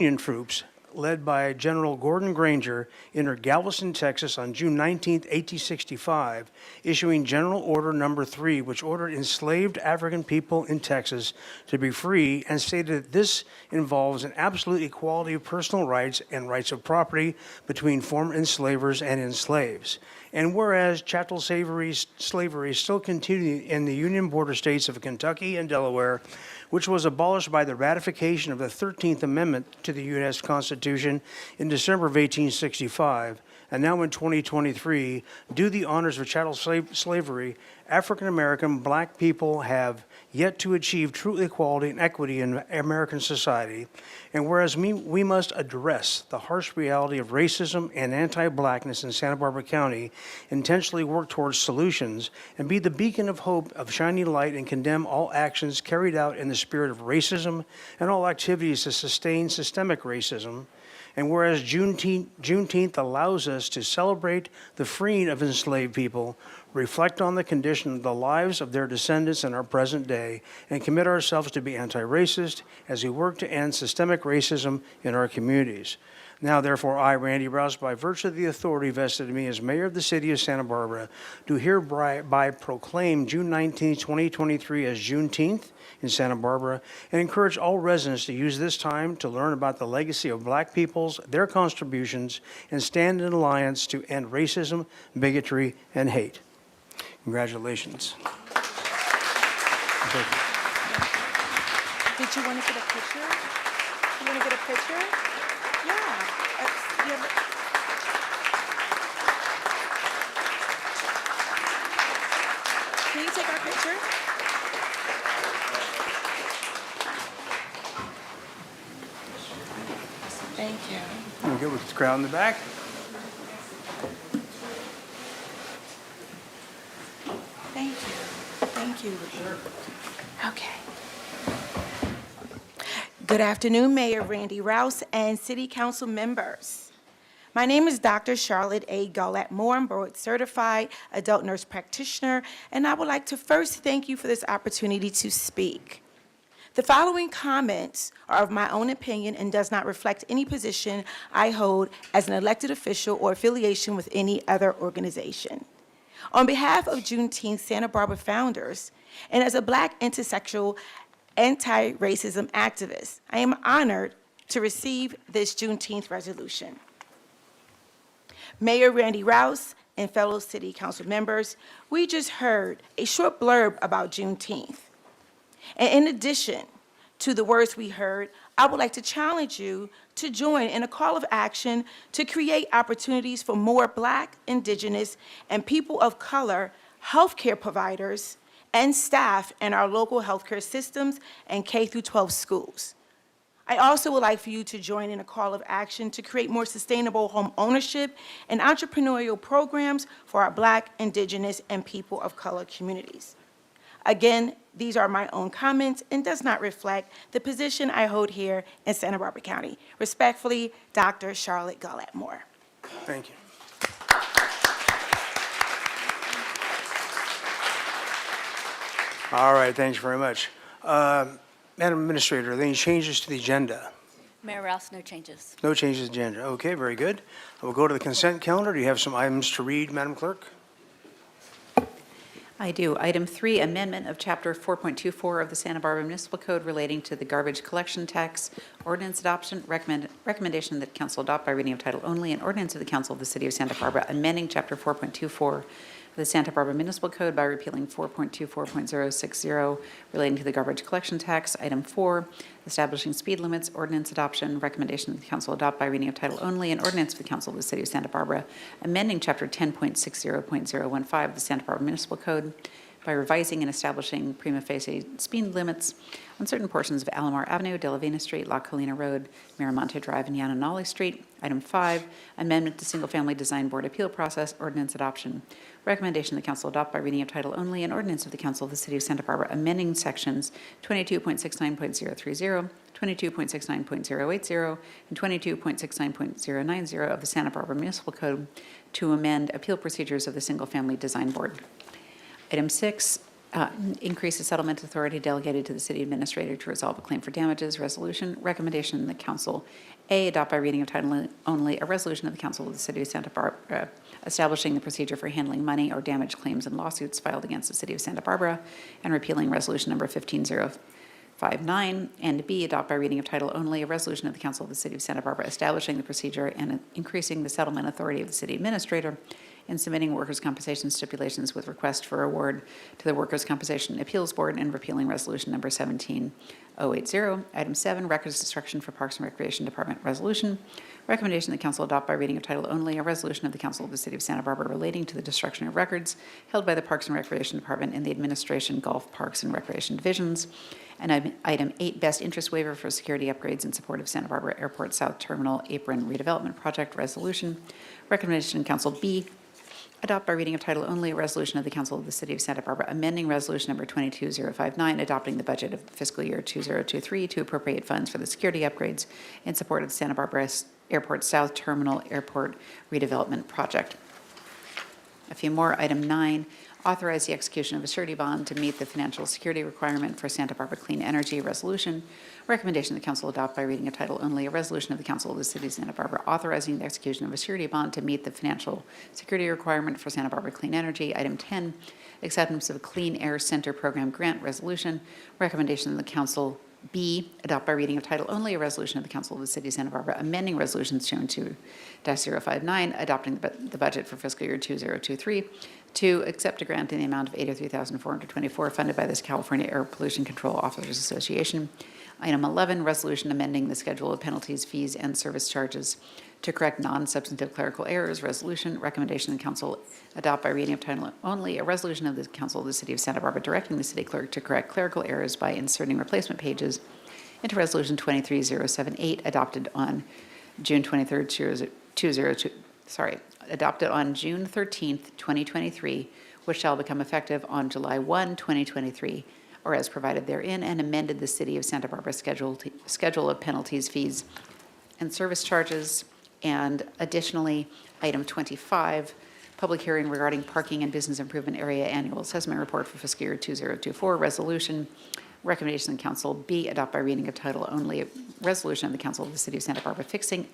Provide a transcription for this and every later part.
Union troops, led by General Gordon Granger, entered Galveston, Texas on June 19, 1865, issuing General Order No. 3, which ordered enslaved African people in Texas to be free and stated that this involves an absolute equality of personal rights and rights of property between former enslavers and enslaves. And whereas chattel slavery still continued in the Union border states of Kentucky and Delaware, which was abolished by the ratification of the 13th Amendment to the U.S. Constitution in December of 1865, and now in 2023, due to the honors of chattel slavery, African American black people have yet to achieve true equality and equity in American society. And whereas we must address the harsh reality of racism and anti-blackness in Santa Barbara County, intentionally work towards solutions, and be the beacon of hope of shining light and condemn all actions carried out in the spirit of racism and all activities to sustain systemic racism. And whereas Juneteenth allows us to celebrate the freeing of enslaved people, reflect on the condition of the lives of their descendants in our present day, and commit ourselves to be anti-racist as we work to end systemic racism in our communities. Now, therefore, I, Randy Rouse, by virtue of the authority vested in me as mayor of the city of Santa Barbara, do hereby proclaim June 19, 2023 as Juneteenth in Santa Barbara, and encourage all residents to use this time to learn about the legacy of black peoples, their contributions, and stand in alliance to end racism, bigotry, and hate. Congratulations. Did you want to get a picture? You want to get a picture? Yeah. Can you take our picture? Thank you. We're good with the crowd in the back. Thank you. Thank you. Okay. Good afternoon, Mayor Randy Rouse and City Council members. My name is Dr. Charlotte A. Gollett Moore. I'm board certified adult nurse practitioner, and I would like to first thank you for this opportunity to speak. The following comments are of my own opinion and does not reflect any position I hold as an elected official or affiliation with any other organization. On behalf of Juneteenth Santa Barbara founders, and as a Black intersexual anti-racism activist, I am honored to receive this Juneteenth resolution. Mayor Randy Rouse and fellow City Council members, we just heard a short blurb about Juneteenth. And in addition to the words we heard, I would like to challenge you to join in a call of action to create opportunities for more Black, Indigenous, and people of color healthcare providers and staff in our local healthcare systems and K-12 schools. I also would like for you to join in a call of action to create more sustainable home ownership and entrepreneurial programs for our Black, Indigenous, and people of color communities. Again, these are my own comments and does not reflect the position I hold here in Santa Barbara County. Respectfully, Dr. Charlotte Gollett Moore. Thank you. All right, thanks very much. Madam Administrator, are there any changes to the agenda? Mayor Rouse, no changes. No changes to the agenda. Okay, very good. We'll go to the consent calendar. Do you have some items to read, Madam Clerk? I do. Item 3, amendment of Chapter 4.24 of the Santa Barbara Municipal Code relating to the garbage collection tax. Ordinance adoption. Recommendation that council adopt by reading of title only an ordinance of the Council of the City of Santa Barbara amending Chapter 4.24 of the Santa Barbara Municipal Code by repealing 4.24.060 relating to the garbage collection tax. Item 4, establishing speed limits. Ordinance adoption. Recommendation that the council adopt by reading of title only an ordinance of the Council of the City of Santa Barbara amending Chapter 10.60.015 of the Santa Barbara Municipal Code by revising and establishing prima facie speed limits on certain portions of Alomar Avenue, De La Vena Street, La Colina Road, Miramonte Drive, and Yananali Street. Item 5, amendment to single-family design board appeal process. Ordinance adoption. Recommendation the council adopt by reading of title only an ordinance of the Council of the City of Santa Barbara amending sections 22.69.030, 22.69.080, and 22.69.090 of the Santa Barbara Municipal Code to amend appeal procedures of the single-family design board. Item 6, Increase the settlement authority delegated to the city administrator to resolve a claim for damages. Resolution, recommendation that council, A, adopt by reading of title only a resolution of the council of the city of Santa Barbara establishing the procedure for handling money or damage claims and lawsuits filed against the city of Santa Barbara and repealing resolution number 15059, and B, adopt by reading of title only a resolution of the council of the city of Santa Barbara establishing the procedure and increasing the settlement authority of the city administrator in submitting workers' compensation stipulations with request for award to the Workers' Compensation Appeals Board and repealing resolution number 17080. Item 7, records destruction for Parks and Recreation Department resolution. Recommendation that council adopt by reading of title only a resolution of the council of the city of Santa Barbara relating to the destruction of records held by the Parks and Recreation Department in the administration, golf, parks, and recreation divisions. And item 8, best interest waiver for security upgrades in support of Santa Barbara Airport South Terminal Apron Redevelopment Project resolution. Recommendation council B, adopt by reading of title only a resolution of the council of the city of Santa Barbara amending resolution number 22059, adopting the budget of fiscal year 2023 to appropriate funds for the security upgrades in support of the Santa Barbara Airport South Terminal Airport Redevelopment Project. A few more. Item 9, authorize the execution of a surety bond to meet the financial security requirement for Santa Barbara Clean Energy resolution. Recommendation the council adopt by reading of title only a resolution of the council of the city of Santa Barbara authorizing the execution of a surety bond to meet the financial security requirement for Santa Barbara Clean Energy. Item 10, acceptance of a Clean Air Center Program grant resolution. Recommendation of the council B, adopt by reading of title only a resolution of the council of the city of Santa Barbara amending resolutions shown 2-059, adopting the budget for fiscal year 2023 to accept a grant in the amount of $83,424 funded by this California Air Pollution Control Officers Association. Item 11, resolution amending the schedule of penalties, fees, and service charges to correct non-substantive clerical errors. Resolution, recommendation the council adopt by reading of title only a resolution of the council of the city of Santa Barbara directing the city clerk to correct clerical errors by inserting replacement pages into resolution 23078 adopted on June 23rd, adopted on June 13th, 2023, which shall become effective on July 1, 2023, or as provided therein, and amended the city of Santa Barbara schedule of penalties, fees, and service charges. And additionally, item 25, public hearing regarding parking and business improvement area annual assessment report for fiscal year 2024 resolution. Recommendation of the council B, adopt by reading of title only a resolution of the council of the city of Santa Barbara fixing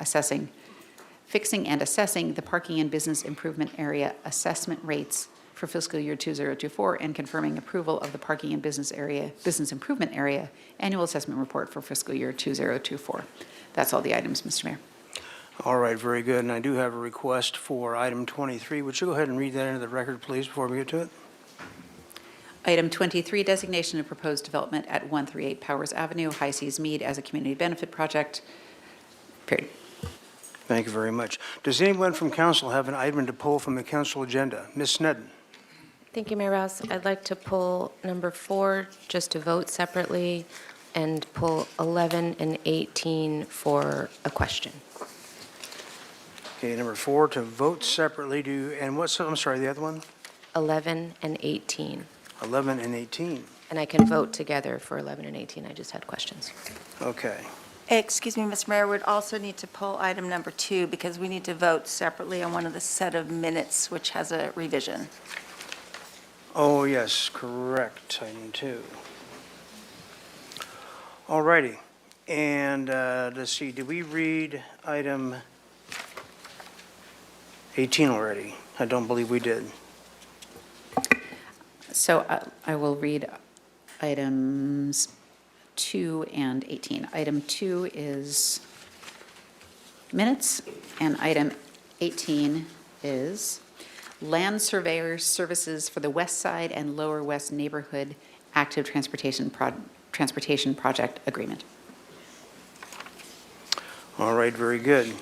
and assessing the parking and business improvement area assessment rates for fiscal year 2024 and confirming approval of the parking and business improvement area annual assessment report for fiscal year 2024. That's all the items, Mr. Mayor. All right, very good. And I do have a request for item 23. Would you go ahead and read that into the record, please, before we get to it? Item 23, designation of proposed development at 138 Powers Avenue, High Seas Mead as a community benefit project. Period. Thank you very much. Does anyone from council have an item to pull from the council agenda? Ms. Sneddon. Thank you, Mayor Rouse. I'd like to pull number 4 just to vote separately and pull 11 and 18 for a question. Okay, number 4 to vote separately. And what's, I'm sorry, the other one? 11 and 18. 11 and 18. And I can vote together for 11 and 18. I just had questions. Okay. Excuse me, Mr. Mayor, we'd also need to pull item number 2 because we need to vote separately on one of the set of minutes which has a revision. Oh, yes, correct, item 2. All righty. And let's see, did we read item 18 already? I don't believe we did. So I will read items 2 and 18. Item 2 is minutes, and item 18 is land surveyor services for the West Side and Lower West Neighborhood Active Transportation Project Agreement. All right, very good.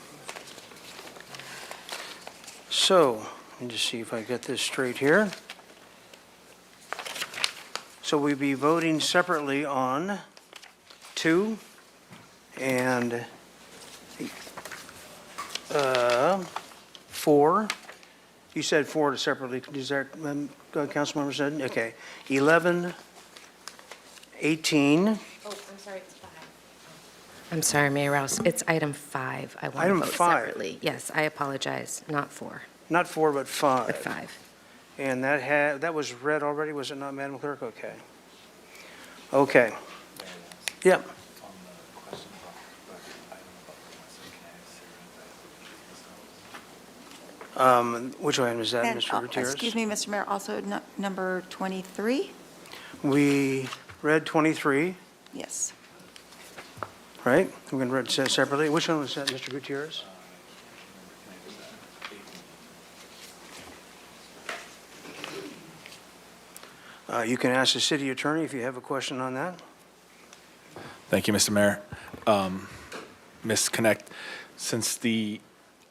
So, let me just see if I get this straight here. So we'll be voting separately on 2 and 4. You said 4 to separately. Is that, Councilmember said? Okay. 11, 18. Oh, I'm sorry, it's 5. I'm sorry, Mayor Rouse. It's item 5. I want to Item vote 5. separately. Yes, I apologize. Not 4, Not 4, but 5. but 5. And that was read already, was it not, Madam Clerk? Okay. Okay. Yep. Which item is that, And, Mr. Gutierrez? Excuse me, Mr. Mayor, also number 23? We read 23, Yes. right? We're going to read it separately. Which one was that, Mr. Gutierrez? You can ask the city attorney if you have a question on that. Thank you, Mr. Mayor. Ms. Connect, since the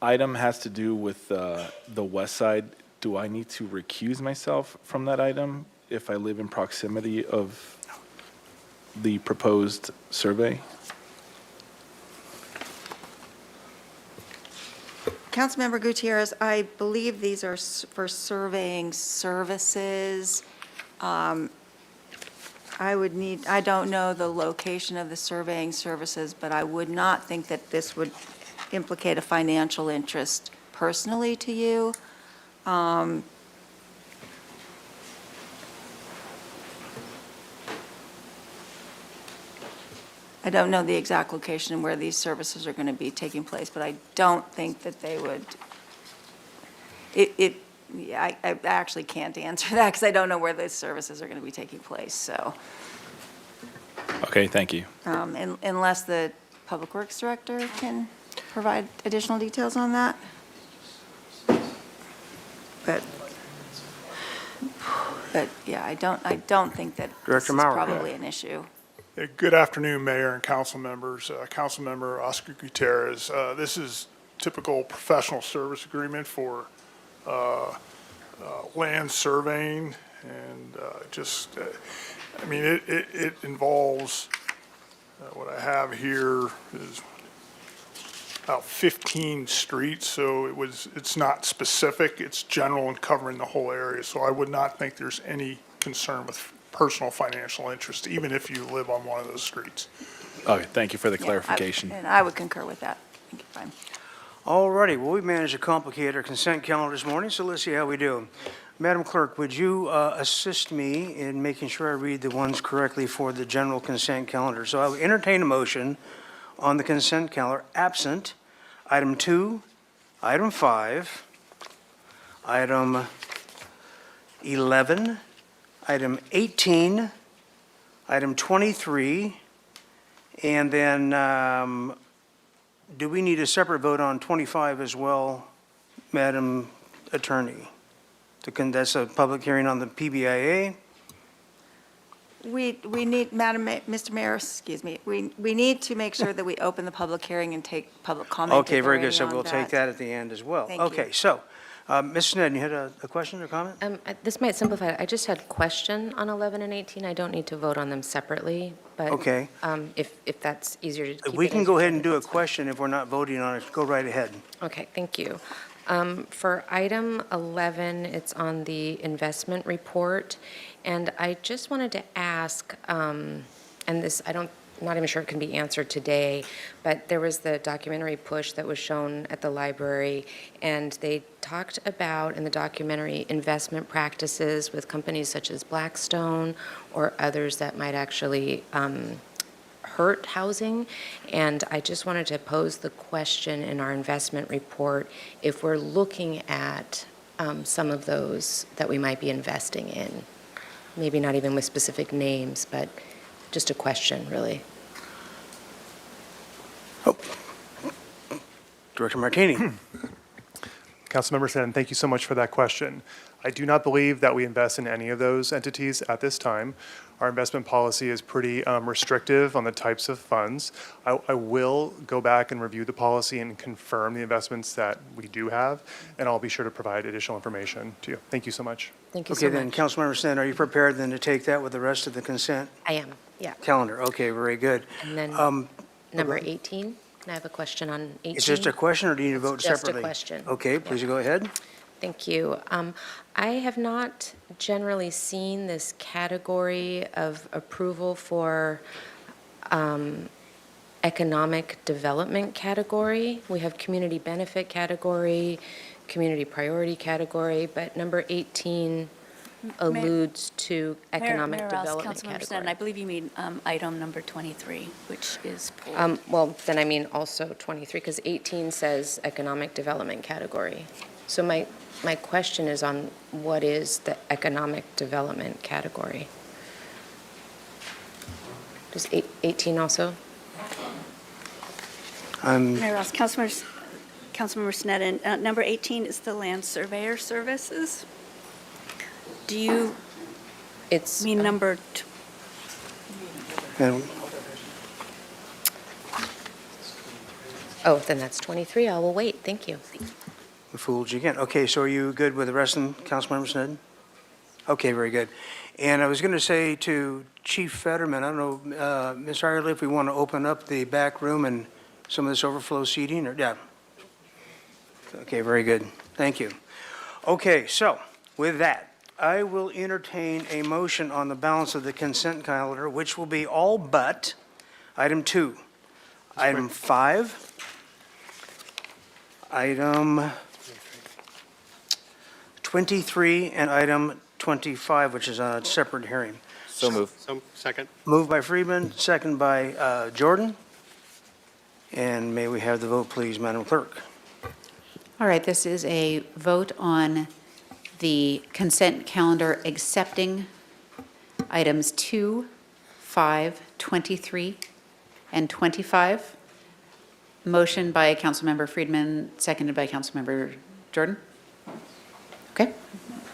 item has to do with the west side, do I need to recuse myself from that item if I live in proximity of the proposed survey? Councilmember Gutierrez, I believe these are for surveying services. I don't know the location of the surveying services, but I would not think that this would implicate a financial interest personally to you. I don't know the exact location where these services are going to be taking place, but I don't think that they would, yeah, I actually can't answer that because I don't know where those services are going to be taking place, so, Okay, thank you. unless the Public Works Director can provide additional details on that. But yeah, I don't think that this Director is Maurer. probably an issue. Good afternoon, Mayor and council members. Councilmember Oscar Gutierrez, this is typical professional service agreement for land surveying, and I mean, it involves, what I have here is about 15 streets, so it's not specific, it's general and covering the whole area, so I would not think there's any concern with personal financial interest, even if you live on one of those streets. Okay, thank you for the Yeah, clarification. And I would concur with that. I think it's fine. All righty, well, we managed to complicate our consent calendar this morning, so let's see how we do. Madam Clerk, would you assist me in making sure I read the ones correctly for the general consent calendar? So I will entertain a motion on the consent calendar absent item 2, item 5, item 11, item 18, item 23, and then do we need a separate vote on 25 as well, Madam Attorney? That's a public hearing on the PBIA? We need, Mr. Mayor, excuse me, we need to make sure that we open the public hearing and take public comment. Okay, if very there are good, so any on we'll take that at the end as well. Thank you. Okay, so, Ms. Sneddon, you had a question or comment? This might simplify it. I just had question on 11 and 18. I don't need to vote on them separately, but Okay. if that's easier to keep We it can as go a ahead and do a general question if we're not voting on it. Go right ahead. Okay, thank you. For item 11, it's on the investment report, and I just wanted to ask, and this, not even sure it can be answered today, but there was the documentary Push that was shown at the library, and they talked about in the documentary investment practices with companies such as Blackstone or others that might actually hurt housing, and I just wanted to pose the question in our investment report if we're looking at some of those that we might be investing in, maybe not even with specific names, but just a question, really. Director Martini. Councilmember Sneddon, thank you so much for that question. I do not believe that we invest in any of those entities at this time. Our investment policy is pretty restrictive on the types of funds. I will go back and review the policy and confirm the investments that we do have, and I'll be sure to provide additional information to you. Thank you so much. Thank you Okay, so then, much. Councilmember Sneddon, are you prepared then to take that with the rest of the consent I am, yeah. calendar? Okay, very good. And then number 18, can I have a question on 18? Is this a question, or do you need to vote It's just a separately? question. Okay, please go ahead. Thank you. I have not generally seen this category of approval for economic development category. We have community benefit category, community priority category, but number 18 alludes to economic Mayor Rouse, development Councilmember Sneddon, I category. believe you mean item number 23, which is pulled. Well, then I mean also 23, because 18 says economic development category. So my question is on what is the economic development category? Does 18 also? Mayor Rouse, Councilmember Sneddon, number 18 is the land surveyor services. Do you It's, mean number, And oh, then that's 23. I will wait. Thank you. we fooled you again. Okay, so are you good with the rest of them, Councilmember Sneddon? Okay, very good. And I was going to say to Chief Fetterman, I don't know, Ms. Ireland, if we want to open up the back room and some of this overflow seating, or, yeah. Okay, very good. Thank you. Okay, so with that, I will entertain a motion on the balance of the consent calendar, which will be all but item 2, item 5, item 23, and item 25, which is a separate hearing. So move. Second. Moved by Friedman, second by Jordan. And may we have the vote, please, Madam Clerk? All right, this is a vote on the consent calendar accepting items 2, 5, 23, and 25. Motion by Councilmember Friedman, seconded by Councilmember Jordan. Okay,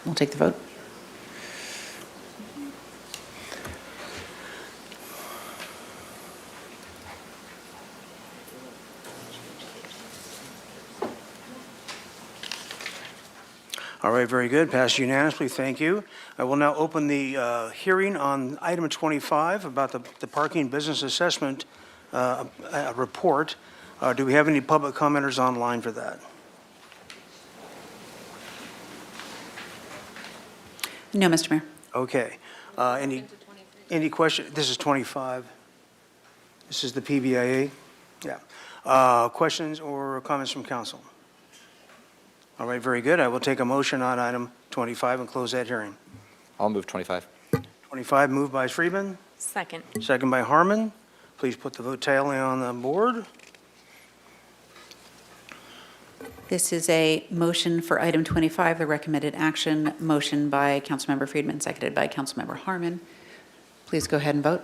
we'll take the vote. All right, very good. Passed unanimously. Thank you. I will now open the hearing on item 25 about the parking business assessment report. Do we have any public commenters online for that? No, Mr. Mayor. Okay. Any question? This is 25. This is the PBIA? Yeah. Questions or comments from council? All right, very good. I will take a motion on item 25 and close that hearing. I'll move 25. 25 moved by Friedman, second. second by Harmon. Please put the vote tally on the board. This is a motion for item 25, the recommended action. Motion by Councilmember Friedman, seconded by Councilmember Harmon. Please go ahead and vote.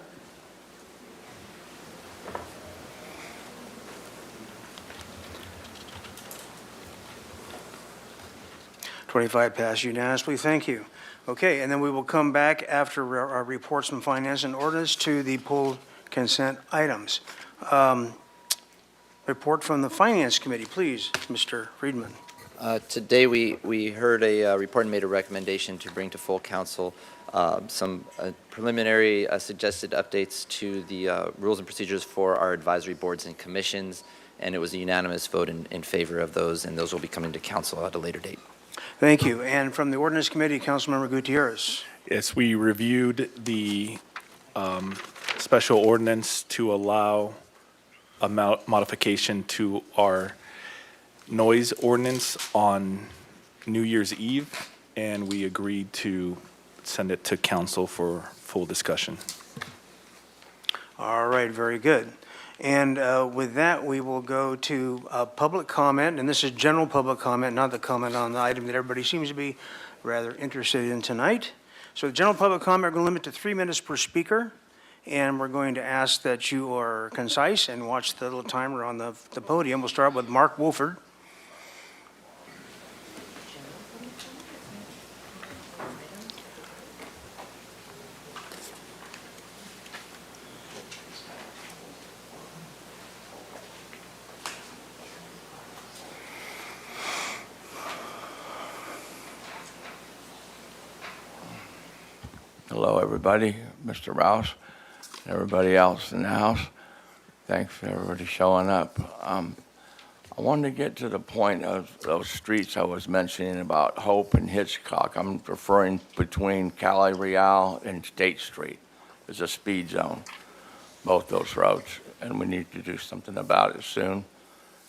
Twenty-five passed unanimously. Thank you. Okay, and then we will come back after our reports from Finance and Ordinance to the pulled consent items. Report from the Finance Committee, please, Mr. Friedman. Today, we heard a report and made a recommendation to bring to full council some preliminary suggested updates to the rules and procedures for our advisory boards and commissions, and it was a unanimous vote in favor of those, and those will be coming to council at a later date. Thank you. And from the Ordinance Committee, Councilmember Gutierrez. Yes, we reviewed the special ordinance to allow a modification to our noise ordinance on New Year's Eve, and we agreed to send it to council for full discussion. All right, very good. And with that, we will go to public comment, and this is general public comment, not the comment on the item that everybody seems to be rather interested in tonight. So general public comment, we're going to limit to 3 minutes per speaker, and we're going to ask that you are concise and watch the little timer on the podium. We'll start with Mark Wolford. Hello, everybody, Mr. Rouse, and everybody else in the house. Thanks for everybody showing up. I wanted to get to the point of those streets I was mentioning about Hope and Hitchcock. I'm referring between Cali Real and State Street. There's a speed zone, both those roads. and we need to do something about it soon,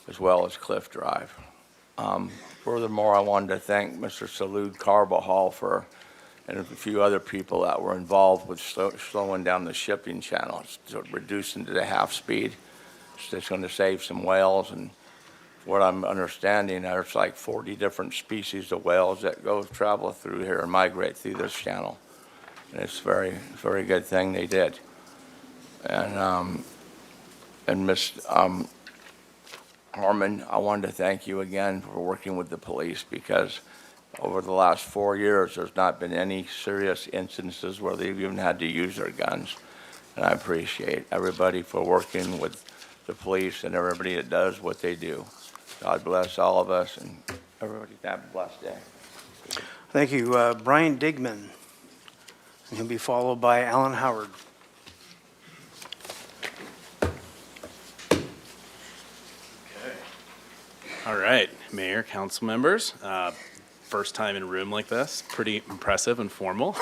as well as Cliff Drive. Furthermore, I wanted to thank Mr. Salud Carbajal and a few other people that were involved with slowing down the shipping channels, so reducing to the half speed. It's just going to save some whales, and what I'm understanding, there's like 40 different species of whales that travel through here and migrate through this channel. And it's very, very good thing they did. And Ms. Harmon, I wanted to thank you again for working with the police, because over the last 4 years, there's not been any serious instances where they've even had to use their guns. And I appreciate everybody for working with the police and everybody that does what they do. God bless all of us, and everybody have a blessed day. Thank you. Brian Digman. And he'll be followed by Alan Howard. All right, Mayor, council members, first time in a room like this, pretty impressive and formal.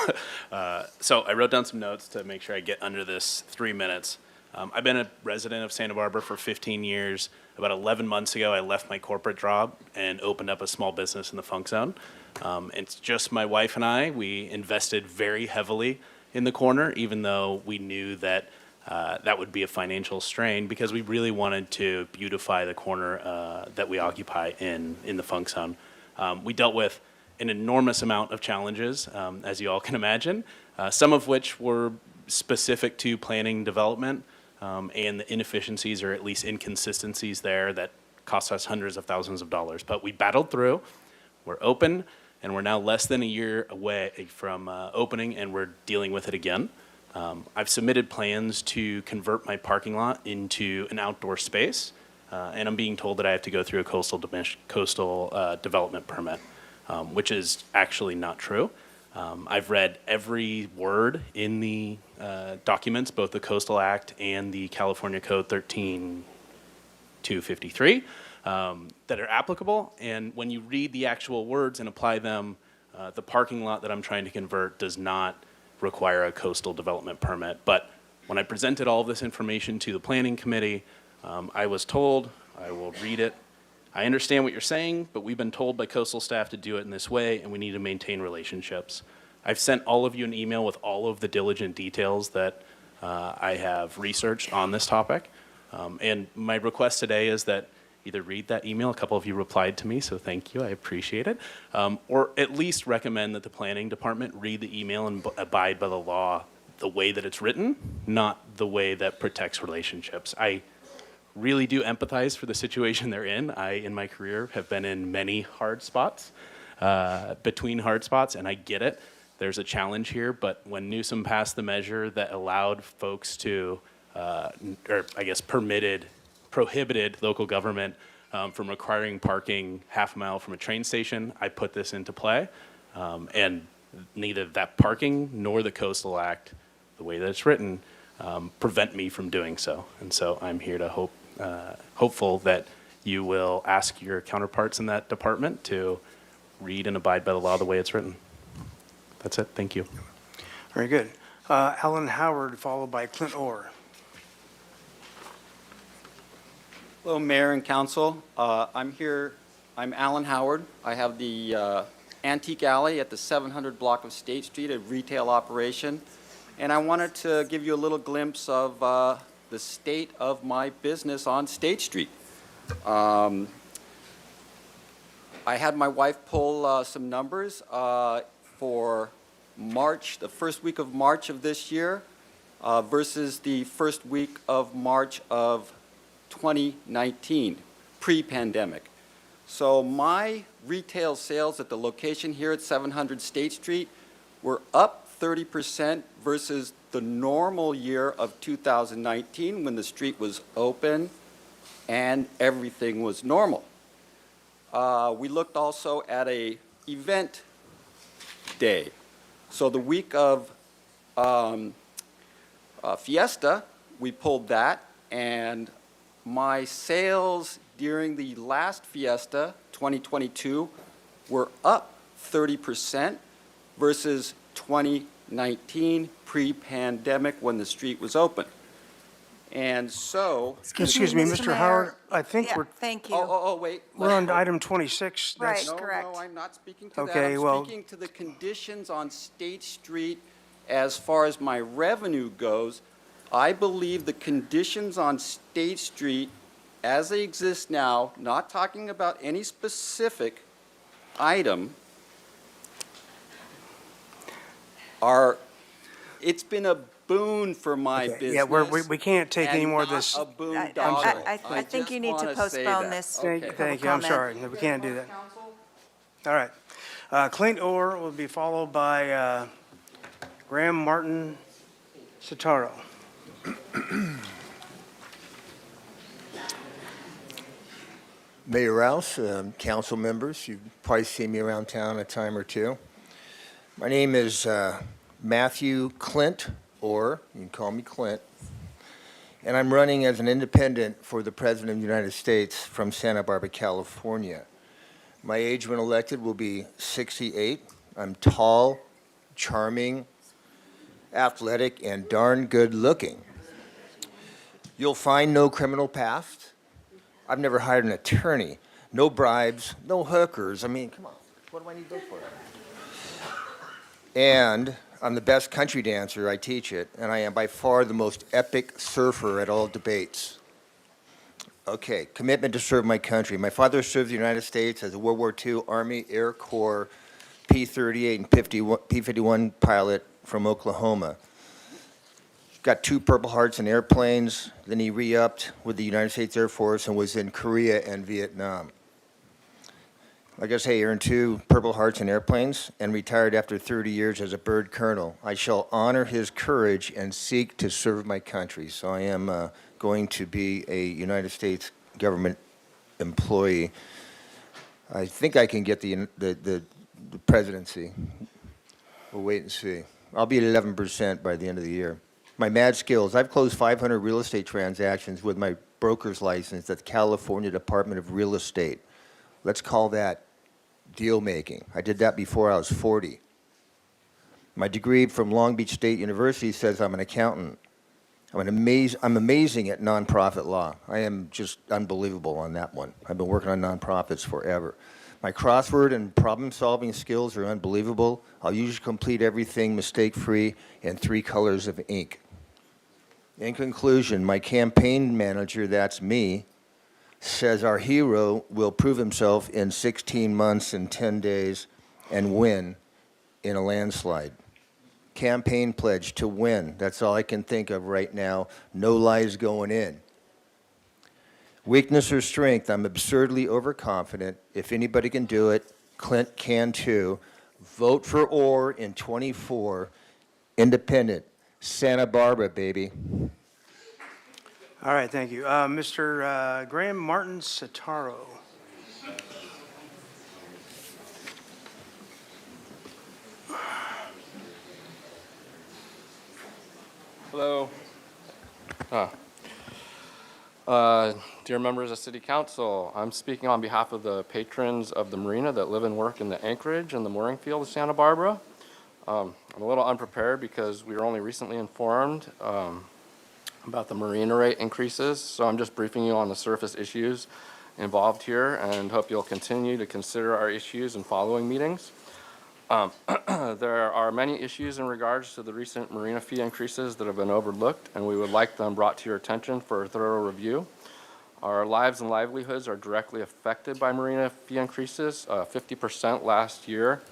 So I wrote down some notes to make sure I get under this 3 minutes. I've been a resident of Santa Barbara for 15 years. About 11 months ago, I left my corporate job and opened up a small business in the Funk Zone. It's just my wife and I. We invested very heavily in the corner, even though we knew that that would be a financial strain, because we really wanted to beautify the corner that we occupy in the Funk Zone. We dealt with an enormous amount of challenges, as you all can imagine, some of which were specific to planning development and the inefficiencies or at least inconsistencies there that cost us hundreds of thousands of dollars. But we battled through, we're open, and we're now less than a year away from opening, and we're dealing with it again. I've submitted plans to convert my parking lot into an outdoor space, and I'm being told that I have to go through a coastal development permit, which is actually not true. I've read every word in the documents, both the Coastal Act and the California Code 13253, that are applicable. And when you read the actual words and apply them, the parking lot that I'm trying to convert does not require a coastal development permit. But when I presented all of this information to the planning committee, I was told, I will read it, I understand what you're saying, but we've been told by coastal staff to do it in this way, and we need to maintain relationships. I've sent all of you an email with all of the diligent details that I have researched on this topic. And my request today is that either read that email, a couple of you replied to me, so thank you, I appreciate it, or at least recommend that the planning department read the email and abide by the law the way that it's written, not the way that protects relationships. I really do empathize for the situation they're in. I, in my career, have been in many hard spots, between hard spots, and I get it. There's a challenge here, but when Newsom passed the measure that allowed folks to, or I guess prohibited local government from requiring parking half a mile from a train station, I put this into play. And neither that parking nor the Coastal Act, the way that it's written, prevent me from doing so. And so I'm here to hopeful that you will ask your counterparts in that department to read and abide by the law the way it's written. That's it. Thank you. Very good. Alan Howard, followed by Clint Orr. Hello, Mayor and Council. I'm Alan Howard. I have the Antique Alley at the 700 block of State Street, a retail operation. And I wanted to give you a little glimpse of the state of my business on State Street. I had my wife pull some numbers for March, the first week of March of this year versus the first week of March of 2019, pre-pandemic. So my retail sales at the location here at 700 State Street were up 30% versus the normal year of 2019 when the street was open and everything was normal. We looked also at a event day. So the week of Fiesta, we pulled that, and my sales during the last Fiesta, 2022, were up 30% versus 2019, pre-pandemic, when the street was open. And so, Excuse me, Mr. Howard, I think Yeah, we're, thank oh, you. oh, oh, wait. we're on item 26. Right. That's- No, correct. no, I'm not speaking to that. Okay, well- I'm speaking to the conditions on State Street as far as my revenue goes. I believe the conditions on State Street as they exist now, not talking about any specific item, are, it's been a boon for my Okay, business. yeah, we can't take any and more of not this. a boondoggle. I think just you need to wanna say postpone that. this. Thank Okay. thank you, I'm comment. sorry, no, we can't do that. All right. Clint Orr will be followed by Graham Martin Sotaro. Mayor Rouse, council members, you've probably seen me around town a time or two. My name is Matthew Clint Orr, you can call me Clint, and I'm running as an independent for the President of the United States from Santa Barbara, California. My age when elected will be 68. I'm tall, charming, athletic, and darn good looking. You'll find no criminal past. I've never hired an attorney. No bribes, no hookers. I mean, come on, what do I need those for? And I'm the best country dancer, I teach it, and I am by far the most epic surfer at all debates. Okay, commitment to serve my country. My father served the United States as a World War II Army Air Corps P-38 and P-51 pilot from Oklahoma. Got 2 Purple Hearts in airplanes, then he re-upped with the United States Air Force and was in Korea and Vietnam. Like I say, he earned 2 Purple Hearts in airplanes and retired after 30 years as a bird colonel. I shall honor his courage and seek to serve my country. So I am going to be a United States government employee. I think I can get the presidency. We'll wait and see. I'll be at 11% by the end of the year. My mad skills, I've closed 500 real estate transactions with my broker's license at the California Department of Real Estate. Let's call that deal making. I did that before I was 40. My degree from Long Beach State University says I'm an accountant. I'm amazing at nonprofit law. I am just unbelievable on that one. I've been working on nonprofits forever. My crossword and problem-solving skills are unbelievable. I'll usually complete everything mistake-free in 3 colors of ink. In conclusion, my campaign manager, that's me, says our hero will prove himself in 16 months and 10 days and win in a landslide. Campaign pledge to win. That's all I can think of right now. No lies going in. Weakness or strength, I'm absurdly overconfident. If anybody can do it, Clint can too. Vote for Orr in 24. Independent. Santa Barbara, baby. All right, thank you. Mr. Graham Martin Sotaro. Hello. Dear members of City Council, I'm speaking on behalf of the patrons of the marina that live and work in the anchorage and the mooring field of Santa Barbara. I'm a little unprepared because we were only recently informed about the marina rate increases, so I'm just briefing you on the surface issues involved here and hope you'll continue to consider our issues in following meetings. There are many issues in regards to the recent marina fee increases that have been overlooked, and we would like them brought to your attention for a thorough review. Our lives and livelihoods are directly affected by marina fee increases, 50% last year.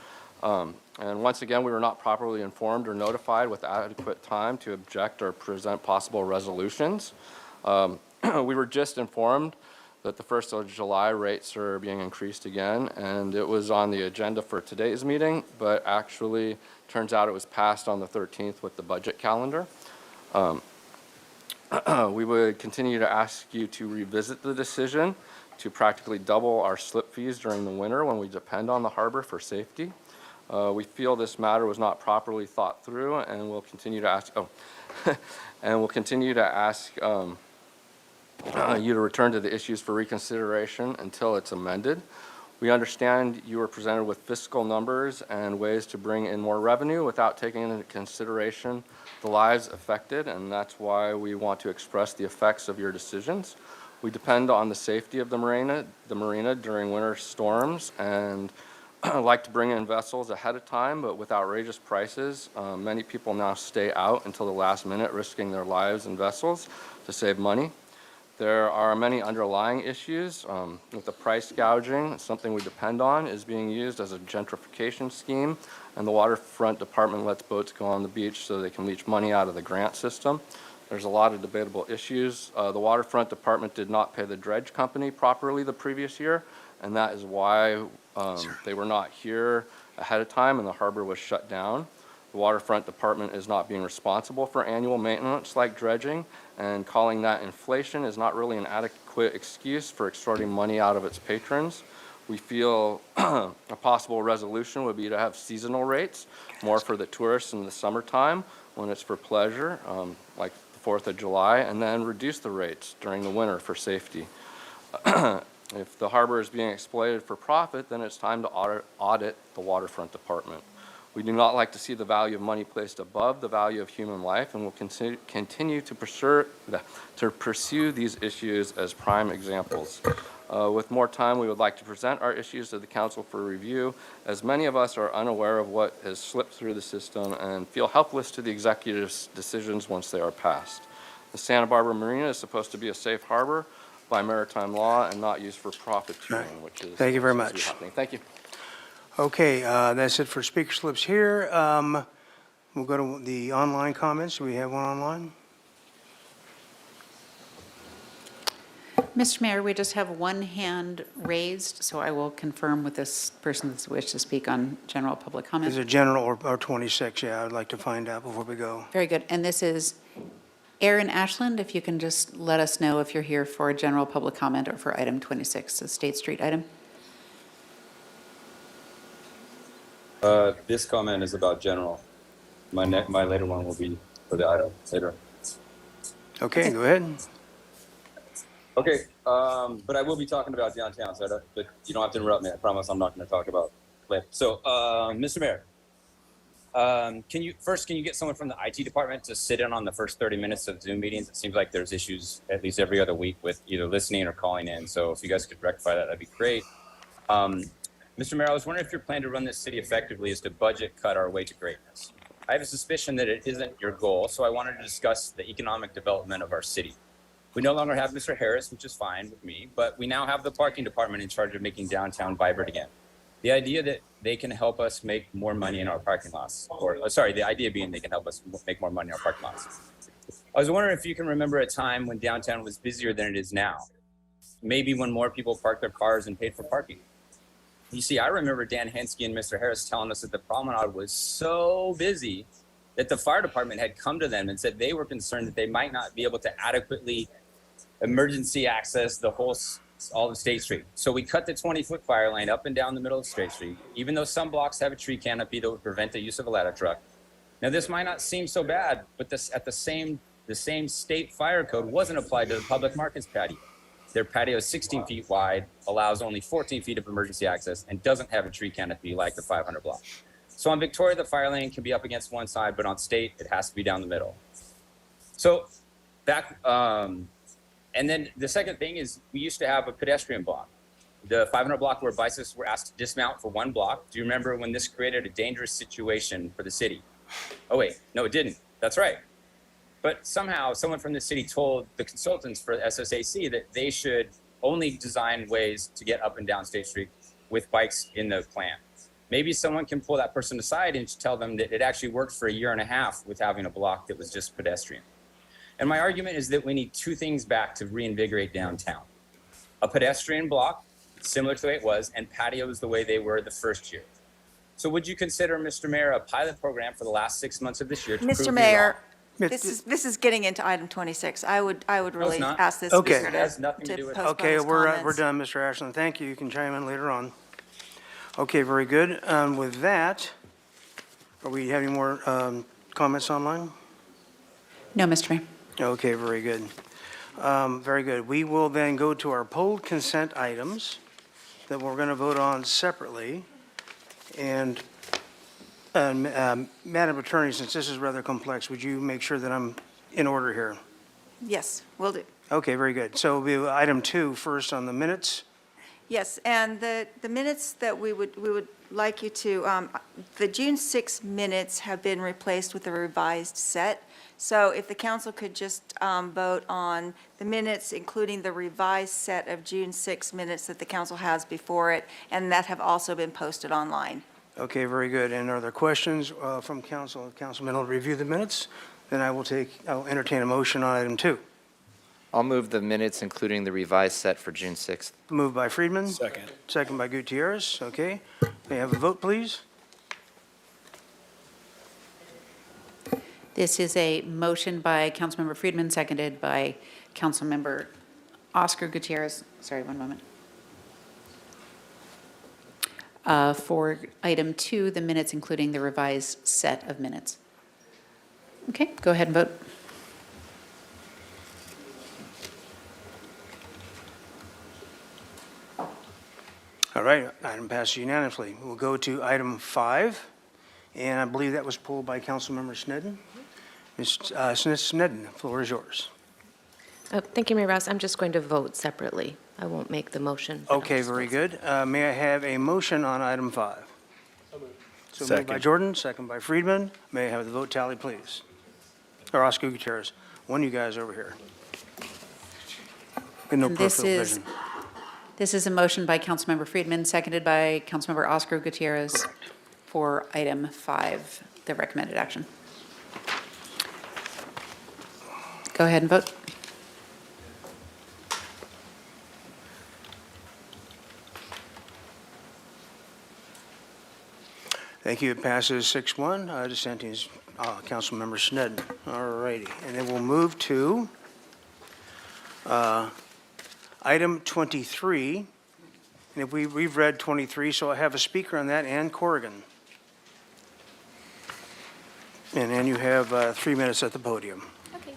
And once again, we were not properly informed or notified with adequate time to object or present possible resolutions. We were just informed that the 1st of July rates are being increased again, and it was on the agenda for today's meeting, but actually turns out it was passed on the 13th with the budget calendar. We would continue to ask you to revisit the decision to practically double our slip fees during the winter when we depend on the harbor for safety. We feel this matter was not properly thought through, and we'll continue to ask, you to return to the issues for reconsideration until it's amended. We understand you were presented with fiscal numbers and ways to bring in more revenue without taking into consideration the lives affected, and that's why we want to express the effects of your decisions. We depend on the safety of the marina during winter storms, and like to bring in vessels ahead of time, but with outrageous prices, many people now stay out until the last minute, risking their lives and vessels to save money. There are many underlying issues with the price gouging. Something we depend on is being used as a gentrification scheme, and the waterfront department lets boats go on the beach so they can leach money out of the grant system. There's a lot of debatable issues. The waterfront department did not pay the dredge company properly the previous year, and that is why they were not here ahead of time and the harbor was shut down. The waterfront department is not being responsible for annual maintenance like dredging, and calling that inflation is not really an adequate excuse for extorting money out of its patrons. We feel a possible resolution would be to have seasonal rates, more for the tourists in the summertime when it's for pleasure, like the 4th of July, and then reduce the rates during the winter for safety. If the harbor is being exploited for profit, then it's time to audit the waterfront department. We do not like to see the value of money placed above the value of human life, and will continue to pursue these issues as prime examples. With more time, we would like to present our issues to the council for review, as many of us are unaware of what has slipped through the system and feel helpless to the executive's decisions once they are passed. The Santa Barbara Marina is supposed to be a safe harbor by maritime law and not used for profiteering, which is Thank you very seems to be much. happening. Thank you. Okay, that's it for speaker slips here. We'll go to the online comments. Do we have one online? Mr. Mayor, we just have one hand raised, so I will confirm with this person that's wished to speak on general public comment. Is it general or 26? Yeah, I'd like to find out before we go. Very good. And this is Aaron Ashland. If you can just let us know if you're here for a general public comment or for item 26, the State Street item. This comment is about general. My later one will be for the item later. Okay, go ahead. Okay, but I will be talking about downtown, so but you don't have to interrupt me. I promise I'm not going to talk about later. So, Mr. Mayor, can you get someone from the IT department to sit in on the first 30 minutes of Zoom meetings? It seems like there's issues at least every other week with either listening or calling in. So if you guys could rectify that, that'd be great. Mr. Mayor, I was wondering if your plan to run this city effectively is to budget cut our way to greatness. I have a suspicion that it isn't your goal, so I wanted to discuss the economic development of our city. We no longer have Mr. Harris, which is fine with me, but we now have the parking department in charge of making downtown vibrant again. The idea that they can help us make more money in our parking lots, the idea being they can help us make more money in our parking lots. I was wondering if you can remember a time when downtown was busier than it is now. Maybe when more people parked their cars and paid for parking. You see, I remember Dan Henske and Mr. Harris telling us that the promenade was so busy that the fire department had come to them and said they were concerned that they might not be able to adequately emergency access all of State Street. So we cut the 20-foot fire lane up and down the middle of State Street, even though some blocks have a tree canopy that would prevent the use of a ladder truck. Now, this might not seem so bad, but the same state fire code wasn't applied to the public markets patio. Their patio is 16 feet wide, allows only 14 feet of emergency access, and doesn't have a tree canopy like the 500 block. So on Victoria, the fire lane can be up against one side, but on State, it has to be down the middle. So and then the second thing is we used to have a pedestrian block. The 500 block where bicyclists were asked to dismount for one block. Do you remember when this created a dangerous situation for the city? Oh wait, no, it didn't. That's right. But somehow someone from the city told the consultants for SSAC that they should only design ways to get up and down State Street with bikes in the plan. Maybe someone can pull that person aside and tell them that it actually worked for a year and a half with having a block that was just pedestrian. And my argument is that we need two things back to reinvigorate downtown. A pedestrian block, similar to the way it was, and patios the way they were the first year. So would you consider, Mr. Mayor, a pilot program for the last 6 months of this year to prove Mr. me Mayor, wrong? this is getting into item 26. I would really not. ask this Okay. speaker It has nothing to do with- postpone Okay, his we're comments. done, Mr. Ashland. Thank you. You can chime in later on. Okay, very good. With that, are we having more comments online? No, Mr. Mayor. Okay, very good. Very good. We will then go to our polled consent items. that we're going to vote on separately. And Madam Attorney, since this is rather complex, would you make sure that I'm in order here? Yes, will do. Okay, very good. So we'll be item 2 first on the minutes. Yes, and the minutes that we would like you to, the June 6 minutes have been replaced with a revised set. So if the council could just vote on the minutes, including the revised set of June 6 minutes that the council has before it, and that have also been posted online. Okay, very good. And are there questions from council? Councilman will review the minutes. Then I'll entertain a motion on item 2. I'll move the minutes, including the revised set for June 6th. Moved by Friedman. Second. Second by Gutierrez. Okay. May I have a vote, please? This is a motion by Councilmember Friedman, seconded by Councilmember Oscar Gutierrez. Sorry, one moment. For item 2, the minutes, including the revised set of minutes. Okay, go ahead and vote. All right, item passes unanimously. We'll go to item 5, and I believe that was pulled by Councilmember Snedden. Ms. Snedden, the floor is yours. Thank you, Mayor Rouse. I'm just going to vote separately. I won't make the motion. Okay, very good. May I have a motion on item 5? So moved by Second. Jordan, second by Friedman. May I have the vote tally, please? Or Oscar Gutierrez, one of you guys over here. Get no And this peripheral is- vision. This is a motion by Councilmember Friedman, seconded by Councilmember Oscar Gutierrez for item 5, the recommended action. Go ahead and vote. Thank you. It passes 6-1. Dissenting is Councilmember Snedden. All righty. And then we'll move to item 23. And if we've read 23, so I have a speaker on that, Ann Corrigan. And Ann, you have 3 minutes at the podium. Okay.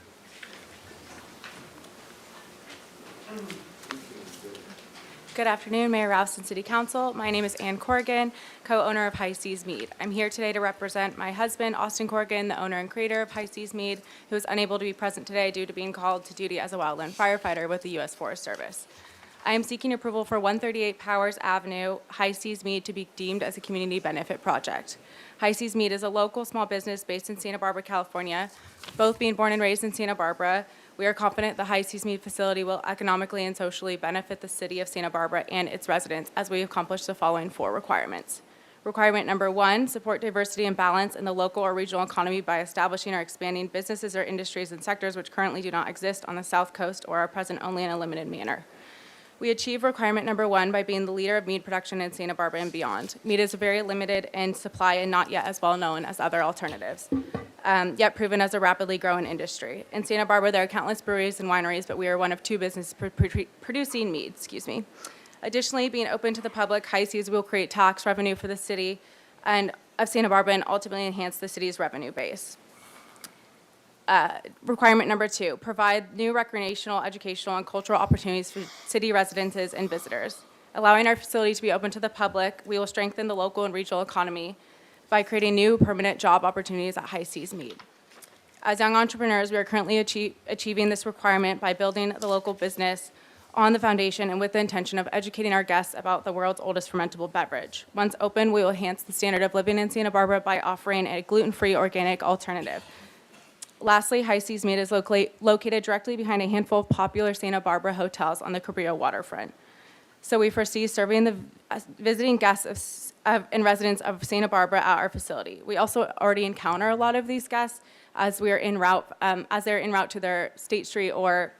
Good afternoon, Mayor Rouse and City Council. My name is Ann Corrigan, co-owner of High Seas Mead. I'm here today to represent my husband, Austin Corrigan, the owner and creator of High Seas Mead, who is unable to be present today due to being called to duty as a wildland firefighter with the U.S. Forest Service. I am seeking approval for 138 Powers Avenue, High Seas Mead, to be deemed as a community benefit project. High Seas Mead is a local small business based in Santa Barbara, California. Both being born and raised in Santa Barbara, we are confident the High Seas Mead facility will economically and socially benefit the city of Santa Barbara and its residents as we accomplish the following 4 requirements. Requirement number 1, support diversity and balance in the local or regional economy by establishing or expanding businesses or industries and sectors which currently do not exist on the South Coast or are present only in a limited manner. We achieve requirement number 1 by being the leader of mead production in Santa Barbara and beyond. Mead is very limited in supply and not yet as well known as other alternatives, yet proven as a rapidly growing industry. In Santa Barbara, there are countless breweries and wineries, but we are one of 2 businesses producing mead, Additionally, being open to the public, High Seas will create tax revenue for the city and of Santa Barbara and ultimately enhance the city's revenue base. Requirement number 2, provide new recreational, educational, and cultural opportunities for city residents and visitors. Allowing our facility to be open to the public, we will strengthen the local and regional economy by creating new permanent job opportunities at High Seas Mead. As young entrepreneurs, we are currently achieving this requirement by building the local business on the foundation and with the intention of educating our guests about the world's oldest fermentable beverage. Once open, we will enhance the standard of living in Santa Barbara by offering a gluten-free organic alternative. Lastly, High Seas Mead is located directly behind a handful of popular Santa Barbara hotels on the Cabrillo waterfront. So we foresee serving the visiting guests and residents of Santa Barbara at our facility. We also already encounter a lot of these guests as they're en route to their State Street or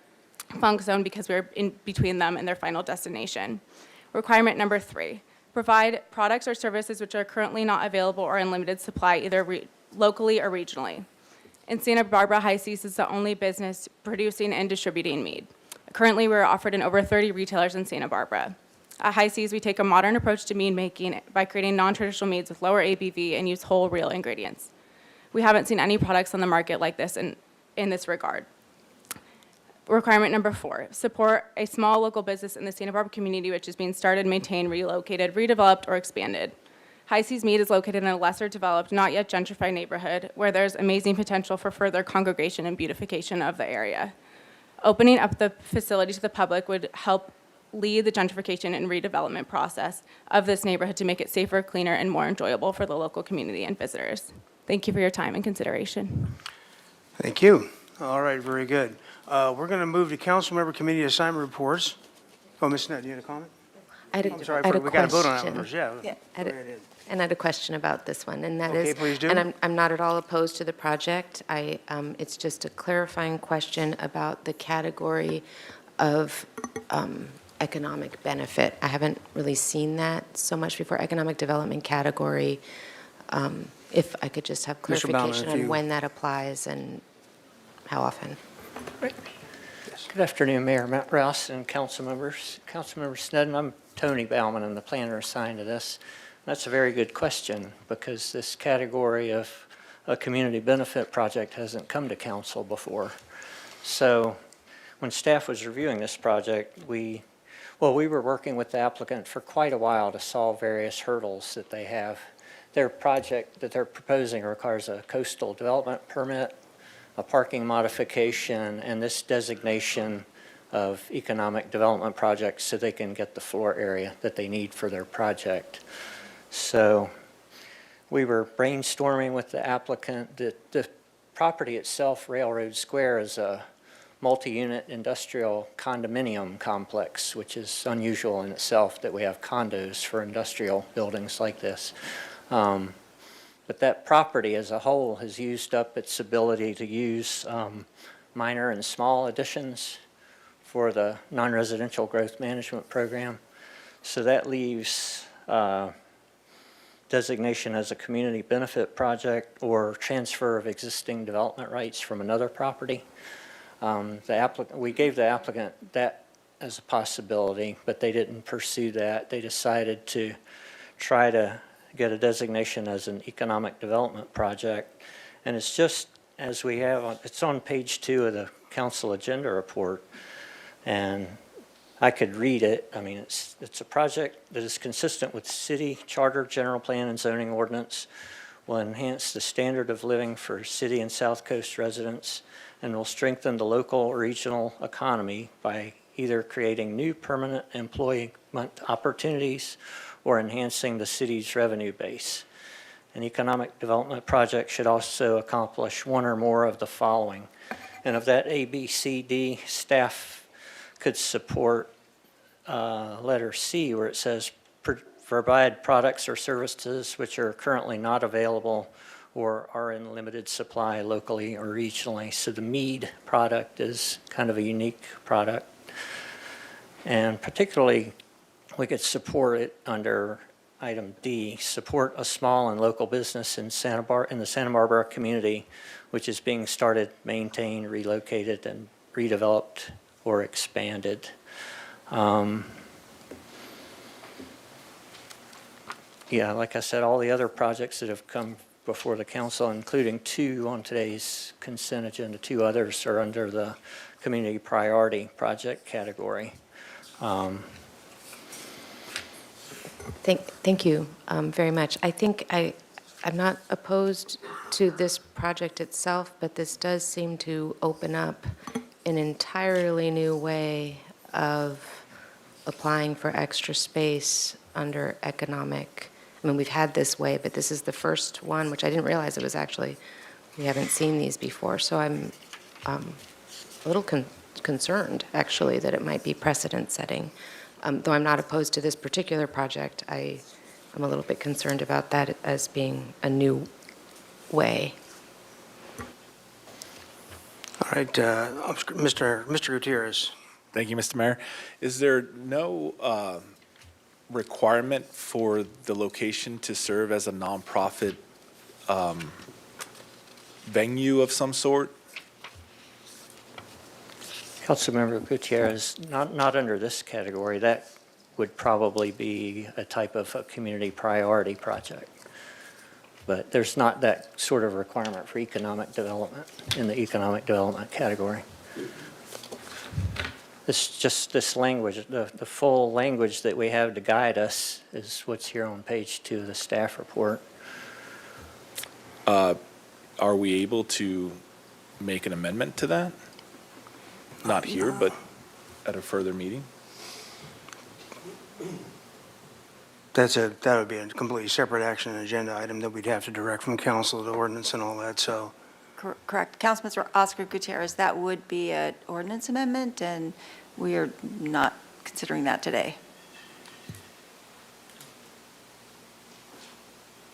Funk Zone because we're in between them and their final destination. Requirement number 3, provide products or services which are currently not available or in limited supply either locally or regionally. In Santa Barbara, High Seas is the only business producing and distributing mead. Currently, we're offered in over 30 retailers in Santa Barbara. At High Seas, we take a modern approach to mead making by creating non-traditional meads with lower ABV and use whole, real ingredients. We haven't seen any products on the market like this in this regard. Requirement number 4, support a small local business in the Santa Barbara community which is being started, maintained, relocated, redeveloped, or expanded. High Seas Meat is located in a lesser developed, not yet gentrified neighborhood where there's amazing potential for further congregation and beautification of the area. Opening up the facility to the public would help lead the gentrification and redevelopment process of this neighborhood to make it safer, cleaner, and more enjoyable for the local community and visitors. Thank you for your time and consideration. Thank you. All right, very good. We're going to move to council member committee assignment reports. Oh, Ms. Net, you had a comment? I had a I'm sorry, I had a we got to vote on that question. one first, yeah. I had a- Go right ahead. And I had a question about this one, and that Okay, is. please do. And I'm not at all opposed to the project. It's just a clarifying question about the category of economic benefit. I haven't really seen that so much before, economic development category. If I could just have Mr. Baumann, clarification if on you- when that applies and how often. Good afternoon, Mayor Matt Rouse and council members. Councilmember Snedden, I'm Tony Bauman. I'm the planner assigned to this. That's a very good question because this category of a community benefit project hasn't come to council before. So when staff was reviewing this project, we were working with the applicant for quite a while to solve various hurdles that they have. Their project that they're proposing requires a coastal development permit, a parking modification, and this designation of economic development projects so they can get the floor area that they need for their project. So we were brainstorming with the applicant that the property itself, Railroad Square, is a multi-unit industrial condominium complex, which is unusual in itself that we have condos for industrial buildings like this. But that property as a whole has used up its ability to use minor and small additions for the non-residential growth management program. So that leaves designation as a community benefit project or transfer of existing development rights from another property. We gave the applicant that as a possibility, but they didn't pursue that. They decided to try to get a designation as an economic development project. And it's just as we have, it's on page 2 of the council agenda report. And I could read it. I mean, it's a project that is consistent with city charter, general plan, and zoning ordinance, will enhance the standard of living for city and South Coast residents, and will strengthen the local regional economy by either creating new permanent employment opportunities or enhancing the city's revenue base. An economic development project should also accomplish one or more of the following. And of that A, B, C, D, staff could support letter C, where it says provide products or services which are currently not available or are in limited supply locally or regionally. So the mead product is kind of a unique product. And particularly, we could support it under item D, support a small and local business in the Santa Barbara community, which is being started, maintained, relocated, and redeveloped or expanded. Yeah, like I said, all the other projects that have come before the council, including 2 on today's consent agenda, 2 others are under the community priority project category. Thank you very much. I think I'm not opposed to this project itself, but this does seem to open up an entirely new way of applying for extra space under economic. I mean, we've had this way, but this is the first one, which I didn't realize it was actually, we haven't seen these before. So I'm a little concerned, actually, that it might be precedent setting. Though I'm not opposed to this particular project, I'm a little bit concerned about that as being a new way. All right, Mr. Gutierrez. Thank you, Mr. Mayor. Is there no requirement for the location to serve as a nonprofit venue of some sort? Councilmember Gutierrez, not under this category. That would probably be a type of a community priority project. But there's not that sort of requirement for economic development in the economic development category. this language, the full language that we have to guide us is what's here on page 2 of the staff report. Are we able to make an amendment to that? Not here, but at a further meeting? That would be a completely separate action and agenda item that we'd have to direct from council to ordinance and all that, so. Correct. Councilman Oscar Gutierrez, that would be an ordinance amendment, and we are not considering that today.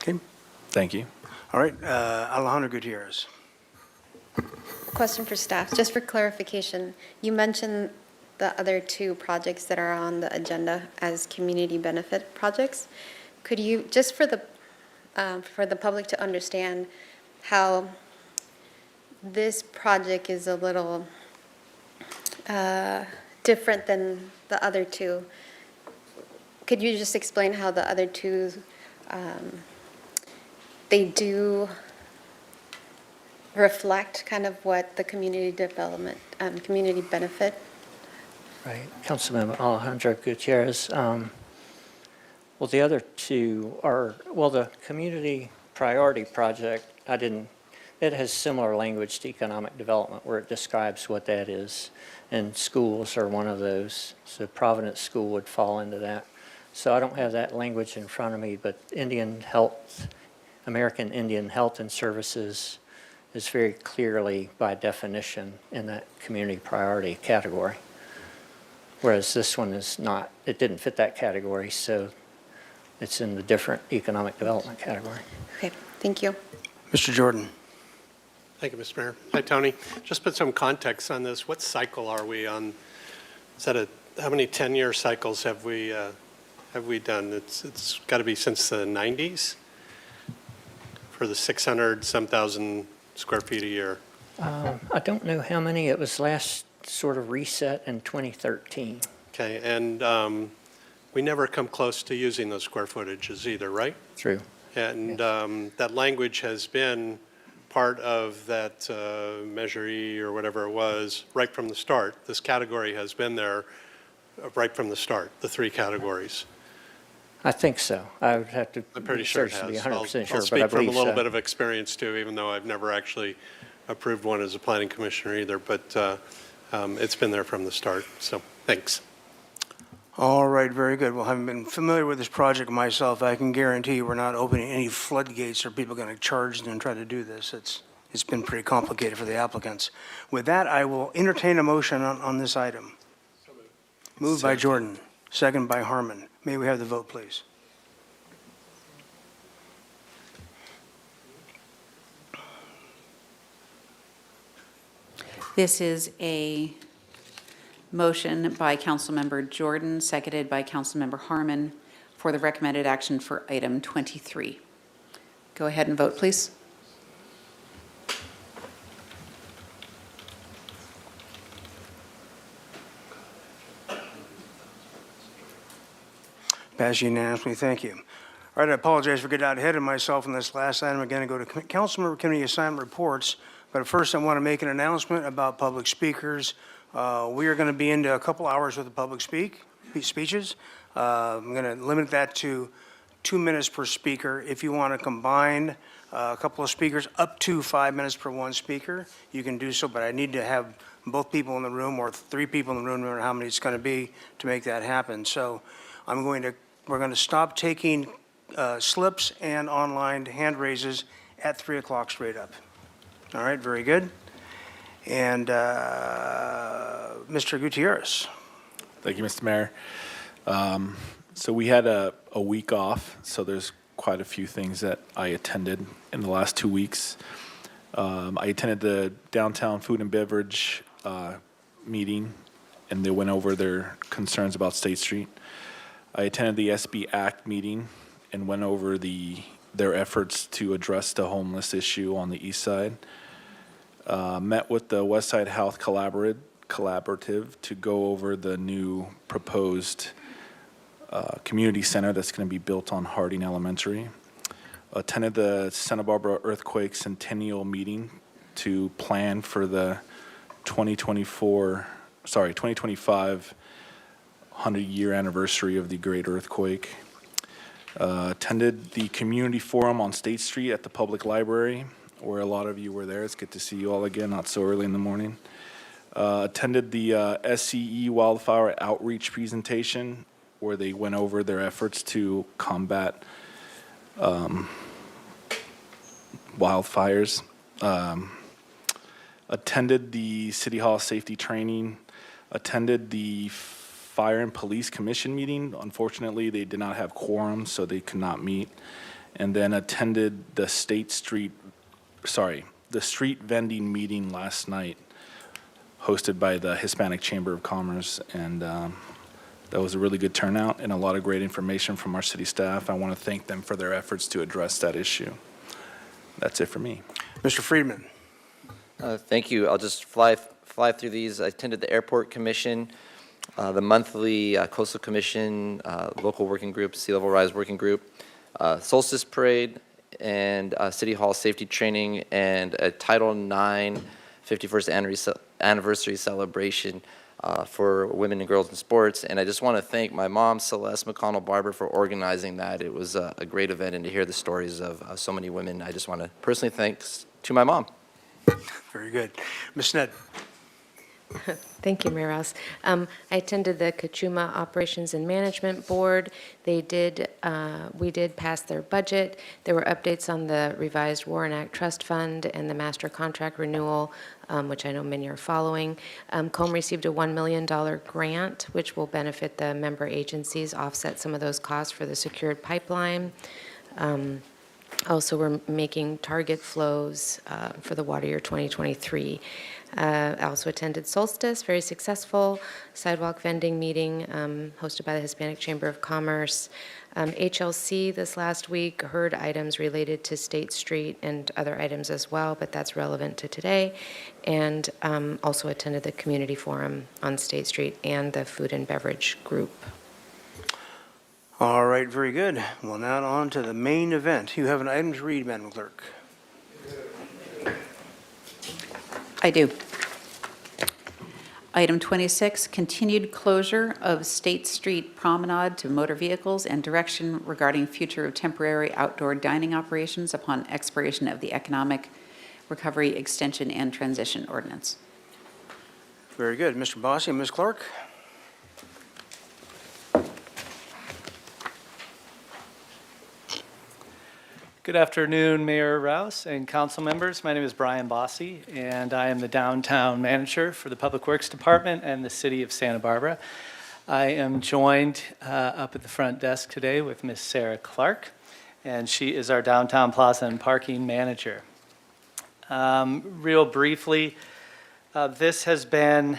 Okay, Thank you. all right, Alejandro Gutierrez. Question for staff, just for clarification. You mentioned the other 2 projects that are on the agenda as community benefit projects. Could you, just for the public to understand how this project is a little different than the other 2, could you just explain how the other 2, they do reflect kind of what the community development, community benefit? Right, Councilmember Alejandro Gutierrez. Well, the other 2 are, well, the community priority project, it has similar language to economic development where it describes what that is. And schools are one of those. So Providence School would fall into that. So I don't have that language in front of me, but American Indian Health and Services is very clearly by definition in that community priority category. Whereas this one is not, it didn't fit that category, so it's in the different economic development category. Okay, thank you. Mr. Jordan. Thank you, Mr. Mayor. Hi, Tony. Just put some context on this. What cycle are we on? How many 10-year cycles have we done? It's got to be since the 90s for the 600-some thousand square feet a year. I don't know how many. It was last sort of reset in 2013. Okay, and we never come close to using those square footages either, right? True. And that language has been part of that Measure E or whatever it was right from the start. This category has been there right from the start, the 3 categories. I think so. I would have to I'm pretty sure it research to be has. 100% I'll sure, but I speak from a believe little so. bit of experience too, even though I've never actually approved one as a planning commissioner either, but it's been there from the start, so thanks. All right, very good. Well, having been familiar with this project myself, I can guarantee we're not opening any floodgates or people going to charge and try to do this. It's been pretty complicated for the applicants. With that, I will entertain a motion on this item. Moved by Jordan, second by Harmon. May we have the vote, please? This is a motion by Councilmember Jordan, seconded by Councilmember Harmon for the recommended action for item 23. Go ahead and vote, please. Passed unanimously, thank you. All right, I apologize for getting out ahead of myself on this last item. I'm going to go to Councilmember Committee assignment reports, but first I want to make an announcement about public speakers. We are going to be into a couple hours with the public speeches. I'm going to limit that to 2 minutes per speaker. If you want to combine a couple of speakers, up to 5 minutes per one speaker, you can do so, but I need to have both people in the room or 3 people in the room, no matter how many it's going to be, to make that happen. So we're going to stop taking slips and online hand raises at 3 o'clock straight up. All right, very good. And Mr. Gutierrez. Thank you, Mr. Mayor. So we had a week off, so there's quite a few things that I attended in the last 2 weeks. I attended the downtown food and beverage meeting, and they went over their concerns about State Street. I attended the SB Act meeting and went over their efforts to address the homeless issue on the east side. Met with the West Side Health Collaborative to go over the new proposed community center that's going to be built on Harding Elementary. Attended the Santa Barbara Earthquake Centennial meeting to plan for the 2024 2025 100-year anniversary of the great earthquake. Attended the community forum on State Street at the public library, where a lot of you were there. It's good to see you all again, not so early in the morning. Attended the SCE wildfire outreach presentation, where they went over their efforts to combat wildfires. Attended the City Hall safety training. Attended the Fire and Police Commission meeting. Unfortunately, they did not have quorum, so they could not meet. And then attended the street vending meeting last night, hosted by the Hispanic Chamber of Commerce. And that was a really good turnout and a lot of great information from our city staff. I want to thank them for their efforts to address that issue. That's it for me. Mr. Friedman. Thank you. I'll just fly through these. I attended the Airport Commission, the monthly Coastal Commission, local working group, Sea Level Rise working group, Solstice Parade, and City Hall safety training, and a Title IX 51st anniversary celebration for women and girls in sports. And I just want to thank my mom, Celeste McConnell Barber, for organizing that. It was a great event, and to hear the stories of so many women, I just want to personally thanks to my mom. Very good. Ms. Sned. Thank you, Mayor Rouse. I attended the Kachuma Operations and Management Board. We did pass their budget. There were updates on the revised Warren Act Trust Fund and the master contract renewal, which I know many are following. COM received a $1 million grant, which will benefit the member agencies, offset some of those costs for the secured pipeline. Also, we're making target flows for the water year 2023. I also attended Solstice, very successful sidewalk vending meeting hosted by the Hispanic Chamber of Commerce. HLC this last week heard items related to State Street and other items as well, but that's relevant to today. And also attended the community forum on State Street and the food and beverage group. All right, very good. Well, now on to the main event. You have an item to read, Madam Clerk. I do. Item 26, continued closure of State Street Promenade to motor vehicles and direction regarding future of temporary outdoor dining operations upon expiration of the Economic Recovery Extension and Transition Ordinance. Very good. Mr. Bossy and Ms. Clark. Good afternoon, Mayor Rouse and council members. My name is Brian Bossy, and I am the downtown manager for the Public Works Department and the City of Santa Barbara. I am joined up at the front desk today with Ms. Sarah Clark, and she is our downtown plaza and parking manager. Real briefly, this is a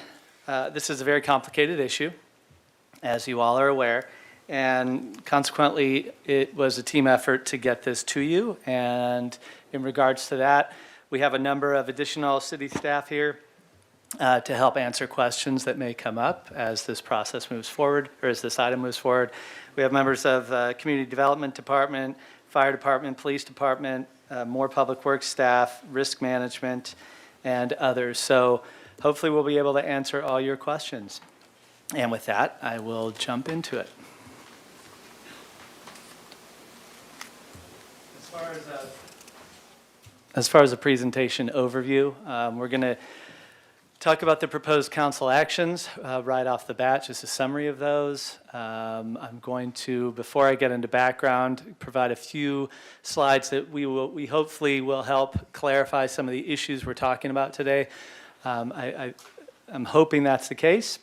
very complicated issue, as you all are aware. And consequently, it was a team effort to get this to you. And in regards to that, we have a number of additional city staff here to help answer questions that may come up as this process moves forward, or as this item moves forward. We have members of Community Development Department, Fire Department, Police Department, more Public Works staff, Risk Management, and others. So hopefully we'll be able to answer all your questions. And with that, I will jump into it. As far as a presentation overview, we're going to talk about the proposed council actions right off the bat, just a summary of those. I'm going to, before I get into background, provide a few slides that we hopefully will help clarify some of the issues we're talking about today. I'm hoping that's the case.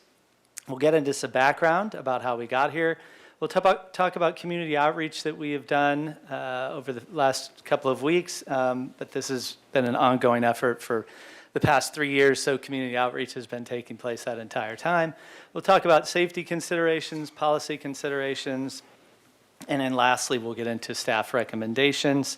We'll get into some background about how we got here. We'll talk about community outreach that we have done over the last couple of weeks, but this has been an ongoing effort for the past 3 years, so community outreach has been taking place that entire time. We'll talk about safety considerations, policy considerations, and then lastly, we'll get into staff recommendations.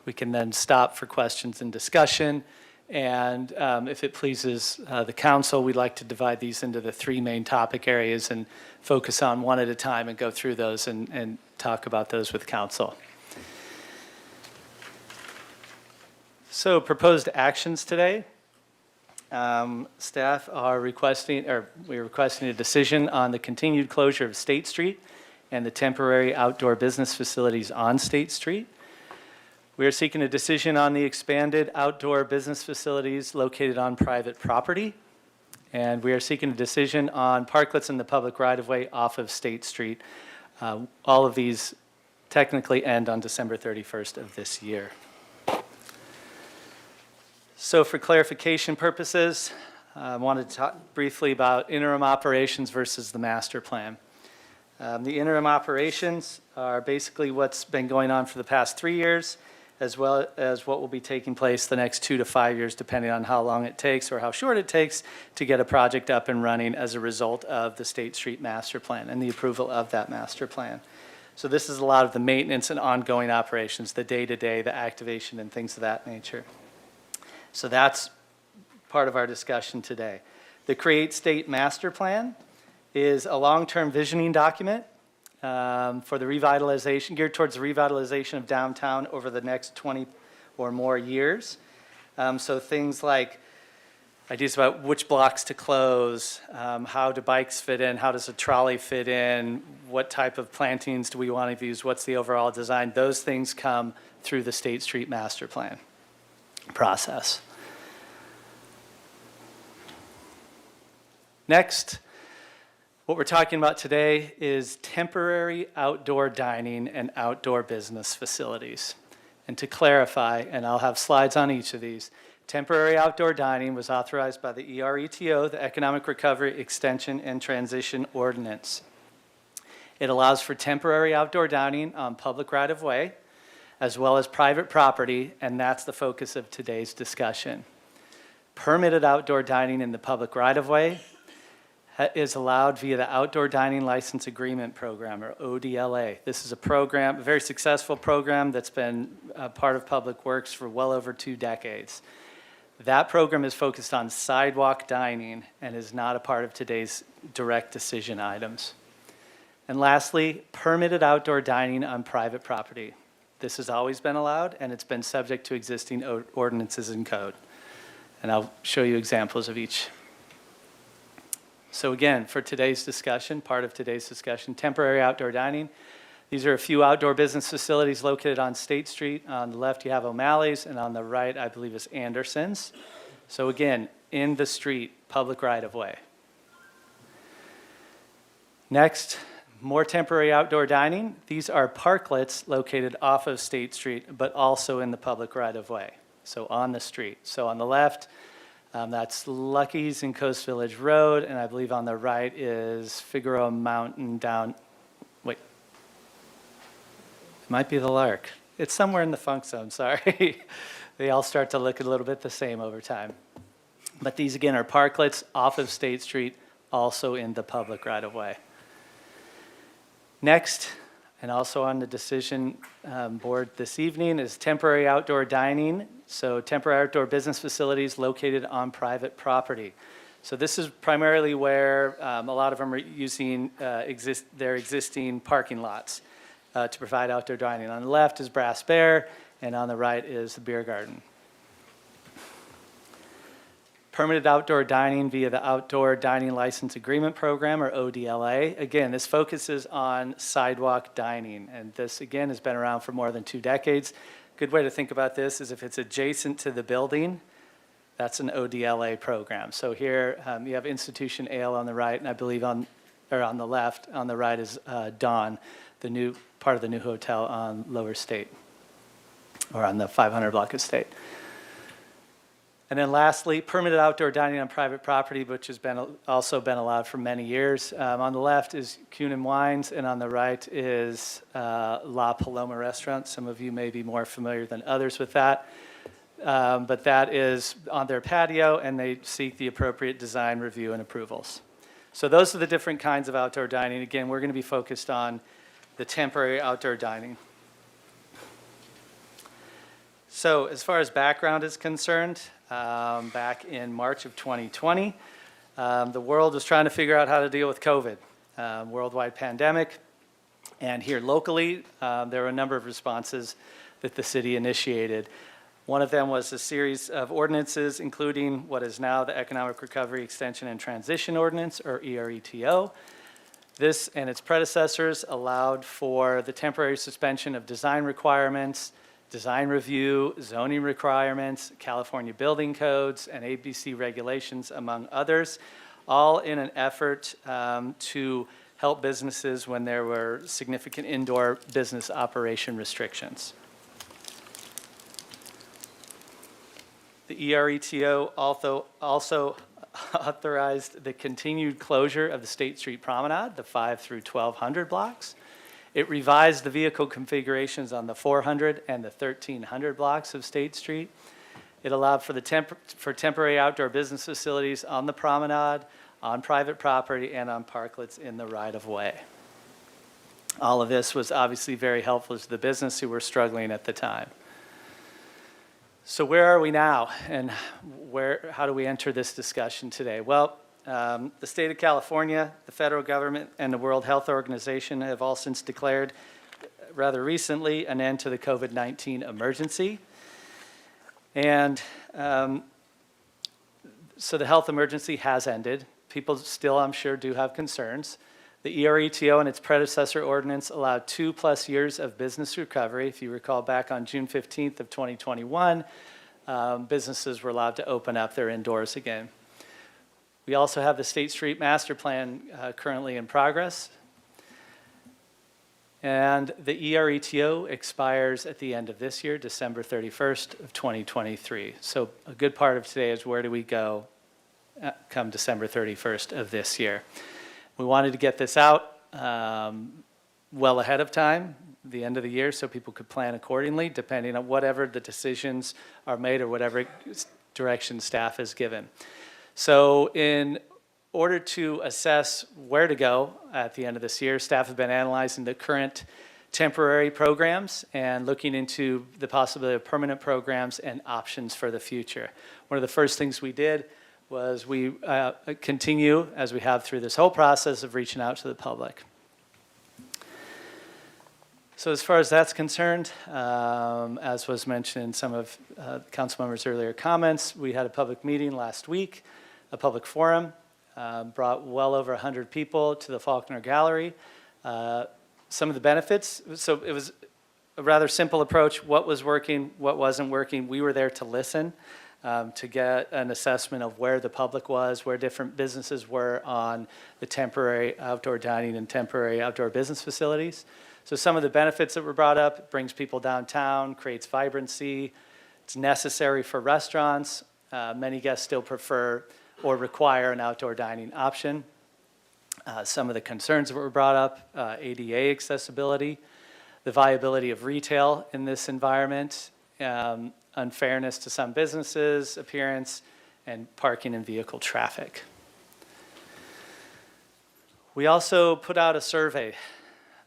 We can then stop for questions and discussion. And if it pleases the council, we'd like to divide these into the three main topic areas and focus on one at a time and go through those and talk about those with council. So proposed actions today. Staff are requesting, or we're requesting a decision on the continued closure of State Street and the temporary outdoor business facilities on State Street. We are seeking a decision on the expanded outdoor business facilities located on private property. And we are seeking a decision on parklets in the public right-of-way off of State Street. All of these technically end on December 31st of this year. So for clarification purposes, I wanted to talk briefly about interim operations versus the master plan. The interim operations are basically what's been going on for the past 3 years, as well as what will be taking place the next 2 to 5 years, depending on how long it takes or how short it takes to get a project up and running as a result of the State Street Master Plan and the approval of that master plan. So this is a lot of the maintenance and ongoing operations, the day-to-day, the activation, and things of that nature. So that's part of our discussion today. The Create State Master Plan is a long-term visioning document for the revitalization, geared towards the revitalization of downtown over the next 20 or more years. So things like ideas about which blocks to close, how do bikes fit in, how does a trolley fit in, what type of plantings do we want to use, what's the overall design. Those things come through the State Street Master Plan process. Next, what we're talking about today is temporary outdoor dining and outdoor business facilities. And to clarify, and I'll have slides on each of these, temporary outdoor dining was authorized by the ERETO, the Economic Recovery, Extension, and Transition Ordinance. It allows for temporary outdoor dining on public right-of-way, as well as private property, and that's the focus of today's discussion. Permitted outdoor dining in the public right-of-way is allowed via the Outdoor Dining License Agreement Program, or ODLA. This is a program, a very successful program that's been a part of Public Works for well over 2 decades. That program is focused on sidewalk dining and is not a part of today's direct decision items. And lastly, permitted outdoor dining on private property. This has always been allowed, and it's been subject to existing ordinances and code. And I'll show you examples of each. So again, for today's discussion, part of today's discussion, temporary outdoor dining. These are a few outdoor business facilities located on State Street. On the left, you have O'Malley's, and on the right, I believe, is Anderson's. So again, in the street, public right-of-way. Next, more temporary outdoor dining. These are parklets located off of State Street, but also in the public right-of-way, so on the street. So on the left, that's Lucky's in Coast Village Road, and I believe on the right is Figueroa Mountain down, wait, it might be the Lark. It's somewhere in the funk zone, sorry. They all start to look a little bit the same over time. But these, again, are parklets off of State Street, also in the public right-of-way. Next, and also on the decision board this evening, is temporary outdoor dining. So temporary outdoor business facilities located on private property. So this is primarily where a lot of them are using their existing parking lots to provide outdoor dining. On the left is Brass Bear, and on the right is the Beer Garden. Permitted outdoor dining via the Outdoor Dining License Agreement Program, or ODLA. Again, this focuses on sidewalk dining, and this, again, has been around for more than 2 decades. Good way to think about this is if it's adjacent to the building, that's an ODLA program. So here you have Institution Ale on the right, and I believe on the left, on the right is Dawn, the new part of the new hotel on Lower State, or on the 500 block of State. And then lastly, permitted outdoor dining on private property, which has also been allowed for many years. On the left is Cunin Wines, and on the right is La Paloma Restaurant. Some of you may be more familiar than others with that. But that is on their patio, and they seek the appropriate design review and approvals. So those are the different kinds of outdoor dining. Again, we're going to be focused on the temporary outdoor dining. So as far as background is concerned, back in March of 2020, the world was trying to figure out how to deal with COVID, worldwide pandemic. And here locally, there were a number of responses that the city initiated. One of them was a series of ordinances, including what is now the Economic Recovery Extension and Transition Ordinance, or ERETO. This and its predecessors allowed for the temporary suspension of design requirements, design review, zoning requirements, California building codes, and ABC regulations, among others, all in an effort to help businesses when there were significant indoor business operation restrictions. The ERETO also authorized the continued closure of the State Street Promenade, the 5 through 1200 blocks. It revised the vehicle configurations on the 400 and the 1300 blocks of State Street. It allowed for temporary outdoor business facilities on the promenade, on private property, and on parklets in the right-of-way. All of this was obviously very helpful to the business who were struggling at the time. So where are we now, and how do we enter this discussion today? Well, the state of California, the federal government, and the World Health Organization have all since declared, rather recently, an end to the COVID-19 emergency. And so the health emergency has ended. People still, I'm sure, do have concerns. The ERETO and its predecessor ordinance allowed 2+ years of business recovery. If you recall back on June 15th of 2021, businesses were allowed to open up their indoors again. We also have the State Street Master Plan currently in progress. And the ERETO expires at the end of this year, December 31st of 2023. So a good part of today is where do we go come December 31st of this year. We wanted to get this out well ahead of time, the end of the year, so people could plan accordingly, depending on whatever the decisions are made or whatever direction staff is given. So in order to assess where to go at the end of this year, staff have been analyzing the current temporary programs and looking into the possibility of permanent programs and options for the future. One of the first things we did was we continue, as we have through this whole process, of reaching out to the public. So as far as that's concerned, as was mentioned in some of council members' earlier comments, we had a public meeting last week, a public forum, brought well over 100 people to the Faulkner Gallery. Some of the benefits, so it was a rather simple approach. What was working, what wasn't working. We were there to listen, to get an assessment of where the public was, where different businesses were on the temporary outdoor dining and temporary outdoor business facilities. So some of the benefits that were brought up: it brings people downtown, creates vibrancy, it's necessary for restaurants. Many guests still prefer or require an outdoor dining option. Some of the concerns that were brought up: ADA accessibility, the viability of retail in this environment, unfairness to some businesses, appearance, and parking and vehicle traffic. We also put out a survey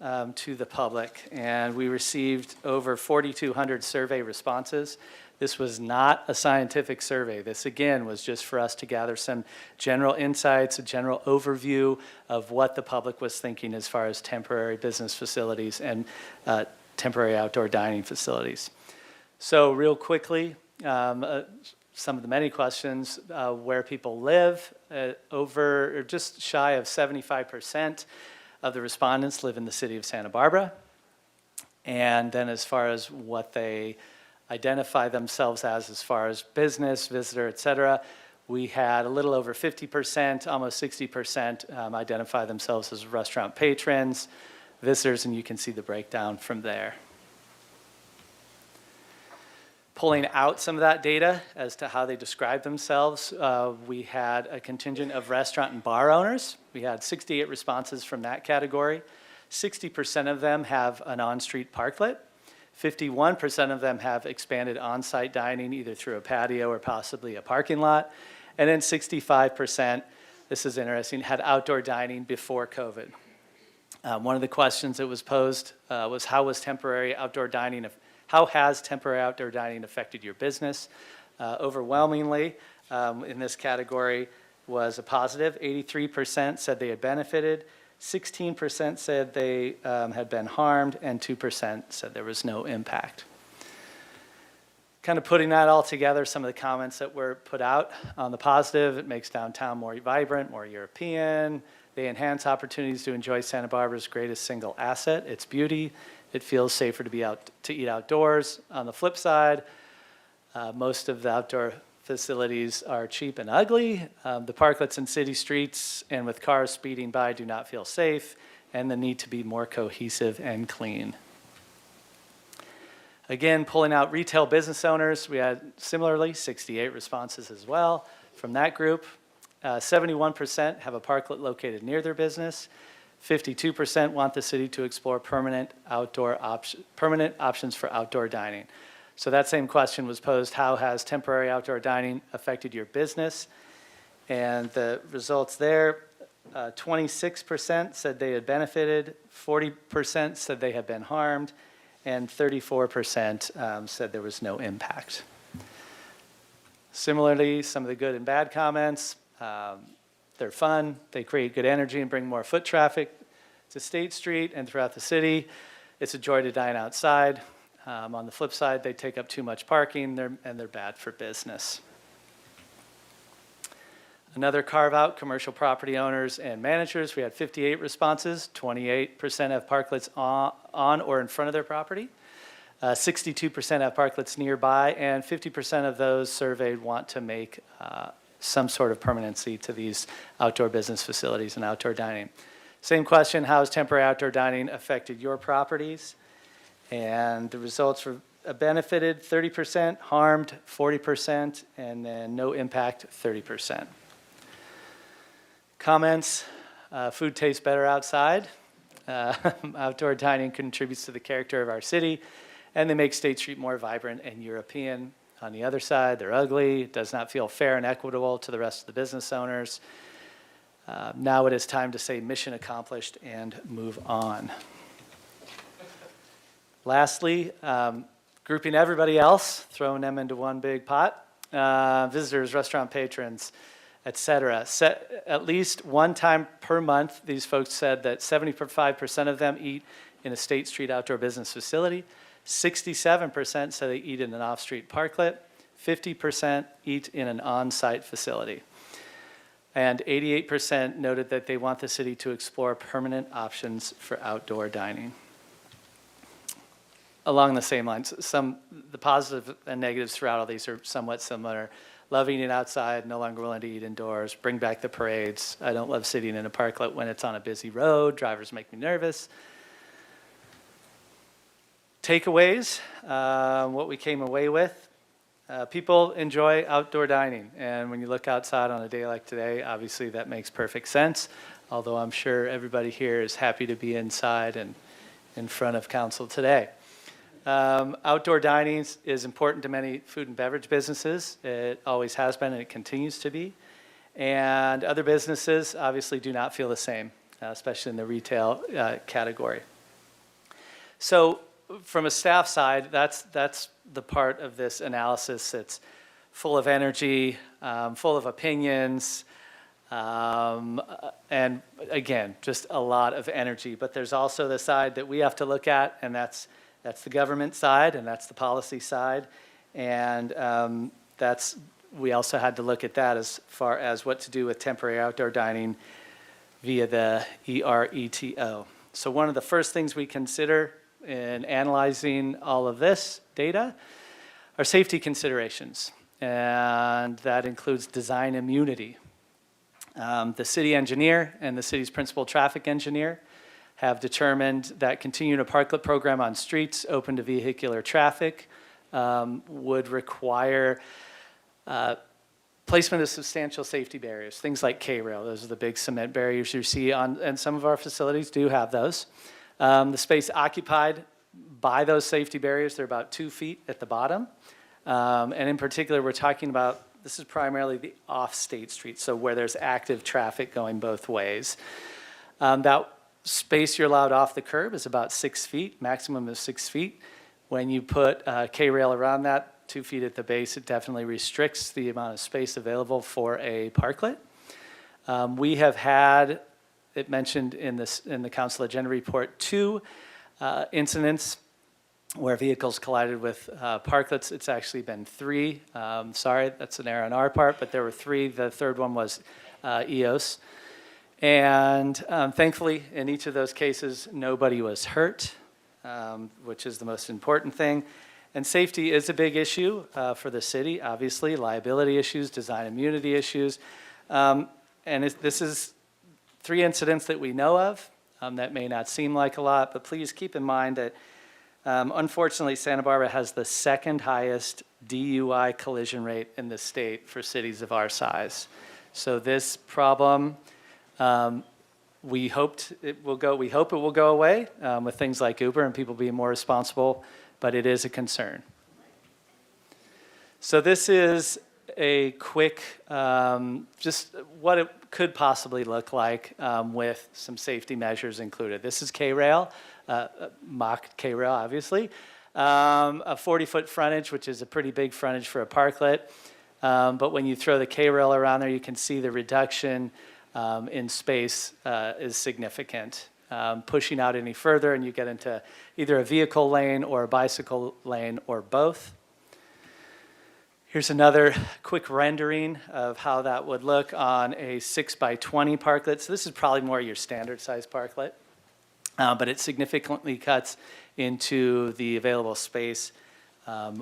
to the public, and we received over 4,200 survey responses. This was not a scientific survey. This, again, was just for us to gather some general insights, a general overview of what the public was thinking as far as temporary business facilities and temporary outdoor dining facilities. So real quickly, some of the many questions, where people live, over or just shy of 75% of the respondents live in the city of Santa Barbara. And then as far as what they identify themselves as far as business, visitor, et cetera, we had a little over 50%, almost 60% identify themselves as restaurant patrons, visitors, and you can see the breakdown from there. Pulling out some of that data as to how they describe themselves, we had a contingent of restaurant and bar owners. We had 68 responses from that category. 60% of them have an on-street parklet. 51% of them have expanded on-site dining, either through a patio or possibly a parking lot. And then 65%, this is interesting, had outdoor dining before COVID. One of the questions that was posed was how has temporary outdoor dining affected your business? Overwhelmingly, in this category was a positive. 83% said they had benefited. 16% said they had been harmed, and 2% said there was no impact. Kind of putting that all together, some of the comments that were put out. On the positive, it makes downtown more vibrant, more European. They enhance opportunities to enjoy Santa Barbara's greatest single asset, its beauty. It feels safer to eat outdoors. On the flip side, most of the outdoor facilities are cheap and ugly. The parklets in city streets and with cars speeding by do not feel safe, and the need to be more cohesive and clean. Again, pulling out retail business owners, we had similarly 68 responses as well from that group. 71% have a parklet located near their business. 52% want the city to explore permanent options for outdoor dining. So that same question was posed, how has temporary outdoor dining affected your business? And the results there, 26% said they had benefited, 40% said they have been harmed, and 34% said there was no impact. Similarly, some of the good and bad comments, they're fun, they create good energy and bring more foot traffic to State Street and throughout the city. It's a joy to dine outside. On the flip side, they take up too much parking and they're bad for business. Another carve out, commercial property owners and managers. We had 58 responses. 28% have parklets on or in front of their property. 62% have parklets nearby, and 50% of those surveyed want to make some sort of permanency to these outdoor business facilities and outdoor dining. Same question, how has temporary outdoor dining affected your properties? And the results were benefited 30%, harmed 40%, and then no impact 30%. Comments, food tastes better outside. Outdoor dining contributes to the character of our city, and they make State Street more vibrant and European. On the other side, they're ugly. It does not feel fair and equitable to the rest of the business owners. Now it is time to say mission accomplished and move on. Lastly, grouping everybody else, throwing them into one big pot. Visitors, restaurant patrons, et cetera. At least one time per month, these folks said that 75% of them eat in a State Street outdoor business facility. 67% say they eat in an off-street parklet. 50% eat in an on-site facility. And 88% noted that they want the city to explore permanent options for outdoor dining. Along the same lines, the positive and negatives throughout all these are somewhat similar. Love eating outside, no longer willing to eat indoors, bring back the parades. I don't love sitting in a parklet when it's on a busy road. Drivers make me nervous. Takeaways, what we came away with. People enjoy outdoor dining, and when you look outside on a day like today, obviously that makes perfect sense, although I'm sure everybody here is happy to be inside and in front of council today. Outdoor dining is important to many food and beverage businesses. It always has been and it continues to be. And other businesses obviously do not feel the same, especially in the retail category. So from a staff side, that's the part of this analysis that's full of energy, full of opinions, and again, just a lot of energy. But there's also the side that we have to look at, and that's the government side, and that's the policy side. And we also had to look at that as far as what to do with temporary outdoor dining via the ERETO. So one of the first things we consider in analyzing all of this data are safety considerations, and that includes design immunity. The city engineer and the city's principal traffic engineer have determined that continuing a parklet program on streets open to vehicular traffic would require placement of substantial safety barriers, things like K-rail. Those are the big cement barriers you see on, and some of our facilities do have those. The space occupied by those safety barriers, they're about 2 feet at the bottom. And in particular, we're talking about, this is primarily the off-State Street, so where there's active traffic going both ways. That space you're allowed off the curb is about 6 feet, maximum of 6 feet. When you put K-rail around that, 2 feet at the base, it definitely restricts the amount of space available for a parklet. We have had, it mentioned in the council agenda report, 2 incidents where vehicles collided with parklets. It's actually been 3. Sorry, that's an error on our part, but there were 3. The third one was EOS. And thankfully, in each of those cases, nobody was hurt, which is the most important thing. And safety is a big issue for the city, obviously, liability issues, design immunity issues. This is 3 incidents that we know of. That may not seem like a lot, but please keep in mind that unfortunately, Santa Barbara has the 2nd highest DUI collision rate in the state for cities of our size. So this problem, we hope it will go away with things like Uber and people being more responsible, but it is a concern. So this is a quick, just what it could possibly look like with some safety measures included. This is K-Rail, mock K-Rail, obviously. A 40-foot frontage, which is a pretty big frontage for a parklet. But when you throw the K-Rail around there, you can see the reduction in space is significant. Pushing out any further, and you get into either a vehicle lane or a bicycle lane or both. Here's another quick rendering of how that would look on a 6x20 parklet. So this is probably more your standard size parklet, but it significantly cuts into the available space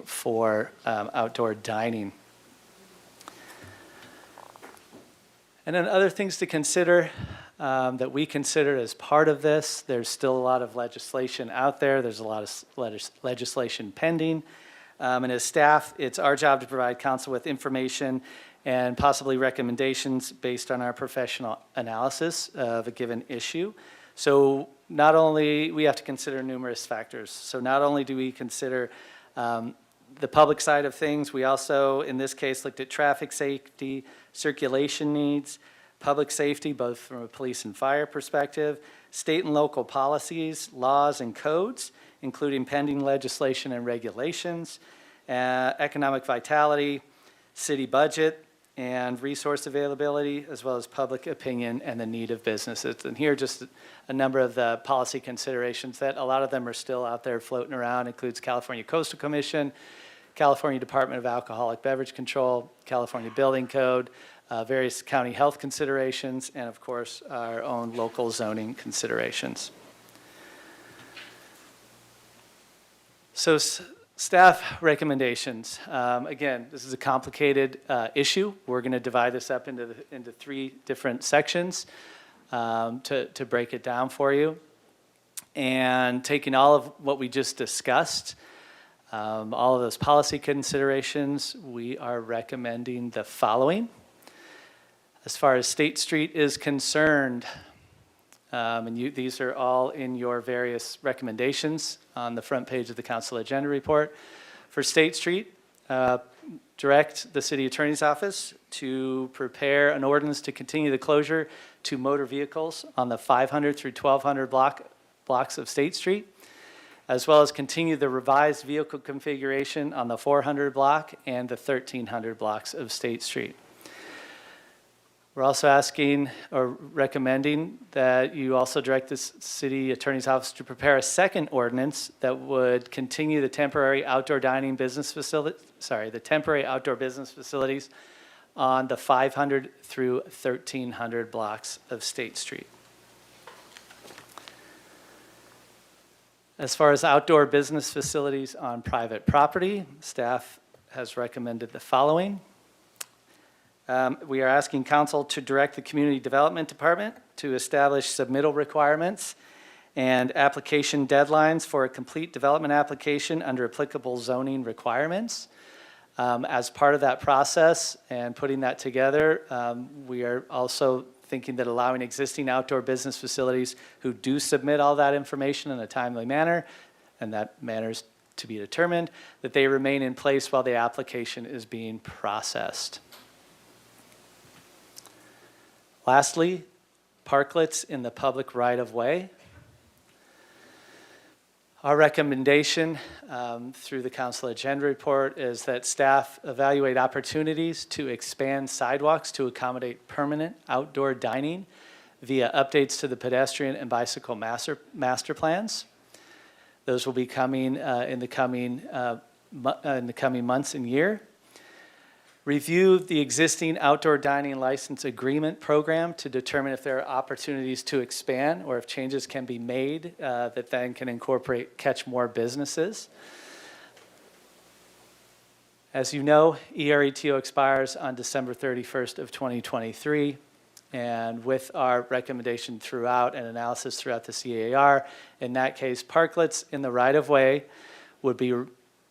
for outdoor dining. And then other things to consider that we consider as part of this. There's still a lot of legislation out there. There's a lot of legislation pending. And as staff, it's our job to provide council with information and possibly recommendations based on our professional analysis of a given issue. So not only, we have to consider numerous factors. So not only do we consider the public side of things, we also, in this case, looked at traffic safety, circulation needs, public safety, both from a police and fire perspective, state and local policies, laws, and codes, including pending legislation and regulations, economic vitality, city budget, and resource availability, as well as public opinion and the need of businesses. And here, just a number of the policy considerations that a lot of them are still out there floating around. Includes California Coastal Commission, California Department of Alcoholic Beverage Control, California Building Code, various county health considerations, and of course, our own local zoning considerations. So staff recommendations. Again, this is a complicated issue. We're going to divide this up into 3 different sections to break it down for you. And taking all of what we just discussed, all of those policy considerations, we are recommending the following. As far as State Street is concerned, these are all in your various recommendations on the front page of the council agenda report. For State Street, direct the city attorney's office to prepare an ordinance to continue the closure to motor vehicles on the 500 through 1200 blocks of State Street, as well as continue the revised vehicle configuration on the 400 block and the 1300 blocks of State Street. We're also asking or recommending that you also direct the city attorney's office to prepare a second ordinance that would continue the temporary outdoor dining business facility, the temporary outdoor business facilities on the 500 through 1300 blocks of State Street. As far as outdoor business facilities on private property, staff has recommended the following. We are asking council to direct the Community Development Department to establish submittal requirements and application deadlines for a complete development application under applicable zoning requirements. As part of that process and putting that together, we are also thinking that allowing existing outdoor business facilities who do submit all that information in a timely manner, and that manner is to be determined, that they remain in place while the application is being processed. Lastly, parklets in the public right-of-way. Our recommendation through the council agenda report is that staff evaluate opportunities to expand sidewalks to accommodate permanent outdoor dining via updates to the pedestrian and bicycle master plans. Those will be coming in the coming months and year. Review the existing outdoor dining license agreement program to determine if there are opportunities to expand or if changes can be made that then can catch more businesses. As you know, ERETO expires on December 31st of 2023. And with our recommendation throughout and analysis throughout the CAR, in that case, parklets in the right-of-way would be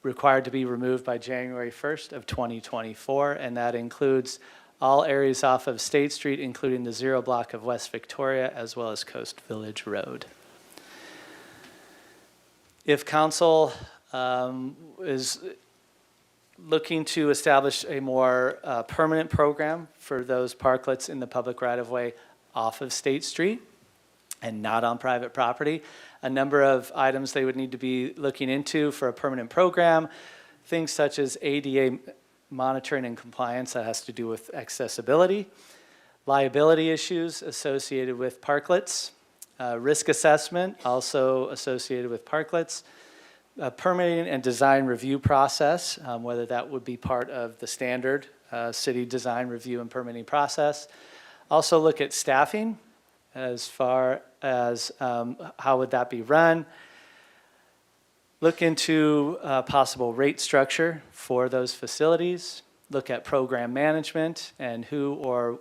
required to be removed by January 1st of 2024, and that includes all areas off of State Street, including the 0 block of West Victoria, as well as Coast Village Road. If council is looking to establish a more permanent program for those parklets in the public right-of-way off of State Street and not on private property, a number of items they would need to be looking into for a permanent program, things such as ADA monitoring and compliance that has to do with accessibility, liability issues associated with parklets, risk assessment also associated with parklets, a permitting and design review process, whether that would be part of the standard city design review and permitting process. Also look at staffing as far as how would that be run. Look into possible rate structure for those facilities. Look at program management and who or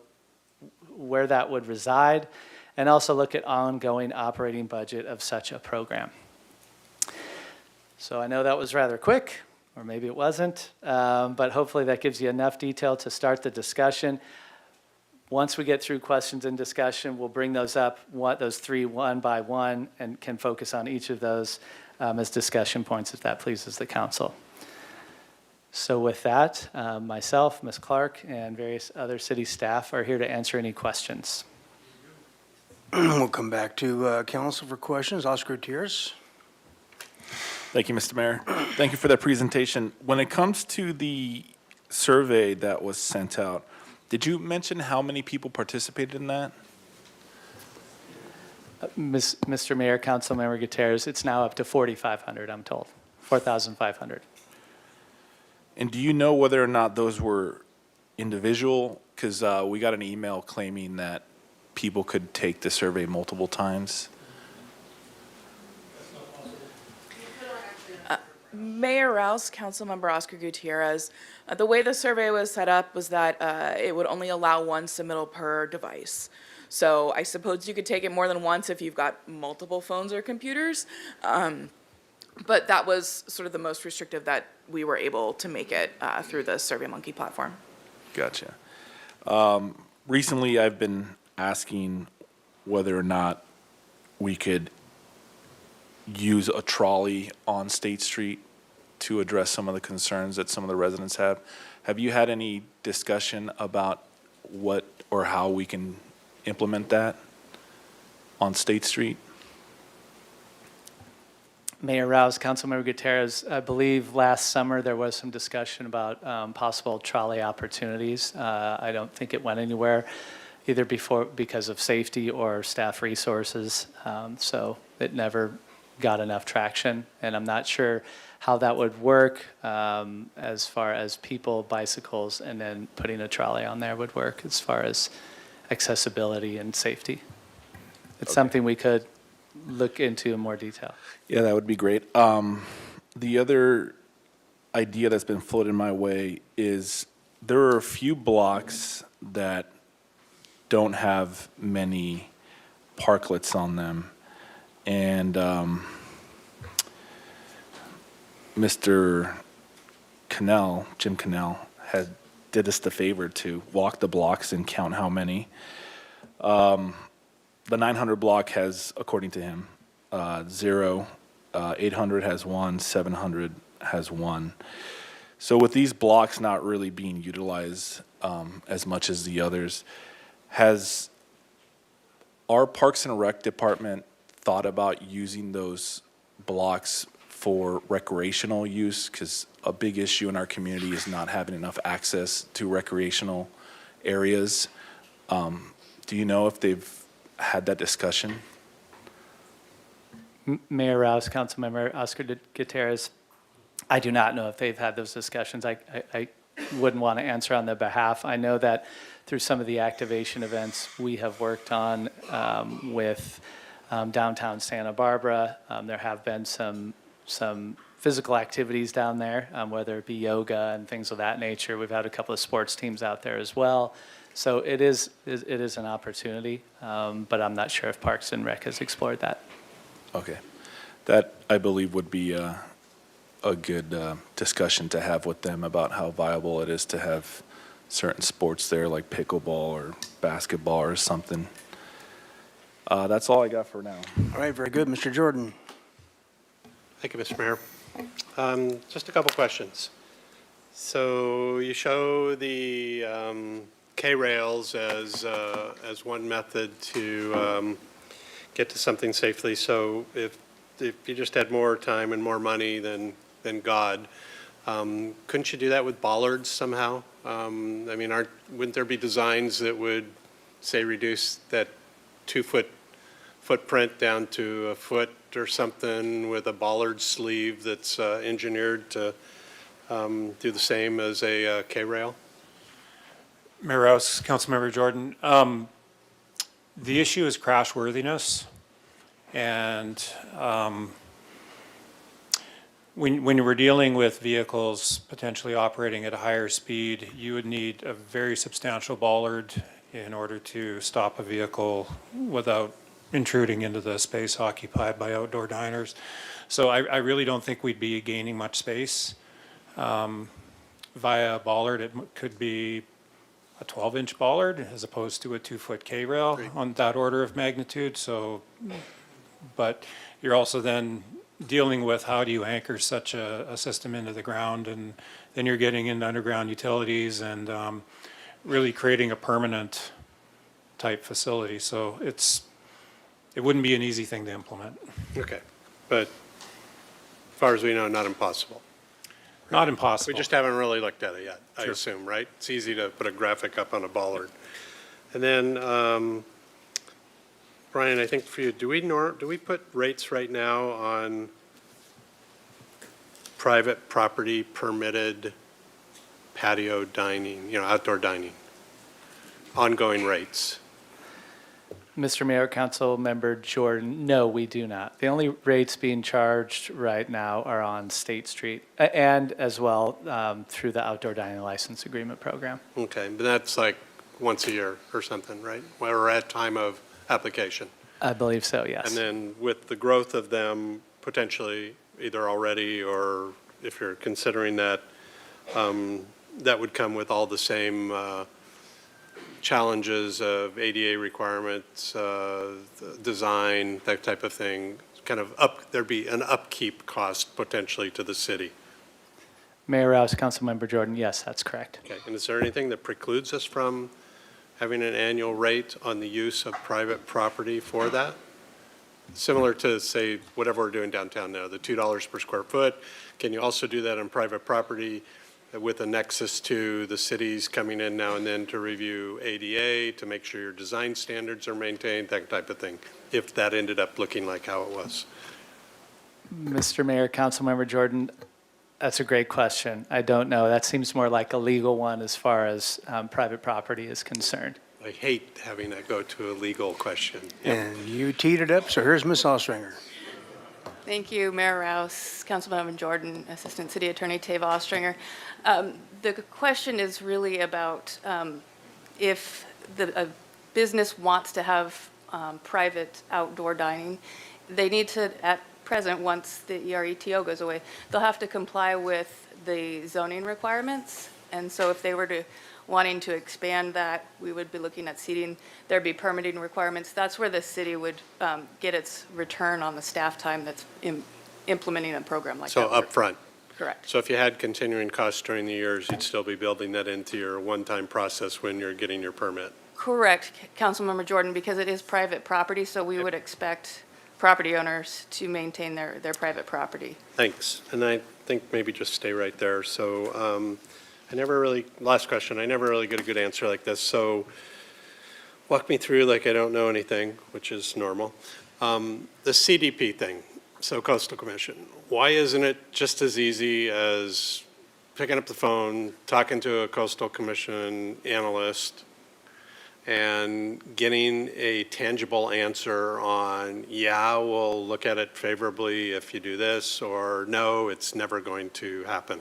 where that would reside. And also look at ongoing operating budget of such a program. So I know that was rather quick, or maybe it wasn't, but hopefully that gives you enough detail to start the discussion. Once we get through questions and discussion, we'll bring those up, those three one by one, and can focus on each of those as discussion points if that pleases the council. So with that, myself, Ms. Clark, and various other city staff are here to answer any questions. We'll come back to council for questions. Oscar Gutierrez. Thank you, Mr. Mayor. Thank you for that presentation. When it comes to the survey that was sent out, did you mention how many people participated in that? Mr. Mayor, Councilmember Gutierrez, it's now up to 4,500, I'm told, 4,500. And do you know whether or not those were individual? Because we got an email claiming that people could take the survey multiple times. Mayor Rouse, Councilmember Oscar Gutierrez, the way the survey was set up was that it would only allow one submittal per device. So I suppose you could take it more than once if you've got multiple phones or computers. But that was sort of the most restrictive that we were able to make it through the SurveyMonkey platform. Gotcha. Recently, I've been asking whether or not we could use a trolley on State Street to address some of the concerns that some of the residents have. Have you had any discussion about what or how we can implement that on State Street? Mayor Rouse, Councilmember Gutierrez, I believe last summer there was some discussion about possible trolley opportunities. I don't think it went anywhere, either because of safety or staff resources. So it never got enough traction, and I'm not sure how that would work as far as people, bicycles, and then putting a trolley on there would work as far as accessibility and safety. It's something we could look into in more detail. Yeah, that would be great. The other idea that's been floated my way is there are a few blocks that don't have many parklets on them. And Mr. Cannell, Jim Cannell, did us the favor to walk the blocks and count how many. The 900 block has, according to him, 0. 800 has 1. 700 has 1. So with these blocks not really being utilized as much as the others, has our Parks and Rec department thought about using those blocks for recreational use? Because a big issue in our community is not having enough access to recreational areas. Do you know if they've had that discussion? Mayor Rouse, Councilmember Oscar Gutierrez, I do not know if they've had those discussions. I wouldn't want to answer on their behalf. I know that through some of the activation events we have worked on with downtown Santa Barbara, there have been some physical activities down there, whether it be yoga and things of that nature. We've had a couple of sports teams out there as well. So it is an opportunity, but I'm not sure if Parks and Rec has explored that. Okay. That, I believe, would be a good discussion to have with them about how viable it is to have certain sports there, like pickleball or basketball or something. That's all I got for now. All right, very good. Mr. Jordan. Thank you, Mr. Mayor. Just a couple questions. So you show the K-rails as one method to get to something safely. So if you just had more time and more money than God, couldn't you do that with bollards somehow? I mean, wouldn't there be designs that would, say, reduce that 2-foot footprint down to a foot or something with a bollard sleeve that's engineered to do the same as a K-rail? Mayor Rouse, Councilmember Jordan. The issue is crashworthiness. And when you were dealing with vehicles potentially operating at a higher speed, you would need a very substantial bollard in order to stop a vehicle without intruding into the space occupied by outdoor diners. So I really don't think we'd be gaining much space via a bollard. It could be a 12-inch bollard as opposed to a 2-foot K-rail on that order of magnitude. So, but you're also then dealing with how do you anchor such a system into the ground, and then you're getting into underground utilities and really creating a permanent type facility. So it wouldn't be an easy thing to implement. Okay, but as far as we know, not impossible. Not impossible. We just haven't really looked at it yet, I assume, right? It's easy to put a graphic up on a bollard. And then, Brian, I think for you, do we put rates right now on private property permitted patio dining, outdoor dining? Ongoing rates? Mr. Mayor, Council Member Jordan, no, we do not. The only rates being charged right now are on State Street and as well through the Outdoor Dining License Agreement Program. Okay, but that's like once a year or something, right? We're at time of application. I believe so, yes. And then with the growth of them potentially either already or if you're considering that, that would come with all the same challenges of ADA requirements, design, that type of thing, kind of there'd be an upkeep cost potentially to the city. Mayor Rouse, Councilmember Jordan, yes, that's correct. Okay, and is there anything that precludes us from having an annual rate on the use of private property for that? Similar to, say, whatever we're doing downtown now, the $2 per square foot. Can you also do that on private property with a nexus to the cities coming in now and then to review ADA, to make sure your design standards are maintained, that type of thing, if that ended up looking like how it was? Mr. Mayor, Councilmember Jordan, that's a great question. I don't know. That seems more like a legal one as far as private property is concerned. I hate having that go to a legal question. And you teed it up, so here's Ms. Ostringer. Thank you, Mayor Rouse, Councilmember Jordan, Assistant City Attorney Tava Ostringer. The question is really about if a business wants to have private outdoor dining, they need to, at present, once the ERETO goes away, they'll have to comply with the zoning requirements. And so if they were to wanting to expand that, we would be looking at seating, there'd be permitting requirements. That's where the city would get its return on the staff time that's implementing a program like that. So upfront? Correct. So if you had continuing costs during the years, you'd still be building that into your one-time process when you're getting your permit? Correct, Councilmember Jordan, because it is private property, so we would expect property owners to maintain their private property. Thanks. And I think maybe just stay right there. So last question, I never really get a good answer like this. So walk me through like I don't know anything, which is normal. The CDP thing, So Coastal Commission, why isn't it just as easy as picking up the phone, talking to a Coastal Commission analyst, and getting a tangible answer on, yeah, we'll look at it favorably if you do this, or no, it's never going to happen?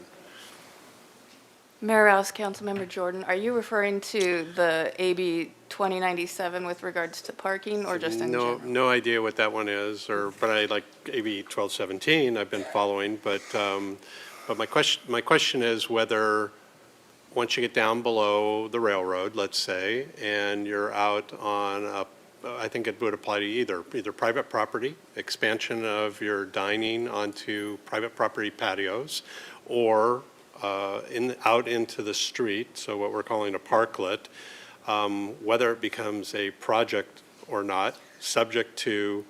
Mayor Rouse, Councilmember Jordan, are you referring to the AB 2097 with regards to parking or just in general? No idea what that one is, but I like AB 1217, I've been following, but my question is whether, once you get down below the railroad, let's say, and you're out on I think it would apply to either private property, expansion of your dining onto private property patios, or out into the street, so what we're calling a parklet, whether it becomes a project or not, subject to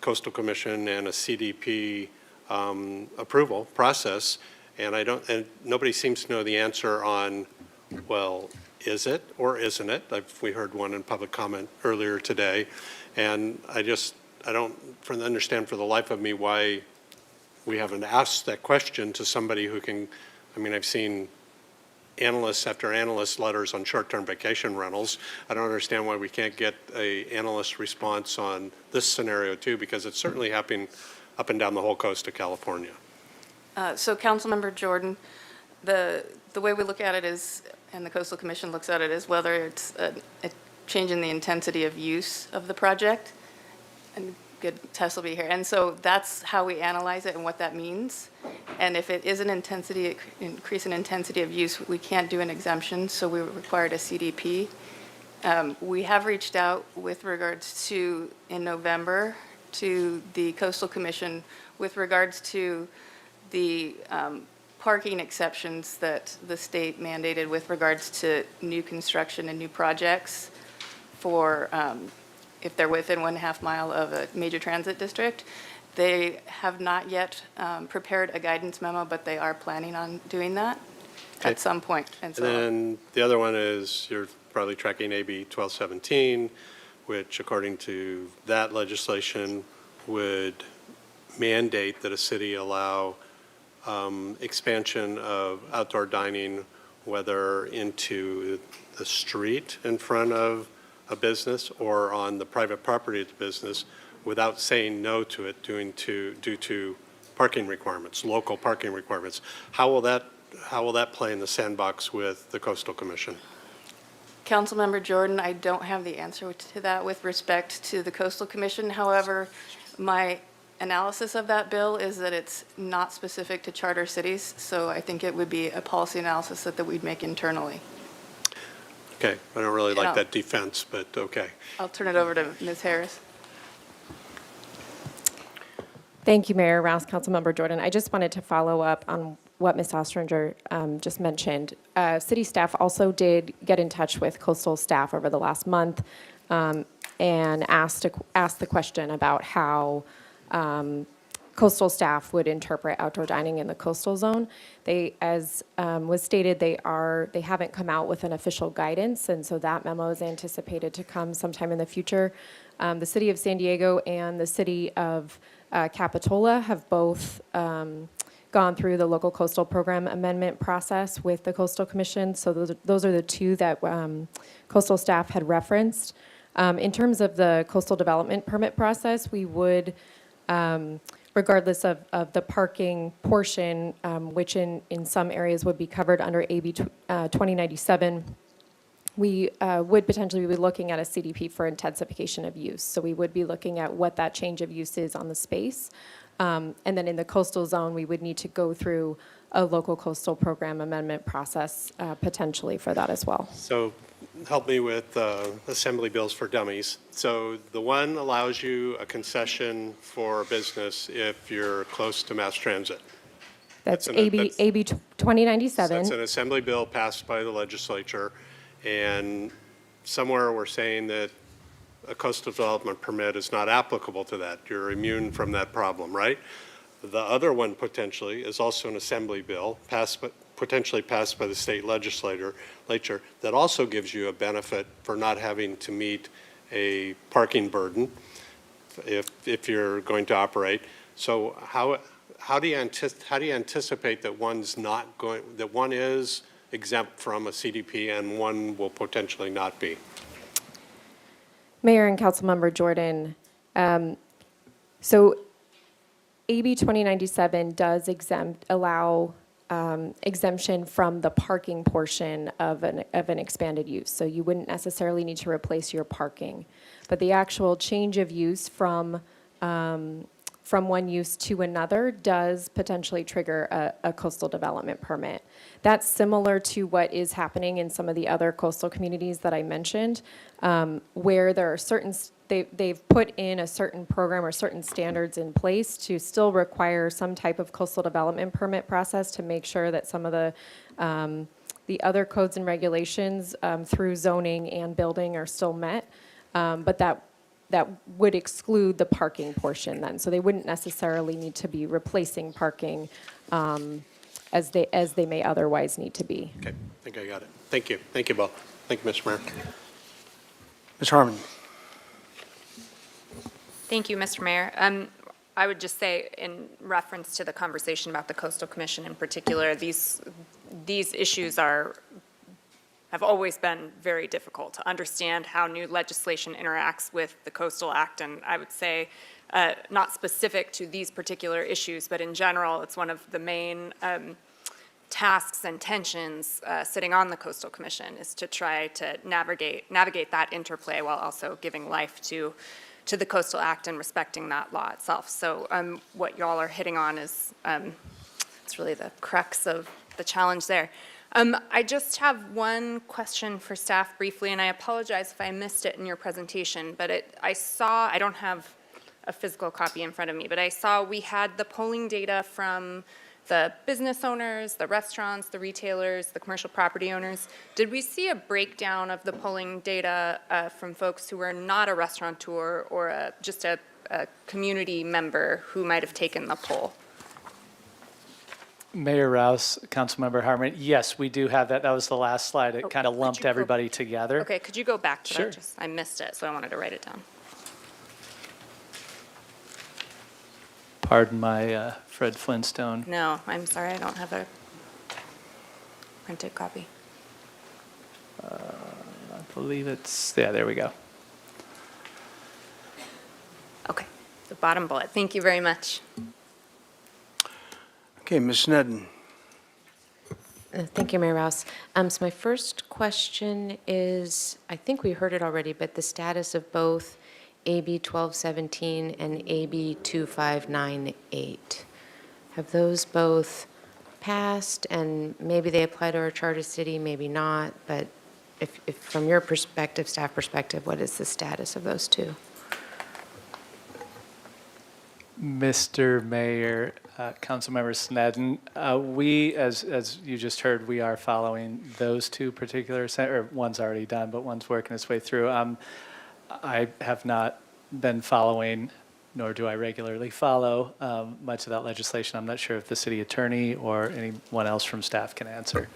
Coastal Commission and a CDP approval process, and nobody seems to know the answer on, well, is it or isn't it? We heard one in public comment earlier today, and I don't understand for the life of me why we haven't asked that question to somebody who can. I mean, I've seen analysts after analyst letters on short-term vacation rentals. I don't understand why we can't get a analyst response on this scenario too, because it's certainly happening up and down the whole coast of California. So Councilmember Jordan, the way we look at it is, and the Coastal Commission looks at it, is whether it's a change in the intensity of use of the project. And good, Tess will be here. And so that's how we analyze it and what that means. And if it is an increase in intensity of use, we can't do an exemption, so we required a CDP. We have reached out with regards to, in November, to the Coastal Commission with regards to the parking exceptions that the state mandated with regards to new construction and new projects for if they're within 1.5 mile of a major transit district. They have not yet prepared a guidance memo, but they are planning on doing that at some point. And so then the other one is, you're probably tracking AB 1217, which according to that legislation would mandate that a city allow expansion of outdoor dining, whether into the street in front of a business or on the private property of the business, without saying no to it due to parking requirements, local parking requirements. How will that play in the sandbox with the Coastal Commission? Councilmember Jordan, I don't have the answer to that with respect to the Coastal Commission. However, my analysis of that bill is that it's not specific to charter cities, so I think it would be a policy analysis that we'd make internally. Okay, I don't really like that defense, but okay. I'll turn it over to Ms. Harris. Thank you, Mayor Rouse, Councilmember Jordan. I just wanted to follow up on what Ms. Ostringer just mentioned. City staff also did get in touch with coastal staff over the last month and asked the question about how coastal staff would interpret outdoor dining in the coastal zone. They, as was stated, they haven't come out with an official guidance, and so that memo is anticipated to come sometime in the future. The City of San Diego and the City of Capitola have both gone through the local coastal program amendment process with the Coastal Commission, so those are the two that coastal staff had referenced. In terms of the coastal development permit process, we would, regardless of the parking portion, which in some areas would be covered under AB 2097, we would potentially be looking at a CDP for intensification of use. So we would be looking at what that change of use is on the space. And then in the coastal zone, we would need to go through a local coastal program amendment process potentially for that as well. So help me with Assembly Bills for Dummies. So the one allows you a concession for a business if you're close to mass transit. That's AB 2097. That's an Assembly bill passed by the legislature. And somewhere we're saying that a coastal development permit is not applicable to that. You're immune from that problem, right? The other one potentially is also an Assembly bill potentially passed by the state legislature that also gives you a benefit for not having to meet a parking burden if you're going to operate. So how do you anticipate that that one is exempt from a CDP and one will potentially not be? Mayor and Councilmember Jordan, so AB 2097 does allow exemption from the parking portion of an expanded use. So you wouldn't necessarily need to replace your parking. But the actual change of use from one use to another does potentially trigger a coastal development permit. That's similar to what is happening in some of the other coastal communities that I mentioned, where there are they've put in a certain program or certain standards in place to still require some type of coastal development permit process to make sure that some of the other codes and regulations through zoning and building are still met, but that would exclude the parking portion then. So they wouldn't necessarily need to be replacing parking as they may otherwise need to be. Okay, I think I got it. Thank you. Thank you both. Thank you, Mr. Mayor. Ms. Harmon. Thank you, Mr. Mayor. I would just say, in reference to the conversation about the Coastal Commission in particular, these issues have always been very difficult to understand how new legislation interacts with the Coastal Act, and I would say not specific to these particular issues, but in general, it's one of the main tasks and tensions sitting on the Coastal Commission is to try to navigate that interplay while also giving life to the Coastal Act and respecting that law itself. So what y'all are hitting on is it's really the crux of the challenge there. I just have one question for staff briefly, and I apologize if I missed it in your presentation, but I don't have a physical copy in front of me, but I saw we had the polling data from the business owners, the restaurants, the retailers, the commercial property owners. Did we see a breakdown of the polling data from folks who were not a restaurateur or just a community member who might have taken the poll? Mayor Rouse, Councilmember Harmon, yes, we do have that. That was the last slide. It kind of lumped everybody together. Okay, could you go back to Sure. that? I missed it, so I wanted to write it down. Pardon my Fred Flintstone. No, I'm sorry, I don't have a printed copy. I believe yeah, there we go. Okay, the bottom bullet. Thank you very much. Okay, Ms. Sneddon. Thank you, Mayor Rouse. So my first question is, I think we heard it already, but the status of both AB 1217 and AB 2598. Have those both passed, and maybe they apply to our charter city, maybe not, but if from your perspective, staff perspective, what is the status of those two? Mr. Mayor, Councilmember Sneddon, we, as you just heard, we are following those two particular, or one's already done, but one's working its way through. I have not been following, nor do I regularly follow much of that legislation. I'm not sure if the city attorney or anyone else from staff can answer.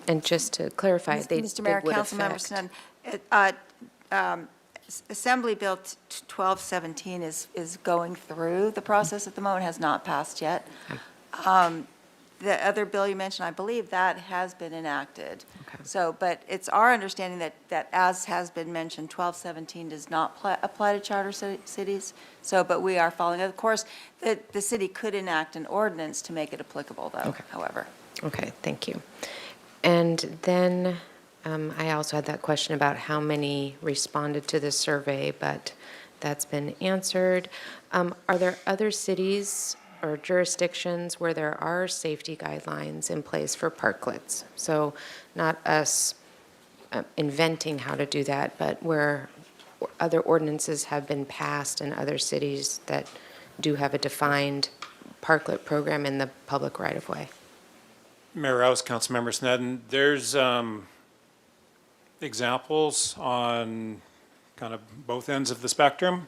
And just to clarify, Mr. Mayor, would Councilmember affect- Sneddon, Assembly Bill 1217 is going through the process at the moment, has not passed yet. The other bill you mentioned, I believe that has been enacted. So, but it's our understanding that as has been mentioned, 1217 does not apply to charter cities. So, but we are following. Of course, the city could enact an ordinance to make it applicable, though, however. Okay, thank you. And then I also had that question about how many responded to the survey, but that's been answered. Are there other cities or jurisdictions where there are safety guidelines in place for parklets? So not us inventing how to do that, but where other ordinances have been passed in other cities that do have a defined parklet program in the public right-of-way. Mayor Rouse, Councilmember Sneddon, there's examples on kind of both ends of the spectrum,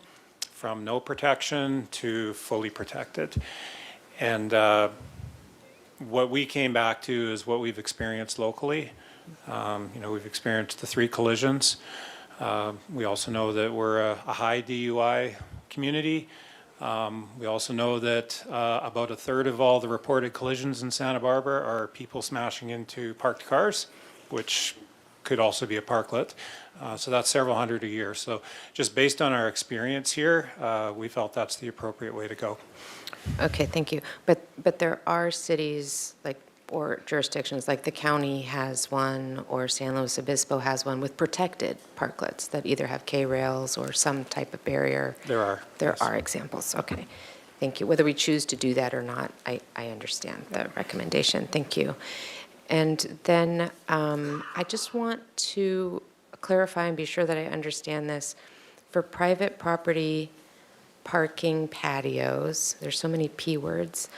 from no protection to fully protected. And what we came back to is what we've experienced locally. We've experienced the 3 collisions. We also know that we're a high DUI community. We also know that about a third of all the reported collisions in Santa Barbara are people smashing into parked cars, which could also be a parklet. So that's several hundred a year. So just based on our experience here, we felt that's the appropriate way to go. Okay, thank you. But there are cities or jurisdictions, like the county has one, or San Luis Obispo has one, with protected parklets that either have K-rails or some type of barrier. There are. There are examples, okay. Thank you. Whether we choose to do that or not, I understand the recommendation. Thank you. And then I just want to clarify and be sure that I understand this. For private property parking patios, there's so many P words,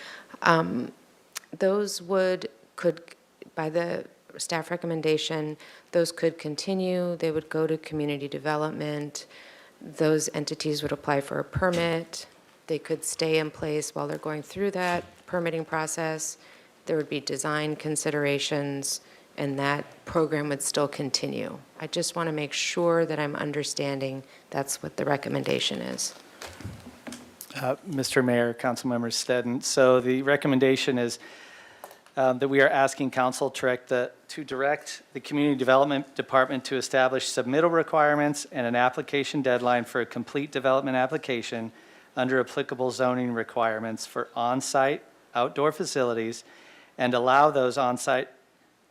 those could, by the staff recommendation, those could continue, they would go to community development, those entities would apply for a permit, they could stay in place while they're going through that permitting process, there would be design considerations, and that program would still continue. I just want to make sure that I'm understanding that's what the recommendation is. Mr. Mayor, Councilmember Stedden, so the recommendation is that we are asking council to direct the Community Development Department to establish submittal requirements and an application deadline for a complete development application under applicable zoning requirements for on-site outdoor facilities, and allow those on-site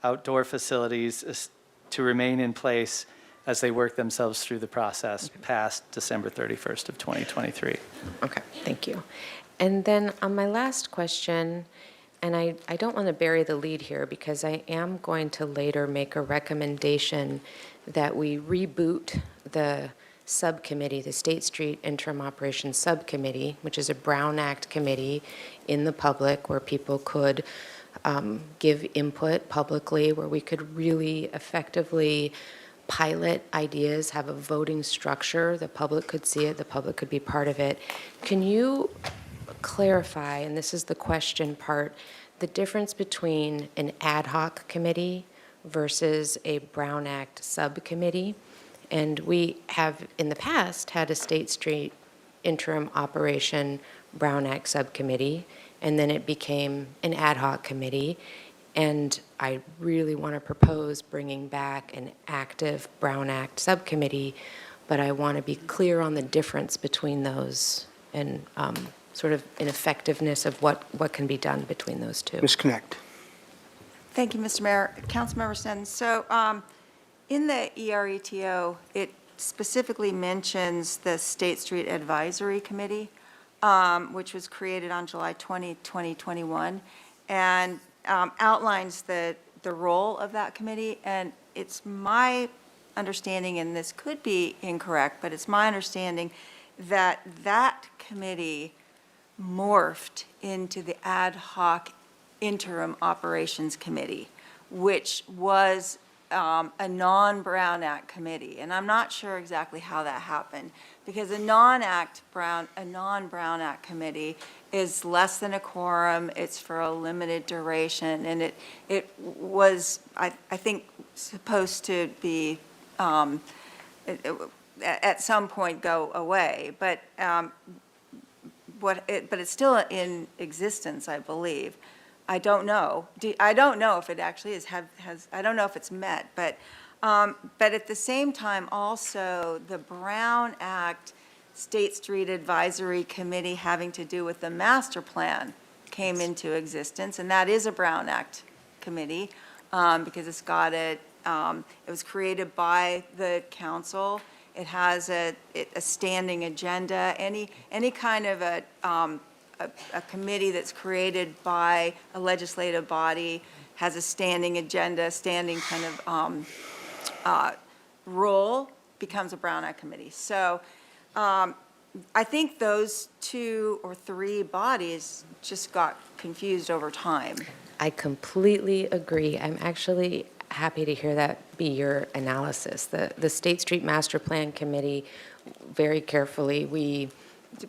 outdoor facilities to remain in place as they work themselves through the process past December 31st of 2023. Okay, thank you. And then on my last question, and I don't want to bury the lead here because I am going to later make a recommendation that we reboot the subcommittee, the State Street Interim Operations Subcommittee, which is a Brown Act committee in the public where people could give input publicly, where we could really effectively pilot ideas, have a voting structure, the public could see it, the public could be part of it. Can you clarify, and this is the question part, the difference between an ad hoc committee versus a Brown Act subcommittee? And we have, in the past, had a State Street Interim Operation Brown Act subcommittee, and then it became an ad hoc committee. And I really want to propose bringing back an active Brown Act subcommittee, but I want to be clear on the difference between those and sort of an effectiveness of what can be done between those two. Ms. Connect. Thank you, Mr. Mayor. Councilmember Sten, so in the ERETO, it specifically mentions the State Street Advisory Committee, which was created on July 20, 2021, and outlines the role of that committee. And it's my understanding, and this could be incorrect, but it's my understanding that that committee morphed into the Ad Hoc Interim Operations Committee, which was a non-Brown Act committee. And I'm not sure exactly how that happened, because a non-Brown Act committee is less than a quorum, it's for a limited duration, and it was, I think, supposed to be, at some point go away, but but it's still in existence, I believe. I don't know. I don't know if it actually I don't know if it's met, but at the same time, also, the Brown Act State Street Advisory Committee having to do with the master plan came into existence, and that is a Brown Act committee, because it's got it was created by the council. It has a standing agenda. Any kind of a committee that's created by a legislative body has a standing agenda, standing kind of role, becomes a Brown Act committee. So I think those 2 or 3 bodies just got confused over time. I completely agree. I'm actually happy to hear that be your analysis. The State Street Master Plan Committee, very carefully, we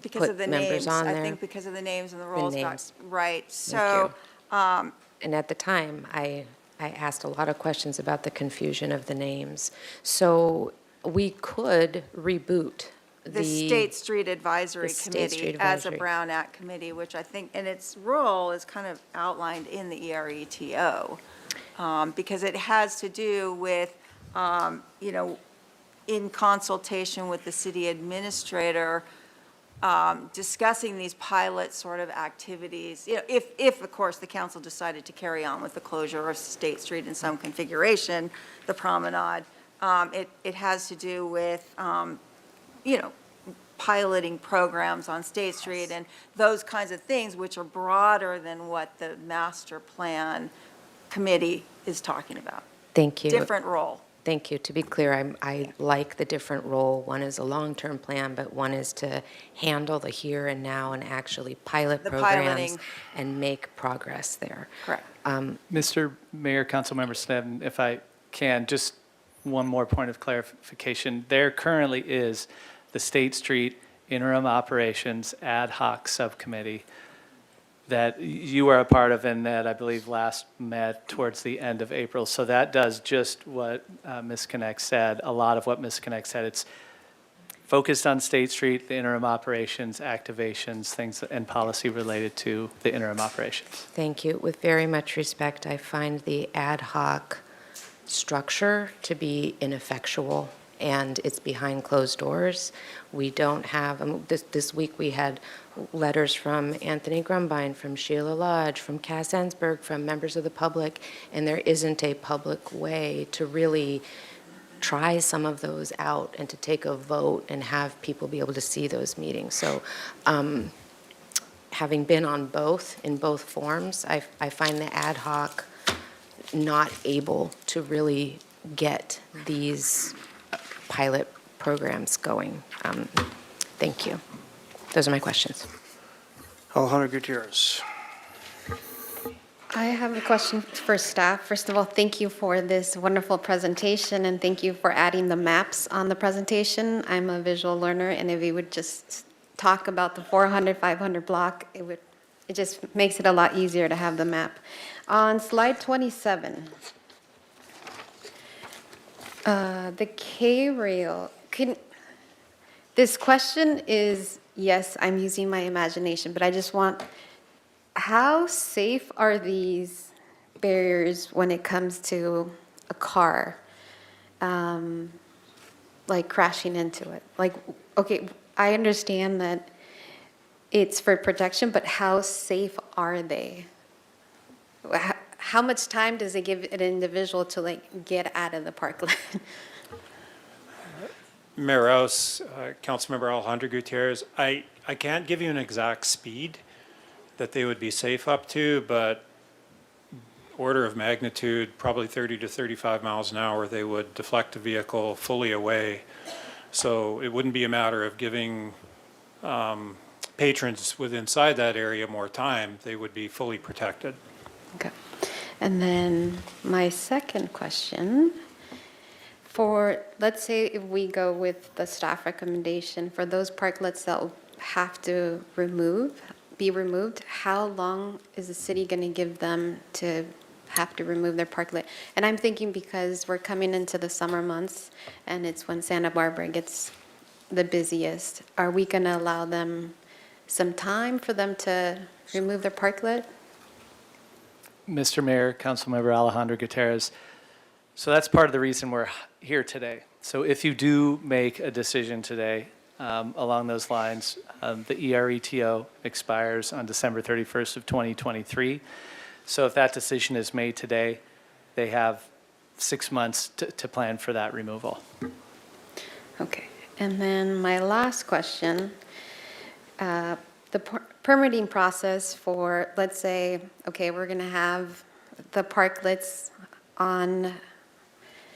because of the members names, on I there. think because of the names and the roles got names. right. Thank So, you. And at the time, I asked a lot of questions about the confusion of the names. So we could reboot The State Street Advisory the State Committee Street as a Advisory. Brown Act committee, which I think, and its role is kind of outlined in the ERETO, because it has to do with, in consultation with the city administrator, discussing these pilot sort of activities, if, of course, the council decided to carry on with the closure of State Street in some configuration, the promenade, it has to do with, piloting programs on State Street and those kinds of things, which are broader than what the master plan committee is talking about. Thank you. Different role. Thank you. To be clear, I like the different role. One is a long-term plan, but one is to handle the here and now and actually pilot The programs piloting. and make progress there. Correct. Mr. Mayor, Councilmember Snedden, if I can, just one more point of clarification. There currently is the State Street Interim Operations Ad Hoc Subcommittee that you are a part of and that I believe last met towards the end of April. So that does just what Ms. Connect said, a lot of what Ms. Connect said. It's focused on State Street, the interim operations, activations, things, and policy related to the interim operations. Thank you. With very much respect, I find the ad hoc structure to be ineffectual, and it's behind closed doors. We don't have, this week we had letters from Anthony Grumbine, from Sheila Lodge, from Cass Ensberg, from members of the public, and there isn't a public way to really try some of those out and to take a vote and have people be able to see those meetings. So having been on both, in both forms, I find the ad hoc not able to really get these pilot programs going. Thank you. Those are my questions. Alejandro Gutierrez. I have a question for staff. First of all, thank you for this wonderful presentation, and thank you for adding the maps on the presentation. I'm a visual learner, and if we would just talk about the 400, 500 block, it just makes it a lot easier to have the map. On slide 27, the K-rail, this question is, yes, I'm using my imagination, but I just want, how safe are these barriers when it comes to a car, like crashing into it? Like, okay, I understand that it's for protection, but how safe are they? How much time does it give an individual to like get out of the parkland? Mayor Rouse, Councilmember Alejandro Gutierrez, I can't give you an exact speed that they would be safe up to, but order of magnitude, probably 30 to 35 miles an hour, they would deflect a vehicle fully away. So it wouldn't be a matter of giving patrons inside that area more time. They would be fully protected. Okay. And then my second question, for, let's say if we go with the staff recommendation, for those parklets that will have to be removed, how long is the city going to give them to have to remove their parklet? And I'm thinking because we're coming into the summer months and it's when Santa Barbara gets the busiest, are we going to allow them some time for them to remove their parklet? Mr. Mayor, Councilmember Alejandro Gutierrez, so that's part of the reason we're here today. So if you do make a decision today along those lines, the ERETO expires on December 31st of 2023. So if that decision is made today, they have 6 months to plan for that removal. Okay. And then my last question, the permitting process for, let's say, okay, we're going to have the parklets on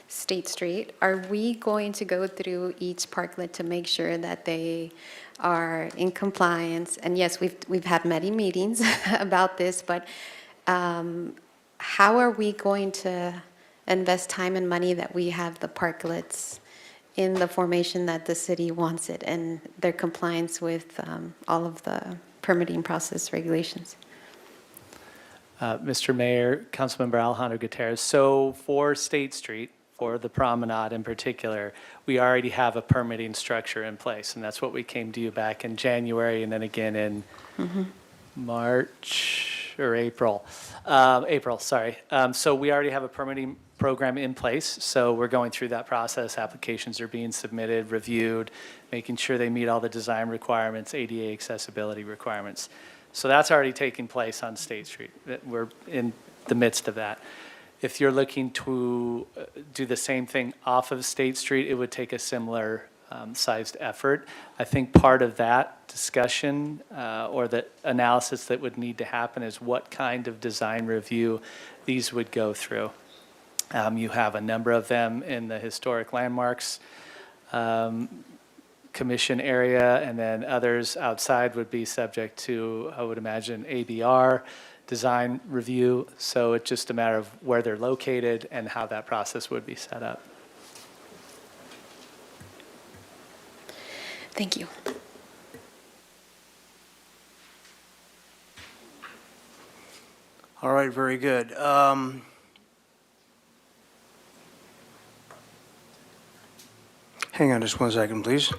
State Street. Are we going to go through each parklet to make sure that they are in compliance? And yes, we've had many meetings about this, but how are we going to invest time and money that we have the parklets in the formation that the city wants it and their compliance with all of the permitting process regulations? Mr. Mayor, Councilmember Alejandro Gutierrez, so for State Street, for the promenade in particular, we already have a permitting structure in place, and that's what we came to you back in January and then again in March or April. April, sorry. So we already have a permitting program in place, so we're going through that process. Applications are being submitted, reviewed, making sure they meet all the design requirements, ADA accessibility requirements. So that's already taking place on State Street. We're in the midst of that. If you're looking to do the same thing off of State Street, it would take a similar sized effort. I think part of that discussion or the analysis that would need to happen is what kind of design review these would go through. You have a number of them in the historic landmarks commission area, and then others outside would be subject to, I would imagine, ABR design review. So it's just a matter of where they're located and how that process would be set up. Thank you. All right, very good. Hang on just one second, please.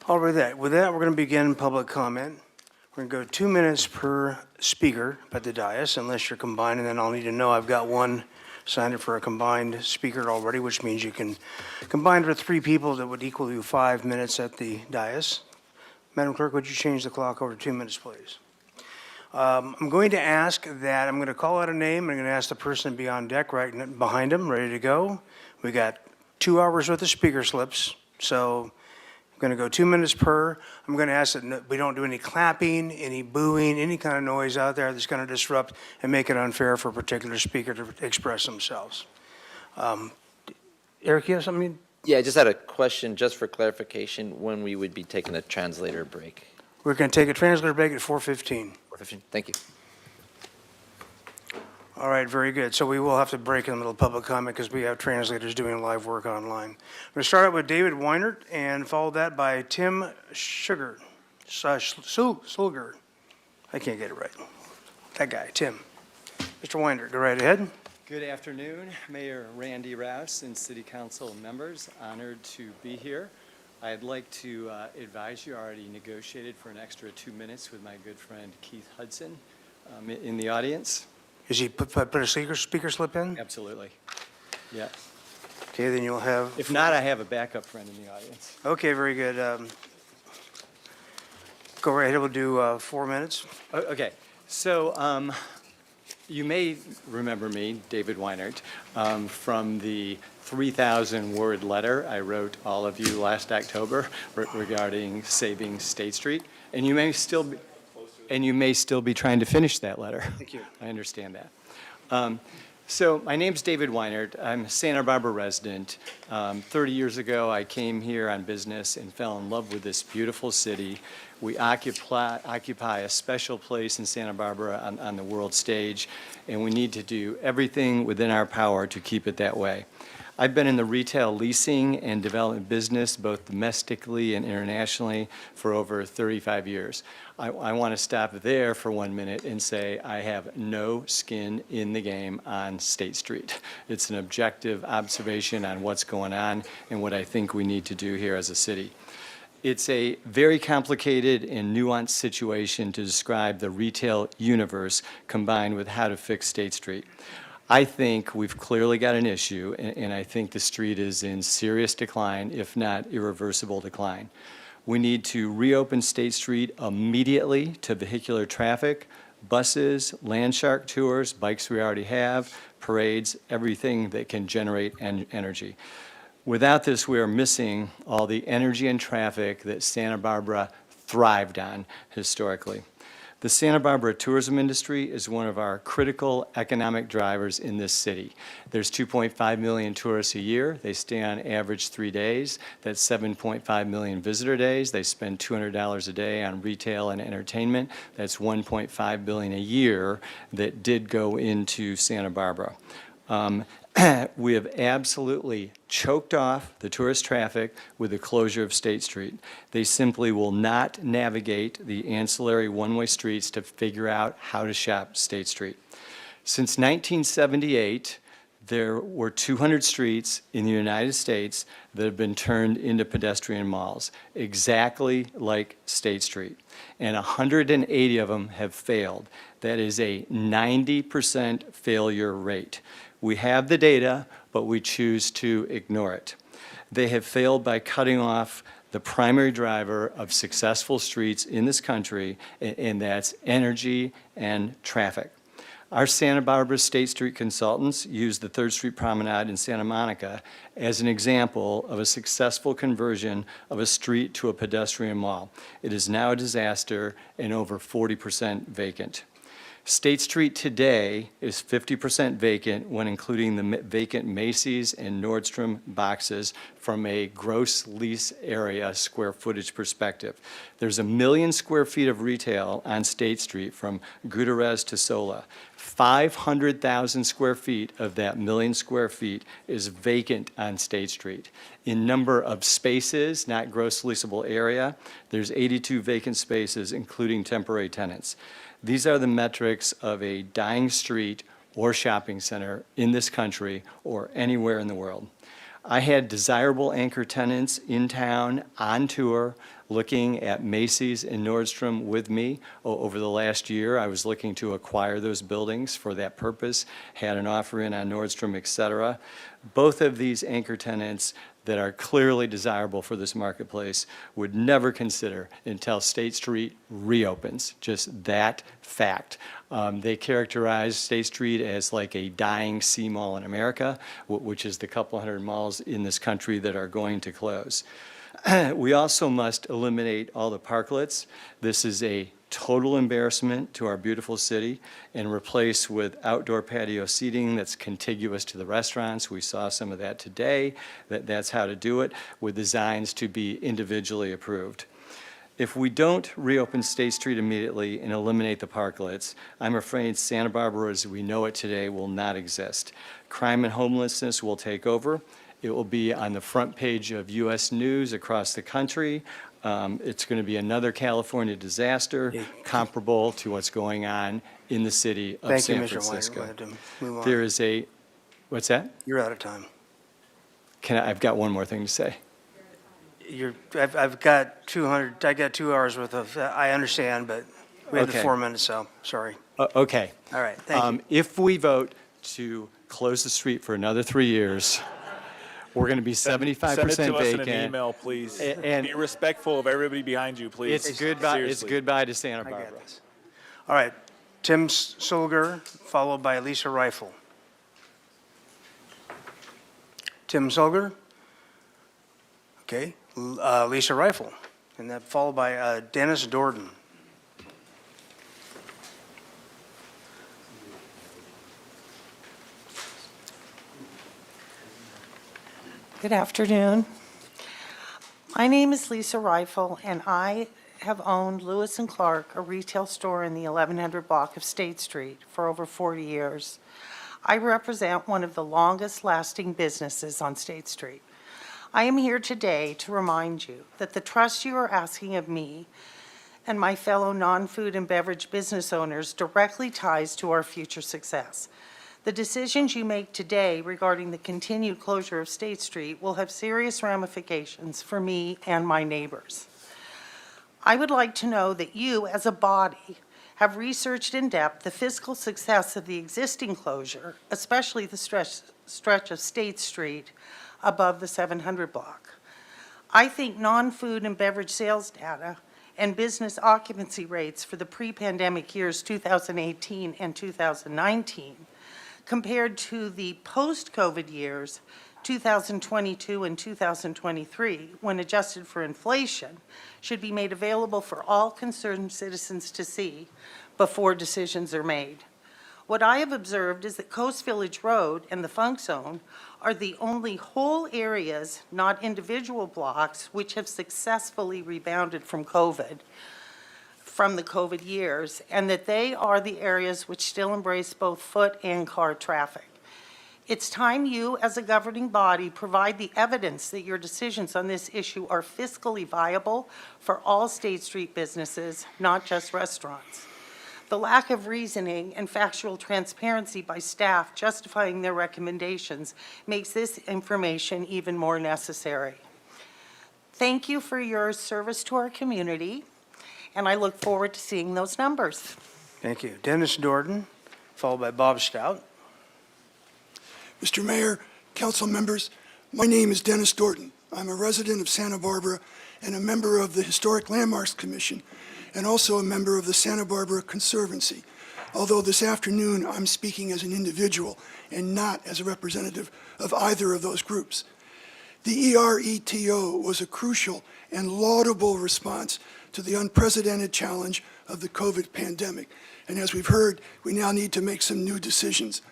All right, with that, we're going to begin public comment. We're going to go 2 minutes per speaker at the dais, unless you're combined, and then I'll need to know I've got one signed up for a combined speaker already, which means you can combine with 3 people that would equal you 5 minutes at the dais. Madam Clerk, would you change the clock over to 2 minutes, please? I'm going to ask that, I'm going to call out a name, I'm going to ask the person to be on deck right behind him, ready to go. We got 2 hours worth of speaker slips, so I'm going to go 2 minutes per. I'm going to ask that we don't do any clapping, any booing, any kind of noise out there that's going to disrupt and make it unfair for a particular speaker to express themselves. Eric, you have something? Yeah, I just had a question, just for clarification, when we would be taking a translator break. We're going to take a translator break at 4:15. 4:15, thank you. All right, very good. So we will have to break in the middle of public comment because we have translators doing live work online. I'm going to start out with David Weinert and follow that by Tim Sugar, Sulger. I can't get it right. That guy, Tim. Mr. Weinert, go right ahead. Good afternoon, Mayor Randy Rouse and City Council members. Honored to be here. I'd like to advise you, I already negotiated for an extra 2 minutes with my good friend Keith Hudson in the audience. Is he put a speaker slip in? Absolutely. Yeah. Okay, then you'll have. If not, I have a backup friend in the audience. Okay, very good. Go right ahead. We'll do 4 minutes. Okay. So you may remember me, David Weinert, from the 3,000-word letter I wrote all of you last October regarding saving State Street. And you may still be trying to finish that letter. Thank you. I understand that. So my name's David Weinert. I'm a Santa Barbara resident. 30 years ago, I came here on business and fell in love with this beautiful city. We occupy a special place in Santa Barbara on the world stage, and we need to do everything within our power to keep it that way. I've been in the retail leasing and development business, both domestically and internationally, for over 35 years. I want to stop there for 1 minute and say I have no skin in the game on State Street. It's an objective observation on what's going on and what I think we need to do here as a city. It's a very complicated and nuanced situation to describe the retail universe combined with how to fix State Street. I think we've clearly got an issue, and I think the street is in serious decline, if not irreversible decline. We need to reopen State Street immediately to vehicular traffic, buses, land shark tours, bikes we already have, parades, everything that can generate energy. Without this, we are missing all the energy and traffic that Santa Barbara thrived on historically. The Santa Barbara tourism industry is one of our critical economic drivers in this city. There's 2.5 million tourists a year. They stay on average 3 days. That's 7.5 million visitor days. They spend $200 a day on retail and entertainment. That's $1.5 billion a year that did go into Santa Barbara. We have absolutely choked off the tourist traffic with the closure of State Street. They simply will not navigate the ancillary one-way streets to figure out how to shop State Street. Since 1978, there were 200 streets in the United States that have been turned into pedestrian malls, exactly like State Street. And 180 of them have failed. That is a 90% failure rate. We have the data, but we choose to ignore it. They have failed by cutting off the primary driver of successful streets in this country, and that's energy and traffic. Our Santa Barbara State Street consultants use the 3rd Street Promenade in Santa Monica as an example of a successful conversion of a street to a pedestrian mall. It is now a disaster and over 40% vacant. State Street today is 50% vacant when including the vacant Macy's and Nordstrom boxes from a gross lease area square footage perspective. There's 1 million square feet of retail on State Street from Gutierrez to Sola. 500,000 square feet of that 1 million square feet is vacant on State Street. In number of spaces, not gross leasable area, there's 82 vacant spaces, including temporary tenants. These are the metrics of a dying street or shopping center in this country or anywhere in the world. I had desirable anchor tenants in town on tour looking at Macy's and Nordstrom with me over the last year. I was looking to acquire those buildings for that purpose, had an offer in on Nordstrom, et cetera. Both of these anchor tenants that are clearly desirable for this marketplace would never consider until State Street reopens, just that fact. They characterize State Street as like a dying C mall in America, which is the couple hundred malls in this country that are going to close. We also must eliminate all the parklets. This is a total embarrassment to our beautiful city, and replace with outdoor patio seating that's contiguous to the restaurants. We saw some of that today. That's how to do it, with designs to be individually approved. If we don't reopen State Street immediately and eliminate the parklets, I'm afraid Santa Barbara as we know it today will not exist. Crime and homelessness will take over. It will be on the front page of U.S. News across the country. It's going to be another California disaster comparable to what's going on in the city of San Francisco. Thank you, Mr. Weiner. We'll have to move on. There is a, what's that? You're out of time. I've got one more thing to say. I've got 200, I got 2 hours worth of, I understand, but we have the Okay. 4 minutes, so, sorry. Okay. All right, thank you. If we vote to close the street for another 3 years, we're going to be 75% vacant. Send it to us in an email, please. And be respectful of everybody behind you, please. It's goodbye. It's Seriously. goodbye to Santa I Barbara. got this. All right, Tim Sulger, followed by Lisa Rifle. Tim Sulger? Okay, Lisa Rifle, and then followed by Dennis Dorden. Good afternoon. My name is Lisa Rifle, and I have owned Lewis & Clark, a retail store in the 1100 block of State Street, for over 40 years. I represent one of the longest-lasting businesses on State Street. I am here today to remind you that the trust you are asking of me and my fellow non-food and beverage business owners directly ties to our future success. The decisions you make today regarding the continued closure of State Street will have serious ramifications for me and my neighbors. I would like to know that you, as a body, have researched in depth the fiscal success of the existing closure, especially the stretch of State Street above the 700 block. I think non-food and beverage sales data and business occupancy rates for the pre-pandemic years 2018 and 2019 compared to the post-COVID years 2022 and 2023, when adjusted for inflation, should be made available for all concerned citizens to see before decisions are made. What I have observed is that Coast Village Road and the Funk Zone are the only whole areas, not individual blocks, which have successfully rebounded from the COVID years, and that they are the areas which still embrace both foot and car traffic. It's time you, as a governing body, provide the evidence that your decisions on this issue are fiscally viable for all State Street businesses, not just restaurants. The lack of reasoning and factual transparency by staff justifying their recommendations makes this information even more necessary. Thank you for your service to our community, and I look forward to seeing those numbers. Thank you. Dennis Dorton, followed by Bob Stout. Mr. Mayor, council members, my name is Dennis Dorton. I'm a resident of Santa Barbara and a member of the Historic Landmarks Commission and also a member of the Santa Barbara Conservancy, although this afternoon I'm speaking as an individual and not as a representative of either of those groups. The ERETO was a crucial and laudable response to the unprecedented challenge of the COVID pandemic, and as we've heard, we now need to make some new decisions.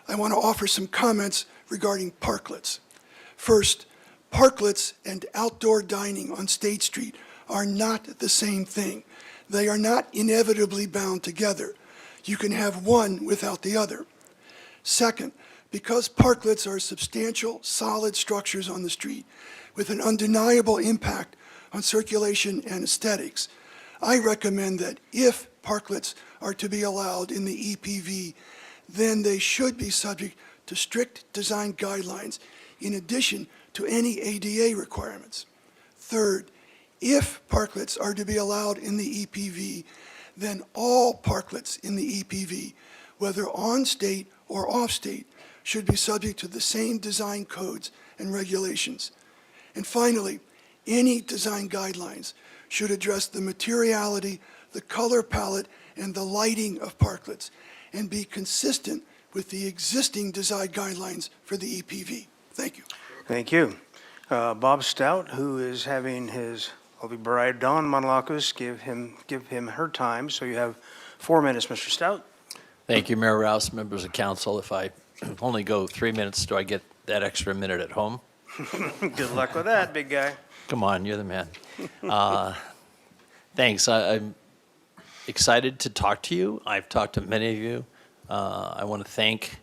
I want to offer some comments regarding parklets. First, parklets and outdoor dining on State Street are not the same thing. They are not inevitably bound together. You can have one without the other. Second, because parklets are substantial, solid structures on the street with an undeniable impact on circulation and aesthetics, I recommend that if parklets are to be allowed in the EPV, then they should be subject to strict design guidelines in addition to any ADA requirements. Third, if parklets are to be allowed in the EPV, then all parklets in the EPV, whether on state or off state, should be subject to the same design codes and regulations. And finally, any design guidelines should address the materiality, the color palette, and the lighting of parklets, and be consistent with the existing design guidelines for the EPV. Thank you. Thank you. Bob Stout, who is having his lovely bride, Dawn Montelakis, give him her time. So you have 4 minutes, Mr. Stout. Thank you, Mayor Rouse, members of council. If I only go 3 minutes, do I get that extra minute at home? Good luck with that, big guy. Come on, you're the man. Thanks. I'm excited to talk to you. I've talked to many of you. I want to thank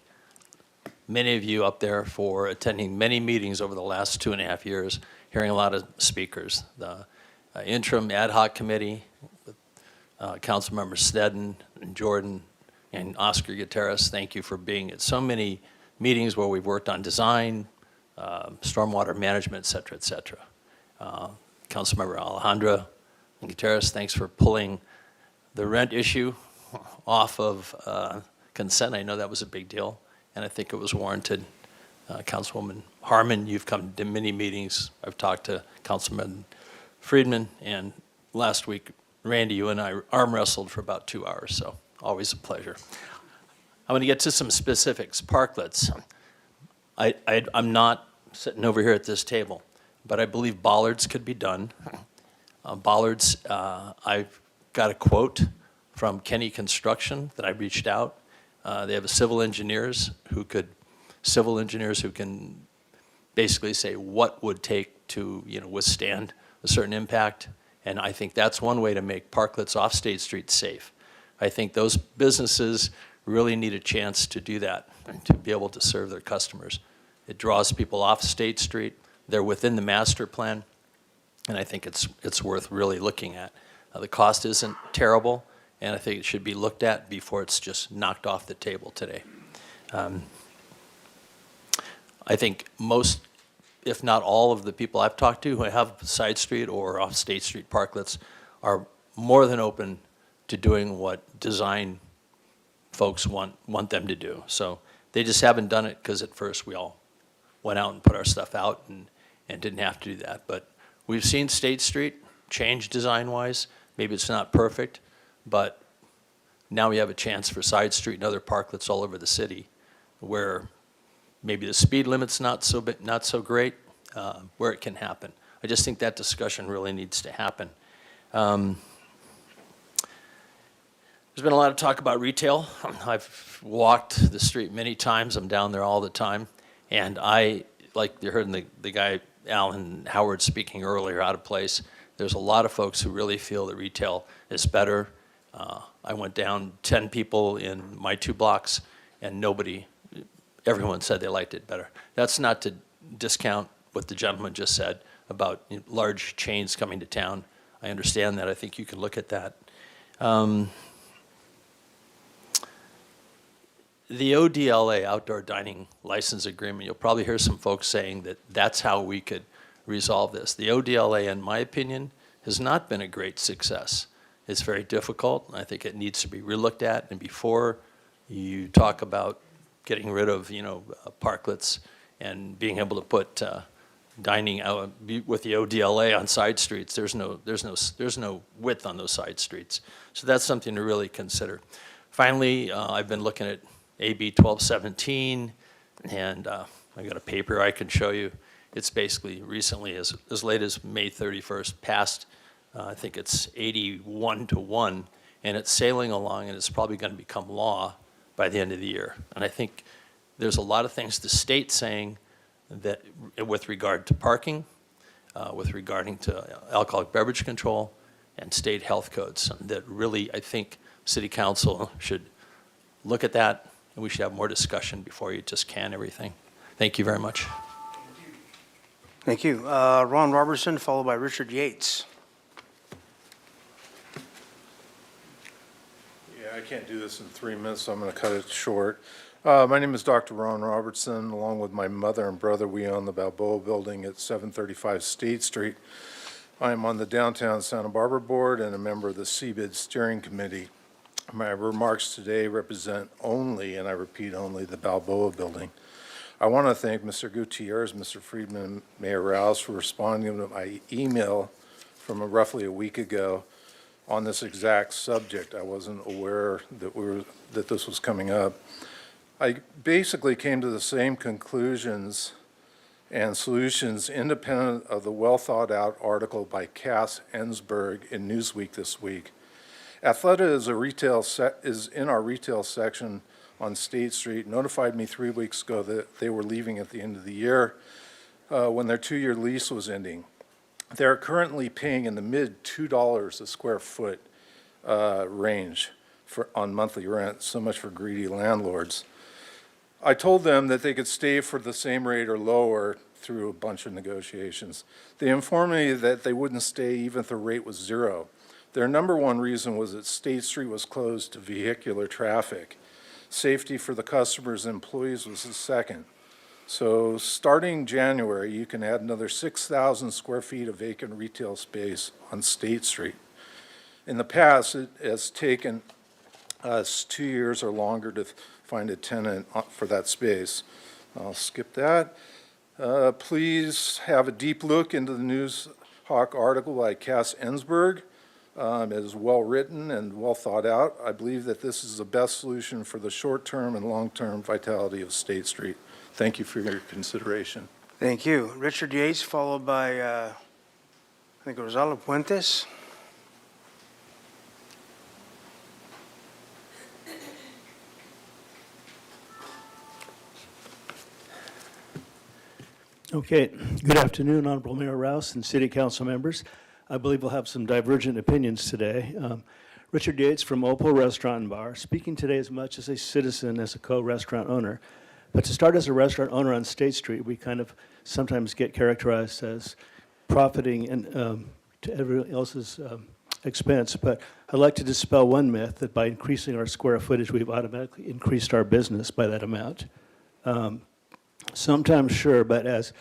many of you up there for attending many meetings over the last 2.5 years, hearing a lot of speakers. The interim ad hoc committee, with council members Sneddon and Jordan and Oscar Gutierrez, thank you for being at so many meetings where we've worked on design, stormwater management, et cetera, et cetera. Councilmember Alejandra and Gutierrez, thanks for pulling the rent issue off of consent. I know that was a big deal, and I think it was warranted. Councilwoman Harmon, you've come to many meetings. I've talked to Councilman Friedman, and last week, Randy, you and I arm wrestled for about 2 hours, so always a pleasure. I'm going to get to some specifics. Parklets. I'm not sitting over here at this table, but I believe bollards could be done. Bollards, I've got a quote from Kenny Construction that I reached out. They have civil engineers who can basically say what would take to withstand a certain impact, and I think that's one way to make parklets off State Street safe. I think those businesses really need a chance to do that and to be able to serve their customers. It draws people off State Street. They're within the master plan, and I think it's worth really looking at. The cost isn't terrible, and I think it should be looked at before it's just knocked off the table today. I think most, if not all, of the people I've talked to who have side street or off State Street parklets are more than open to doing what design folks want them to do. So they just haven't done it because at first we all went out and put our stuff out and didn't have to do that. But we've seen State Street change design-wise. Maybe it's not perfect, but now we have a chance for side street and other parklets all over the city where maybe the speed limit's not so great, where it can happen. I just think that discussion really needs to happen. There's been a lot of talk about retail. I've walked the street many times. I'm down there all the time. And like you heard the guy, Alan Howard, speaking earlier, out of place. There's a lot of folks who really feel that retail is better. I went down 10 people in my 2 blocks, and everyone said they liked it better. That's not to discount what the gentleman just said about large chains coming to town. I understand that. I think you can look at that. The ODLA, Outdoor Dining License Agreement, you'll probably hear some folks saying that that's how we could resolve this. The ODLA, in my opinion, has not been a great success. It's very difficult. I think it needs to be relooked at. And before you talk about getting rid of, parklets and being able to put dining out with the ODLA on side streets, there's no width on those side streets. So that's something to really consider. Finally, I've been looking at AB 1217, and I got a paper I can show you. It's basically recently, as late as May 31st, passed. I think it's 81-1, and it's sailing along, and it's probably going to become law by the end of the year. And I think there's a lot of things the state's saying that with regard to parking, with regarding to alcoholic beverage control, and state health codes that really, I think, City Council should look at that, and we should have more discussion before you just can everything. Thank you very much. Thank you. Ron Robertson, followed by Richard Yates. Yeah, I can't do this in 3 minutes, so I'm going to cut it short. My name is Dr. Ron Robertson. Along with my mother and brother, we own the Balboa Building at 735 State Street. I am on the Downtown Santa Barbara Board and a member of the CBID Steering Committee. My remarks today represent only, and I repeat only, the Balboa Building. I want to thank Mr. Gutierrez, Mr. Friedman, and Mayor Rouse for responding to my email from roughly a week ago on this exact subject. I wasn't aware that this was coming up. I basically came to the same conclusions and solutions independent of the well-thought-out article by Cass Ensberg in Newsweek this week. Athleta is in our retail section on State Street, notified me 3 weeks ago that they were leaving at the end of the year when their 2-year lease was ending. They're currently paying in the mid $2 a square foot range on monthly rent, so much for greedy landlords. I told them that they could stay for the same rate or lower through a bunch of negotiations. They informed me that they wouldn't stay even if the rate was zero. Their number one reason was that State Street was closed to vehicular traffic. Safety for the customers and employees was the second. So starting January, you can add another 6,000 square feet of vacant retail space on State Street. In the past, it has taken us 2 years or longer to find a tenant for that space. I'll skip that. Please have a deep look into the Newshawk article by Cass Ensberg. It is well written and well thought out. I believe that this is the best solution for the short-term and long-term vitality of State Street. Thank you for your consideration. Thank you. Richard Yates, followed by, I think, Rosalo Puentes. Okay. Good afternoon, Honorable Mayor Rouse and City Council members. I believe we'll have some divergent opinions today. Richard Yates from Opal Restaurant and Bar, speaking today as much as a citizen as a co-restaurant owner. But to start as a restaurant owner on State Street, we kind of sometimes get characterized as profiting and to everyone else's expense. But I'd like to dispel one myth that by increasing our square footage, we've automatically increased our business by that amount. Sometimes, sure, but as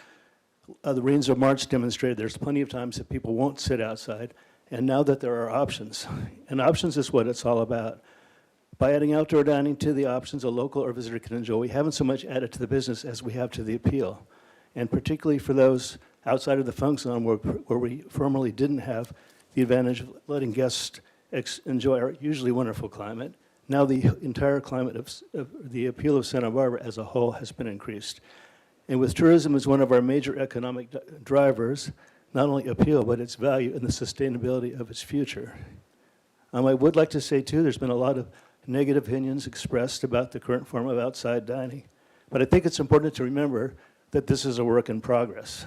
the Reigns of March demonstrated, there's plenty of times that people won't sit outside. And now that there are options, and options is what it's all about. By adding outdoor dining to the options a local or visitor can enjoy, we haven't so much added to the business as we have to the appeal. And particularly for those outside of the funk zone where we formerly didn't have the advantage of letting guests enjoy our usually wonderful climate. Now the entire climate of the appeal of Santa Barbara as a whole has been increased. And with tourism as one of our major economic drivers, not only appeal, but its value and the sustainability of its future. I would like to say, too, there's been a lot of negative opinions expressed about the current form of outside dining. But I think it's important to remember that this is a work in progress.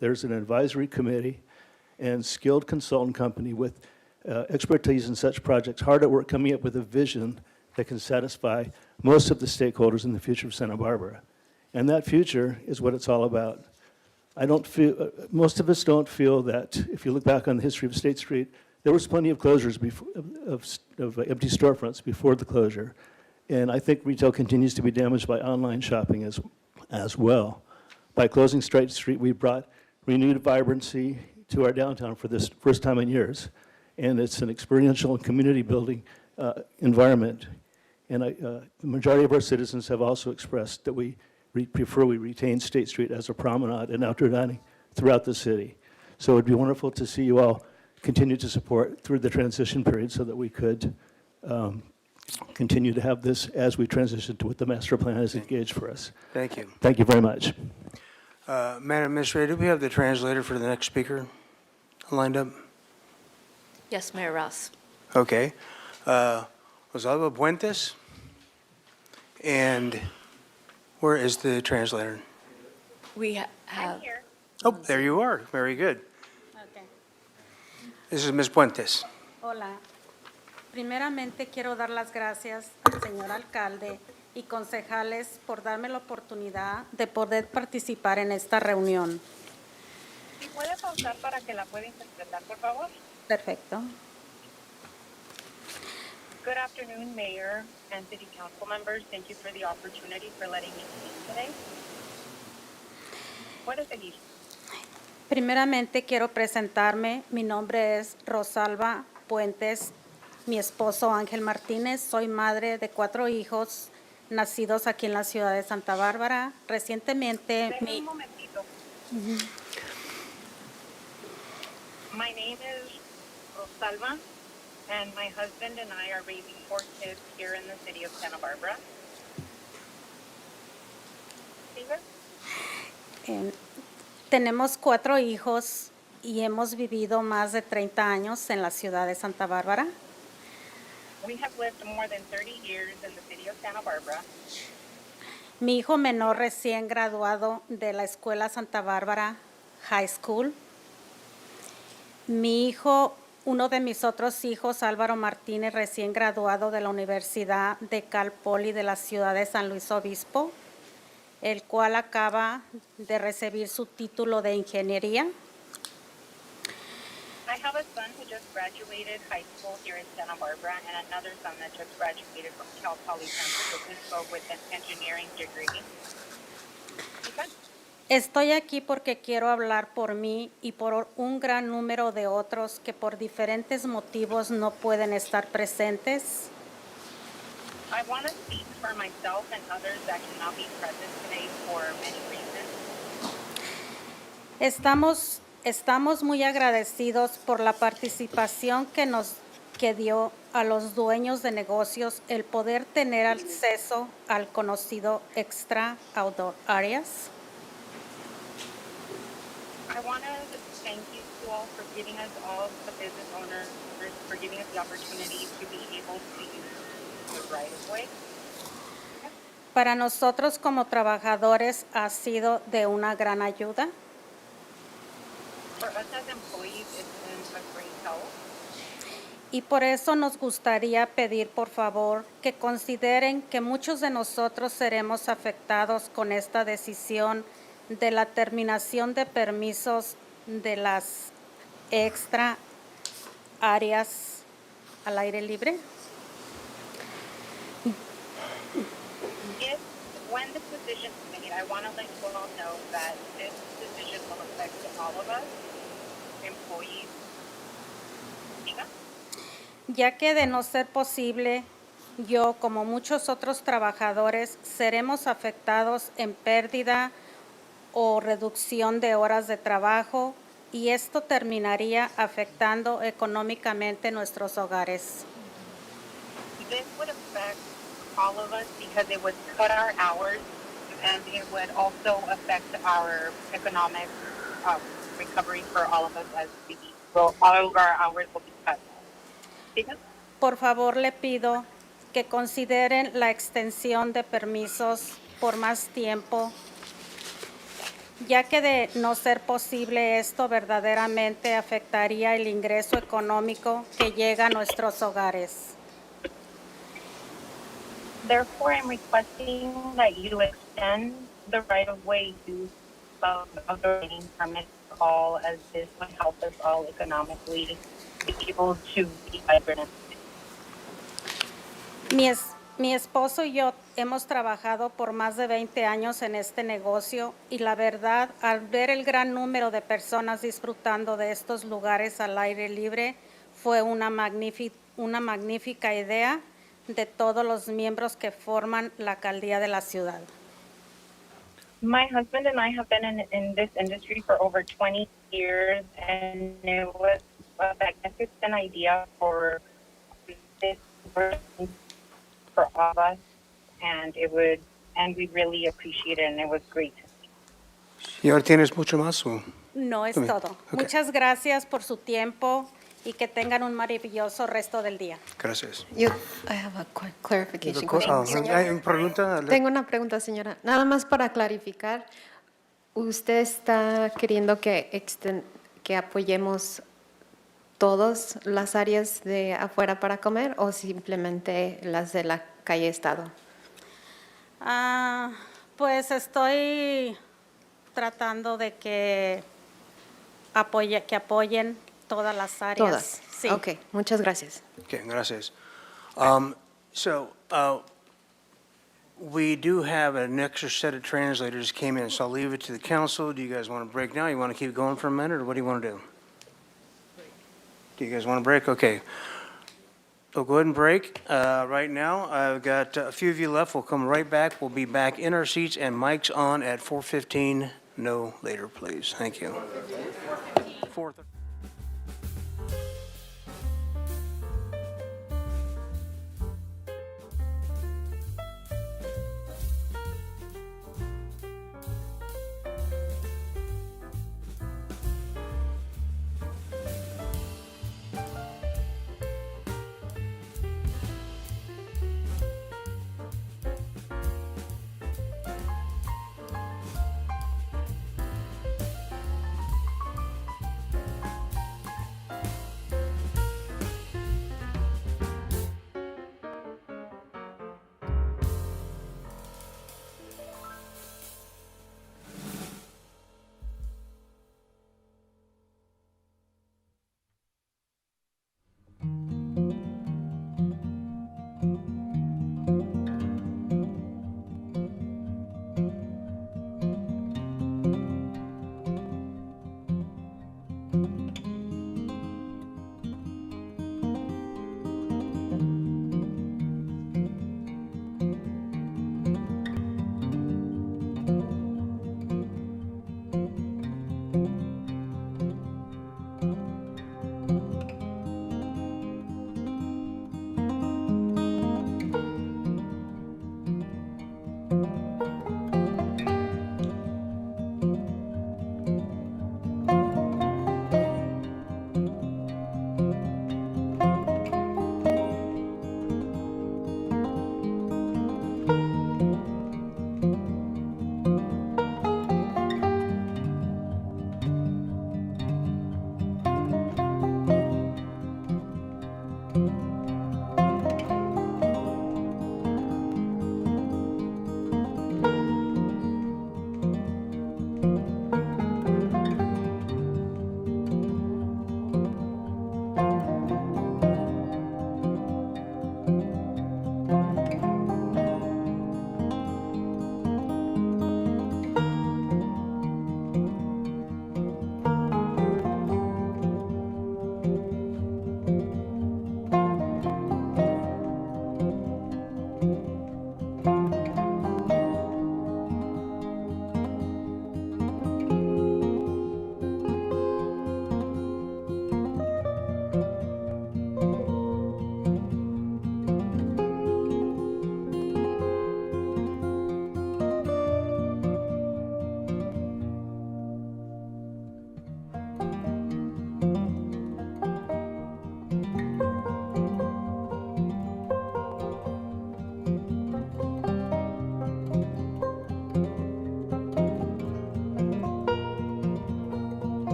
There's an advisory committee and skilled consultant company with expertise in such projects, hard at work coming up with a vision that can satisfy most of the stakeholders in the future of Santa Barbara. And that future is what it's all about. I don't feel, most of us don't feel that, if you look back on the history of State Street, there was plenty of closures before, of empty storefronts before the closure. And I think retail continues to be damaged by online shopping as well. By closing State Street, we brought renewed vibrancy to our downtown for this first time in years. And it's an experiential and community building environment. And the majority of our citizens have also expressed that we prefer we retain State Street as a promenade and outdoor dining throughout the city. So it'd be wonderful to see you all continue to support through the transition period so that we could continue to have this as we transition to what the master plan has engaged for us. Thank you. Thank you very much. Madam Administrator, do we have the translator for the next speaker lined up? Yes, Mayor Rouse. Okay. Rosalba Puentes. And where is the translator? We have. Oh, there you are. Very good. This is Ms. Puentes. Hola. Primeramente quiero dar las gracias al señor alcalde y concejales por darme la oportunidad de poder participar en esta reunión. ¿Y puede pausar para que la pueda interpretar, por favor? Perfecto. Good afternoon, Mayor and City Council members. Thank you for the opportunity for letting me speak today. Puede seguir. Primeramente quiero presentarme. Mi nombre es Rosalba Puentes. Mi esposo Ángel Martínez. Soy madre de 4 hijos nacidos aquí en la ciudad de Santa Bárbara. Recientemente Un momentito. My name is Rosalba, and my husband and I are raising 4 kids here in the city of Santa Barbara. Tenemos 4 hijos y hemos vivido más de 30 años en la ciudad de Santa Bárbara. We have lived more than 30 years in the city of Santa Barbara. Mi hijo menor recién graduado de la Escuela Santa Bárbara High School. Mi hijo, uno de mis otros hijos, Álvaro Martínez, recién graduado de la Universidad de Cal Poly de la ciudad de San Luis Obispo, el cual acaba de recibir su título de ingeniería. I have a son who just graduated high school here in Santa Barbara and another son that just graduated from Cal Poly San Luis Obispo with an engineering degree. Estoy aquí porque quiero hablar por mí y por un gran número de otros que por diferentes motivos no pueden estar presentes. I want to speak for myself and others that cannot be present today for many reasons. Estamos muy agradecidos por la participación que dio a los dueños de negocios el poder tener acceso al conocido Extra Outdoor Areas. I want to thank you all for giving us, all the business owners, for giving us the opportunity to be able to use the right of way. Para nosotros como trabajadores ha sido de una gran ayuda. For us as employees, it's been a great help. Y por eso nos gustaría pedir, por favor, que consideren que muchos de nosotros seremos afectados con esta decisión de la terminación de permisos de las extra áreas al aire libre. When this decision is made, I want to let you all know that this decision will affect all of us, employees. Ya que de no ser posible, yo como muchos otros trabajadores seremos afectados en pérdida o reducción de horas de trabajo y esto terminaría afectando económicamente nuestros hogares. This would affect all of us because it would cut our hours and it would also affect our economic recovery for all of us as we well, all of our hours will be cut. Speaker? Por favor, le pido que consideren la extensión de permisos por más tiempo, ya que de no ser posible esto verdaderamente afectaría el ingreso económico que llega a nuestros hogares. Therefore, I'm requesting that you extend the right-of-way use of the remaining permit call, as this would help us all economically be able to be vibrant. Mi esposo y yo hemos trabajado por más de 20 años en este negocio y la verdad, al ver el gran número de personas disfrutando de estos lugares al aire libre, fue una magnífica idea de todos los miembros que forman la alcaldía de la ciudad. My husband and I have been in this industry for over 20 years, and it was a magnificent idea for this for all of us, and we really appreciate it, and it was great. ¿Y ahora tienes mucho más? O? No es También. todo. Ok. Muchas gracias por su tiempo y que tengan un maravilloso resto del día. Gracias. I have a quick clarification Ah, question. ¿hay una pregunta? Tengo una pregunta, señora. Nada más para clarificar, ¿usted está queriendo que apoyemos todas las áreas de afuera para comer o simplemente las de la calle Estado? Pues estoy tratando de que apoyen todas las áreas. Todas. Sí. Ok, muchas gracias. Okay, gracias. We do have an extra set of translators came in, so I'll leave it to the council. Do you guys want to break now? You want to keep going for a minute, or what do you want to do? Do you guys want to break? Okay. So go ahead and break. Right now, I've got a few of you left. We'll come right back. We'll be back in our seats and mics on at 4:15. No later, please. Thank you. 4:30.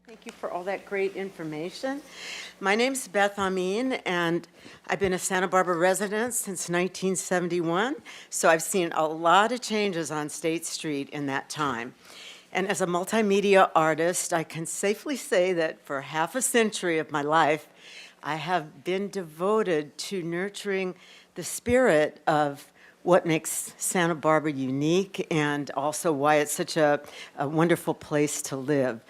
Thank you for all that great information. My name's Beth Amin, and I've been a Santa Barbara resident since 1971, so I've seen a lot of changes on State Street in that time. And as a multimedia artist, I can safely say that for half a century of my life, I have been devoted to nurturing the spirit of what makes Santa Barbara unique and also why it's such a wonderful place to live.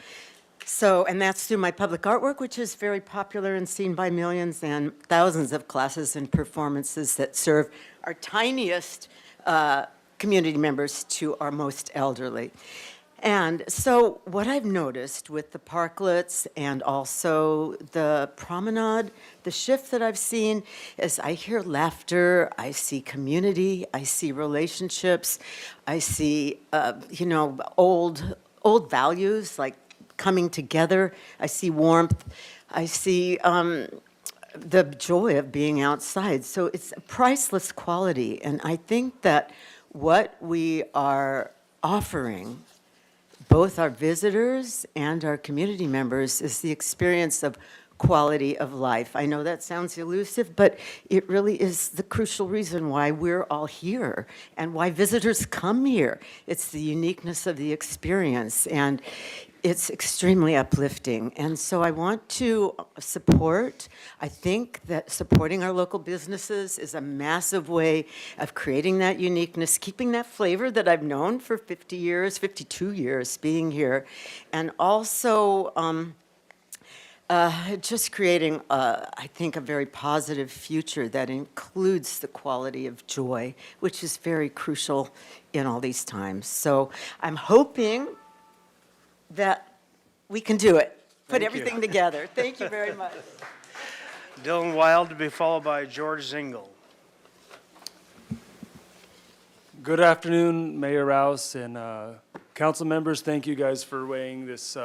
So, and that's through my public artwork, which is very popular and seen by millions, and thousands of classes and performances that serve our tiniest community members to our most elderly. And so what I've noticed with the parklets and also the promenade, the shift that I've seen is I hear laughter, I see community, I see relationships, I see, old values like coming together. I see warmth. I see the joy of being outside. So it's a priceless quality. And I think that what we are offering both our visitors and our community members is the experience of quality of life. I know that sounds elusive, but it really is the crucial reason why we're all here and why visitors come here. It's the uniqueness of the experience, and it's extremely uplifting. And so I want to support, I think that supporting our local businesses is a massive way of creating that uniqueness, keeping that flavor that I've known for 50 years, 52 years being here, and also just creating, I think, a very positive future that includes the quality of joy, which is very crucial in all these times. So I'm hoping that we can do it, put everything together. Thank you very much. Dylan Wild to be followed by George Zingle. Good afternoon, Mayor Rouse and council members. Thank you guys for weighing this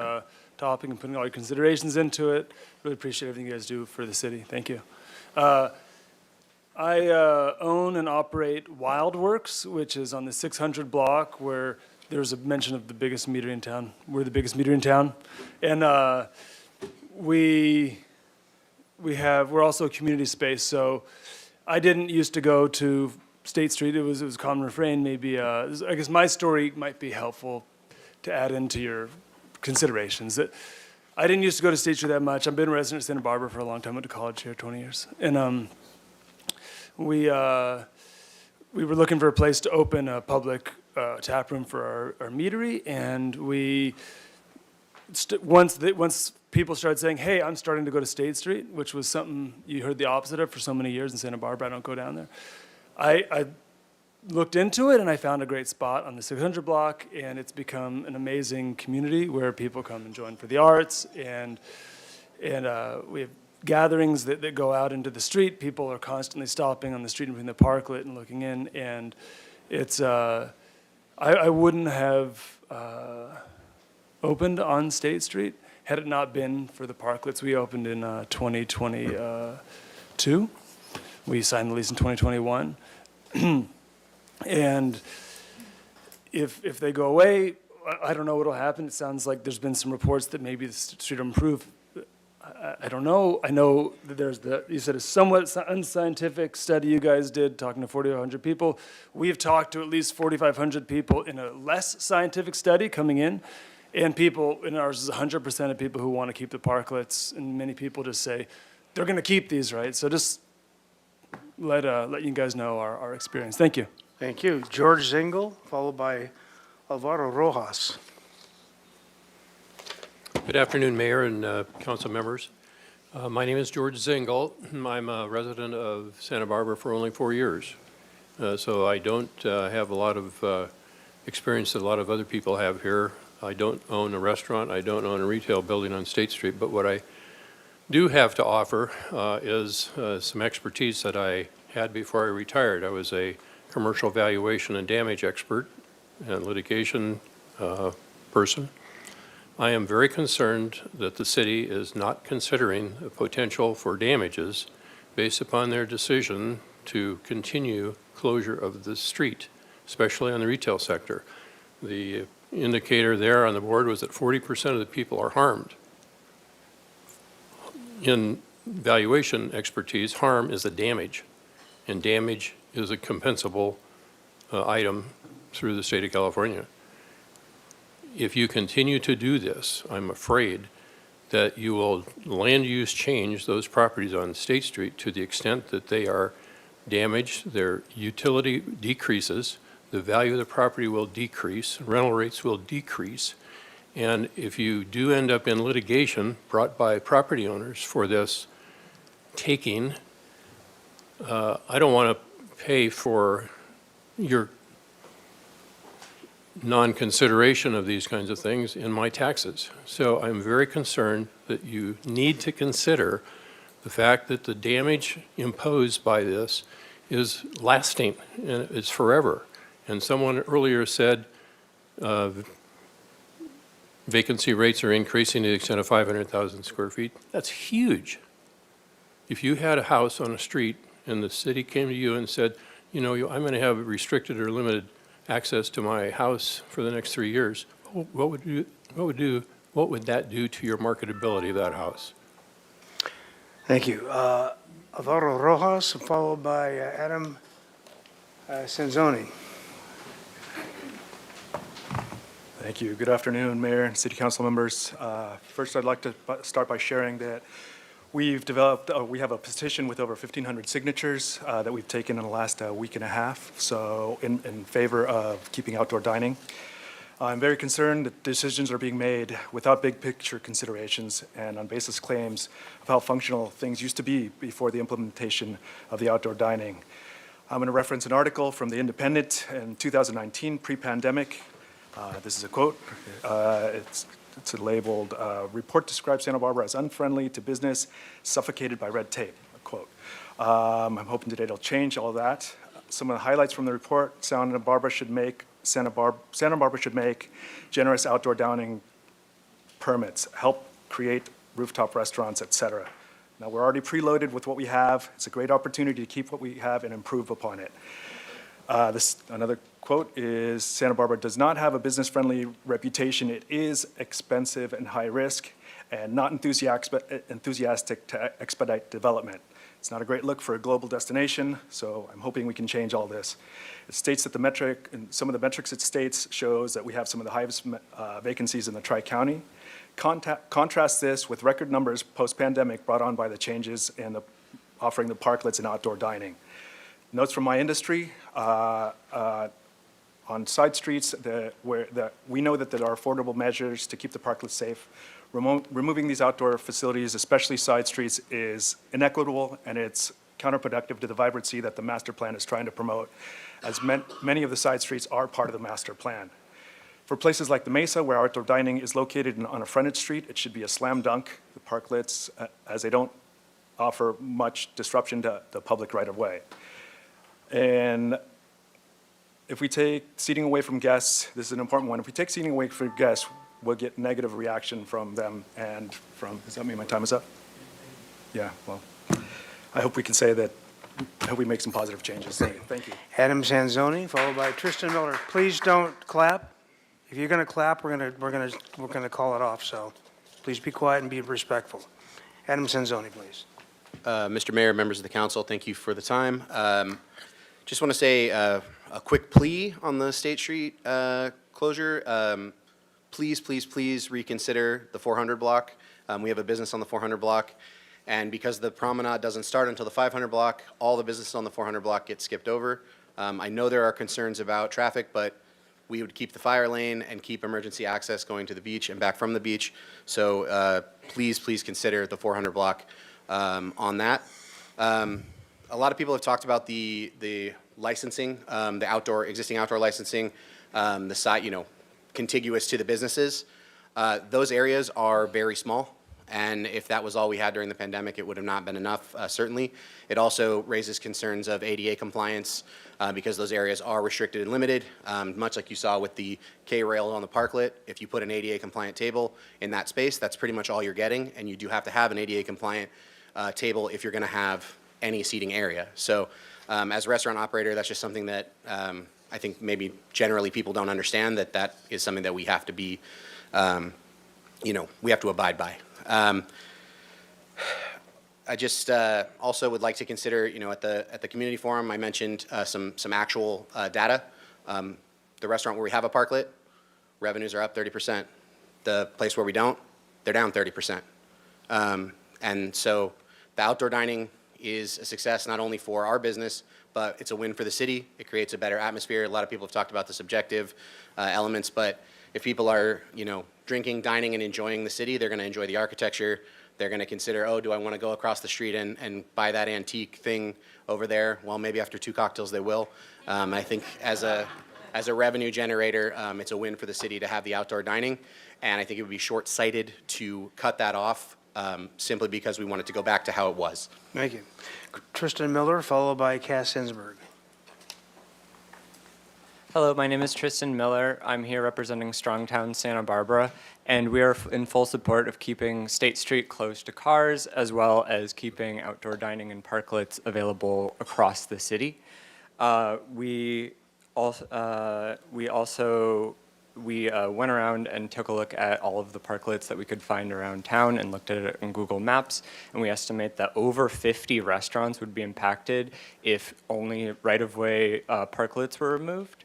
topic and putting all your considerations into it. Really appreciate everything you guys do for the city. Thank you. I own and operate Wildworks, which is on the 600 block where there's a mention of the biggest meter in town. We're the biggest meter in town. And we're also a community space. So I didn't used to go to State Street. It was a common refrain. Maybe, I guess my story might be helpful to add into your considerations. That I didn't used to go to State Street that much. I've been a resident of Santa Barbara for a long time. Went to college here, 20 years. And we were looking for a place to open a public tap room for our meadery, and once people started saying, "Hey, I'm starting to go to State Street," which was something you heard the opposite of for so many years in Santa Barbara. I don't go down there. I looked into it, and I found a great spot on the 600 block, and it's become an amazing community where people come and join for the arts, and we have gatherings that go out into the street. People are constantly stopping on the street between the parklet and looking in, and it's, I wouldn't have opened on State Street had it not been for the parklets. We opened in 2022. We signed the lease in 2021. And if they go away, I don't know what'll happen. It sounds like there's been some reports that maybe the street will improve. I don't know. I know that there's you said a somewhat unscientific study you guys did, talking to 4,500 people. We've talked to at least 4,500 people in a less scientific study coming in. And people, in ours is 100% of people who want to keep the parklets, and many people just say, they're going to keep these, right? So just let you guys know our experience. Thank you. Thank you. George Zingle, followed by Alvaro Rojas. Good afternoon, Mayor and council members. My name is George Zingle. I'm a resident of Santa Barbara for only 4 years. So I don't have a lot of experience that a lot of other people have here. I don't own a restaurant. I don't own a retail building on State Street. But what I do have to offer is some expertise that I had before I retired. I was a commercial valuation and damage expert and litigation person. I am very concerned that the city is not considering the potential for damages based upon their decision to continue closure of the street, especially on the retail sector. The indicator there on the board was that 40% of the people are harmed. In valuation expertise, harm is a damage, and damage is a compensable item through the state of California. If you continue to do this, I'm afraid that you will land use change those properties on State Street to the extent that they are damaged, their utility decreases, the value of the property will decrease, rental rates will decrease, and if you do end up in litigation brought by property owners for this taking, I don't want to pay for your non-consideration of these kinds of things in my taxes. So I'm very concerned that you need to consider the fact that the damage imposed by this is lasting and it's forever. And someone earlier said vacancy rates are increasing to the extent of 500,000 square feet. That's huge. If you had a house on a street and the city came to you and said, you know, I'm going to have restricted or limited access to my house for the next 3 years, what would that do to your marketability of that house? Thank you. Alvaro Rojas, followed by Adam Sanzoni. Thank you. Good afternoon, Mayor and City Council members. First, I'd like to start by sharing that we've developed, we have a petition with over 1,500 signatures that we've taken in the last week and a half, so in favor of keeping outdoor dining. I'm very concerned that decisions are being made without big picture considerations and on baseless claims of how functional things used to be before the implementation of the outdoor dining. I'm going to reference an article from The Independent in 2019, pre-pandemic. This is a quote. It's labeled, report describes Santa Barbara as unfriendly to business, suffocated by red tape, a quote. I'm hoping today it'll change all of that. Some of the highlights from the report, Santa Barbara should make generous outdoor dining permits, help create rooftop restaurants, et cetera. Now, we're already preloaded with what we have. It's a great opportunity to keep what we have and improve upon it. Another quote is, Santa Barbara does not have a business-friendly reputation. It is expensive and high risk and not enthusiastic to expedite development. It's not a great look for a global destination, so I'm hoping we can change all this. It states that some of the metrics it states shows that we have some of the highest vacancies in the Tri-County. Contrast this with record numbers post-pandemic brought on by the changes in offering the parklets and outdoor dining. Notes from my industry, on side streets we know that there are affordable measures to keep the parklets safe. Removing these outdoor facilities, especially side streets, is inequitable and it's counterproductive to the vibrancy that the master plan is trying to promote, as many of the side streets are part of the master plan. For places like the Mesa, where outdoor dining is located on a frontage street, it should be a slam dunk. The parklets, as they don't offer much disruption to the public right-of-way. And if we take seating away from guests, this is an important one, if we take seating away from guests, we'll get negative reaction from them and from, does that mean my time is up? Yeah, well, I hope we can say that, I hope we make some positive changes. Thank you. Adam Sanzoni, followed by Tristan Miller. Please don't clap. If you're going to clap, we're going to call it off, so please be quiet and be respectful. Adam Sanzoni, please. Mr. Mayor, members of the council, thank you for the time. Just want to say a quick plea on the State Street closure. Please, please, please reconsider the 400 block. We have a business on the 400 block, and because the promenade doesn't start until the 500 block, all the businesses on the 400 block get skipped over. I know there are concerns about traffic, but we would keep the fire lane and keep emergency access going to the beach and back from the beach. So please, please consider the 400 block on that. A lot of people have talked about the licensing, the existing outdoor licensing, the site, contiguous to the businesses. Those areas are very small, and if that was all we had during the pandemic, it would have not been enough, certainly. It also raises concerns of ADA compliance because those areas are restricted and limited, much like you saw with the K-rail on the parklet. If you put an ADA compliant table in that space, that's pretty much all you're getting, and you do have to have an ADA compliant table if you're going to have any seating area. So as a restaurant operator, that's just something that I think maybe generally people don't understand, that is something that we have to be, we have to abide by. I just also would like to consider, at the community forum, I mentioned some actual data. The restaurant where we have a parklet, revenues are up 30%. The place where we don't, they're down 30%. And so the outdoor dining is a success not only for our business, but it's a win for the city. It creates a better atmosphere. A lot of people have talked about the subjective elements, but if people are, drinking, dining, and enjoying the city, they're going to enjoy the architecture. They're going to consider, oh, do I want to go across the street and buy that antique thing over there? Well, maybe after 2 cocktails they will. I think as a revenue generator, it's a win for the city to have the outdoor dining, and I think it would be short-sighted to cut that off simply because we want it to go back to how it was. Thank you. Tristan Miller, followed by Cass Ensberg. Hello, my name is Tristan Miller. I'm here representing Strongtown Santa Barbara, and we are in full support of keeping State Street closed to cars, as well as keeping outdoor dining and parklets available across the city. We went around and took a look at all of the parklets that we could find around town and looked at it in Google Maps, and we estimate that over 50 restaurants would be impacted if only right-of-way parklets were removed.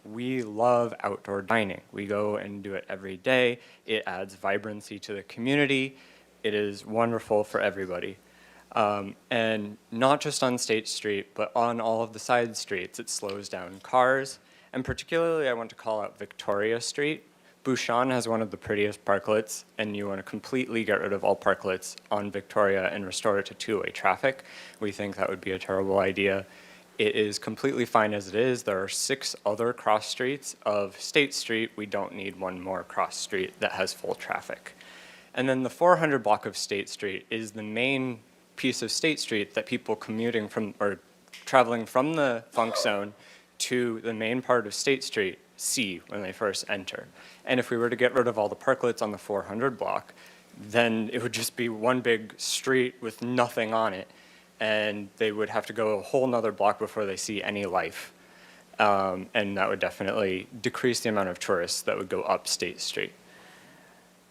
We love outdoor dining. We go and do it every day. It adds vibrancy to the community. It is wonderful for everybody. And not just on State Street, but on all of the side streets, it slows down cars. And particularly, I want to call out Victoria Street. Bouchon has one of the prettiest parklets, and you want to completely get rid of all parklets on Victoria and restore it to two-way traffic. We think that would be a terrible idea. It is completely fine as it is. There are 6 other cross streets of State Street. We don't need one more cross street that has full traffic. And then the 400 block of State Street is the main piece of State Street that people commuting from or traveling from the Funk Zone to the main part of State Street see when they first enter. And if we were to get rid of all the parklets on the 400 block, then it would just be one big street with nothing on it, and they would have to go a whole nother block before they see any life. And that would definitely decrease the amount of tourists that would go up State Street.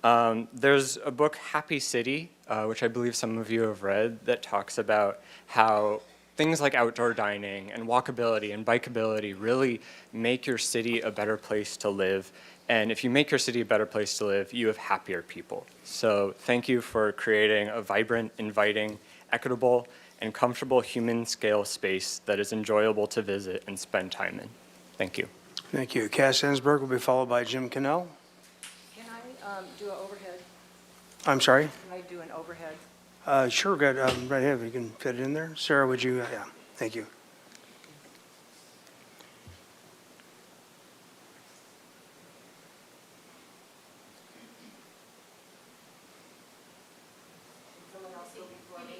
There's a book, Happy City, which I believe some of you have read, that talks about how things like outdoor dining and walkability and bikeability really make your city a better place to live. And if you make your city a better place to live, you have happier people. So thank you for creating a vibrant, inviting, equitable, and comfortable human-scale space that is enjoyable to visit and spend time in. Thank you. Thank you. Cass Ensberg will be followed by Jim Cannell. Can I do an overhead? I'm sorry? Can I do an overhead? Sure, good. Right here, if you can fit it in there. Sarah, would you? Yeah, thank you. Someone else go before me?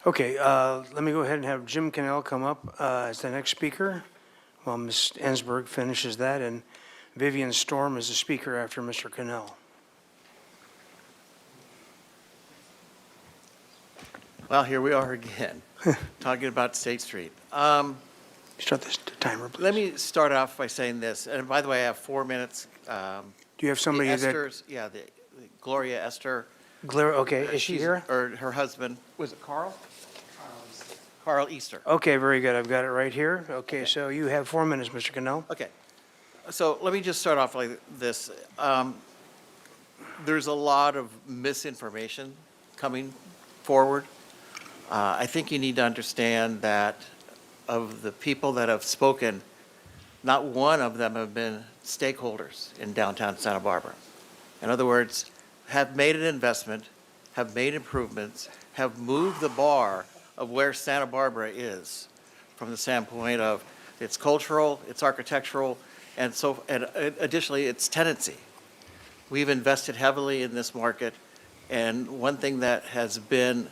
Okay, let me go ahead and have Jim Cannell come up as the next speaker while Ms. Ensberg finishes that, and Vivian Storm is the speaker after Mr. Cannell. Well, here we are again, talking about State Street. Start this timer, please. Let me start off by saying this, and by the way, I have 4 minutes. Do you have somebody that, the Gloria Esther. Okay, is she here? Or her husband, was it Carl? Carl Easter. Okay, very good. I've got it right here. Okay, so you have 4 minutes, Mr. Cannell. Okay, so let me just start off like this. There's a lot of misinformation coming forward. I think you need to understand that of the people that have spoken, not one of them have been stakeholders in downtown Santa Barbara. In other words, have made an investment, have made improvements, have moved the bar of where Santa Barbara is from the standpoint of its cultural, its architectural, and additionally its tenancy. We've invested heavily in this market, and one thing that has been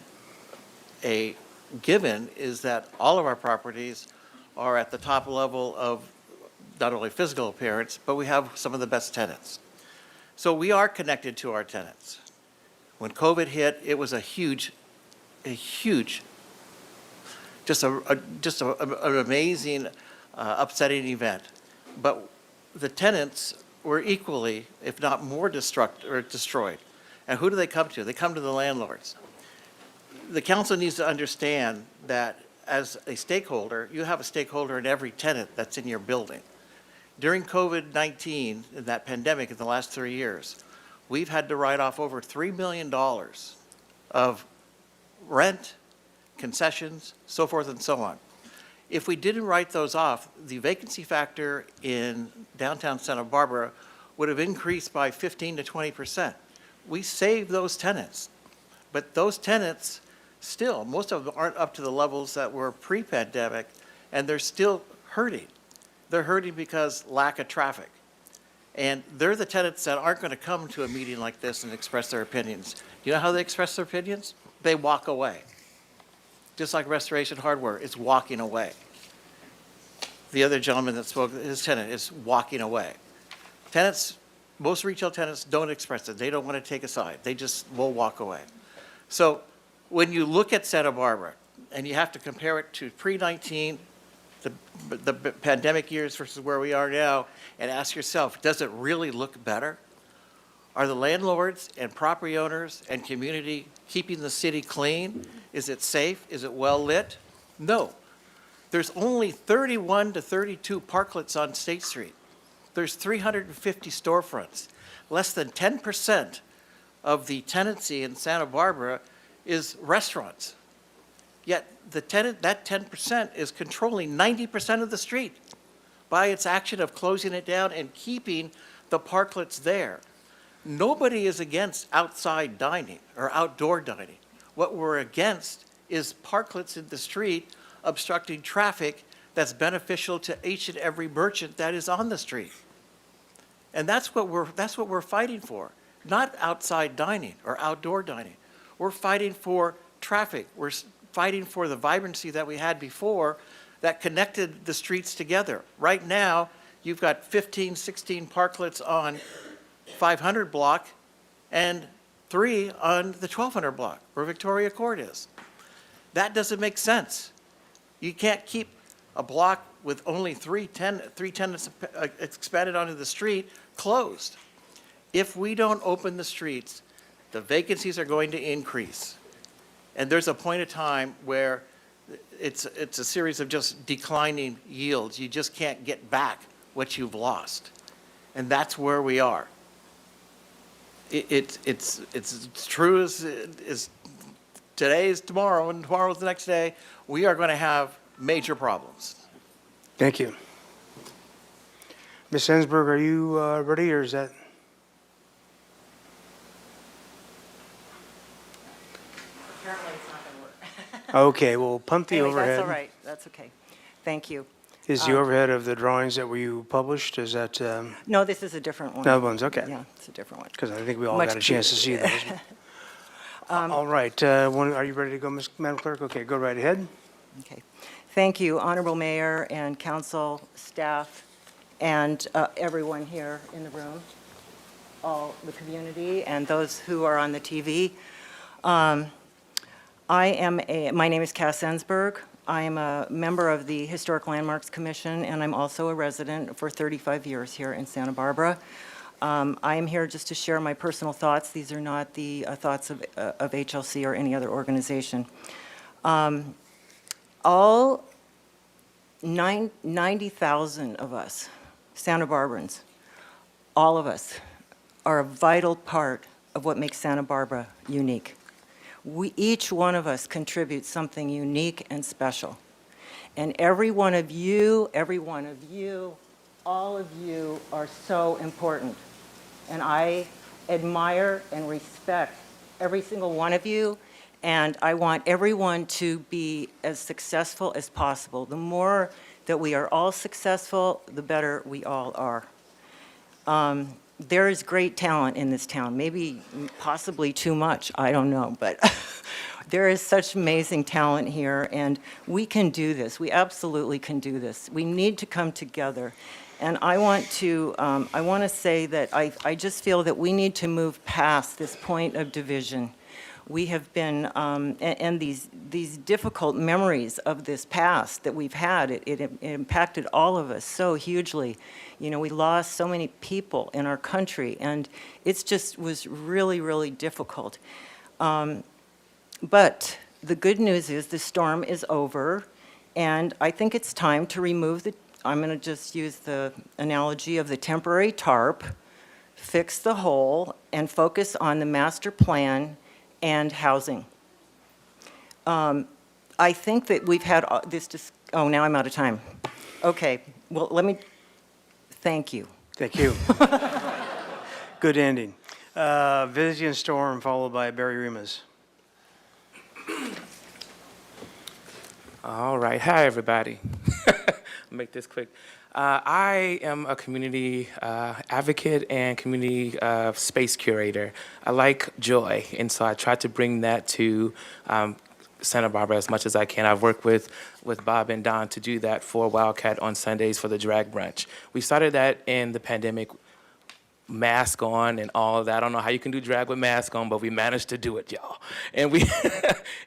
a given is that all of our properties are at the top level of not only physical appearance, but we have some of the best tenants. So we are connected to our tenants. When COVID hit, it was a huge, just an amazing, upsetting event. But the tenants were equally, if not more, destroyed. And who do they come to? They come to the landlords. The council needs to understand that as a stakeholder, you have a stakeholder in every tenant that's in your building. During COVID-19, in that pandemic in the last 3 years, we've had to write off over $3 million of rent, concessions, so forth and so on. If we didn't write those off, the vacancy factor in downtown Santa Barbara would have increased by 15 to 20%. We saved those tenants, but those tenants still, most of them aren't up to the levels that were pre-pandemic, and they're still hurting. They're hurting because lack of traffic. And they're the tenants that aren't going to come to a meeting like this and express their opinions. You know how they express their opinions? They walk away. Just like Restoration Hardware is walking away. The other gentleman that spoke, his tenant, is walking away. Tenants, most retail tenants don't express it. They don't want to take a side. They just will walk away. So when you look at Santa Barbara, and you have to compare it to pre-19, the pandemic years versus where we are now, and ask yourself, does it really look better? Are the landlords and property owners and community keeping the city clean? Is it safe? Is it well lit? No. There's only 31 to 32 parklets on State Street. There's 350 storefronts. Less than 10% of the tenancy in Santa Barbara is restaurants. Yet that 10% is controlling 90% of the street by its action of closing it down and keeping the parklets there. Nobody is against outside dining or outdoor dining. What we're against is parklets in the street obstructing traffic that's beneficial to each and every merchant that is on the street. And that's what we're fighting for, not outside dining or outdoor dining. We're fighting for traffic. We're fighting for the vibrancy that we had before that connected the streets together. Right now, you've got 15, 16 parklets on 500 block and 3 on the 1200 block where Victoria Court is. That doesn't make sense. You can't keep a block with only three tenants expanded onto the street closed. If we don't open the streets, the vacancies are going to increase. And there's a point of time where it's a series of just declining yields. You just can't get back what you've lost. And that's where we are. It's true as today is tomorrow and tomorrow's the next day. We are going to have major problems. Thank you. Ms. Ensberg, are you ready, or is that? Apparently it's not going to work. Okay, we'll pump the Anyway, overhead. That's all right. That's okay. Thank you. Is the overhead of the drawings that you published, is that? No, this is a different one. No one's, okay. Yeah, it's a different one. Because I think we all Much got a chance to see those. All right, are you ready to go, Madam Clerk? Okay, go right ahead. Okay. Thank you, Honorable Mayor and council, staff, and everyone here in the room, all the community, and those who are on the TV. My name is Cass Ensberg. I am a member of the Historic Landmarks Commission, and I'm also a resident for 35 years here in Santa Barbara. I am here just to share my personal thoughts. These are not the thoughts of HLC or any other organization. All 90,000 of us, Santa Barbarans, all of us, are a vital part of what makes Santa Barbara unique. Each one of us contributes something unique and special. And every one of you, all of you are so important. And I admire and respect every single one of you, and I want everyone to be as successful as possible. The more that we are all successful, the better we all are. There is great talent in this town, maybe possibly too much, I don't know, but there is such amazing talent here, and we can do this. We absolutely can do this. We need to come together. And I want to say that I just feel that we need to move past this point of division. We have been, and these difficult memories of this past that we've had, it impacted all of us so hugely. You know, we lost so many people in our country, and it just was really, really difficult. But the good news is the storm is over, and I think it's time to remove I'm going to just use the analogy of the temporary tarp, fix the hole, and focus on the master plan and housing. I think that we've had oh, now I'm out of time. Okay, well, thank you. Thank you. Good ending. Vivian Storm, followed by Barry Remus. All right. Hi, everybody. Make this quick. I am a community advocate and community space curator. I like joy, and so I try to bring that to Santa Barbara as much as I can. I've worked with Bob and Don to do that for Wildcat on Sundays for the drag brunch. We started that in the pandemic, mask on and all of that. I don't know how you can do drag with mask on, but we managed to do it, y'all. And we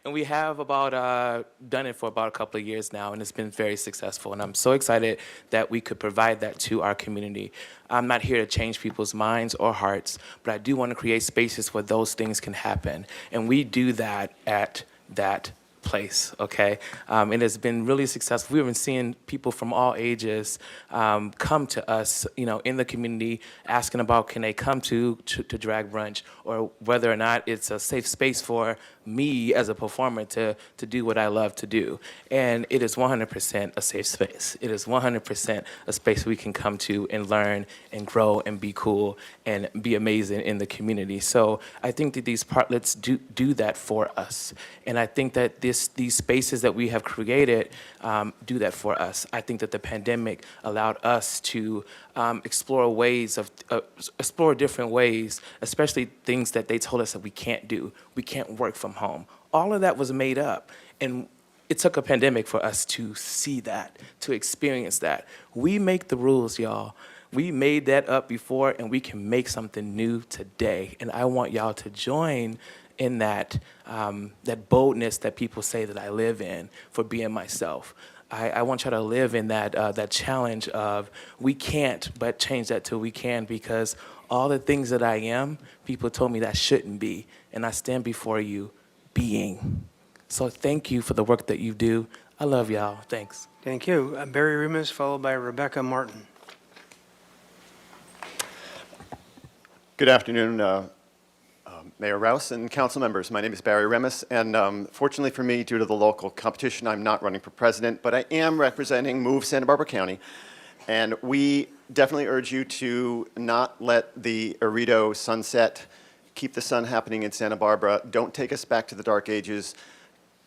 and we have done it for about a couple of years now, and it's been very successful. And I'm so excited that we could provide that to our community. I'm not here to change people's minds or hearts, but I do want to create spaces where those things can happen. And we do that at that place, okay? It has been really successful. We've been seeing people from all ages come to us, you know, in the community, asking about can they come to drag brunch, or whether or not it's a safe space for me as a performer to do what I love to do. And it is 100% a safe space. It is 100% a space we can come to and learn and grow and be cool and be amazing in the community. So I think that these parklets do that for us. And I think that these spaces that we have created do that for us. I think that the pandemic allowed us to explore different ways, especially things that they told us that we can't do. We can't work from home. All of that was made up, and it took a pandemic for us to see that, to experience that. We make the rules, y'all. We made that up before, and we can make something new today. And I want y'all to join in that boldness that people say that I live in for being myself. I want y'all to live in that challenge of we can't, but change that till we can, because all the things that I am, people told me that shouldn't be, and I stand before you being. So thank you for the work that you do. I love y'all. Thanks. Thank you. Barry Remus, followed by Rebecca Martin. Good afternoon, Mayor Rouse and council members. My name is Barry Remus, and fortunately for me, due to the local competition, I'm not running for president, but I am representing Move Santa Barbara County. And we definitely urge you to not let the Arredo sunset keep the sun happening in Santa Barbara. Don't take us back to the dark ages.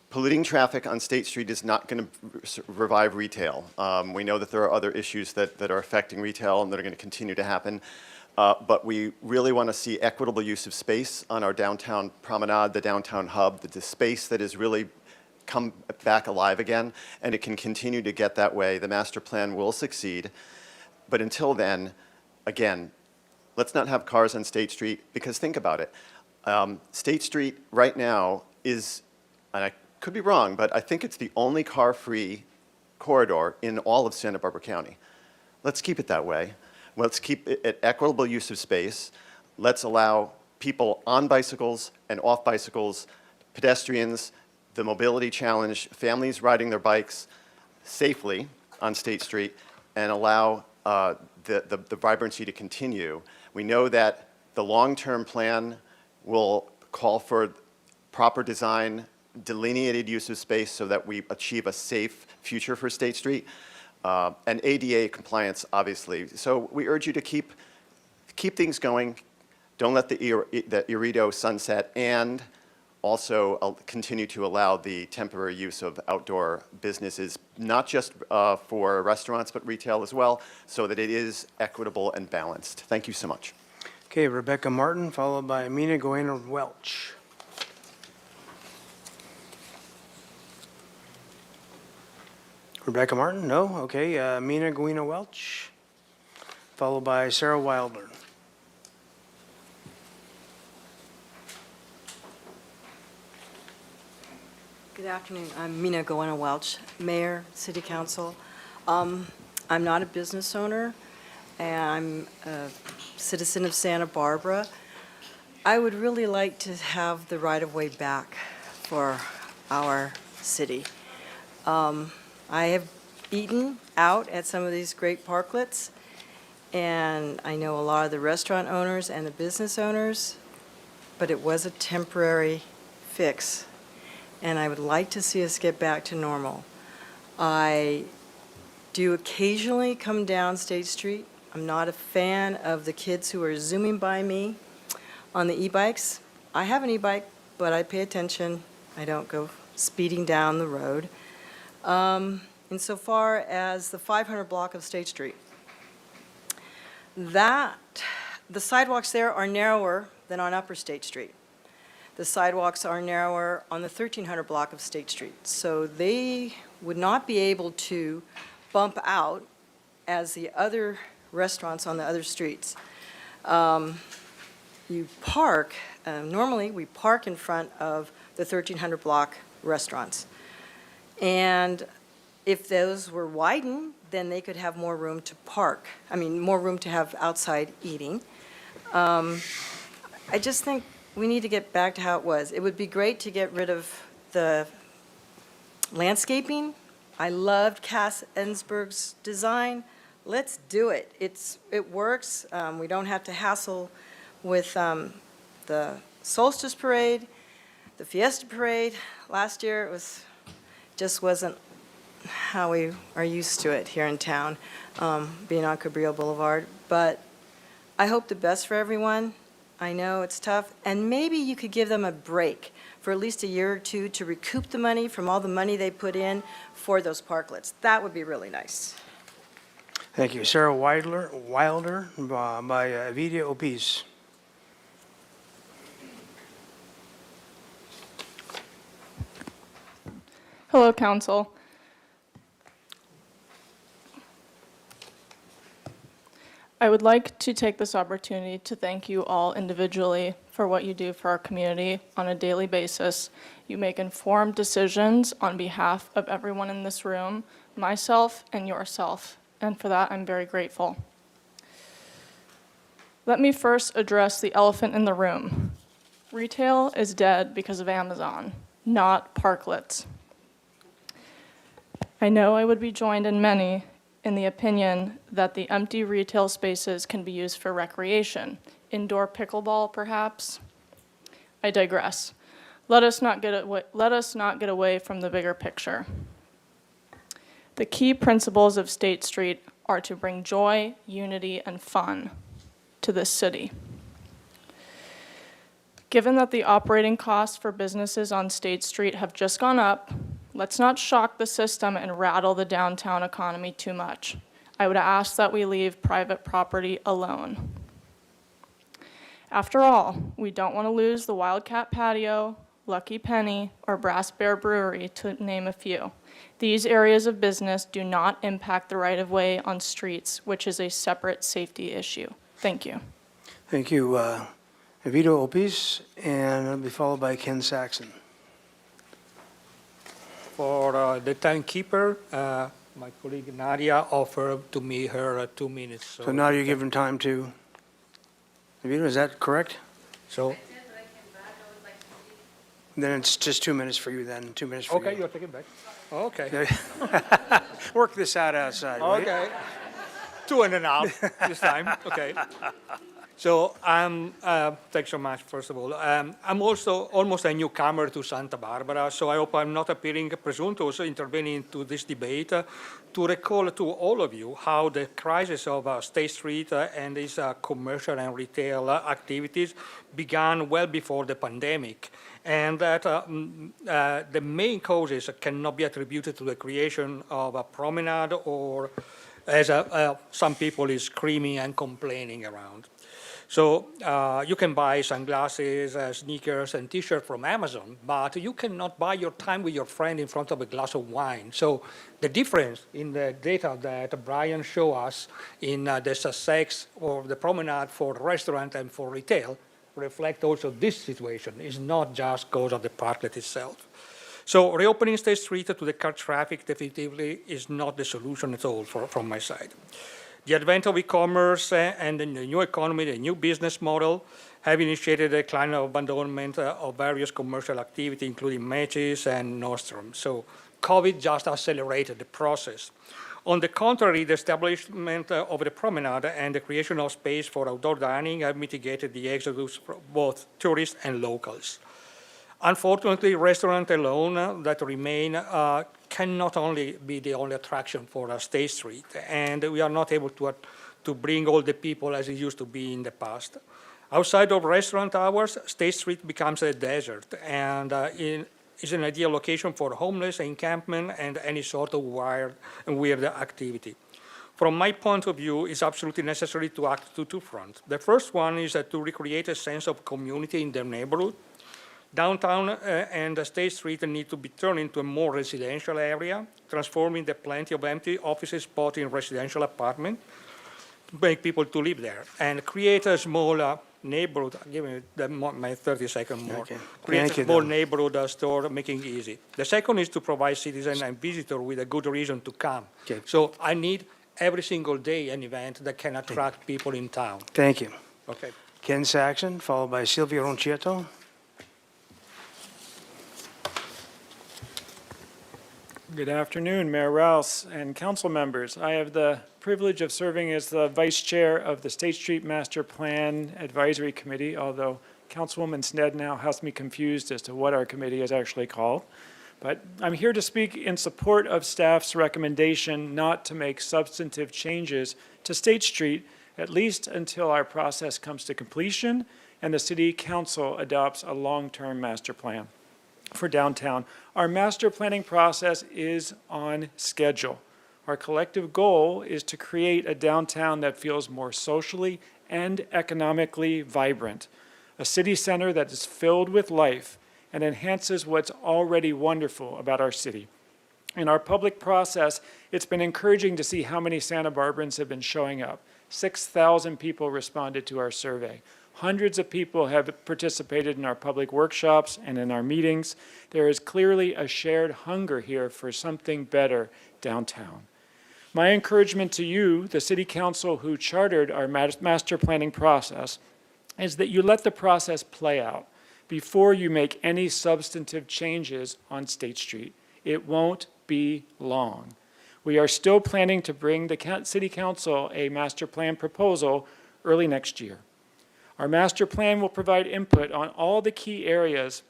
Polluting traffic on State Street is not going to revive retail. We know that there are other issues that are affecting retail and that are going to continue to happen. But we really want to see equitable use of space on our downtown promenade, the downtown hub, the space that is really come back alive again, and it can continue to get that way. The master plan will succeed. But until then, again, let's not have cars on State Street, because think about it. State Street right now is, and I could be wrong, but I think it's the only car-free corridor in all of Santa Barbara County. Let's keep it that way. Let's keep it equitable use of space. Let's allow people on bicycles and off bicycles, pedestrians, the mobility challenge, families riding their bikes safely on State Street, and allow the vibrancy to continue. We know that the long-term plan will call for proper design, delineated use of space so that we achieve a safe future for State Street, and ADA compliance, obviously. So we urge you to keep things going. Don't let the Eredo sunset, and also continue to allow the temporary use of outdoor businesses, not just for restaurants, but retail as well, so that it is equitable and balanced. Thank you so much. Okay, Rebecca Martin, followed by Amina Goena Welch. Rebecca Martin? No? Okay, Amina Goena Welch, followed by Sarah Wilder. Good afternoon. I'm Mina Goena Welch, Mayor, City Council. I'm not a business owner, and I'm a citizen of Santa Barbara. I would really like to have the right-of-way back for our city. I have eaten out at some of these great parklets, and I know a lot of the restaurant owners and the business owners, but it was a temporary fix, and I would like to see us get back to normal. I do occasionally come down State Street. I'm not a fan of the kids who are zooming by me on the e-bikes. I have an e-bike, but I pay attention. I don't go speeding down the road. Insofar as the 500 block of State Street, the sidewalks there are narrower than on Upper State Street. The sidewalks are narrower on the 1300 block of State Street. So they would not be able to bump out as the other restaurants on the other streets. You park, normally we park in front of the 1300 block restaurants. And if those were widened, then they could have more room to park. I mean, more room to have outside eating. I just think we need to get back to how it was. It would be great to get rid of the landscaping. I loved Cass Ensberg's design. Let's do it. It works. We don't have to hassle with the Solstice Parade, the Fiesta Parade. Last year, it just wasn't how we are used to it here in town, being on Cabrillo Boulevard. But I hope the best for everyone. I know it's tough, and maybe you could give them a break for at least a year or two to recoup the money from all the money they put in for those parklets. That would be really nice. Thank you. Sarah Wilder by Avidia Opis. Hello, Council. I would like to take this opportunity to thank you all individually for what you do for our community on a daily basis. You make informed decisions on behalf of everyone in this room, myself and yourself, and for that I'm very grateful. Let me first address the elephant in the room. Retail is dead because of Amazon, not parklets. I know I would be joined in many in the opinion that the empty retail spaces can be used for recreation, indoor pickleball perhaps. I digress. Let us not get away from the bigger picture. The key principles of State Street are to bring joy, unity, and fun to this city. Given that the operating costs for businesses on State Street have just gone up, let's not shock the system and rattle the downtown economy too much. I would ask that we leave private property alone. After all, we don't want to lose the Wildcat Patio, Lucky Penny, or Brass Bear Brewery, to name a few. These areas of business do not impact the right-of-way on streets, which is a separate safety issue. Thank you. Thank you. Evito Opis, and it'll be followed by Ken Saxon. For the timekeeper, my colleague Nadia offered to me her 2 minutes. So now you're giving time to Evito, is that correct? So, Then it's just 2 minutes for you then, 2 minutes for you. okay, you're taking back. Okay. Work this out outside, right? Okay. 2.5 this time, okay. So, thanks so much, first of all. I'm also almost a newcomer to Santa Barbara, so I hope I'm not appearing presumptuous intervening into this debate to recall to all of you how the crisis of State Street and its commercial and retail activities began well before the pandemic, and that the main causes cannot be attributed to the creation of a promenade or as some people is screaming and complaining around. So you can buy sunglasses, sneakers, and T-shirts from Amazon, but you cannot buy your time with your friend in front of a glass of wine. So the difference in the data that Brian showed us in the Sussex or the promenade for restaurant and for retail reflect also this situation. It's not just because of the parklet itself. So reopening State Street to the car traffic definitively is not the solution at all from my side. The advent of e-commerce and the new economy, the new business model, have initiated a decline of abandonment of various commercial activity, including Macy's and Nordstrom. So COVID just accelerated the process. On the contrary, the establishment of the promenade and the creation of space for outdoor dining have mitigated the exodus for both tourists and locals. Unfortunately, restaurants alone that remain cannot only be the only attraction for State Street, and we are not able to bring all the people as it used to be in the past. Outside of restaurant hours, State Street becomes a desert, and is an ideal location for homeless encampment and any sort of weird activity. From my point of view, it's absolutely necessary to act to two fronts. The first one is to recreate a sense of community in the neighborhood. Downtown and State Street need to be turned into a more residential area, transforming the plenty of empty offices spot in residential apartments to make people to live there, and create a small neighborhood. Give me my 30 seconds more. Okay. Create Thank a you, small then. neighborhood store, making it easy. The second is to provide citizens and visitors with a good reason to come. Okay. So I need every single day an event that can attract people in town. Thank you. Okay. Ken Saxon, followed by Silvia Roncietto. Good afternoon, Mayor Rouse and council members. I have the privilege of serving as the vice chair of the State Street Master Plan Advisory Committee, although Councilwoman Sned now has me confused as to what our committee is actually called. But I'm here to speak in support of staff's recommendation not to make substantive changes to State Street, at least until our process comes to completion and the City Council adopts a long-term master plan for downtown. Our master planning process is on schedule. Our collective goal is to create a downtown that feels more socially and economically vibrant, a city center that is filled with life and enhances what's already wonderful about our city. In our public process, it's been encouraging to see how many Santa Barbarans have been showing up. 6,000 people responded to our survey. Hundreds of people have participated in our public workshops and in our meetings. There is clearly a shared hunger here for something better downtown. My encouragement to you, the City Council who chartered our master planning process, is that you let the process play out before you make any substantive changes on State Street. It won't be long. We are still planning to bring the City Council a master plan proposal early next year. Our master plan will provide input on all the key areas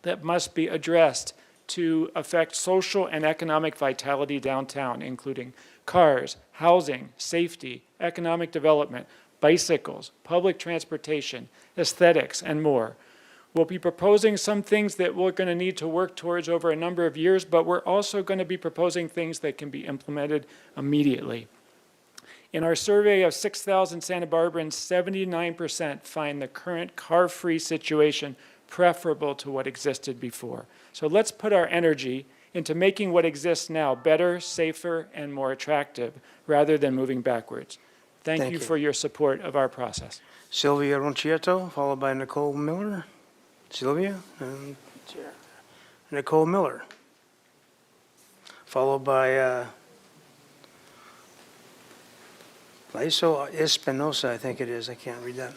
that must be addressed to affect social and economic vitality downtown, including cars, housing, safety, economic development, bicycles, public transportation, aesthetics, and more. We'll be proposing some things that we're going to need to work towards over a number of years, but we're also going to be proposing things that can be implemented immediately. In our survey of 6,000 Santa Barbarans, 79% find the current car-free situation preferable to what existed before. So let's put our energy into making what exists now better, safer, and more attractive, rather than moving backwards. Thank you for your support of our process. Sylvia Roncietto, followed by Nicole Miller. Sylvia and Nicole Miller. Followed by Laiso Espinosa, I think it is. I can't read that.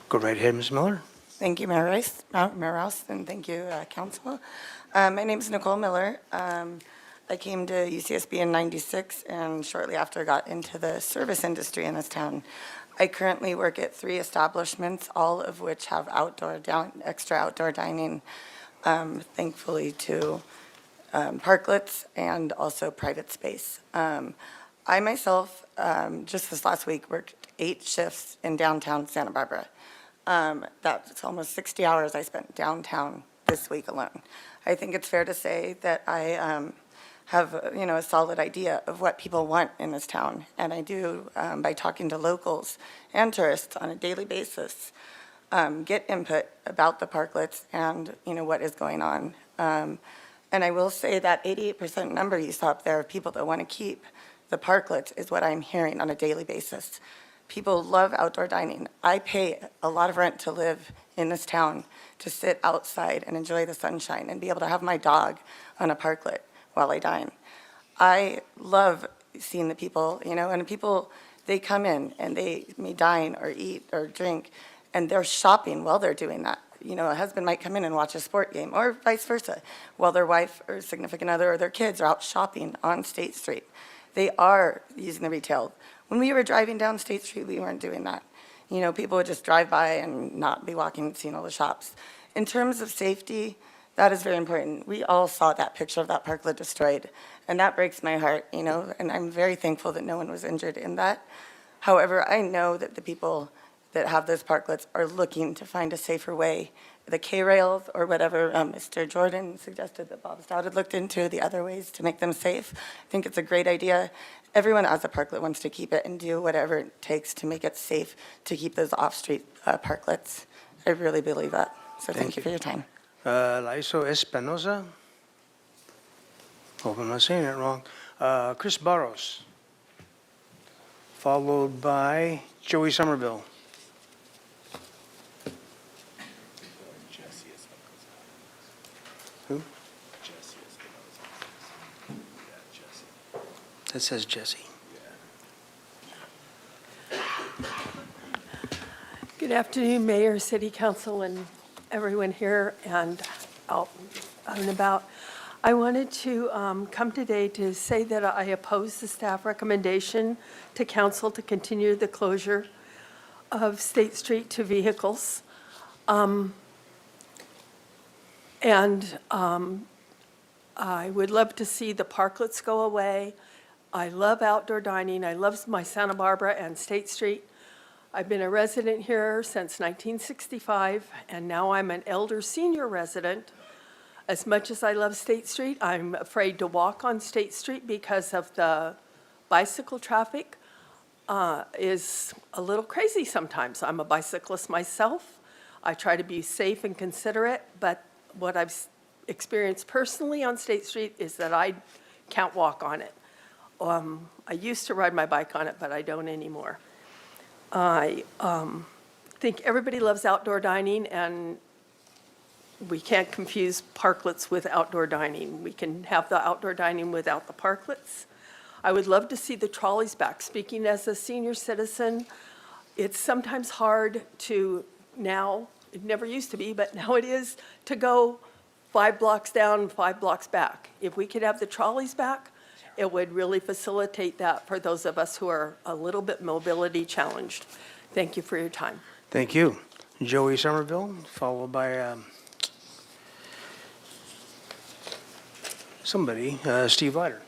Go right ahead, Ms. Miller. Thank you, Mayor Rouse, and thank you, Council. My name is Nicole Miller. I came to UCSB in '96 and shortly after got into the service industry in this town. I currently work at 3 establishments, all of which have extra outdoor dining, thankfully to parklets and also private space. I myself, just this last week, worked 8 shifts in downtown Santa Barbara. That's almost 60 hours I spent downtown this week alone. I think it's fair to say that I have a solid idea of what people want in this town, and I do by talking to locals and tourists on a daily basis, get input about the parklets and what is going on. And I will say that 88% number you saw up there of people that want to keep the parklets is what I'm hearing on a daily basis. People love outdoor dining. I pay a lot of rent to live in this town, to sit outside and enjoy the sunshine and be able to have my dog on a parklet while I dine. I love seeing the people, and people, they come in and they may dine or eat or drink, and they're shopping while they're doing that. A husband might come in and watch a sport game, or vice versa, while their wife or significant other or their kids are out shopping on State Street. They are using the retail. When we were driving down State Street, we weren't doing that. People would just drive by and not be walking and seeing all the shops. In terms of safety, that is very important. We all saw that picture of that parklet destroyed, and that breaks my heart, and I'm very thankful that no one was injured in that. However, I know that the people that have those parklets are looking to find a safer way. The K-rails or whatever Mr. Jordan suggested that Bob Stout had looked into, the other ways to make them safe. I think it's a great idea. Everyone as a parklet wants to keep it and do whatever it takes to make it safe to keep those off-street parklets. I really believe that. So thank you for your time. Laiso Espinosa. Hope I'm not saying it wrong. Chris Barros. Followed by Joey Somerville. Who? That says Jesse. Good afternoon, Mayor, City Council, and everyone here and out and about. I wanted to come today to say that I oppose the staff recommendation to council to continue the closure of State Street to vehicles. I would love to see the parklets go away. I love outdoor dining. I love my Santa Barbara and State Street. I've been a resident here since 1965, and now I'm an elder senior resident. As much as I love State Street, I'm afraid to walk on State Street because of the bicycle traffic is a little crazy sometimes. I'm a bicyclist myself. I try to be safe and considerate, but what I've experienced personally on State Street is that I can't walk on it. I used to ride my bike on it, but I don't anymore. I think everybody loves outdoor dining, and we can't confuse parklets with outdoor dining. We can have the outdoor dining without the parklets. I would love to see the trolleys back. Speaking as a senior citizen, it's sometimes hard to now, it never used to be, but now it is, to go 5 blocks down, 5 blocks back. If we could have the trolleys back, it would really facilitate that for those of us who are a little bit mobility challenged. Thank you for your time. Thank you. Joey Somerville, followed by Steve Leiter.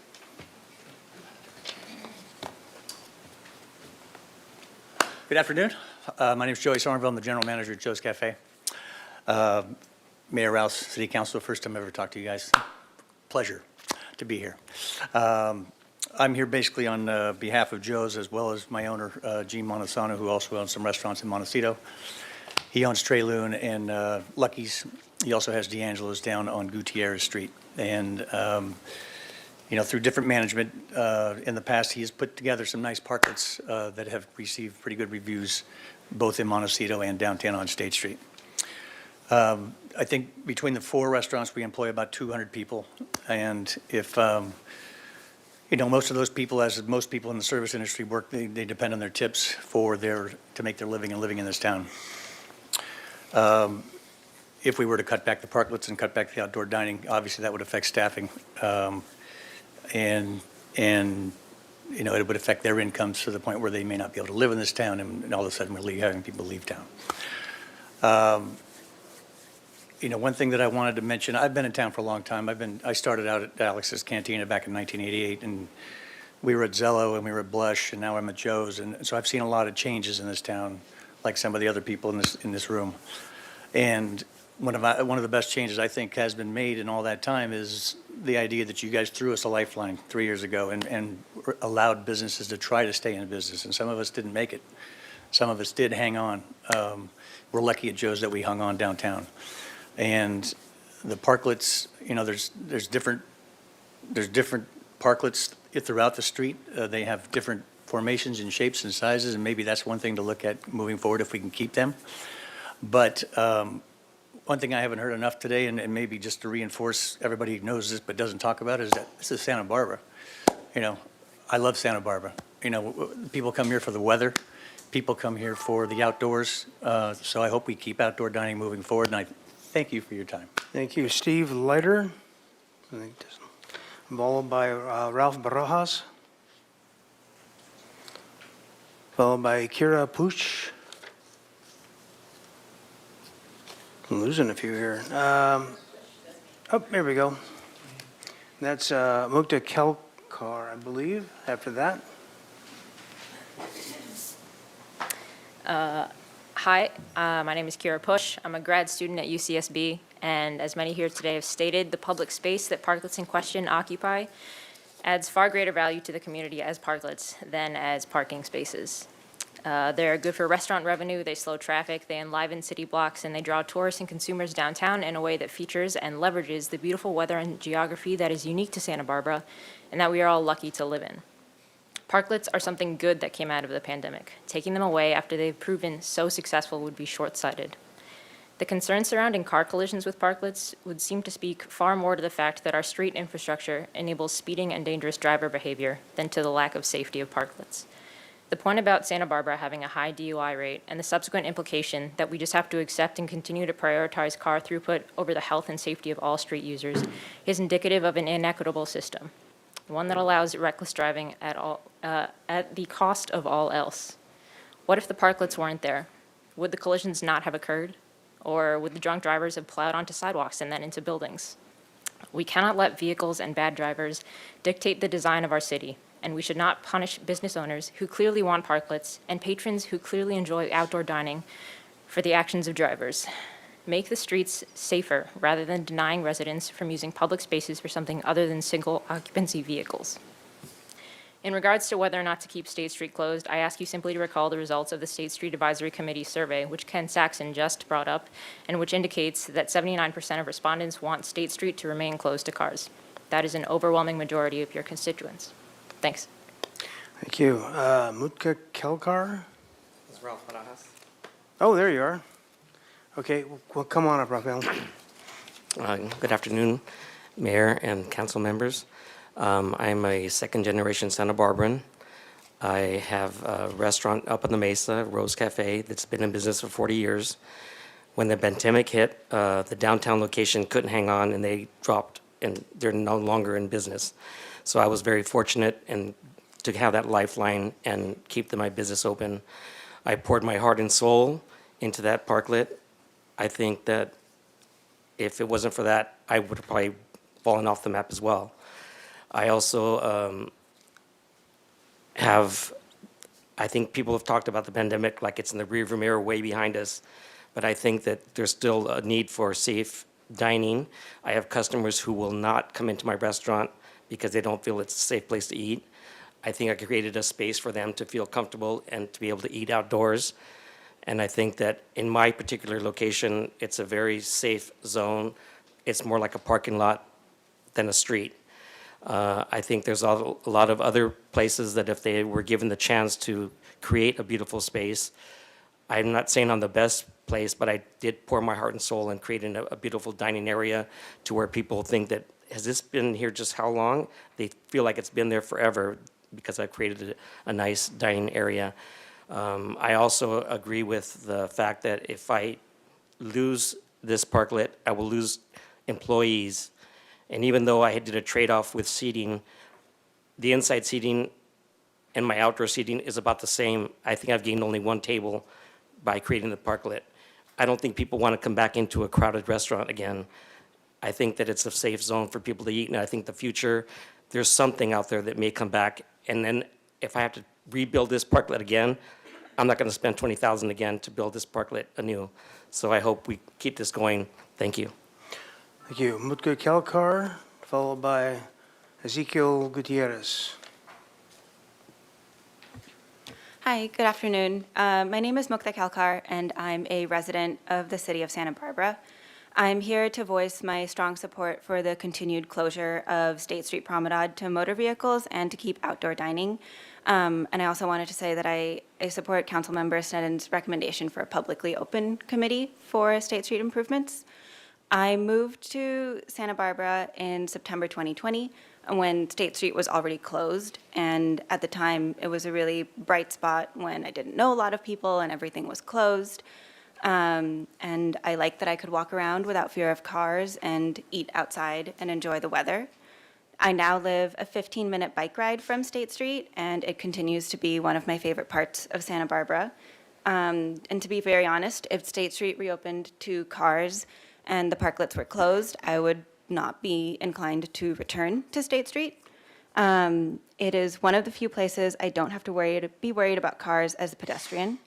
Good afternoon. My name is Joey Somerville. I'm the general manager at Joe's Cafe. Mayor Rouse, City Council, first time I ever talked to you guys. Pleasure to be here. I'm here basically on behalf of Joe's as well as my owner, Gene Montesano, who also owns some restaurants in Montecito. He owns Trey Loon and Lucky's. He also has D'Angelo's down on Gutierrez Street. And, through different management in the past, he has put together some nice parklets that have received pretty good reviews, both in Montecito and downtown on State Street. I think between the 4 restaurants, we employ about 200 people. And if, most of those people, as most people in the service industry work, they depend on their tips to make their living and living in this town. If we were to cut back the parklets and cut back the outdoor dining, obviously that would affect staffing. And it would affect their incomes to the point where they may not be able to live in this town, and all of a sudden we're having people leave town. One thing that I wanted to mention, I've been in town for a long time. I started out at Alex's Cantina back in 1988, and we were at Zello and we were at Blush, and now I'm at Joe's. And so I've seen a lot of changes in this town, like some of the other people in this room. And one of the best changes I think has been made in all that time is the idea that you guys threw us a lifeline 3 years ago and allowed businesses to try to stay in business. And some of us didn't make it. Some of us did hang on. We're lucky at Joe's that we hung on downtown. And the parklets, there's different parklets throughout the street. They have different formations and shapes and sizes, and maybe that's one thing to look at moving forward if we can keep them. But one thing I haven't heard enough today, and maybe just to reinforce, everybody knows this but doesn't talk about it, is that this is Santa Barbara. I love Santa Barbara. People come here for the weather. People come here for the outdoors. So I hope we keep outdoor dining moving forward, and I thank you for your time. Thank you. Steve Leiter, followed by Ralph Barajas, followed by Kira Puch. I'm losing a few here. There we go. That's Mukta Kelkar, I believe, after that. Hi, my name is Kira Push. I'm a grad student at UCSB, and as many here today have stated, the public space that parklets in question occupy adds far greater value to the community as parklets than as parking spaces. They're good for restaurant revenue, they slow traffic, they enliven city blocks, and they draw tourists and consumers downtown in a way that features and leverages the beautiful weather and geography that is unique to Santa Barbara and that we are all lucky to live in. Parklets are something good that came out of the pandemic. Taking them away after they've proven so successful would be short-sighted. The concerns surrounding car collisions with parklets would seem to speak far more to the fact that our street infrastructure enables speeding and dangerous driver behavior than to the lack of safety of parklets. The point about Santa Barbara having a high DUI rate and the subsequent implication that we just have to accept and continue to prioritize car throughput over the health and safety of all street users is indicative of an inequitable system, one that allows reckless driving at the cost of all else. What if the parklets weren't there? Would the collisions not have occurred? Or would the drunk drivers have plowed onto sidewalks and then into buildings? We cannot let vehicles and bad drivers dictate the design of our city, and we should not punish business owners who clearly want parklets and patrons who clearly enjoy outdoor dining for the actions of drivers. Make the streets safer rather than denying residents from using public spaces for something other than single occupancy vehicles. In regards to whether or not to keep State Street closed, I ask you simply to recall the results of the State Street Advisory Committee survey, which Ken Saxon just brought up, and which indicates that 79% of respondents want State Street to remain closed to cars. That is an overwhelming majority of your constituents. Thanks. Thank you. Mutka Kelkar? It's Ralph Barajas. Oh, there you are. Okay, well, come on up, Rafael. Good afternoon, Mayor and council members. I'm a second-generation Santa Barbaran. I have a restaurant up on the Mesa, Rose Cafe, that's been in business for 40 years. When the pandemic hit, the downtown location couldn't hang on, and they dropped, and they're no longer in business. So I was very fortunate to have that lifeline and keep my business open. I poured my heart and soul into that parklet. I think that if it wasn't for that, I would have probably fallen off the map as well. I also I think people have talked about the pandemic like it's in the rearview mirror way behind us, but I think that there's still a need for safe dining. I have customers who will not come into my restaurant because they don't feel it's a safe place to eat. I think I created a space for them to feel comfortable and to be able to eat outdoors. And I think that in my particular location, it's a very safe zone. It's more like a parking lot than a street. I think there's a lot of other places that if they were given the chance to create a beautiful space, I'm not saying I'm the best place, but I did pour my heart and soul in creating a beautiful dining area to where people think that, has this been here just how long? They feel like it's been there forever because I created a nice dining area. I also agree with the fact that if I lose this parklet, I will lose employees. And even though I did a trade-off with seating, the inside seating and my outdoor seating is about the same. I think I've gained only one table by creating the parklet. I don't think people want to come back into a crowded restaurant again. I think that it's a safe zone for people to eat, and I think the future, there's something out there that may come back. And then if I have to rebuild this parklet again, I'm not going to spend $20,000 again to build this parklet anew. So I hope we keep this going. Thank you. Thank you. Mutka Kalkar, followed by Ezekiel Gutierrez. Hi, good afternoon. My name is Mukta Kalkar, and I'm a resident of the city of Santa Barbara. I'm here to voice my strong support for the continued closure of State Street Promenade to motor vehicles and to keep outdoor dining. And I also wanted to say that I support Councilmember Sneddon's recommendation for a publicly open committee for State Street improvements. I moved to Santa Barbara in September 2020 when State Street was already closed. And at the time, it was a really bright spot when I didn't know a lot of people and everything was closed. And I liked that I could walk around without fear of cars and eat outside and enjoy the weather. I now live a 15-minute bike ride from State Street, and it continues to be one of my favorite parts of Santa Barbara. And to be very honest, if State Street reopened to cars and the parklets were closed, I would not be inclined to return to State Street. It is one of the few places I don't have to be worried about cars as a pedestrian.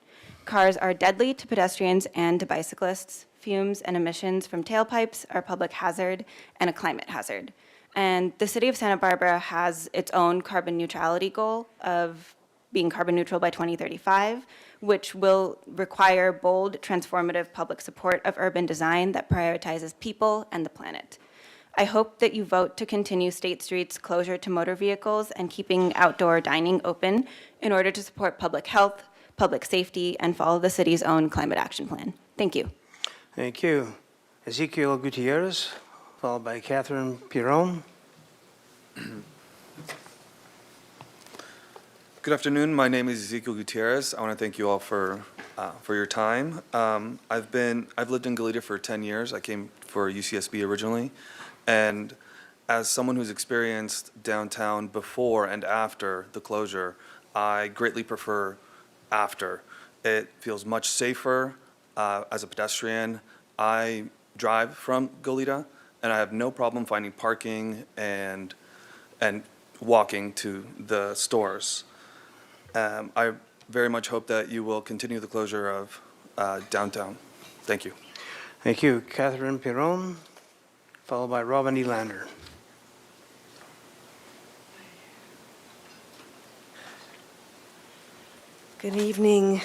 Cars are deadly to pedestrians and to bicyclists. Fumes and emissions from tailpipes are a public hazard and a climate hazard. And the city of Santa Barbara has its own carbon neutrality goal of being carbon neutral by 2035, which will require bold, transformative public support of urban design that prioritizes people and the planet. I hope that you vote to continue State Street's closure to motor vehicles and keeping outdoor dining open in order to support public health, public safety, and follow the city's own climate action plan. Thank you. Thank you. Ezekiel Gutierrez, followed by Catherine Piron. Good afternoon. My name is Ezekiel Gutierrez. I want to thank you all for your time. I've lived in Goleta for 10 years. I came for UCSB originally, and as someone who's experienced downtown before and after the closure, I greatly prefer after. It feels much safer as a pedestrian. I drive from Goleta, and I have no problem finding parking and walking to the stores. I very much hope that you will continue the closure of downtown. Thank you. Thank you. Catherine Piron, followed by Robin Elander. Good evening,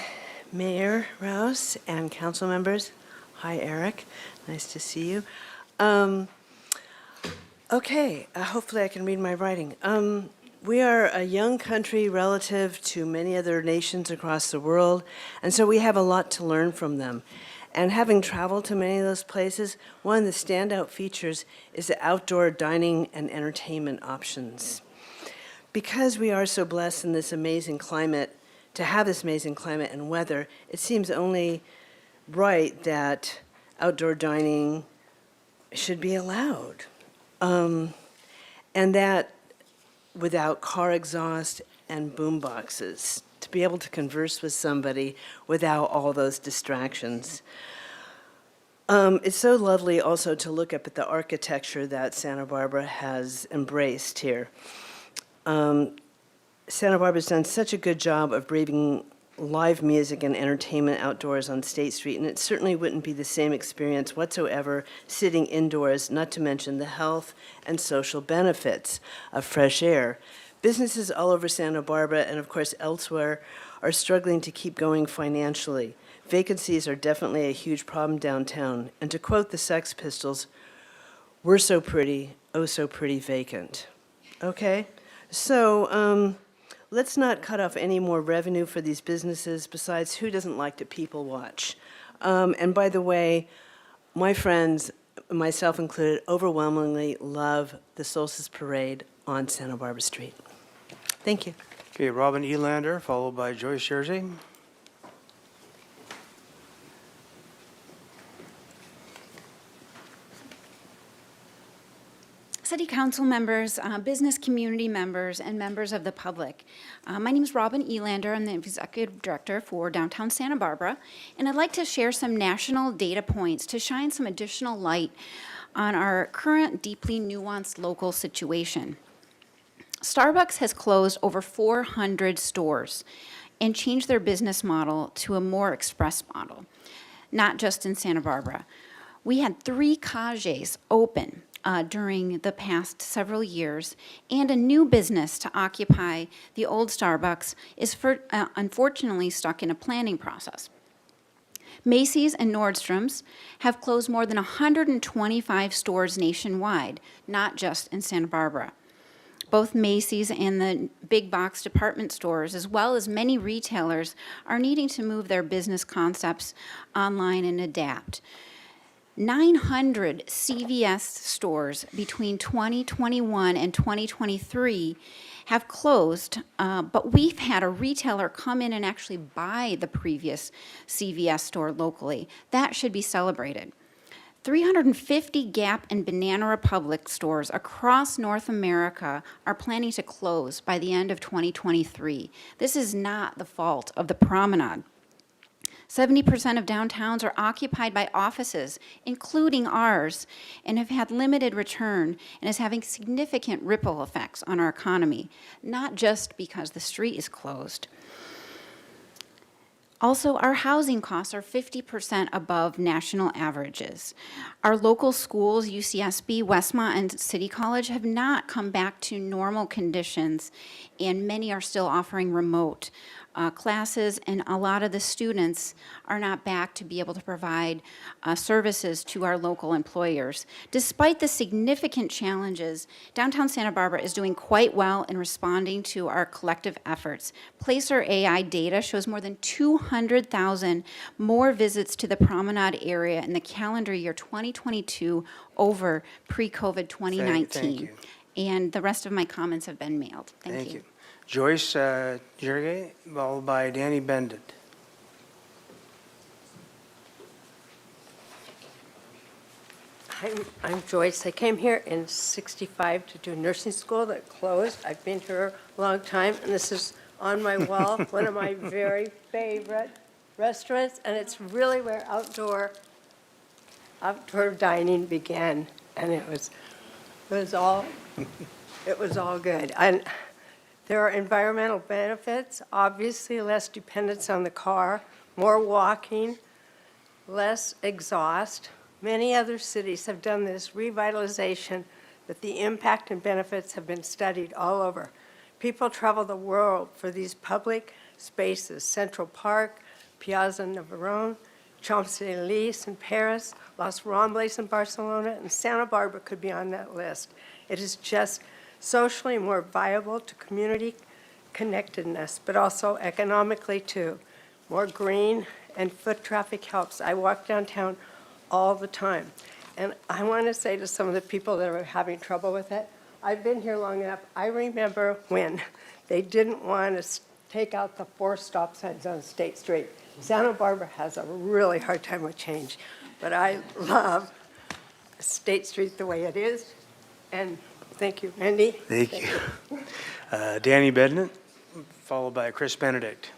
Mayor Rouse and council members. Hi, Eric. Nice to see you. Okay, hopefully I can read my writing. We are a young country relative to many other nations across the world, and so we have a lot to learn from them. And having traveled to many of those places, one of the standout features is the outdoor dining and entertainment options. Because we are so blessed in this amazing climate, to have this amazing climate and weather, it seems only right that outdoor dining should be allowed. And that without car exhaust and boom boxes, to be able to converse with somebody without all those distractions. It's so lovely also to look up at the architecture that Santa Barbara has embraced here. Santa Barbara's done such a good job of bringing live music and entertainment outdoors on State Street, and it certainly wouldn't be the same experience whatsoever sitting indoors, not to mention the health and social benefits of fresh air. Businesses all over Santa Barbara and, of course, elsewhere are struggling to keep going financially. Vacancies are definitely a huge problem downtown. And to quote the Sex Pistols, "We're so pretty, oh so pretty vacant." Okay? So let's not cut off any more revenue for these businesses. Besides, who doesn't like to people watch? And by the way, my friends, myself included, overwhelmingly love the Solstice Parade on Santa Barbara Street. Thank you. Okay, Robin Elander, followed by Joyce Jersey. City Council members, business community members, and members of the public. My name is Robin Elander. I'm the Executive Director for Downtown Santa Barbara, and I'd like to share some national data points to shine some additional light on our current deeply nuanced local situation. Starbucks has closed over 400 stores and changed their business model to a more express model, not just in Santa Barbara. We had 3 Cages open during the past several years, and a new business to occupy the old Starbucks is unfortunately stuck in a planning process. Macy's and Nordstrom's have closed more than 125 stores nationwide, not just in Santa Barbara. Both Macy's and the big box department stores, as well as many retailers, are needing to move their business concepts online and adapt. 900 CVS stores between 2021 and 2023 have closed, but we've had a retailer come in and actually buy the previous CVS store locally. That should be celebrated. 350 Gap and Banana Republic stores across North America are planning to close by the end of 2023. This is not the fault of the promenade. 70% of downtowns are occupied by offices, including ours, and have had limited return and is having significant ripple effects on our economy, not just because the street is closed. Also, our housing costs are 50% above national averages. Our local schools, UCSB, Westmont, and City College, have not come back to normal conditions, and many are still offering remote classes, and a lot of the students are not back to be able to provide services to our local employers. Despite the significant challenges, downtown Santa Barbara is doing quite well in responding to our collective efforts. Placer AI data shows more than 200,000 more visits to the promenade area in the calendar year 2022 over pre-COVID 2019. Thank you. And the rest of my comments have been mailed. Thank you. Joyce Jersey, followed by Danny Bendit. I'm Joyce. I came here in '65 to do nursing school that closed. I've been here a long time, and this is on my wall, one of my very favorite restaurants, and it's really where outdoor dining began, and it was all good. And there are environmental benefits, obviously less dependence on the car, more walking, less exhaust. Many other cities have done this revitalization, but the impact and benefits have been studied all over. People travel the world for these public spaces, Central Park, Piazza Navarone, Champs-Élysées in Paris, Los Rambles in Barcelona, and Santa Barbara could be on that list. It is just socially more viable to community connectedness, but also economically too. More green and foot traffic helps. I walk downtown all the time. And I want to say to some of the people that are having trouble with it, I've been here long enough. I remember when they didn't want to take out the 4 stop signs on State Street. Santa Barbara has a really hard time with change, but I love State Street the way it is. And thank you, Andy. Thank you. Danny Bendit, followed by Chris Benedict.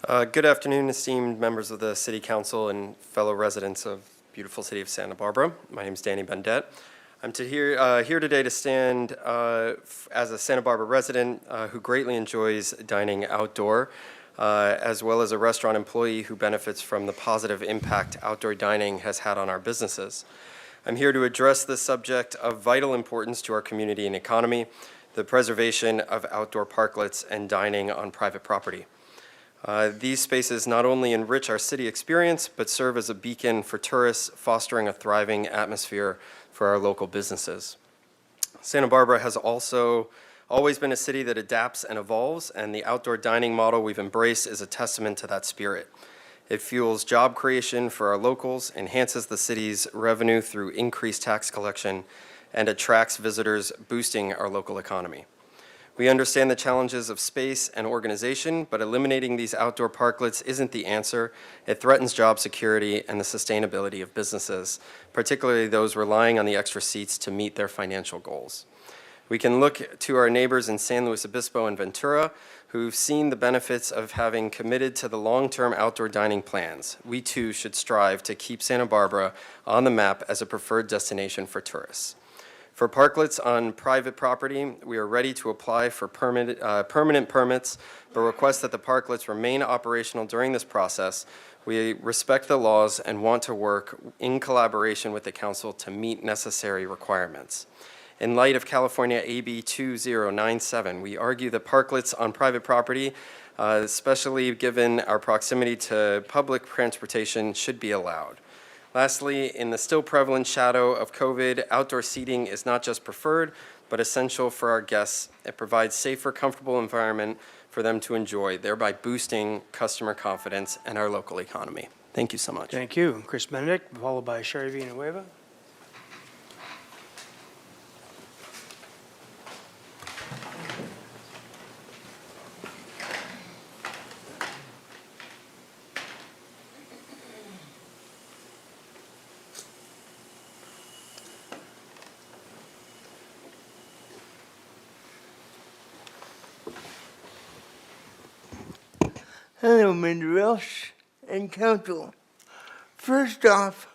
Good afternoon, esteemed members of the City Council and fellow residents of beautiful city of Santa Barbara. My name is Danny Bendit. I'm here today to stand as a Santa Barbara resident who greatly enjoys dining outdoor, as well as a restaurant employee who benefits from the positive impact outdoor dining has had on our businesses. I'm here to address this subject of vital importance to our community and economy, the preservation of outdoor parklets and dining on private property. These spaces not only enrich our city experience, but serve as a beacon for tourists, fostering a thriving atmosphere for our local businesses. Santa Barbara has also always been a city that adapts and evolves, and the outdoor dining model we've embraced is a testament to that spirit. It fuels job creation for our locals, enhances the city's revenue through increased tax collection, and attracts visitors, boosting our local economy. We understand the challenges of space and organization, but eliminating these outdoor parklets isn't the answer. It threatens job security and the sustainability of businesses, particularly those relying on the extra seats to meet their financial goals. We can look to our neighbors in San Luis Obispo and Ventura, who've seen the benefits of having committed to the long-term outdoor dining plans. We too should strive to keep Santa Barbara on the map as a preferred destination for tourists. For parklets on private property, we are ready to apply for permanent permits, but request that the parklets remain operational during this process. We respect the laws and want to work in collaboration with the council to meet necessary requirements. In light of California AB 2097, we argue that parklets on private property, especially given our proximity to public transportation, should be allowed. Lastly, in the still prevalent shadow of COVID, outdoor seating is not just preferred, but essential for our guests. It provides safer, comfortable environment for them to enjoy, thereby boosting customer confidence and our local economy. Thank you so much. Thank you. Chris Benedict, followed by Sherry Villanueva. Hello, Mayor Welsh and Council. First off,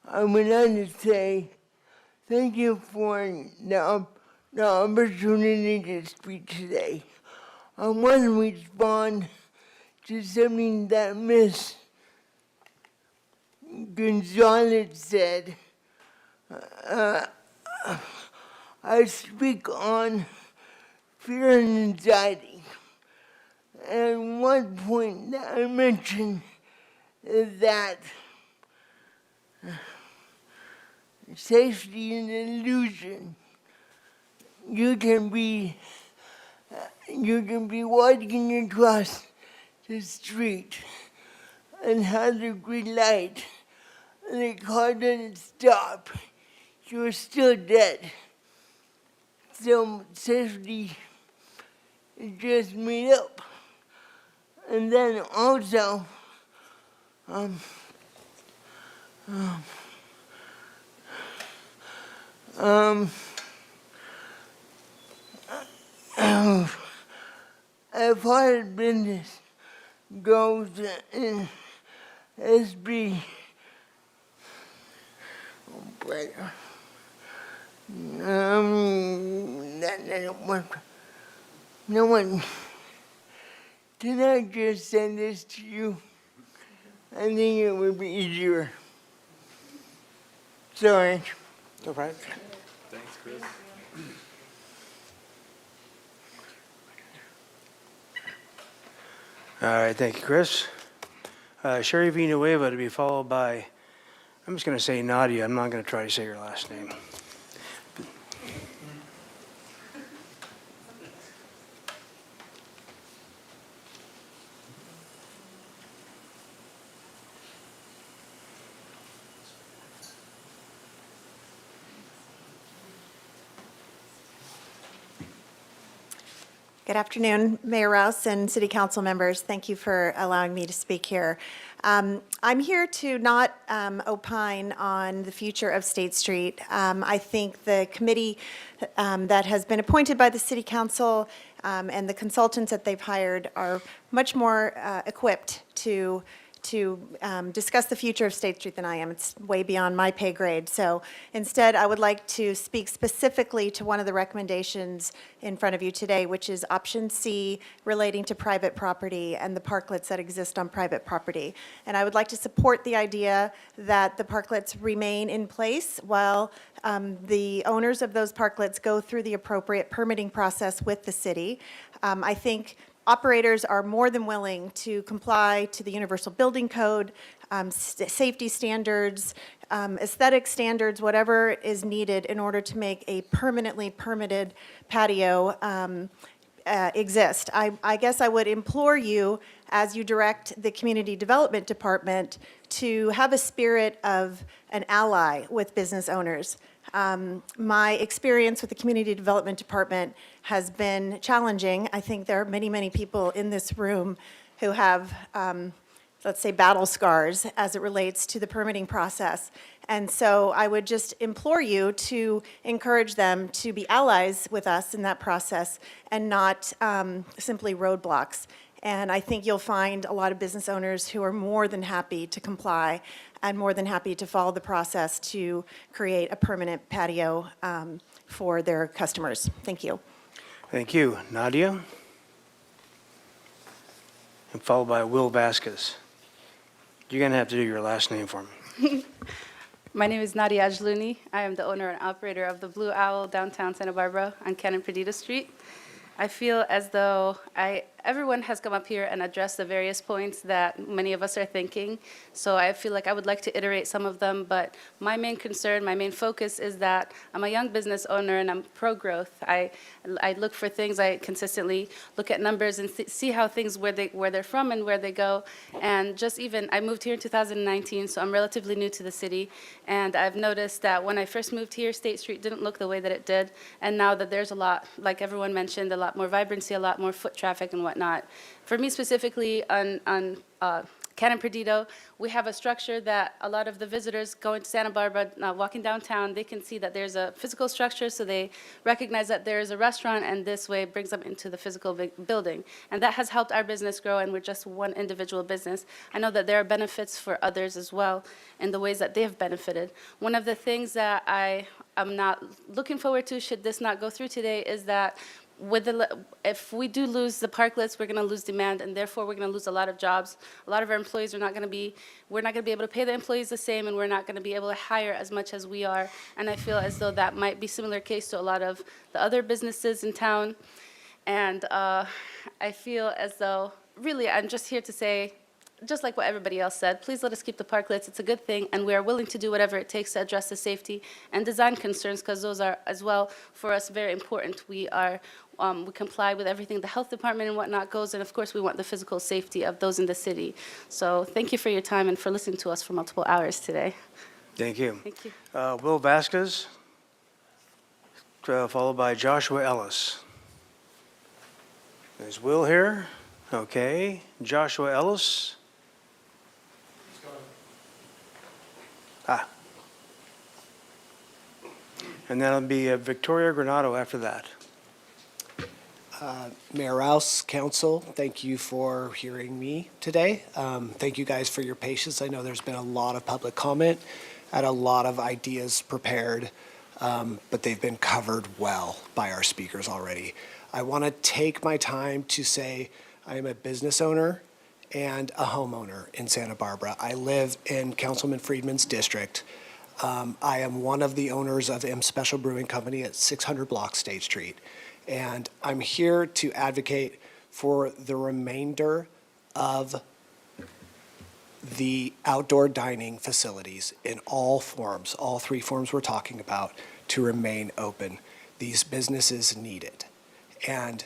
I would like to say thank you for the opportunity to speak today. I want to respond to something that Ms. Gonzalez said. I speak on fear and anxiety. And one point that I mentioned is that safety is an illusion. You can be walking across the street and have a green light, and the car doesn't stop. You're still dead. So safety is just made up. And then also, as far as business goes in SB, no one. Did I just send this to you? I think it would be easier. Sorry. All right. Thanks, Chris. All right, thank you, Chris. Sherry Villanueva to be followed by, I'm just going to say Nadia. I'm not going to try to say your last name. Good afternoon, Mayor Rouse and City Council members. Thank you for allowing me to speak here. I'm here to not opine on the future of State Street. I think the committee that has been appointed by the City Council and the consultants that they've hired are much more equipped to to discuss the future of State Street than I am. It's way beyond my pay grade. So instead, I would like to speak specifically to one of the recommendations in front of you today, which is option C, relating to private property and the parklets that exist on private property. And I would like to support the idea that the parklets remain in place while the owners of those parklets go through the appropriate permitting process with the city. I think operators are more than willing to comply to the Universal Building Code, safety standards, aesthetic standards, whatever is needed in order to make a permanently permitted patio exist. I guess I would implore you, as you direct the Community Development Department, to have a spirit of an ally with business owners. My experience with the Community Development Department has been challenging. I think there are many, many people in this room who have, let's say, battle scars as it relates to the permitting process. And so I would just implore you to encourage them to be allies with us in that process and not simply roadblocks. And I think you'll find a lot of business owners who are more than happy to comply and more than happy to follow the process to create a permanent patio for their customers. Thank you. Thank you. Nadia? And followed by Will Vasquez. You're going to have to do your last name for me. My name is Nadia Ajluni. I am the owner and operator of the Blue Owl downtown Santa Barbara on Canon Perdita Street. I feel as though everyone has come up here and addressed the various points that many of us are thinking. So I feel like I would like to iterate some of them, but my main concern, my main focus is that I'm a young business owner and I'm pro-growth. I look for things, I consistently look at numbers and see how things, where they're from and where they go. And just even, I moved here in 2019, so I'm relatively new to the city. And I've noticed that when I first moved here, State Street didn't look the way that it did. And now that there's a lot, like everyone mentioned, a lot more vibrancy, a lot more foot traffic and whatnot. For me specifically, on Canon Perdido, we have a structure that a lot of the visitors going to Santa Barbara, walking downtown, they can see that there's a physical structure, so they recognize that there is a restaurant, and this way brings them into the physical building. And that has helped our business grow, and we're just one individual business. I know that there are benefits for others as well in the ways that they have benefited. One of the things that I'm not looking forward to, should this not go through today, is that if we do lose the parklets, we're going to lose demand, and therefore we're going to lose a lot of jobs. A lot of our employees are not going to be, we're not going to be able to pay the employees the same, and we're not going to be able to hire as much as we are. And I feel as though that might be a similar case to a lot of the other businesses in town. And I feel as though, really, I'm just here to say, just like what everybody else said, please let us keep the parklets. It's a good thing, and we are willing to do whatever it takes to address the safety and design concerns, because those are, as well, for us, very important. We comply with everything the health department and whatnot goes, and of course, we want the physical safety of those in the city. So thank you for your time and for listening to us for multiple hours today. Thank you. Thank you. Will Vasquez, followed by Joshua Ellis. Is Will here? Okay. Joshua Ellis. And that'll be Victoria Granado after that. Mayor Rouse, Council, thank you for hearing me today. Thank you guys for your patience. I know there's been a lot of public comment and a lot of ideas prepared, but they've been covered well by our speakers already. I want to take my time to say I am a business owner and a homeowner in Santa Barbara. I live in Councilman Friedman's district. I am one of the owners of M Special Brewing Company at 600 Block State Street. And I'm here to advocate for the remainder of the outdoor dining facilities in all forms, all three forms we're talking about, to remain open. These businesses need it. And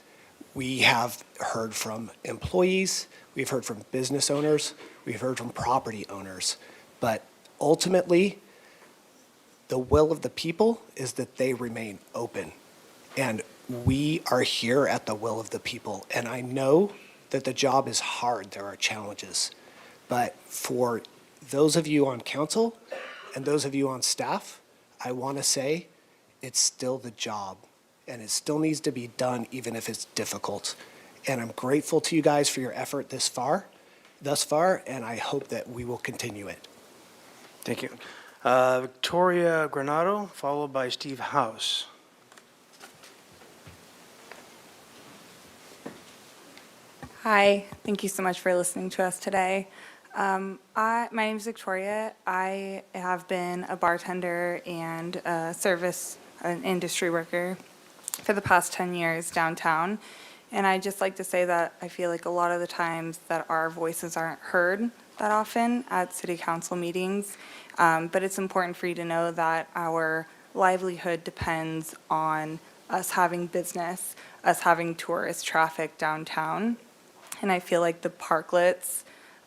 we have heard from employees, we've heard from business owners, we've heard from property owners. But ultimately, the will of the people is that they remain open. And we are here at the will of the people. And I know that the job is hard, there are challenges. But for those of you on council and those of you on staff, I want to say it's still the job. And it still needs to be done even if it's difficult. And I'm grateful to you guys for your effort this far. thus far, and I hope that we will continue it. Thank you. Victoria Granado, followed by Steve House. Hi, thank you so much for listening to us today. My name is Victoria. I have been a bartender and an industry worker for the past 10 years downtown. And I'd just like to say that I feel like a lot of the times that our voices aren't heard that often at city council meetings. But it's important for you to know that our livelihood depends on us having business, us having tourist traffic downtown. And I feel like the parklets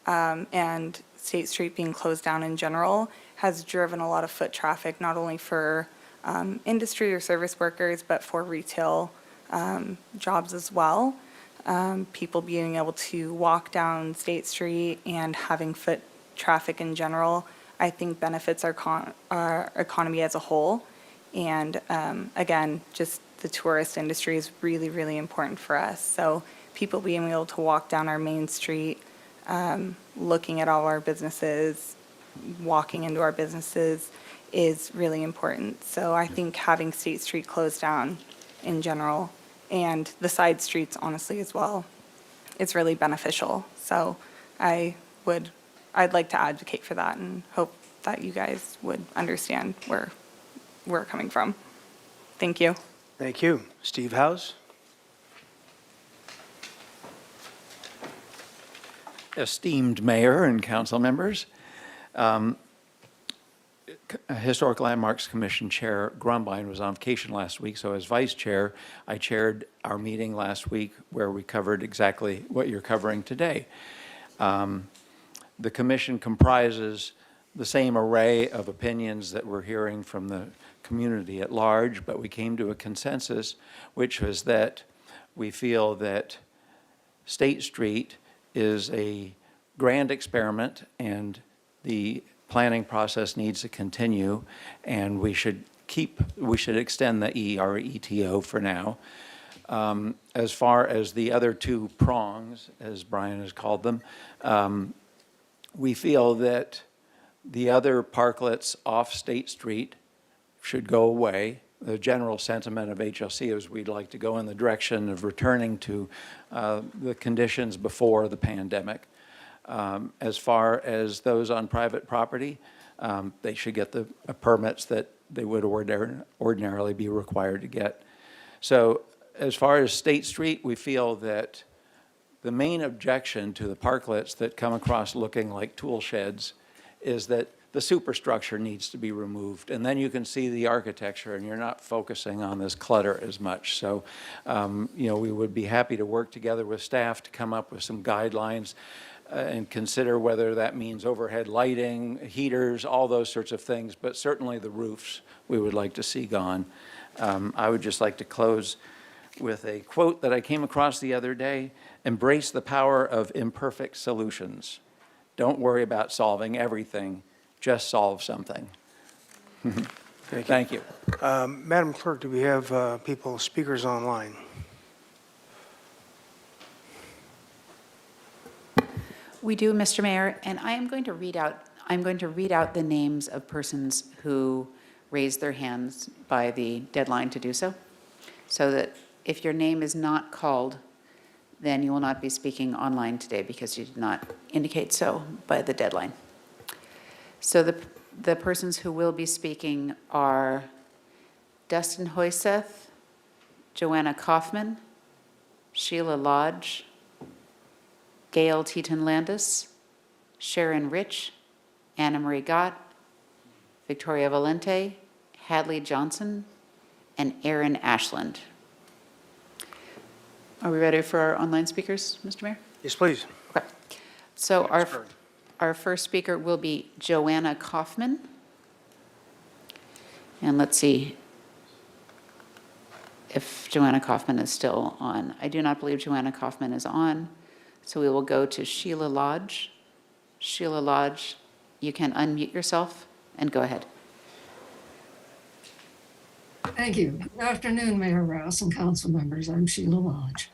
and State Street being closed down in general has driven a lot of foot traffic, not only for industry or service workers, but for retail jobs as well. People being able to walk down State Street and having foot traffic in general, I think benefits our economy as a whole. And again, just the tourist industry is really, really important for us. So people being able to walk down our main street, looking at all our businesses, walking into our businesses is really important. So I think having State Street closed down in general, and the side streets honestly as well, it's really beneficial. So I'd like to advocate for that and hope that you guys would understand where we're coming from. Thank you. Thank you. Steve House. Esteemed Mayor and council members, Historic Landmarks Commission Chair Grumbine was on vacation last week, so as Vice Chair, I chaired our meeting last week where we covered exactly what you're covering today. The commission comprises the same array of opinions that we're hearing from the community at large, but we came to a consensus, which was that we feel that State Street is a grand experiment and the planning process needs to continue, and we should extend the ERETO for now. As far as the other two prongs, as Brian has called them, we feel that the other parklets off State Street should go away. The general sentiment of HLC is we'd like to go in the direction of returning to the conditions before the pandemic. As far as those on private property, they should get the permits that they would ordinarily be required to get. So as far as State Street, we feel that the main objection to the parklets that come across looking like tool sheds is that the superstructure needs to be removed, and then you can see the architecture and you're not focusing on this clutter as much. So, we would be happy to work together with staff to come up with some guidelines and consider whether that means overhead lighting, heaters, all those sorts of things, but certainly the roofs we would like to see gone. I would just like to close with a quote that I came across the other day: embrace the power of imperfect solutions. Don't worry about solving everything, just solve something. Thank you. Madam Clerk, do we have speakers online? We do, Mr. Mayor, and I'm going to read out the names of persons who raised their hands by the deadline to do so, so that if your name is not called, then you will not be speaking online today because you did not indicate so by the deadline. So the persons who will be speaking are Dustin Hoyseth, Joanna Kaufman, Sheila Lodge, Gail Teton-Landis, Sharon Rich, Anna Marie Gott, Victoria Valente, Hadley Johnson, and Aaron Ashland. Are we ready for our online speakers, Mr. Mayor? Yes, please. Okay. So our first speaker will be Joanna Kaufman. And let's see if Joanna Kaufman is still on. I do not believe Joanna Kaufman is on. So we will go to Sheila Lodge. Sheila Lodge, you can unmute yourself and go ahead. Thank you. Good afternoon, Mayor Rouse and council members. I'm Sheila Lodge.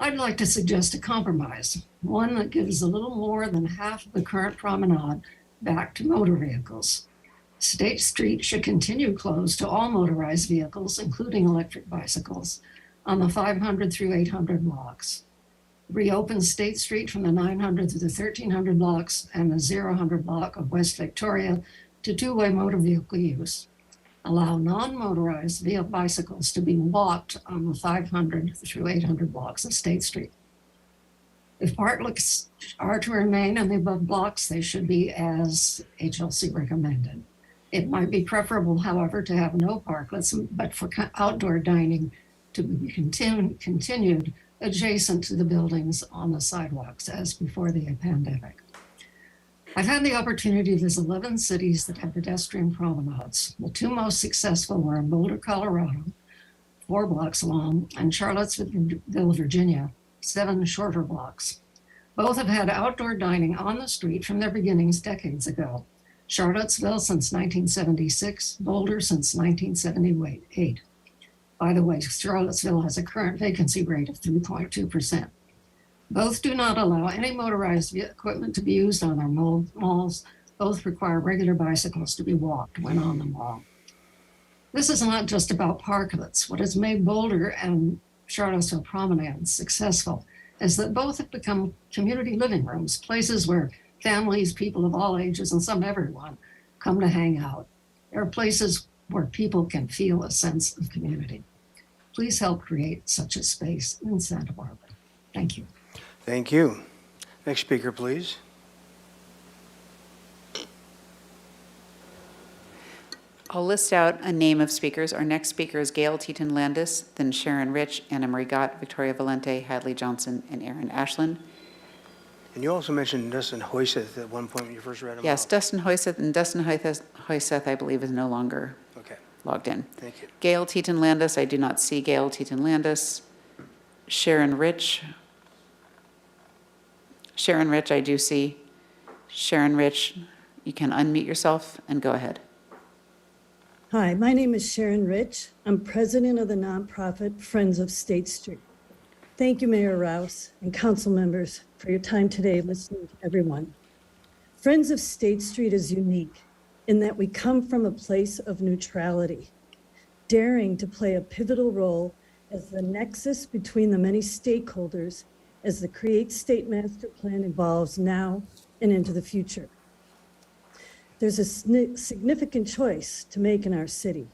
I'd like to suggest a compromise, one that gives a little more than half of the current promenade back to motor vehicles. State Street should continue closed to all motorized vehicles, including electric bicycles, on the 500 through 800 blocks. Reopen State Street from the 900 to the 1300 blocks and the 0 block of West Victoria to two-way motor vehicle use. Allow non-motorized bicycles to be walked on the 500 through 800 blocks of State Street. If parklets are to remain in the above blocks, they should be as HLC recommended. It might be preferable, however, to have no parklets, but for outdoor dining to be continued adjacent to the buildings on the sidewalks as before the pandemic. I've had the opportunity to visit 11 cities that have pedestrian promenades. The two most successful were in Boulder, Colorado, 4 blocks long, and Charlottesville, Virginia, 7 shorter blocks. Both have had outdoor dining on the street from their beginnings decades ago. Charlottesville since 1976, Boulder since 1978. By the way, Charlottesville has a current vacancy rate of 3.2%. Both do not allow any motorized equipment to be used on their malls. Both require regular bicycles to be walked when on the mall. This is not just about parklets. What has made Boulder and Charlottesville promenades successful is that both have become community living rooms, places where families, people of all ages, and some everyone come to hang out. They're places where people can feel a sense of community. Please help create such a space in Santa Barbara. Thank you. Thank you. Next speaker, please. I'll list out a name of speakers. Our next speaker is Gail Teton Landis, then Sharon Rich, Anna Marie Gott, Victoria Valente, Hadley Johnson, and Aaron Ashland. And you also mentioned Dustin Hoyseth at one point when you first read him Yes, off. Dustin Hoyseth, and Dustin Hoyseth, I believe, is no longer Okay. logged in. Thank you. Gail Teton Landis, I do not see Gail Teton Landis. Sharon Rich. Sharon Rich, I do see. Sharon Rich, you can unmute yourself and go ahead. Hi, my name is Sharon Rich. I'm president of the nonprofit Friends of State Street. Thank you, Mayor Rouse and council members, for your time today listening to everyone. Friends of State Street is unique in that we come from a place of neutrality, daring to play a pivotal role as the nexus between the many stakeholders as the Create State Master Plan evolves now and into the future. There's a significant choice to make in our city.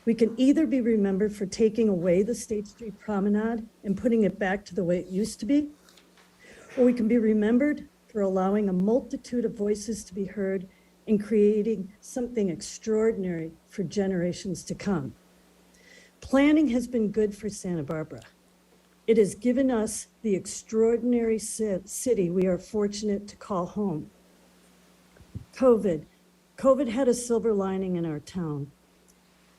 We can either be remembered for taking away the State Street Promenade and putting it back to the way it used to be, or we can be remembered for allowing a multitude of voices to be heard and creating something extraordinary for generations to come. Planning has been good for Santa Barbara. It has given us the extraordinary city we are fortunate to call home. COVID had a silver lining in our town.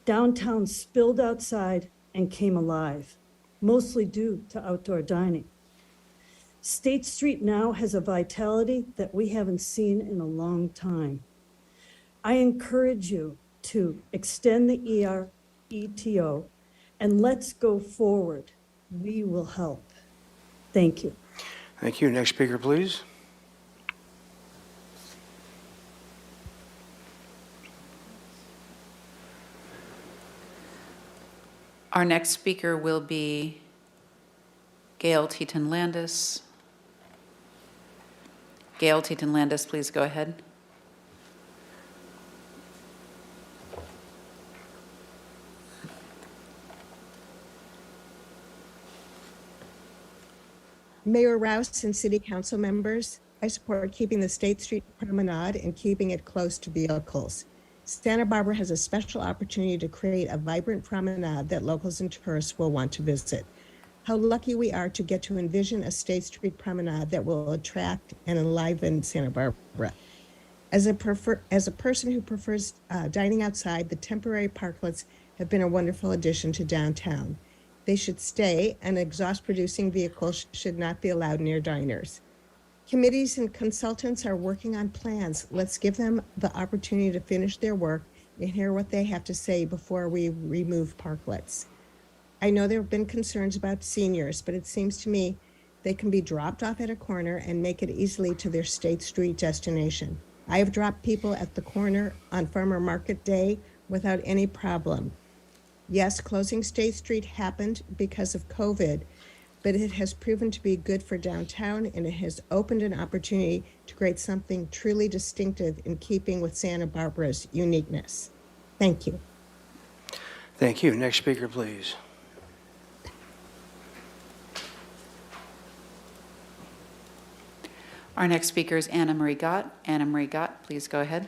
Downtown spilled outside and came alive, mostly due to outdoor dining. State Street now has a vitality that we haven't seen in a long time. I encourage you to extend the ERETO and let's go forward. We will help. Thank you. Thank you. Next speaker, please. Our next speaker will be Gail Teton Landis. Gail Teton Landis, please go ahead. Mayor Rouse and City Council members, I support keeping the State Street Promenade and keeping it close to vehicles. Santa Barbara has a special opportunity to create a vibrant promenade that locals and tourists will want to visit. How lucky we are to get to envision a State Street Promenade that will attract and enliven Santa Barbara. As a person who prefers dining outside, the temporary parklets have been a wonderful addition to downtown. They should stay, and exhaust-producing vehicles should not be allowed near diners. Committees and consultants are working on plans. Let's give them the opportunity to finish their work and hear what they have to say before we remove parklets. I know there have been concerns about seniors, but it seems to me they can be dropped off at a corner and make it easily to their State Street destination. I have dropped people at the corner on Farmer Market Day without any problem. Yes, closing State Street happened because of COVID, but it has proven to be good for downtown, and it has opened an opportunity to create something truly distinctive in keeping with Santa Barbara's uniqueness. Thank you. Thank you. Next speaker, please. Our next speaker is Anna Marie Gott. Anna Marie Gott, please go ahead.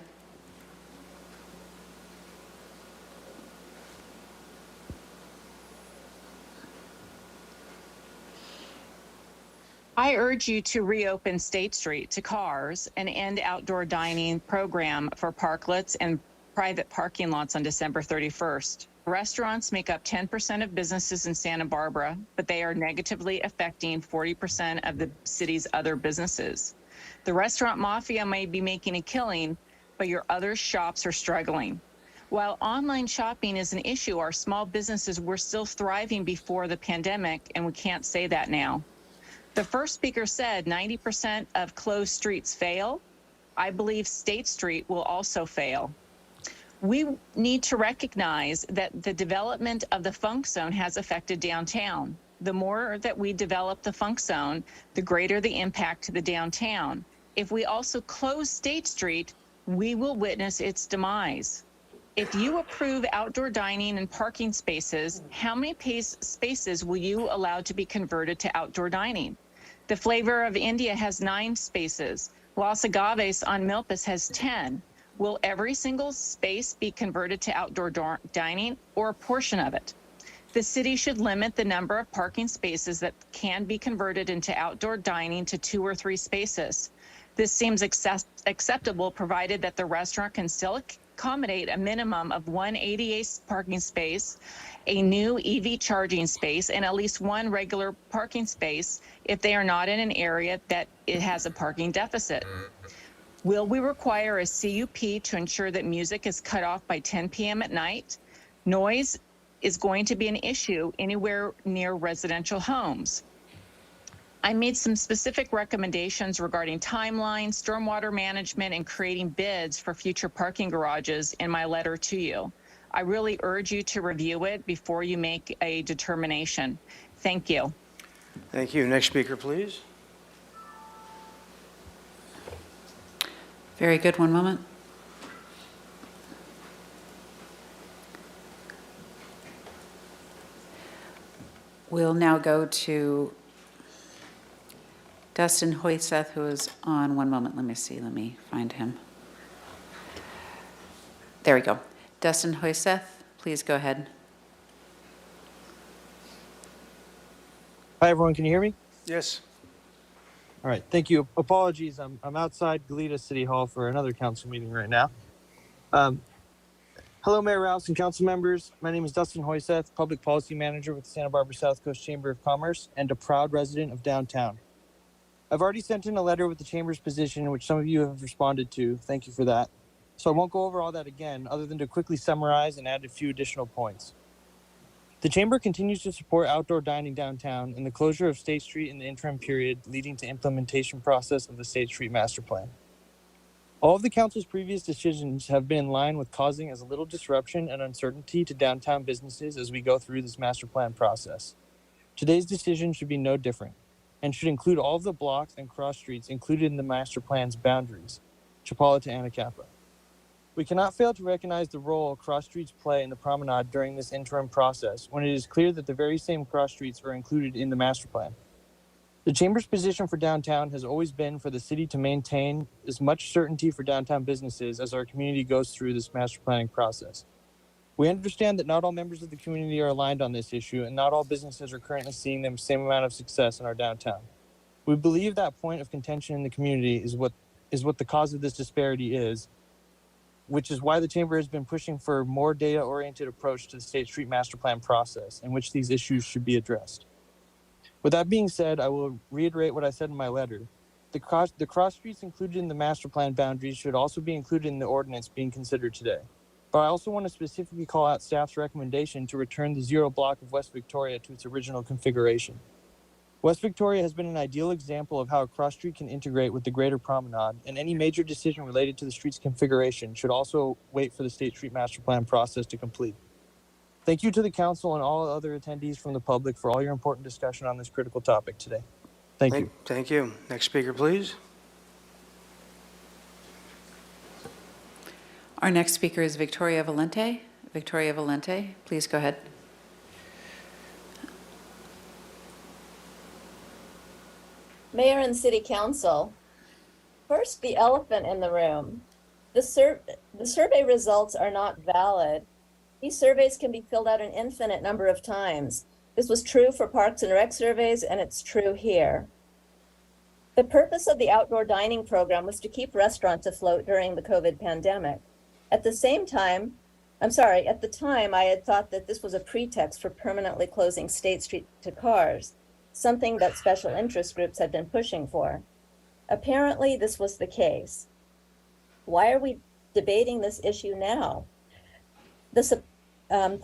I urge you to reopen State Street to cars and end outdoor dining program for parklets and private parking lots on December 31st. Restaurants make up 10% of businesses in Santa Barbara, but they are negatively affecting 40% of the city's other businesses. The restaurant mafia may be making a killing, but your other shops are struggling. While online shopping is an issue, our small businesses were still thriving before the pandemic, and we can't say that now. The first speaker said 90% of closed streets fail. I believe State Street will also fail. We need to recognize that the development of the Funk Zone has affected downtown. The more that we develop the Funk Zone, the greater the impact to the downtown. If we also close State Street, we will witness its demise. If you approve outdoor dining and parking spaces, how many spaces will you allow to be converted to outdoor dining? The Flavor of India has 9 spaces. Los Agaves on Milpas has 10. Will every single space be converted to outdoor dining, or a portion of it? The city should limit the number of parking spaces that can be converted into outdoor dining to 2 or 3 spaces. This seems acceptable, provided that the restaurant can still accommodate a minimum of 1 ADA parking space, a new EV charging space, and at least 1 regular parking space if they are not in an area that it has a parking deficit. Will we require a CUP to ensure that music is cut off by 10 p.m. at night? Noise is going to be an issue anywhere near residential homes. I made some specific recommendations regarding timelines, stormwater management, and creating bids for future parking garages in my letter to you. I really urge you to review it before you make a determination. Thank you. Thank you. Next speaker, please. Very good. One moment. We'll now go to Dustin Hoyseth, who is on. One moment. Let me find him. There we go. Dustin Hoyseth, please go ahead. Hi, everyone. Can you hear me? Yes. All right. Thank you. Apologies. I'm outside Goleta City Hall for another council meeting right now. Hello, Mayor Rouse and council members. My name is Dustin Hoyseth, Public Policy Manager with the Santa Barbara South Coast Chamber of Commerce and a proud resident of downtown. I've already sent in a letter with the Chamber's position, which some of you have responded to. Thank you for that. So I won't go over all that again, other than to quickly summarize and add a few additional points. The Chamber continues to support outdoor dining downtown and the closure of State Street in the interim period leading to implementation process of the State Street Master Plan. All of the Council's previous decisions have been in line with causing as little disruption and uncertainty to downtown businesses as we go through this Master Plan process. Today's decision should be no different and should include all of the blocks and cross streets included in the Master Plan's boundaries, Chapala to Anacapa. We cannot fail to recognize the role cross streets play in the promenade during this interim process when it is clear that the very same cross streets are included in the Master Plan. The Chamber's position for downtown has always been for the city to maintain as much certainty for downtown businesses as our community goes through this master planning process. We understand that not all members of the community are aligned on this issue and not all businesses are currently seeing the same amount of success in our downtown. We believe that point of contention in the community is what the cause of this disparity is, which is why the Chamber has been pushing for a more data-oriented approach to the State Street Master Plan process in which these issues should be addressed. With that being said, I will reiterate what I said in my letter. The cross streets included in the Master Plan boundaries should also be included in the ordinance being considered today. But I also want to specifically call out staff's recommendation to return the 0 block of West Victoria to its original configuration. West Victoria has been an ideal example of how a cross street can integrate with the greater promenade, and any major decision related to the street's configuration should also wait for the State Street Master Plan process to complete. Thank you to the council and all other attendees from the public for all your important discussion on this critical topic today. Thank you. Thank you. Next speaker, please. Our next speaker is Victoria Valente. Victoria Valente, please go ahead. Mayor and City Council, first, the elephant in the room. The survey results are not valid. These surveys can be filled out an infinite number of times. This was true for Parks and Rec surveys, and it's true here. The purpose of the outdoor dining program was to keep restaurants afloat during the COVID pandemic. At the time, I had thought that this was a pretext for permanently closing State Street to cars, something that special interest groups had been pushing for. Apparently, this was the case. Why are we debating this issue now? The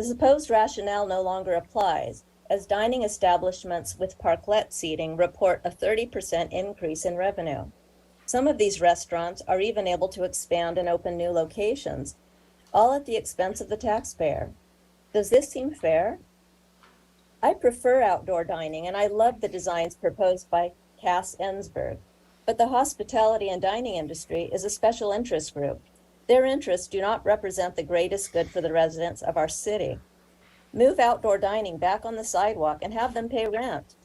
supposed rationale no longer applies, as dining establishments with parklet seating report a 30% increase in revenue. Some of these restaurants are even able to expand and open new locations, all at the expense of the taxpayer. Does this seem fair? I prefer outdoor dining, and I love the designs proposed by Cass Ensberg, but the hospitality and dining industry is a special interest group. Their interests do not represent the greatest good for the residents of our city. Move outdoor dining back on the sidewalk and have them pay rent.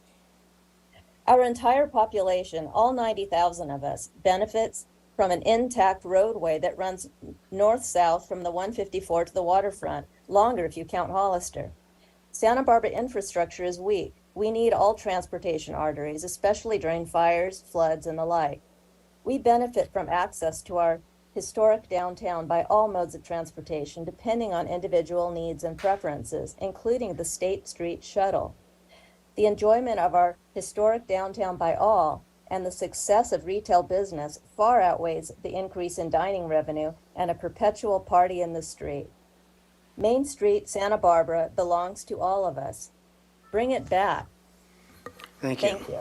Our entire population, all 90,000 of us, benefits from an intact roadway that runs north-south from the 154 to the waterfront, longer if you count Hollister. Santa Barbara infrastructure is weak. We need all transportation arteries, especially during fires, floods, and the like. We benefit from access to our historic downtown by all modes of transportation, depending on individual needs and preferences, including the State Street Shuttle. The enjoyment of our historic downtown by all and the success of retail business far outweighs the increase in dining revenue and a perpetual party in the street. Main Street, Santa Barbara, belongs to all of us. Bring it back. Thank you. Thank you.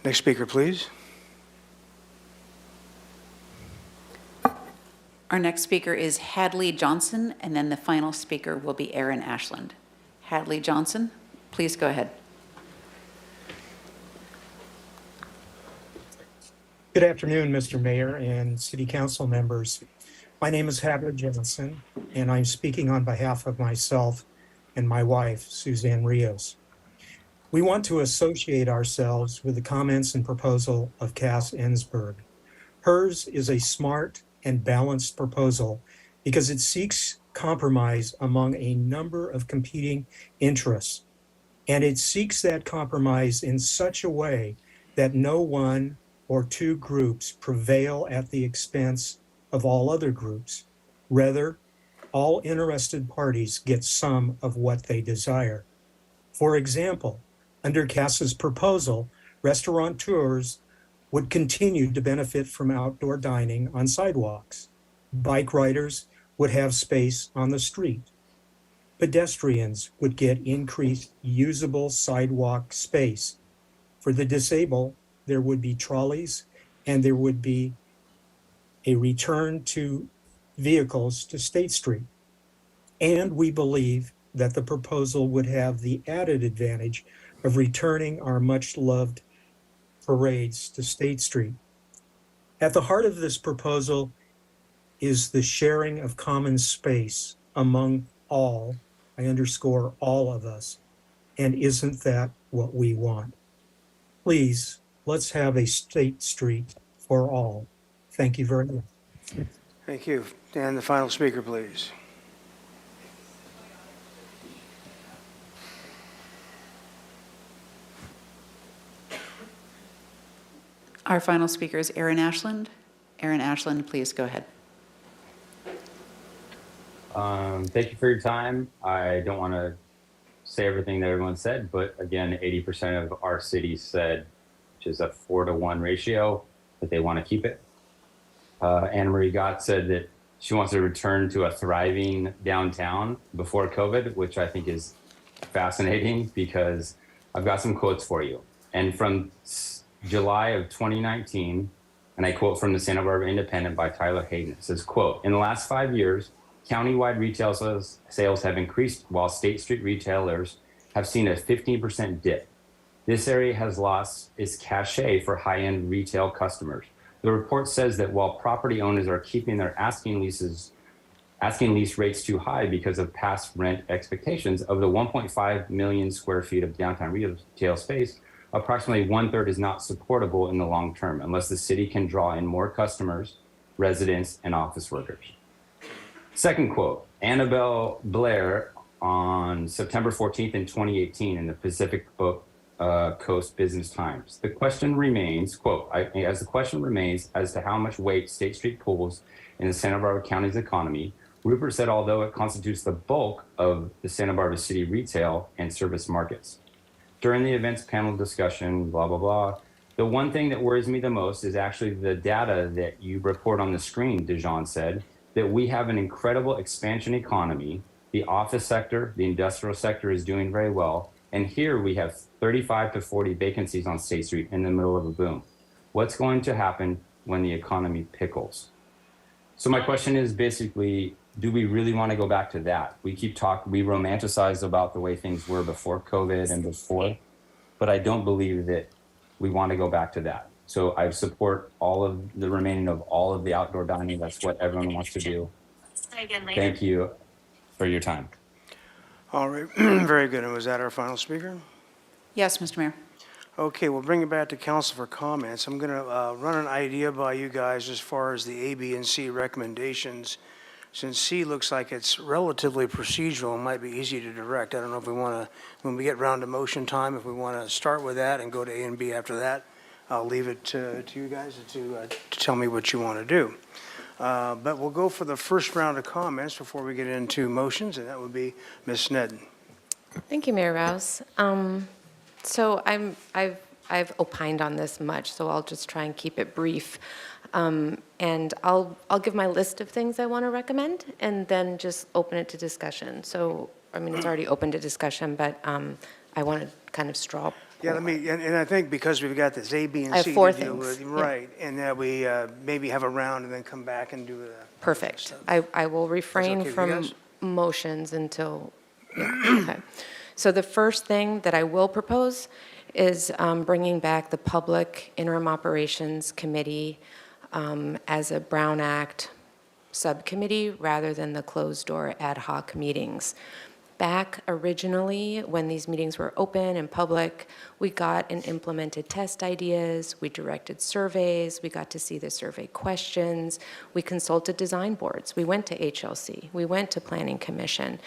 Next speaker, please. Our next speaker is Hadley Johnson, and then the final speaker will be Aaron Ashland. Hadley Johnson, please go ahead. Good afternoon, Mr. Mayor and City Council members. My name is Hadley Johnson, and I'm speaking on behalf of myself and my wife, Suzanne Rios. We want to associate ourselves with the comments and proposal of Cass Ensberg. Hers is a smart and balanced proposal because it seeks compromise among a number of competing interests. And it seeks that compromise in such a way that no one or two groups prevail at the expense of all other groups. Rather, all interested parties get some of what they desire. For example, under Cass's proposal, restaurateurs would continue to benefit from outdoor dining on sidewalks. Bike riders would have space on the street. Pedestrians would get increased usable sidewalk space. For the disabled, there would be trolleys and there would be a return to vehicles to State Street. And we believe that the proposal would have the added advantage of returning our much loved parades to State Street. At the heart of this proposal is the sharing of common space among all, I underscore all of us, and isn't that what we want? Please, let's have a State Street for all. Thank you very much. Thank you. And the final speaker, please. Our final speaker is Aaron Ashland. Aaron Ashland, please go ahead. Thank you for your time. I don't want to say everything that everyone said, but again, 80% of our city said, which is a 4-to-1 ratio, that they want to keep it. Anna Marie Gott said that She wants to return to a thriving downtown before COVID, which I think is fascinating because I've got some quotes for you. And from July of 2019, and I quote from the Santa Barbara Independent by Tyler Hayden. It says, quote, "In the last 5 years, countywide retail sales have increased while State Street retailers have seen a 15% dip. This area has lost its cachet for high-end retail customers. The report says that while property owners are keeping their asking lease rates too high because of past rent expectations, of the 1.5 million square feet of downtown retail space, approximately 1/3 is not supportable in the long term unless the city can draw in more customers, residents, and office workers." Second quote, Annabelle Blair on September 14th in 2018 in the Pacific Coast Business Times. The question remains, quote, as the question remains as to how much weight State Street pulls in the Santa Barbara County's economy, Rupert said although it constitutes the bulk of the Santa Barbara City retail and service markets. During the event's panel discussion, blah, blah, blah, the one thing that worries me the most is actually the data that you report on the screen, Dejan said, that we have an incredible expansion economy. The office sector, the industrial sector is doing very well. And here we have 35 to 40 vacancies on State Street in the middle of a boom. What's going to happen when the economy pickles? So my question is basically, do we really want to go back to that? We romanticize about the way things were before COVID and before, but I don't believe that we want to go back to that. So I support all of the remaining of all of the outdoor dining. That's what everyone wants to do. Thank you for your time. All right, very good. And was that our final speaker? Yes, Mr. Mayor. Okay, we'll bring it back to council for comments. I'm going to run an idea by you guys as far as the A, B, and C recommendations. Since C looks like it's relatively procedural, it might be easy to direct. I don't know if we want to, when we get round to motion time, if we want to start with that and go to A and B after that. I'll leave it to you guys to tell me what you want to do. But we'll go for the first round of comments before we get into motions, and that would be Ms. Sneddon. Thank you, Mayor Rouse. So I've opined on this much, so I'll just try and keep it brief. And I'll give my list of things I want to recommend and then just open it to discussion. So, I mean, it's already open to discussion, but I want to kind of straw poll. Yeah, and I think because we've got this A, B, and I have C four to deal things, with, yeah. right, and that we maybe have a round and then come back and do the. Perfect. I will refrain okay with you from guys? motions until, yeah, okay. So the first thing that I will propose is bringing back the Public Interim Operations Committee as a Brown Act subcommittee rather than the closed-door ad hoc meetings. Back originally, when these meetings were open and public, we got and implemented test ideas, we directed surveys, we got to see the survey questions, we consulted design boards, we went to HLC, we went to Planning Commission.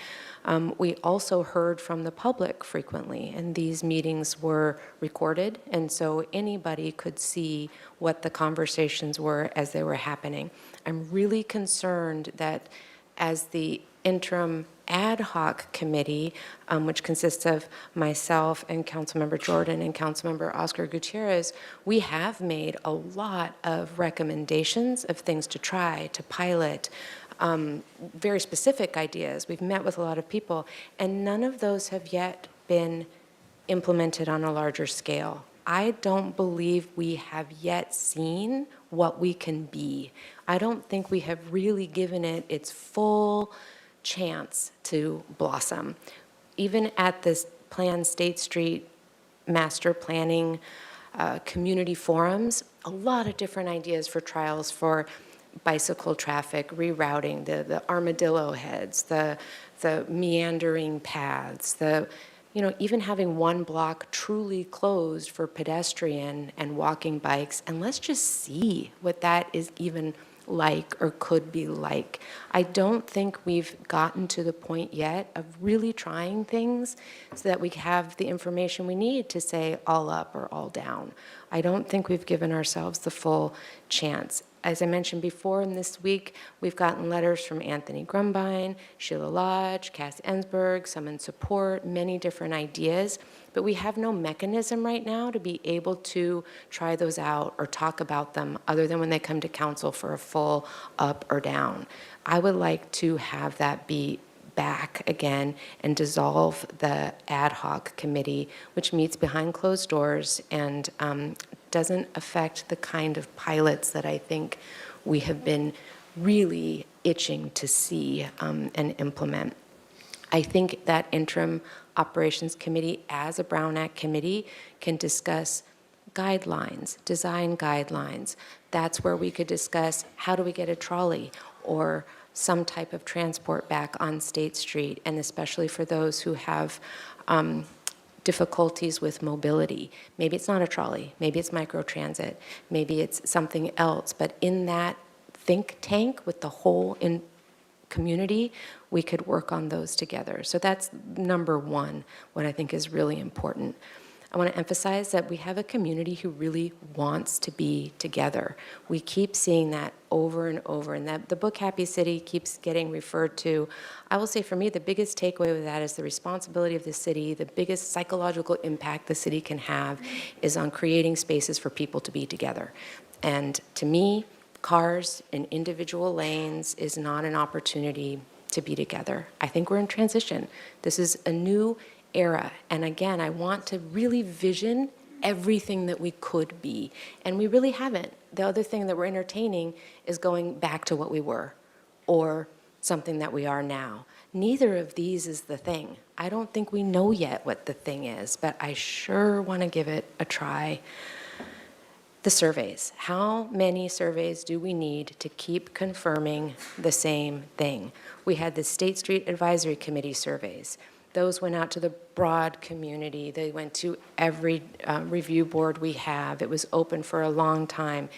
We also heard from the public frequently, and these meetings were recorded, and so anybody could see what the conversations were as they were happening. I'm really concerned that as the interim ad hoc committee, which consists of myself and Councilmember Jordan and Councilmember Oscar Gutierrez, we have made a lot of recommendations of things to try, to pilot, very specific ideas. We've met with a lot of people, and none of those have yet been implemented on a larger scale. I don't believe we have yet seen what we can be. I don't think we have really given it its full chance to blossom. Even at this planned State Street master planning community forums, a lot of different ideas for trials for bicycle traffic, rerouting, the armadillo heads, the meandering paths, even having one block truly closed for pedestrian and walking bikes, and let's just see what that is even like or could be like. I don't think we've gotten to the point yet of really trying things so that we have the information we need to say all up or all down. I don't think we've given ourselves the full chance. as I mentioned before, in this week, we've gotten letters from Anthony Grumbine, Sheila Lodge, Cass Ensberg, some in support, many different ideas, but we have no mechanism right now to be able to try those out or talk about them other than when they come to council for a full up or down. I would like to have that be back again and dissolve the ad hoc committee, which meets behind closed doors and doesn't affect the kind of pilots that I think we have been really itching to see and implement. I think that interim operations committee, as a Brown Act committee, can discuss guidelines, design guidelines. That's where we could discuss how do we get a trolley or some type of transport back on State Street, and especially for those who have difficulties with mobility. Maybe it's not a trolley, maybe it's microtransit, maybe it's something else, but in that think tank with the whole community, we could work on those together. So that's number one, what I think is really important. I want to emphasize that we have a community who really wants to be together. We keep seeing that over and over, and that the book Happy City keeps getting referred to. I will say for me, the biggest takeaway with that is the responsibility of the city, the biggest psychological impact the city can have is on creating spaces for people to be together. And to me, cars in individual lanes is not an opportunity to be together. I think we're in transition. This is a new era. And again, I want to really vision everything that we could be. And we really haven't. The other thing that we're entertaining is going back to what we were or something that we are now. Neither of these is the thing. I don't think we know yet what the thing is, but I sure want to give it a try. The surveys. How many surveys do we need to keep confirming the same thing? We had the State Street Advisory Committee surveys. Those went out to the broad community. They went to every review board we have. It was open for a long time.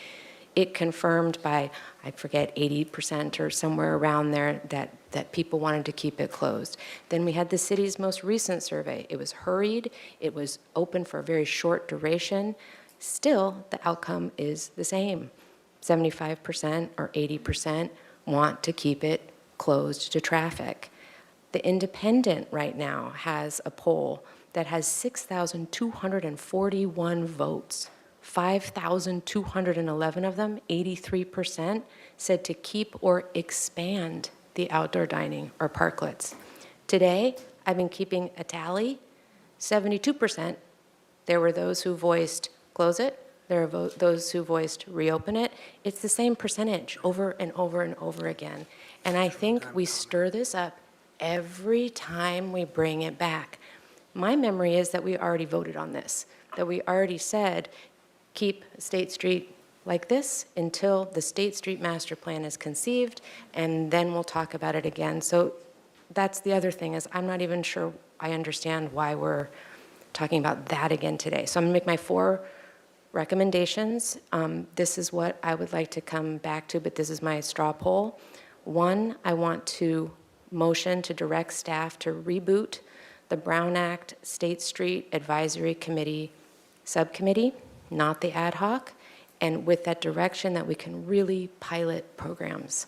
It confirmed by, I forget, 80% or somewhere around there that people wanted to keep it closed. Then we had the city's most recent survey. It was hurried. It was open for a very short duration. Still, the outcome is the same. 75% or 80% want to keep it closed to traffic. The Independent right now has a poll that has 6,241 votes. 5,211 of them, 83%, said to keep or expand the outdoor dining or parklets. Today, I've been keeping a tally. 72%, there were those who voiced close it. There are those who voiced reopen it. It's the same percentage over and over and over again. And I think we stir this up every time we bring it back. My memory is that we already voted on this, that we already said keep State Street like this until the State Street Master Plan is conceived, and then we'll talk about it again. So that's the other thing, is I'm not even sure I understand why we're talking about that again today. So I'm gonna make my 4 recommendations. This is what I would like to come back to, but this is my straw poll. 1, I want to motion to direct staff to reboot the Brown Act State Street Advisory Committee subcommittee, not the ad hoc, and with that direction that we can really pilot programs.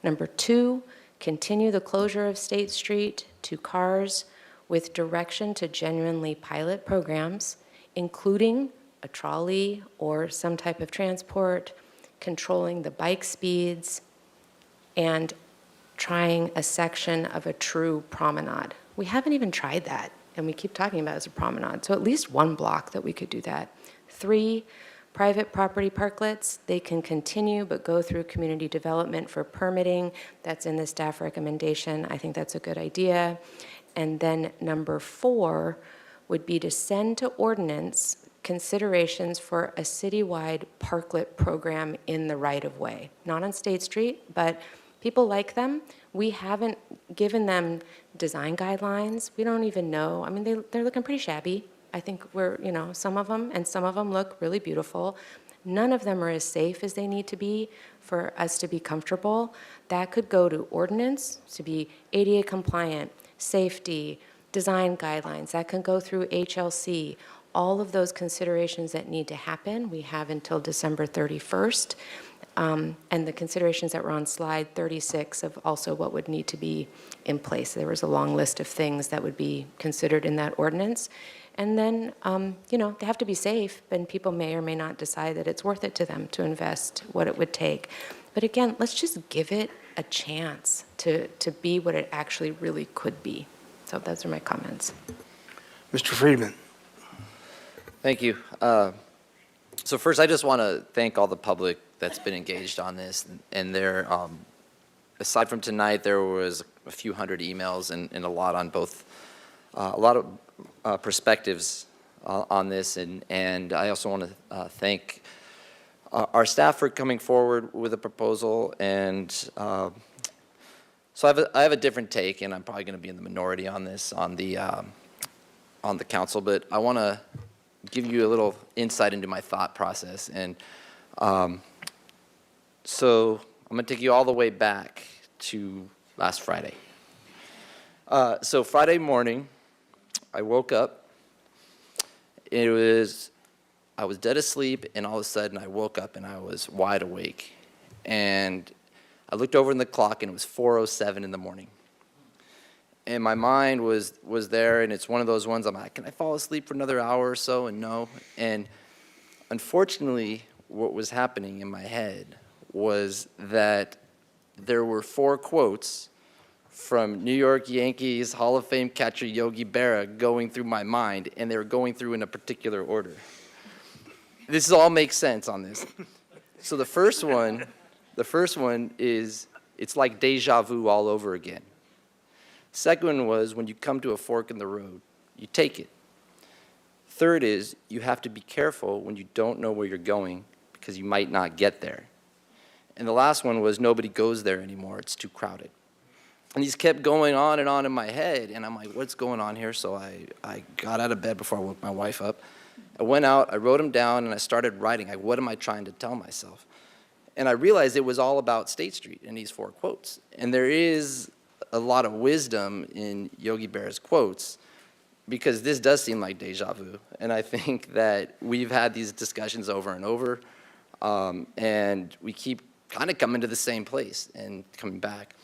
Number 2, continue the closure of State Street to cars with direction to genuinely pilot programs, including a trolley or some type of transport, controlling the bike speeds, and trying a section of a true promenade. We haven't even tried that, and we keep talking about it as a promenade. So at least one block that we could do that. 3, private property parklets, they can continue but go through community development for permitting. That's in the staff recommendation. I think that's a good idea. And then number 4 would be to send to ordinance considerations for a citywide parklet program in the right-of-way. Not on State Street, but people like them. We haven't given them design guidelines. We don't even know. I mean, they're looking pretty shabby. I think some of them, and some of them look really beautiful. None of them are as safe as they need to be for us to be comfortable. That could go to ordinance to be ADA compliant, safety, design guidelines. That can go through HLC. All of those considerations that need to happen, we have until December 31st. and the considerations that were on slide 36 of also what would need to be in place. There was a long list of things that would be considered in that ordinance. And then, they have to be safe, and people may or may not decide that it's worth it to them to invest what it would take. But again, let's just give it a chance to be what it actually really could be. So those are my comments. Mr. Friedman. Thank you. So first, I just want to thank all the public that's been engaged on this. And there, aside from tonight, there was a few hundred emails and a lot on both, a lot of perspectives on this. And I also want to thank our staff for coming forward with a proposal. And so I have a different take, and I'm probably going to be in the minority on this on the council. But I want to give you a little insight into my thought process. And so I'm going to take you all the way back to last Friday. So Friday morning, I woke up. I was dead asleep, and all of a sudden I woke up and I was wide awake. And I looked over in the clock, and it was 4:07 in the morning. And my mind was there, and it's one of those ones I'm like, can I fall asleep for another hour or so? And no. And unfortunately, what was happening in my head was that there were 4 quotes from New York Yankees Hall of Fame catcher Yogi Berra going through my mind, and they were going through in a particular order. This all makes sense on this. So the first one is, it's like deja vu all over again. Second one was, when you come to a fork in the road, you take it. Third is, you have to be careful when you don't know where you're going, because you might not get there. And the last one was, nobody goes there anymore, it's too crowded. And these kept going on and on in my head, and I'm like, what's going on here? So I got out of bed before I woke my wife up. I went out, I wrote them down, and I started writing, like, what am I trying to tell myself? And I realized it was all about State Street and these 4 quotes. And there is a lot of wisdom in Yogi Berra's quotes, because this does seem like deja vu. And I think that we've had these discussions over and over, and we keep kind of coming to the same place and coming back.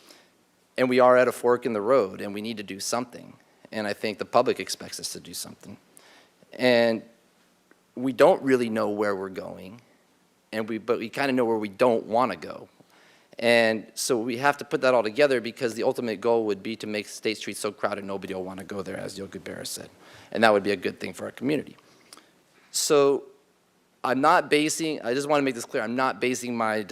And we are at a fork in the road, and we need to do something. And I think the public expects us to do something. And we don't really know where we're going, but we kind of know where we don't want to go. And so we have to put that all together, because the ultimate goal would be to make State Street so crowded nobody will want to go there, as Yogi Berra said. And that would be a good thing for our community. So I just want to make this clear, I'm not basing my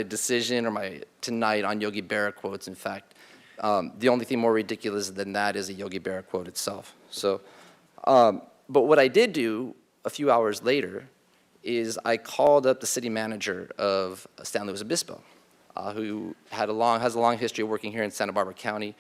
decision or tonight on Yogi Berra quotes. In fact, the only thing more ridiculous than that is a Yogi Berra quote itself. So, but what I did do a few hours later is I called up the city manager of San Luis Obispo, who has a long history of working here in Santa Barbara County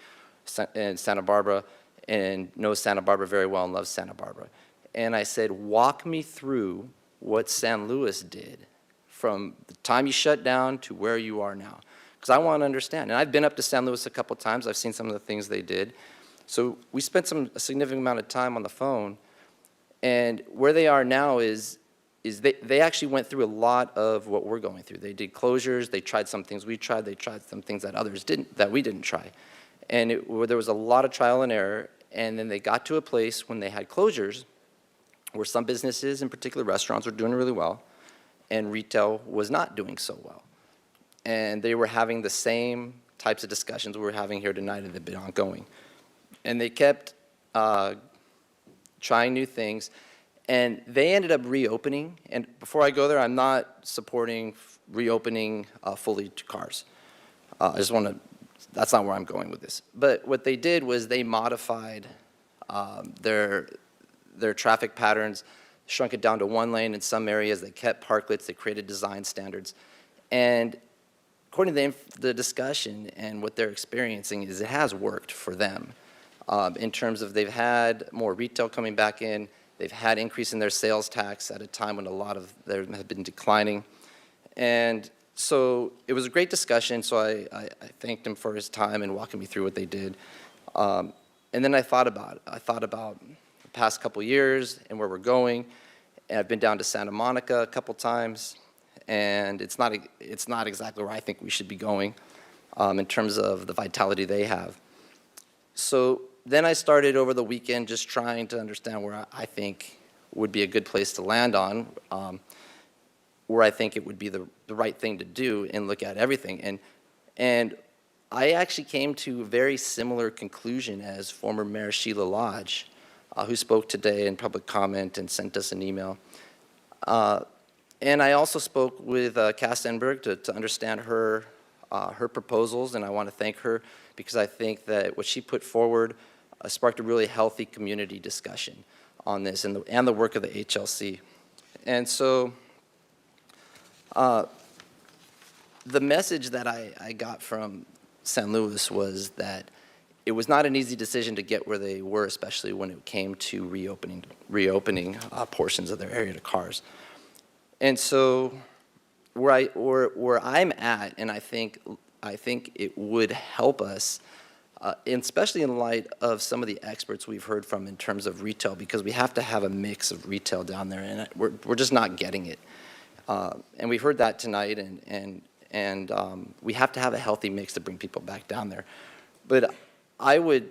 and Santa Barbara, and knows Santa Barbara very well and loves Santa Barbara. And I said, walk me through what San Luis did from the time you shut down to where you are now. Because I want to understand. And I've been up to San Luis a couple times. I've seen some of the things they did. So we spent a significant amount of time on the phone. And where they are now is they actually went through a lot of what we're going through. They did closures. They tried some things we tried. They tried some things that others didn't, that we didn't try. And there was a lot of trial and error. And then they got to a place when they had closures where some businesses, in particular restaurants, were doing really well, and retail was not doing so well. And they were having the same types of discussions we're having here tonight, and they've been ongoing. And they kept trying new things, and they ended up reopening. And before I go there, I'm not supporting reopening fully to cars. That's not where I'm going with this. But what they did was they modified their traffic patterns, shrunk it down to 1 lane in some areas. They kept parklets. They created design standards. And according to the discussion and what they're experiencing, is it has worked for them in terms of they've had more retail coming back in. They've had increase in their sales tax at a time when a lot of them have been declining. And so it was a great discussion. So I thanked him for his time and walking me through what they did. And then I thought about the past couple years and where we're going. And I've been down to Santa Monica a couple times. and it's not exactly where I think we should be going in terms of the vitality they have. So then I started over the weekend just trying to understand where I think would be a good place to land on, where I think it would be the right thing to do and look at everything. And I actually came to a very similar conclusion as former Mayor Sheila Lodge, who spoke today in public comment and sent us an email. And I also spoke with Cass Enberg to understand her proposals, and I want to thank her because I think that what she put forward sparked a really healthy community discussion on this and the work of the HLC. And so the message that I got from San Luis was that it was not an easy decision to get where they were, especially when it came to reopening portions of their area to cars. And so where I'm at, and I think it would help us, and especially in light of some of the experts we've heard from in terms of retail, because we have to have a mix of retail down there, and we're just not getting it. And we've heard that tonight, and we have to have a healthy mix to bring people back down there. But I would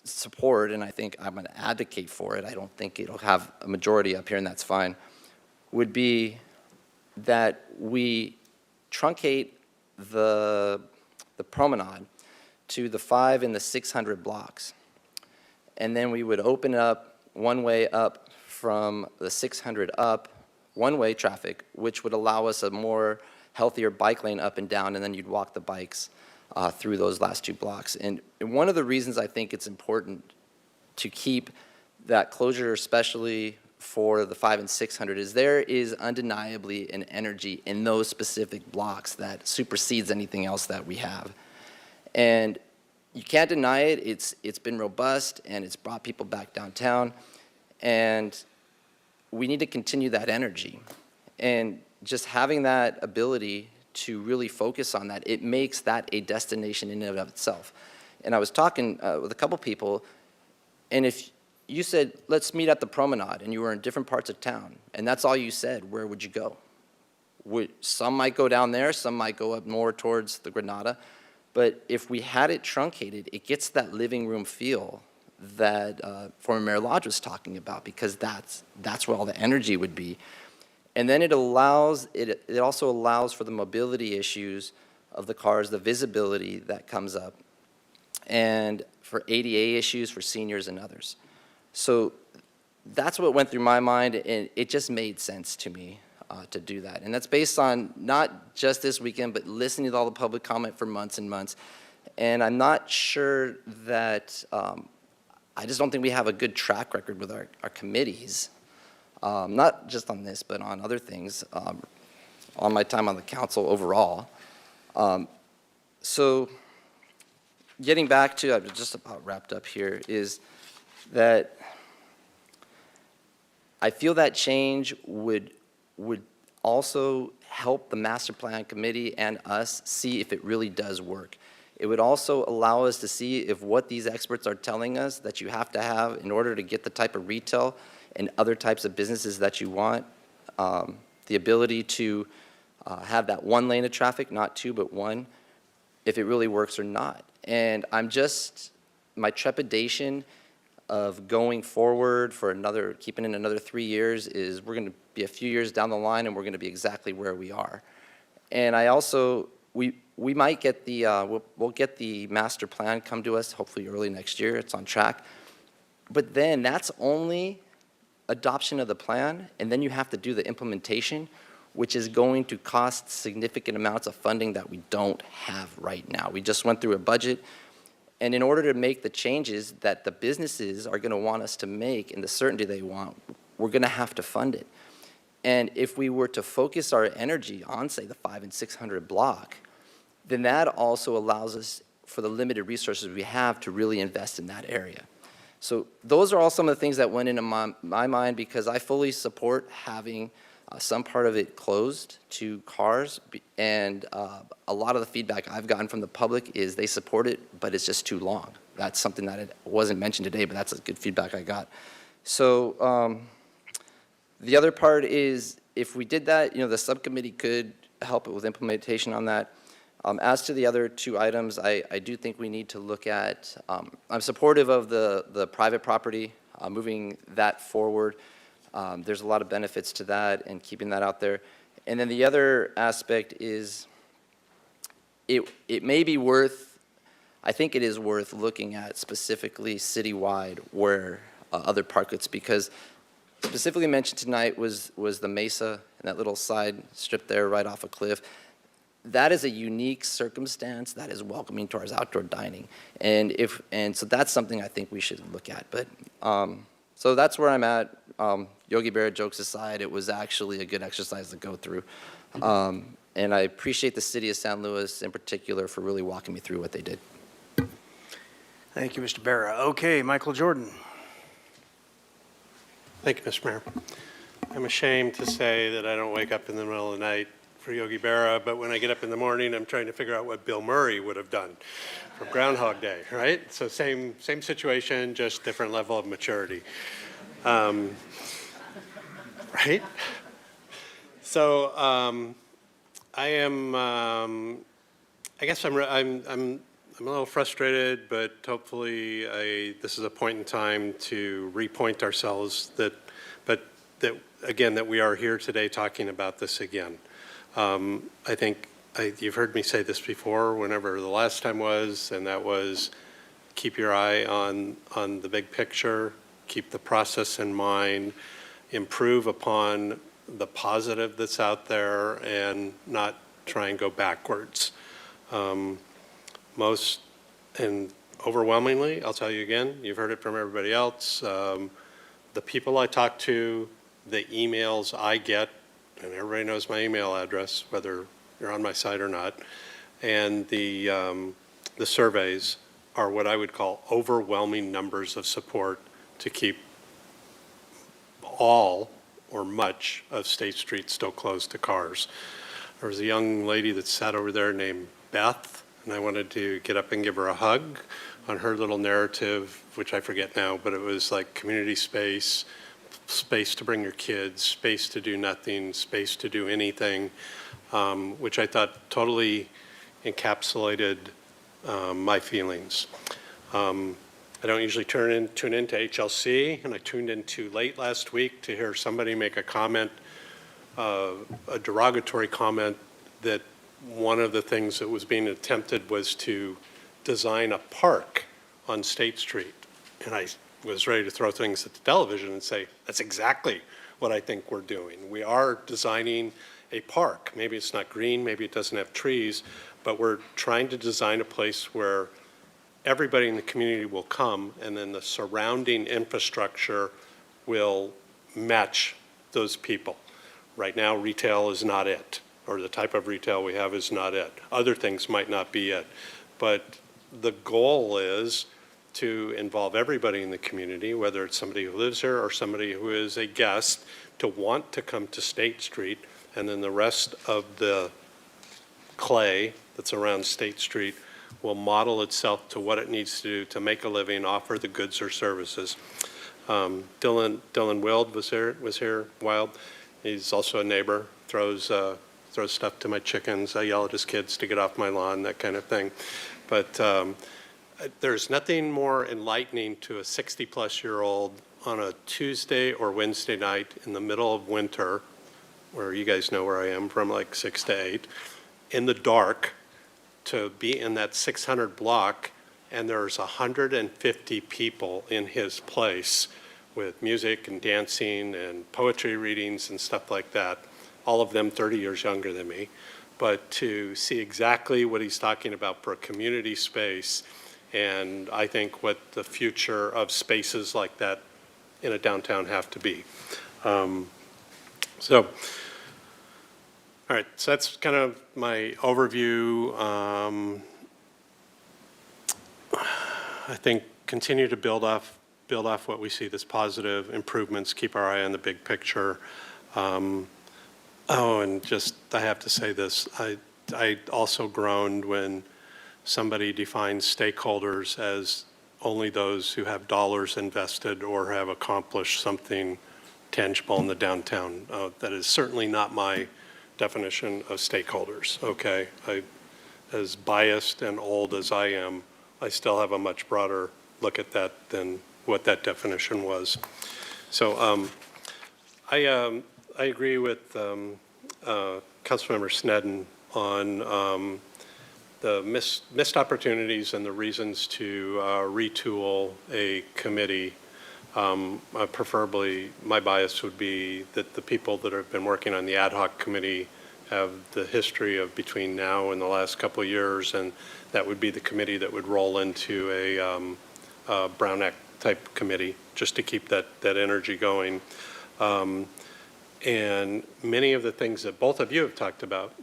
support, and I think I'm going to advocate for it, I don't think it'll have a majority up here, and that's fine, would be that we truncate the promenade to the 500 and the 600 blocks. And then we would open up one way up from the 600 up, one-way traffic, which would allow us a more healthier bike lane up and down, and then you'd walk the bikes through those last 2 blocks. And one of the reasons I think it's important to keep that closure, especially for the 500 and 600, is there is undeniably an energy in those specific blocks that supersedes anything else that we have. And you can't deny it. It's been robust, and it's brought people back downtown. And we need to continue that energy. And just having that ability to really focus on that, it makes that a destination in and of itself. And I was talking with a couple people, and if you said, let's meet at the promenade, and you were in different parts of town, and that's all you said, where would you go? Some might go down there, some might go up more towards the Granada, but if we had it truncated, it gets that living room feel that former Mayor Lodge was talking about, because that's where all the energy would be. And then it also allows for the mobility issues of the cars, the visibility that comes up, and for ADA issues for seniors and others. So that's what went through my mind, and it just made sense to me to do that. And that's based on not just this weekend, but listening to all the public comment for months and months. And I'm not sure that, I just don't think we have a good track record with our committees, not just on this, but on other things, on my time on the council overall. So getting back to, I'm just about wrapped up here, is that I feel that change would also help the master plan committee and us see if it really does work. It would also allow us to see if what these experts are telling us that you have to have in order to get the type of retail and other types of businesses that you want, the ability to have that 1 lane of traffic, not 2, but 1, if it really works or not. And my trepidation of going forward for keeping in another 3 years is we're going to be a few years down the line, and we're going to be exactly where we are. And I also, we might get we'll get the master plan come to us hopefully early next year. It's on track. But then that's only adoption of the plan, and then you have to do the implementation, which is going to cost significant amounts of funding that we don't have right now. We just went through a budget, and in order to make the changes that the businesses are going to want us to make and the certainty they want, we're going to have to fund it. And if we were to focus our energy on, say, the 500 and 600 block, then that also allows us, for the limited resources we have, to really invest in that area. So those are all some of the things that went into my mind, because I fully support having some part of it closed to cars, and a lot of the feedback I've gotten from the public is they support it, but it's just too long. That's something that it wasn't mentioned today, but that's a good feedback I got. So the other part is if we did that, the subcommittee could help with implementation on that. As to the other two items, I do think we need to look at, I'm supportive of the private property, moving that forward. There's a lot of benefits to that and keeping that out there. And then the other aspect is it may be worth, I think it is worth looking at specifically citywide where other parklets, because specifically mentioned tonight was the Mesa and that little side strip there right off a cliff. That is a unique circumstance that is welcoming towards outdoor dining. And so that's something I think we should look at. But so that's where I'm at. Yogi Berra jokes aside, it was actually a good exercise to go through. And I appreciate the city of San Luis in particular for really walking me through what they did. Thank you, Mr. Berra. Okay, Michael Jordan. Thank you, Mr. Mayor. I'm ashamed to say that I don't wake up in the middle of the night for Yogi Berra, but when I get up in the morning, I'm trying to figure out what Bill Murray would have done for Groundhog Day, right? So same situation, just different level of maturity. Right? So I am, I guess I'm a little frustrated, but hopefully this is a point in time to repoint ourselves that we are here today talking about this again. I think you've heard me say this before, whenever the last time was, and that was keep your eye on the big picture, keep the process in mind, improve upon the positive that's out there, and not try and go backwards. Most and overwhelmingly, I'll tell you again, you've heard it from everybody else, the people I talk to, the emails I get, and everybody knows my email address, whether you're on my site or not, and the surveys are what I would call overwhelming numbers of support to keep all or much of State Street still closed to cars. There was a young lady that sat over there named Beth, and I wanted to get up and give her a hug on her little narrative, which I forget now, but it was like community space, space to bring your kids, space to do nothing, space to do anything, which I thought totally encapsulated my feelings. I don't usually tune into HLC, and I tuned in too late last week to hear somebody make a comment, a derogatory comment, that one of the things that was being attempted was to design a park on State Street. And I was ready to throw things at the television and say, that's exactly what I think we're doing. We are designing a park. Maybe it's not green, maybe it doesn't have trees, but we're trying to design a place where everybody in the community will come, and then the surrounding infrastructure will match those people. Right now, retail is not it, or the type of retail we have is not it. Other things might not be it, but the goal is to involve everybody in the community, whether it's somebody who lives here or somebody who is a guest, to want to come to State Street, and then the rest of the clay that's around State Street will model itself to what it needs to do to make a living, offer the goods or services. Dylan Wild was here, Wild. He's also a neighbor, throws stuff to my chickens. I yell at his kids to get off my lawn, that kind of thing. But there's nothing more enlightening to a 60-plus-year-old on a Tuesday or Wednesday night in the middle of winter, where you guys know where I am, from like 6 to 8, in the dark, to be in that 600 block, and there's 150 people in his place with music and dancing and poetry readings and stuff like that, all of them 30 years younger than me. But to see exactly what he's talking about for a community space, and I think what the future of spaces like that in a downtown have to be. All right, so that's kind of my overview. I think continue to build off what we see that's positive improvements, keep our eye on the big picture. And just, I have to say this, I also groaned when somebody defines stakeholders as only those who have dollars invested or have accomplished something tangible in the downtown. That is certainly not my definition of stakeholders, okay? As biased and old as I am, I still have a much broader look at that than what that definition was. So I agree with Councilmember Sneddon on the missed opportunities and the reasons to retool a committee. Preferably, my bias would be that the people that have been working on the ad hoc committee have the history of between now and the last couple of years, and that would be the committee that would roll into a Brown Act type committee, just to keep that energy going. And many of the things that both of you have talked about,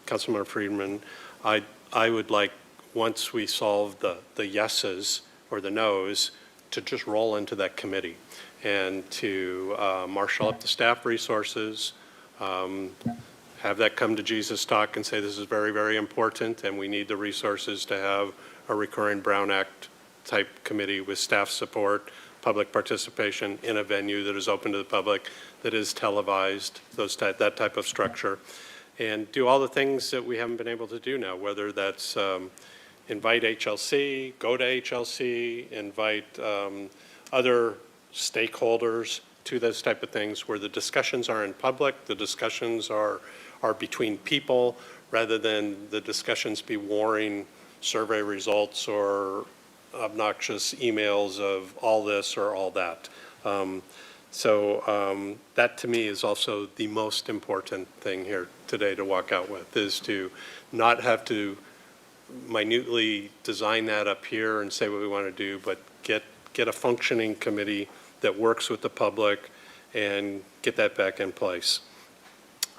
Councilmember Friedman, I would like, once we solve the yeses or the nos, to just roll into that committee and to marshal up the staff resources, have that come to Jesus talk and say this is very, very important and we need the resources to have a recurring Brown Act type committee with staff support, public participation in a venue that is open to the public, that is televised, that type of structure, and do all the things that we haven't been able to do now, whether that's invite HLC, go to HLC, invite other stakeholders to those type of things where the discussions are in public, the discussions are between people, rather than the discussions be warring survey results or obnoxious emails of all this or all that. So that to me is also the most important thing here today to walk out with, is to not have to minutely design that up here and say what we want to do, but get a functioning committee that works with the public and get that back in place.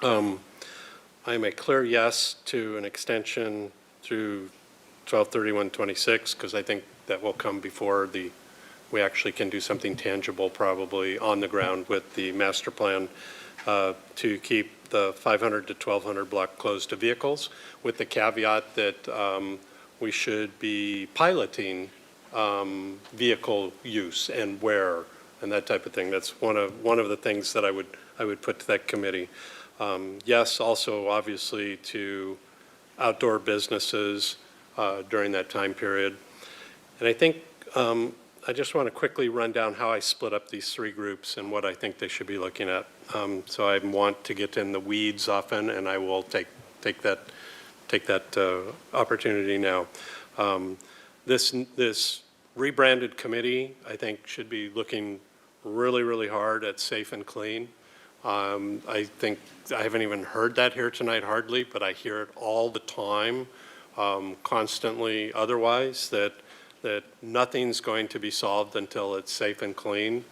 I'm a clear yes to an extension through 12/31/26, because I think that will come before we actually can do something tangible, probably on the ground with the master plan, to keep the 500 to 1200 block closed to vehicles, with the caveat that we should be piloting vehicle use and where and that type of thing. That's one of the things that I would put to that committee. Yes, also obviously to outdoor businesses during that time period. And I think I just want to quickly run down how I split up these three groups and what I think they should be looking at. So I want to get in the weeds often, and I will take that opportunity now. This rebranded committee, I think, should be looking really, really hard at safe and clean. I think I haven't even heard that here tonight hardly, but I hear it all the time, constantly otherwise, that nothing's going to be solved until it's safe and clean,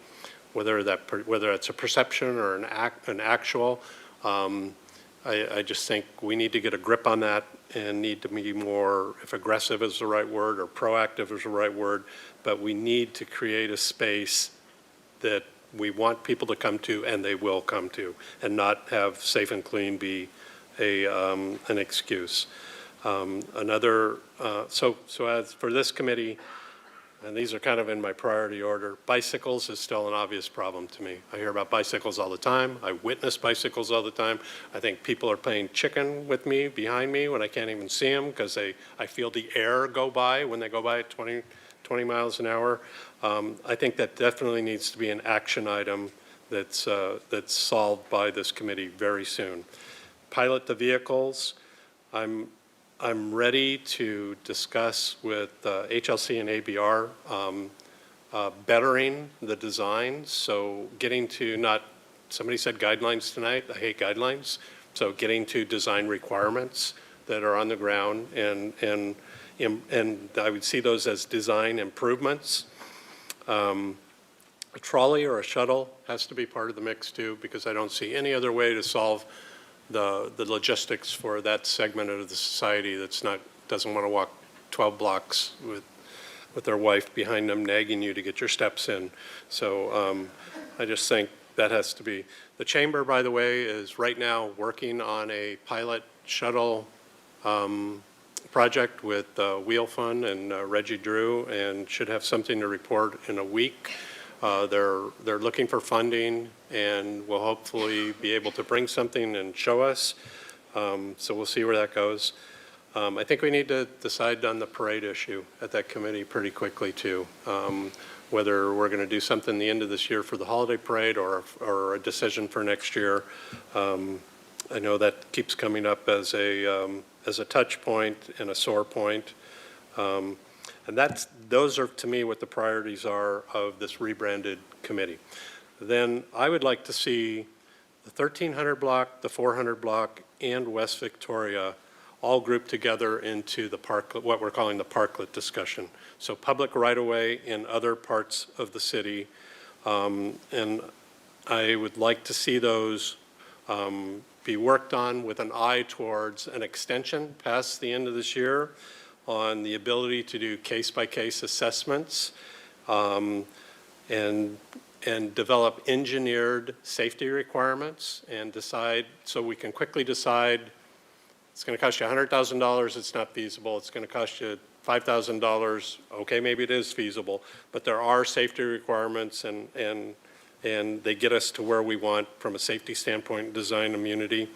whether it's a perception or an actual. I just think we need to get a grip on that and need to be more, if aggressive is the right word or proactive is the right word, but we need to create a space that we want people to come to and they will come to, and not have safe and clean be an excuse. So as for this committee, and these are kind of in my priority order, bicycles is still an obvious problem to me. I hear about bicycles all the time. I witness bicycles all the time. I think people are playing chicken with me, behind me, when I can't even see them, because I feel the air go by when they go by at 20 miles an hour. I think that definitely needs to be an action item that's solved by this committee very soon. Pilot the vehicles. I'm ready to discuss with HLC and ABR bettering the designs. So getting to somebody said guidelines tonight. I hate guidelines. So getting to design requirements that are on the ground, and I would see those as design improvements. A trolley or a shuttle has to be part of the mix too, because I don't see any other way to solve the logistics for that segment of the society doesn't want to walk 12 blocks with their wife behind them nagging you to get your steps in. So I just think that has to be. The chamber, by the way, is right now working on a pilot shuttle project with Wheel Fund and Reggie Drew, and should have something to report in a week. They're looking for funding and will hopefully be able to bring something and show us. So we'll see where that goes. I think we need to decide on the parade issue at that committee pretty quickly too. Whether we're going to do something the end of this year for the holiday parade or a decision for next year. I know that keeps coming up as a touch point and a sore point. And those are, to me, what the priorities are of this rebranded committee. Then I would like to see the 1300 block, the 400 block, and West Victoria all grouped together into the parklet, what we're calling the parklet discussion. So public right-of-way in other parts of the city. And I would like to see those be worked on with an eye towards an extension past the end of this year on the ability to do case-by-case assessments and develop engineered safety requirements and decide, so we can quickly decide it's going to cost you $100,000, it's not feasible. It's going to cost you $5,000, okay, maybe it is feasible, but there are safety requirements and they get us to where we want from a safety standpoint, design immunity.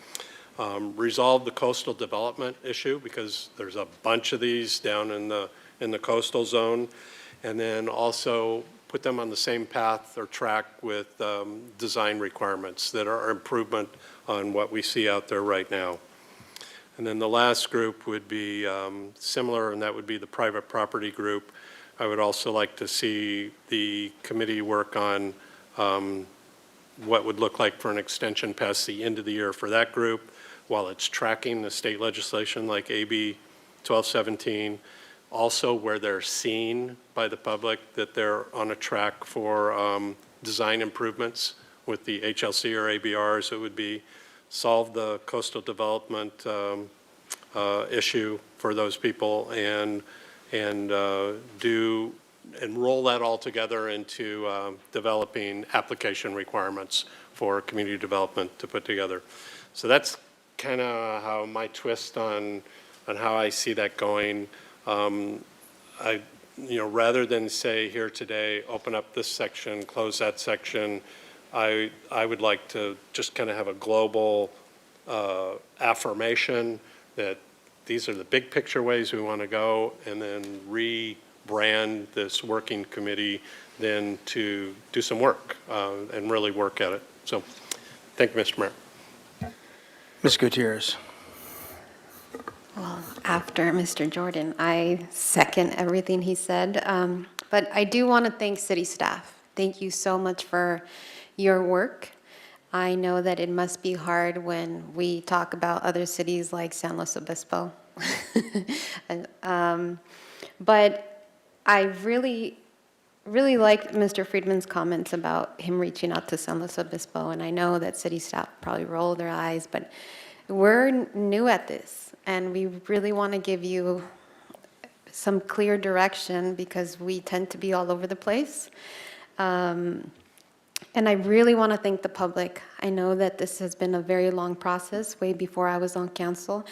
Resolve the coastal development issue because there's a bunch of these down in the coastal zone, and then also put them on the same path or track with design requirements that are improvement on what we see out there right now. And then the last group would be similar, and that would be the private property group. I would also like to see the committee work on what would look like for an extension past the end of the year for that group while it's tracking the state legislation like AB 1217. Also where they're seen by the public that they're on a track for design improvements with the HLC or ABRs. It would be solve the coastal development issue for those people and roll that all together into developing application requirements for community development to put together. So that's kind of how my twist on how I see that going. Rather than say here today, open up this section, close that section, I would like to just kind of have a global affirmation that these are the big picture ways we want to go, and then rebrand this working committee then to do some work and really work at it. So thank you, Mr. Mayor. Ms. Gutierrez. Well, after Mr. Jordan, I second everything he said. But I do want to thank city staff. Thank you so much for your work. I know that it must be hard when we talk about other cities like San Luis Obispo. But I really liked Mr. Friedman's comments about him reaching out to San Luis Obispo, and I know that city staff probably roll their eyes, but we're new at this, and we really want to give you some clear direction because we tend to be all over the place. And I really want to thank the public. I know that this has been a very long process, way before I was on council.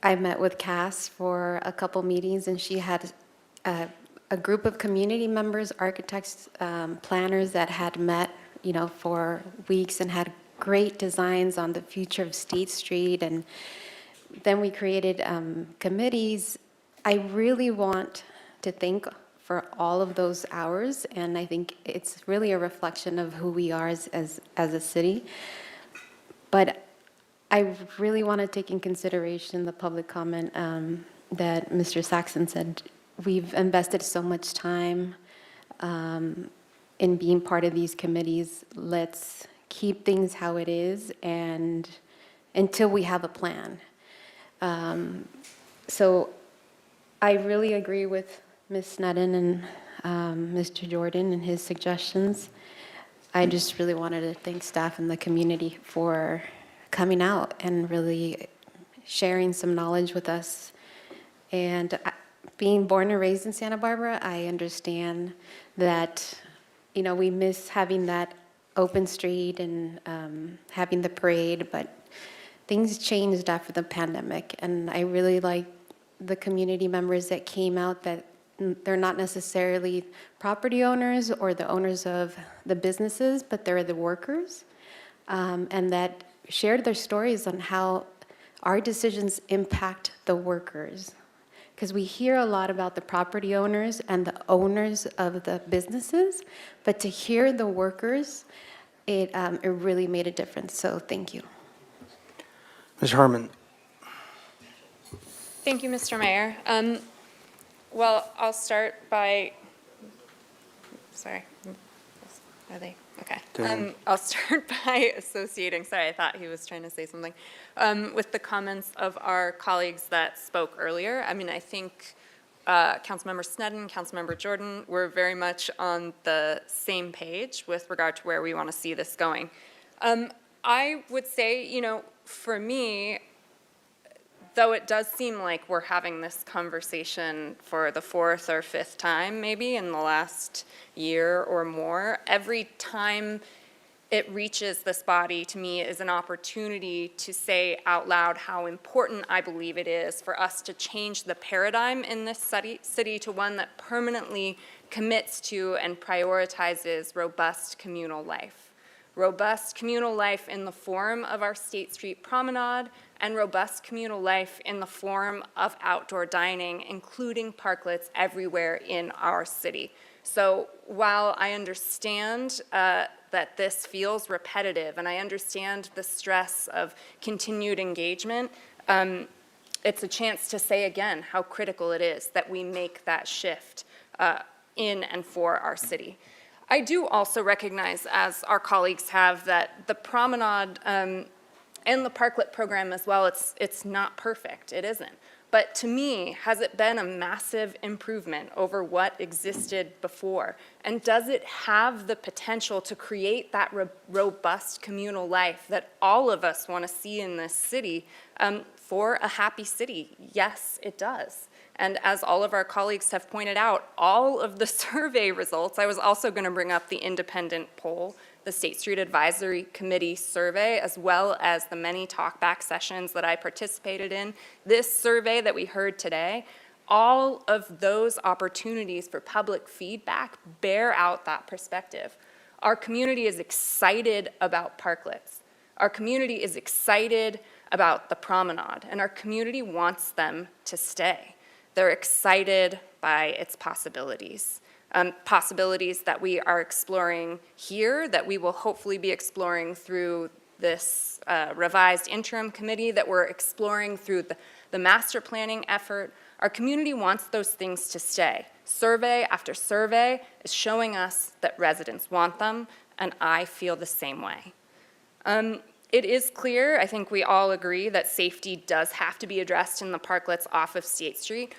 I met with Cass for a couple meetings, and she had a group of community members, architects, planners that had met, for weeks and had great designs on the future of State Street. And then we created committees. I really want to thank for all of those hours, and I think it's really a reflection of who we are as a city. But I really want to take in consideration the public comment that Mr. Saxon said. We've invested so much time in being part of these committees. Let's keep things how it is and until we have a plan. So I really agree with Ms. Sneddon and Mr. Jordan and his suggestions. I just really wanted to thank staff and the community for coming out and really sharing some knowledge with us. And being born and raised in Santa Barbara, I understand that, we miss having that open street and having the parade, but things changed after the pandemic. And I really like the community members that came out that they're not necessarily property owners or the owners of the businesses, but they're the workers, and that shared their stories on how our decisions impact the workers. Because we hear a lot about the property owners and the owners of the businesses, but to hear the workers, it really made a difference. So thank you. Ms. Harmon. Thank you, Mr. Mayor. Well, I'll start by, sorry, are they? Okay. I'll start by associating, sorry, I thought he was trying to say something, with the comments of our colleagues that spoke earlier. I mean, I think Councilmember Sneddon, Councilmember Jordan, were very much on the same page with regard to where we want to see this going. I would say, you know, for me, though it does seem like we're having this conversation for the fourth or fifth time maybe in the last year or more, every time it reaches this body to me is an opportunity to say out loud how important I believe it is for us to change the paradigm in this city to one that permanently commits to and prioritizes robust communal life. Robust communal life in the form of our State Street Promenade, and robust communal life in the form of outdoor dining, including parklets everywhere in our city. So while I understand that this feels repetitive, and I understand the stress of continued engagement, it's a chance to say again how critical it is that we make that shift in and for our city. I do also recognize, as our colleagues have, that the promenade and the parklet program as well, it's not perfect, it isn't. But to me, has it been a massive improvement over what existed before? And does it have the potential to create that robust communal life that all of us want to see in this city for a happy city? Yes, it does. And as all of our colleagues have pointed out, all of the survey results, I was also going to bring up the independent poll, the State Street Advisory Committee survey, as well as the many talkback sessions that I participated in. This survey that we heard today, all of those opportunities for public feedback bear out that perspective. Our community is excited about parklets. Our community is excited about the promenade, and our community wants them to stay. They're excited by its possibilities. Possibilities that we are exploring here, that we will hopefully be exploring through this revised interim committee, that we're exploring through the master planning effort. Our community wants those things to stay. Survey after survey is showing us that residents want them, and I feel the same way. It is clear, I think we all agree, that safety does have to be addressed in the parklets off of State Street,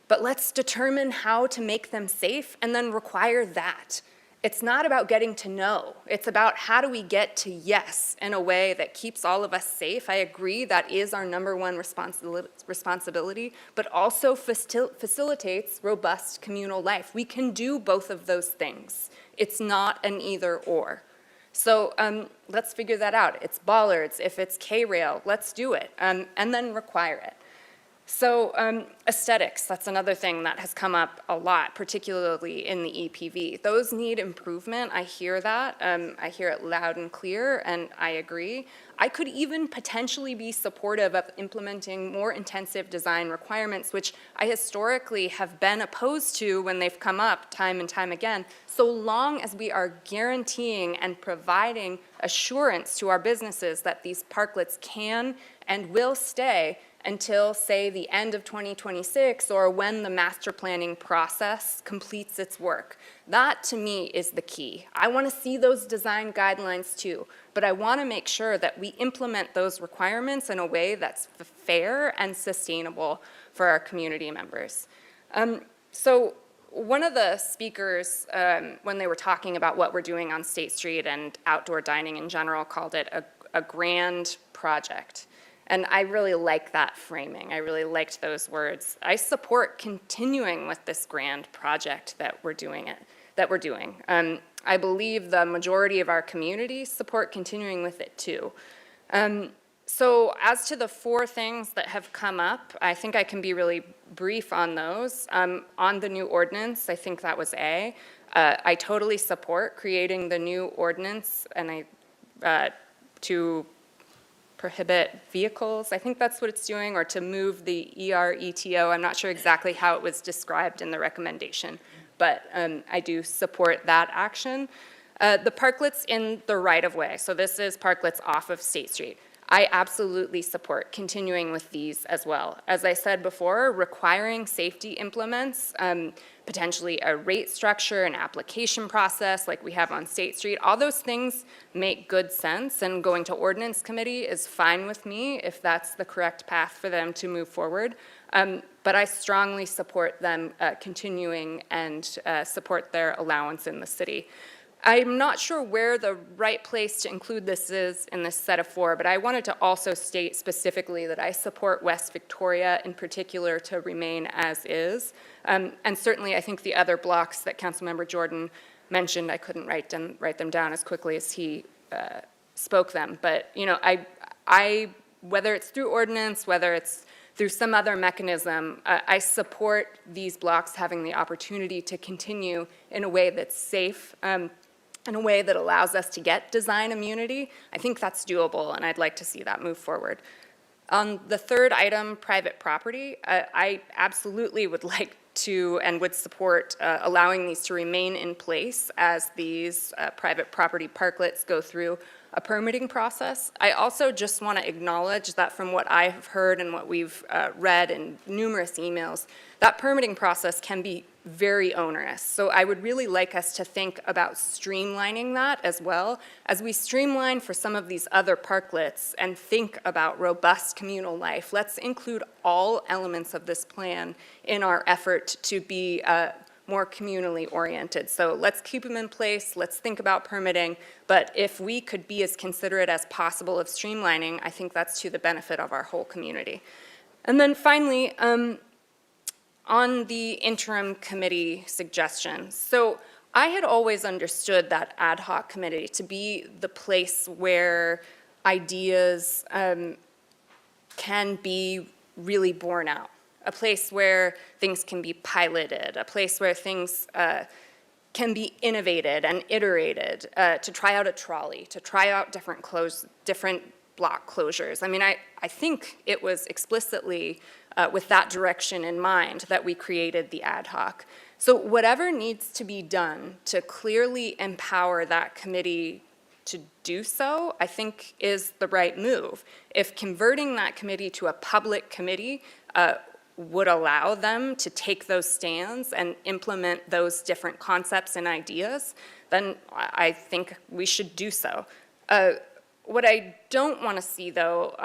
but let's determine how to make them safe and then require that. It's not about getting to know. It's about how do we get to yes in a way that keeps all of us safe. I agree that is our number one responsibility, but also facilitates robust communal life. We can do both of those things. It's not an either or. So let's figure that out. It's bollards, if it's K-rail, let's do it, and then require it. So aesthetics, that's another thing that has come up a lot, particularly in the EPV. Those need improvement, I hear that. I hear it loud and clear, and I agree. I could even potentially be supportive of implementing more intensive design requirements, which I historically have been opposed to when they've come up time and time again, so long as we are guaranteeing and providing assurance to our businesses that these parklets can and will stay until, say, the end of 2026 or when the master planning process completes its work. That, to me, is the key. I want to see those design guidelines, too, but I want to make sure that we implement those requirements in a way that's fair and sustainable for our community members. So one of the speakers, when they were talking about what we're doing on State Street and outdoor dining in general, called it a grand project. And I really like that framing. I really liked those words. I support continuing with this grand project that we're doing. I believe the majority of our community support continuing with it too. So as to the 4 things that have come up, I think I can be really brief on those. On the new ordinance, I think that was A. I totally support creating the new ordinance and to prohibit vehicles. I think that's what it's doing, or to move the ERETO. I'm not sure exactly how it was described in the recommendation, but I do support that action. The parklets in the right-of-way. So this is parklets off of State Street. I absolutely support continuing with these as well. As I said before, requiring safety implements, potentially a rate structure, an application process like we have on State Street, all those things make good sense, and going to ordinance committee is fine with me if that's the correct path for them to move forward. But I strongly support them continuing and support their allowance in the city. I'm not sure where the right place to include this is in this set of 4, but I wanted to also state specifically that I support West Victoria in particular to remain as is. And certainly I think the other blocks that Councilmember Jordan mentioned, I couldn't write them down as quickly as he spoke them. But you know, I whether it's through ordinance, whether it's through some other mechanism, I support these blocks having the opportunity to continue in a way that's safe, in a way that allows us to get design immunity. I think that's doable, and I'd like to see that move forward. On the 3rd item, private property, I absolutely would like to and would support allowing these to remain in place as these private property parklets go through a permitting process. I also just want to acknowledge that from what I've heard and what we've read in numerous emails, that permitting process can be very onerous. So I would really like us to think about streamlining that as well. As we streamline for some of these other parklets and think about robust communal life, let's include all elements of this plan in our effort to be more communally oriented. So let's keep them in place, let's think about permitting, but if we could be as considerate as possible of streamlining, I think that's to the benefit of our whole community. And then finally, on the interim committee suggestions. So I had always understood that ad hoc committee to be the place where ideas can be really borne out, a place where things can be piloted, a place where things can be innovated and iterated, to try out a trolley, to try out different block closures. I mean, I think it was explicitly with that direction in mind that we created the ad hoc. So whatever needs to be done to clearly empower that committee to do so, I think is the right move. If converting that committee to a public committee would allow them to take those stands and implement those different concepts and ideas, then I think we should do so. What I don't want to see, though,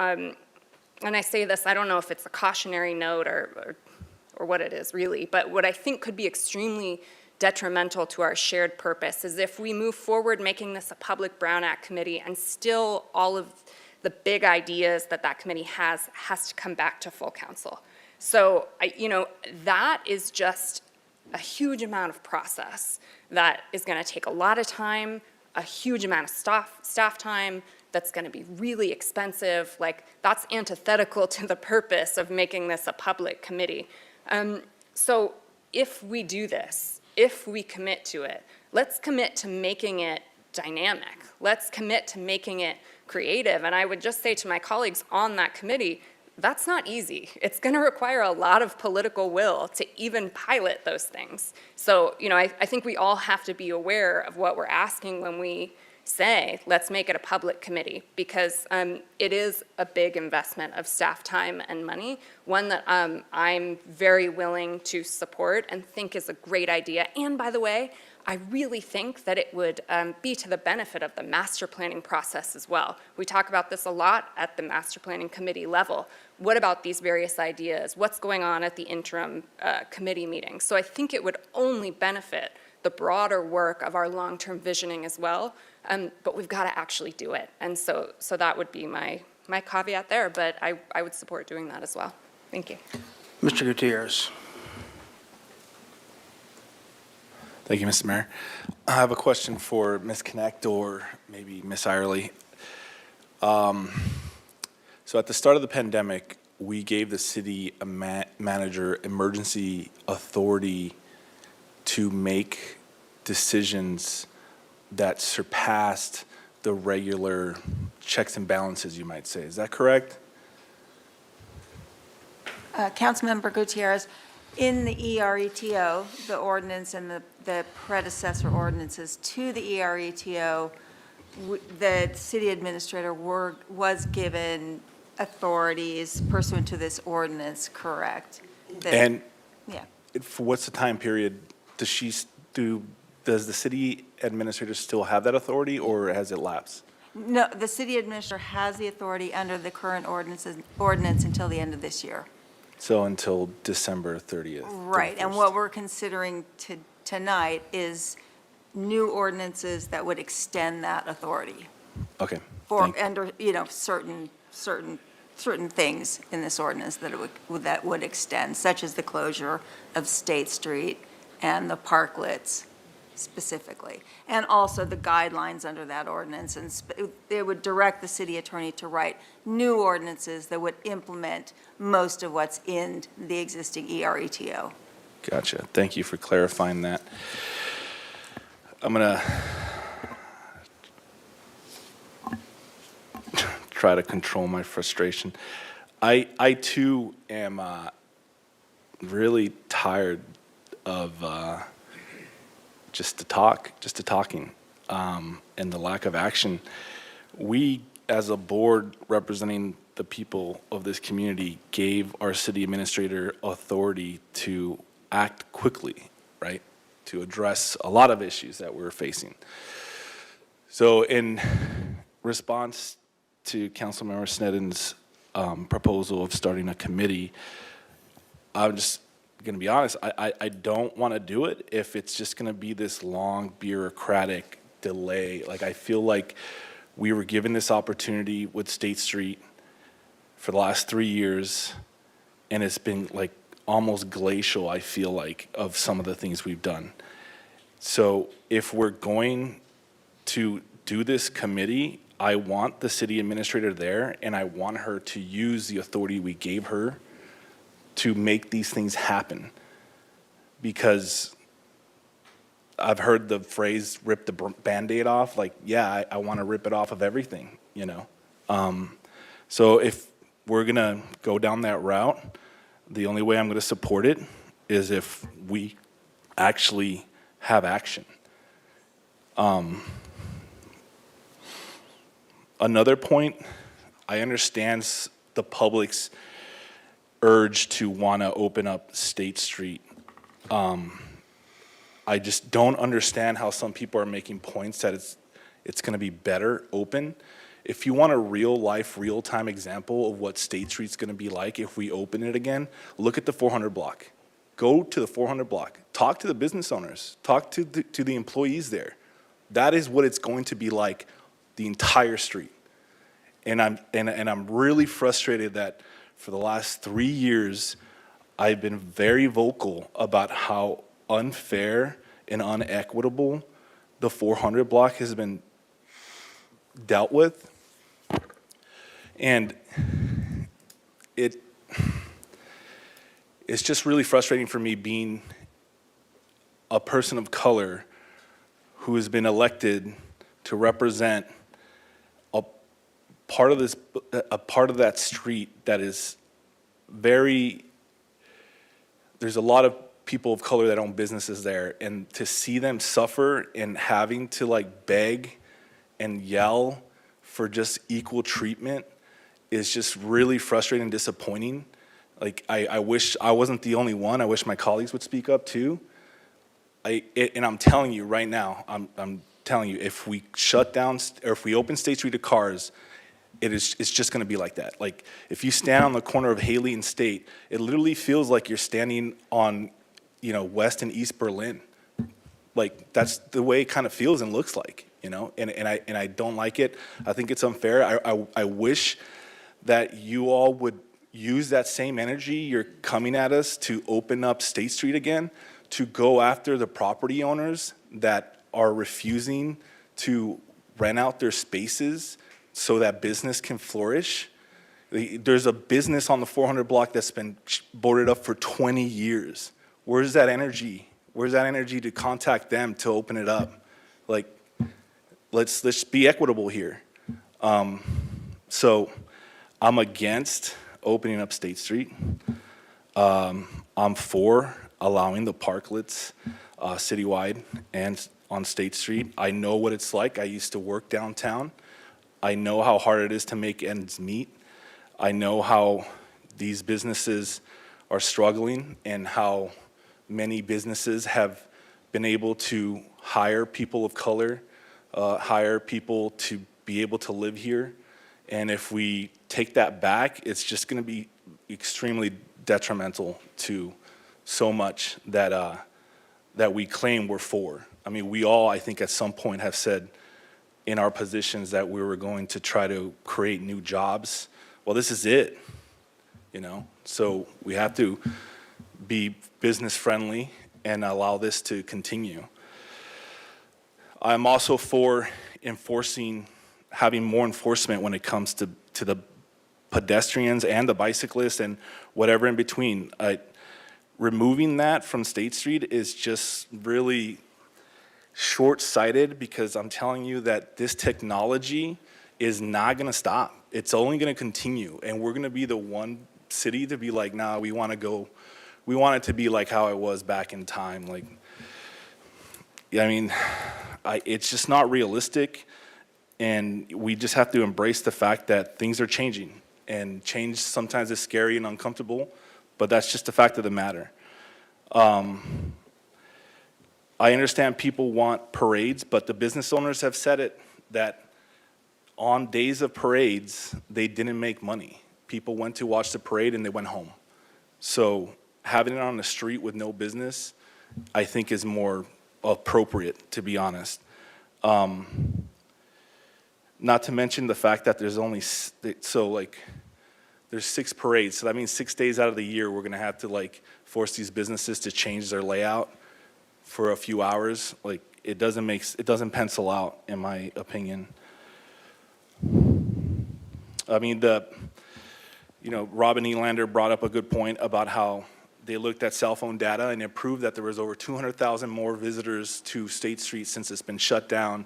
and I say this, I don't know if it's a cautionary note or what it is really, but what I think could be extremely detrimental to our shared purpose is if we move forward making this a public Brown Act committee and still all of the big ideas that committee has to come back to full council. So, that is just a huge amount of process that is going to take a lot of time, a huge amount of staff time, that's going to be really expensive. Like, that's antithetical to the purpose of making this a public committee. So if we do this, if we commit to it, let's commit to making it dynamic. Let's commit to making it creative. And I would just say to my colleagues on that committee, that's not easy. It's going to require a lot of political will to even pilot those things. So, I think we all have to be aware of what we're asking when we say, let's make it a public committee, because it is a big investment of staff time and money, one that I'm very willing to support and think is a great idea. And by the way, I really think that it would be to the benefit of the master planning process as well. We talk about this a lot at the master planning committee level. What about these various ideas? What's going on at the interim committee meetings? So I think it would only benefit the broader work of our long-term visioning as well, but we've got to actually do it. And so that would be my caveat there, but I would support doing that as well. Thank you. Mr. Gutierrez. Thank you, Mr. Mayor. I have a question for Ms. Connect or maybe Ms. Irely. So at the start of the pandemic, we gave the city a manager emergency authority to make decisions that surpassed the regular checks and balances, you might say. Is that correct? Councilmember Gutierrez, in the ERETO, the ordinance and the predecessor ordinances to the ERETO, the city administrator was given authorities pursuant to this ordinance, correct? And Yeah. for what's the time period? Does the city administrator still have that authority, or has it lapsed? No, the city administrator has the authority under the current ordinance until the end of this year. So until December 30th? Right, and what we're considering tonight is new ordinances that would extend that authority Okay. for, under, certain things in this ordinance that would extend, such as the closure of State Street and the parklets specifically, and also the guidelines under that ordinance. And it would direct the city attorney to write new ordinances that would implement most of what's in the existing ERETO. Gotcha. Thank you for clarifying that. I'm going to try to control my frustration. I too am really tired of just talking, and the lack of action. We, as a board representing the people of this community, gave our city administrator authority to act quickly, right? To address a lot of issues that we're facing. So in response to Councilmember Sneddon's proposal of starting a committee, I'm just going to be honest, I don't want to do it if it's just going to be this long bureaucratic delay. Like, I feel like we were given this opportunity with State Street for the last 3 years, and it's been like almost glacial, I feel like, of some of the things we've done. So if we're going to do this committee, I want the city administrator there, and I want her to use the authority we gave her to make these things happen. Because I've heard the phrase, rip the Band-Aid off. Like, yeah, I want to rip it off of everything, you know? So if we're going to go down that route, the only way I'm going to support it is if we actually have action. Another point, I understand the public's urge to want to open up State Street. I just don't understand how some people are making points that it's going to be better open. If you want a real-life, real-time example of what State Street's going to be like if we open it again, look at the 400 block. Go to the 400 block. Talk to the business owners. Talk to the employees there. That is what it's going to be like, the entire street. And I'm really frustrated that for the last 3 years, I've been very vocal about how unfair and unequitable the 400 block has been dealt with. And it's just really frustrating for me, being a person of color who has been elected to represent a part of that street that is there's a lot of people of color that own businesses there, and to see them suffer and having to like beg and yell for just equal treatment is just really frustrating and disappointing. Like, I wish I wasn't the only one. I wish my colleagues would speak up too. And I'm telling you right now, I'm telling you, if we shut down, or if we open State Street to cars, it's just going to be like that. Like, if you stand on the corner of Haley and State, it literally feels like you're standing on, West and East Berlin. Like, that's the way it kind of feels and looks like, and I don't like it. I think it's unfair. I wish that you all would use that same energy you're coming at us to open up State Street again, to go after the property owners that are refusing to rent out their spaces so that business can flourish. There's a business on the 400 block that's been boarded up for 20 years. Where's that energy? Where's that energy to contact them to open it up? Like, let's be equitable here. So I'm against opening up State Street. I'm for allowing the parklets citywide and on State Street. I know what it's like. I used to work downtown. I know how hard it is to make ends meet. I know how these businesses are struggling and how many businesses have been able to hire people of color, hire people to be able to live here. And if we take that back, it's just going to be extremely detrimental to so much that we claim we're for. I mean, we all, I think, at some point have said in our positions that we were going to try to create new jobs. Well, this is it, you know? So we have to be business friendly and allow this to continue. I'm also for having more enforcement when it comes to the pedestrians and the bicyclists and whatever in between. Removing that from State Street is just really short-sighted, because I'm telling you that this technology is not going to stop. It's only going to continue, and we're going to be the one city to be like, nah, we want it to be like how it was back in time. Like, I mean, it's just not realistic, and we just have to embrace the fact that things are changing, and change sometimes is scary and uncomfortable, but that's just the fact of the matter. I understand people want parades, but the business owners have said it, that on days of parades, they didn't make money. People went to watch the parade and they went home. So having it on the street with no business, I think is more appropriate, to be honest. Not to mention the fact that there's only, there's 6 parades, so that means 6 days out of the year we're gonna have to force these businesses to change their layout for a few hours. Like, it doesn't pencil out, in my opinion. I mean, Robin Elander brought up a good point about how they looked at cell phone data and it proved that there was over 200,000 more visitors to State Street since it's been shut down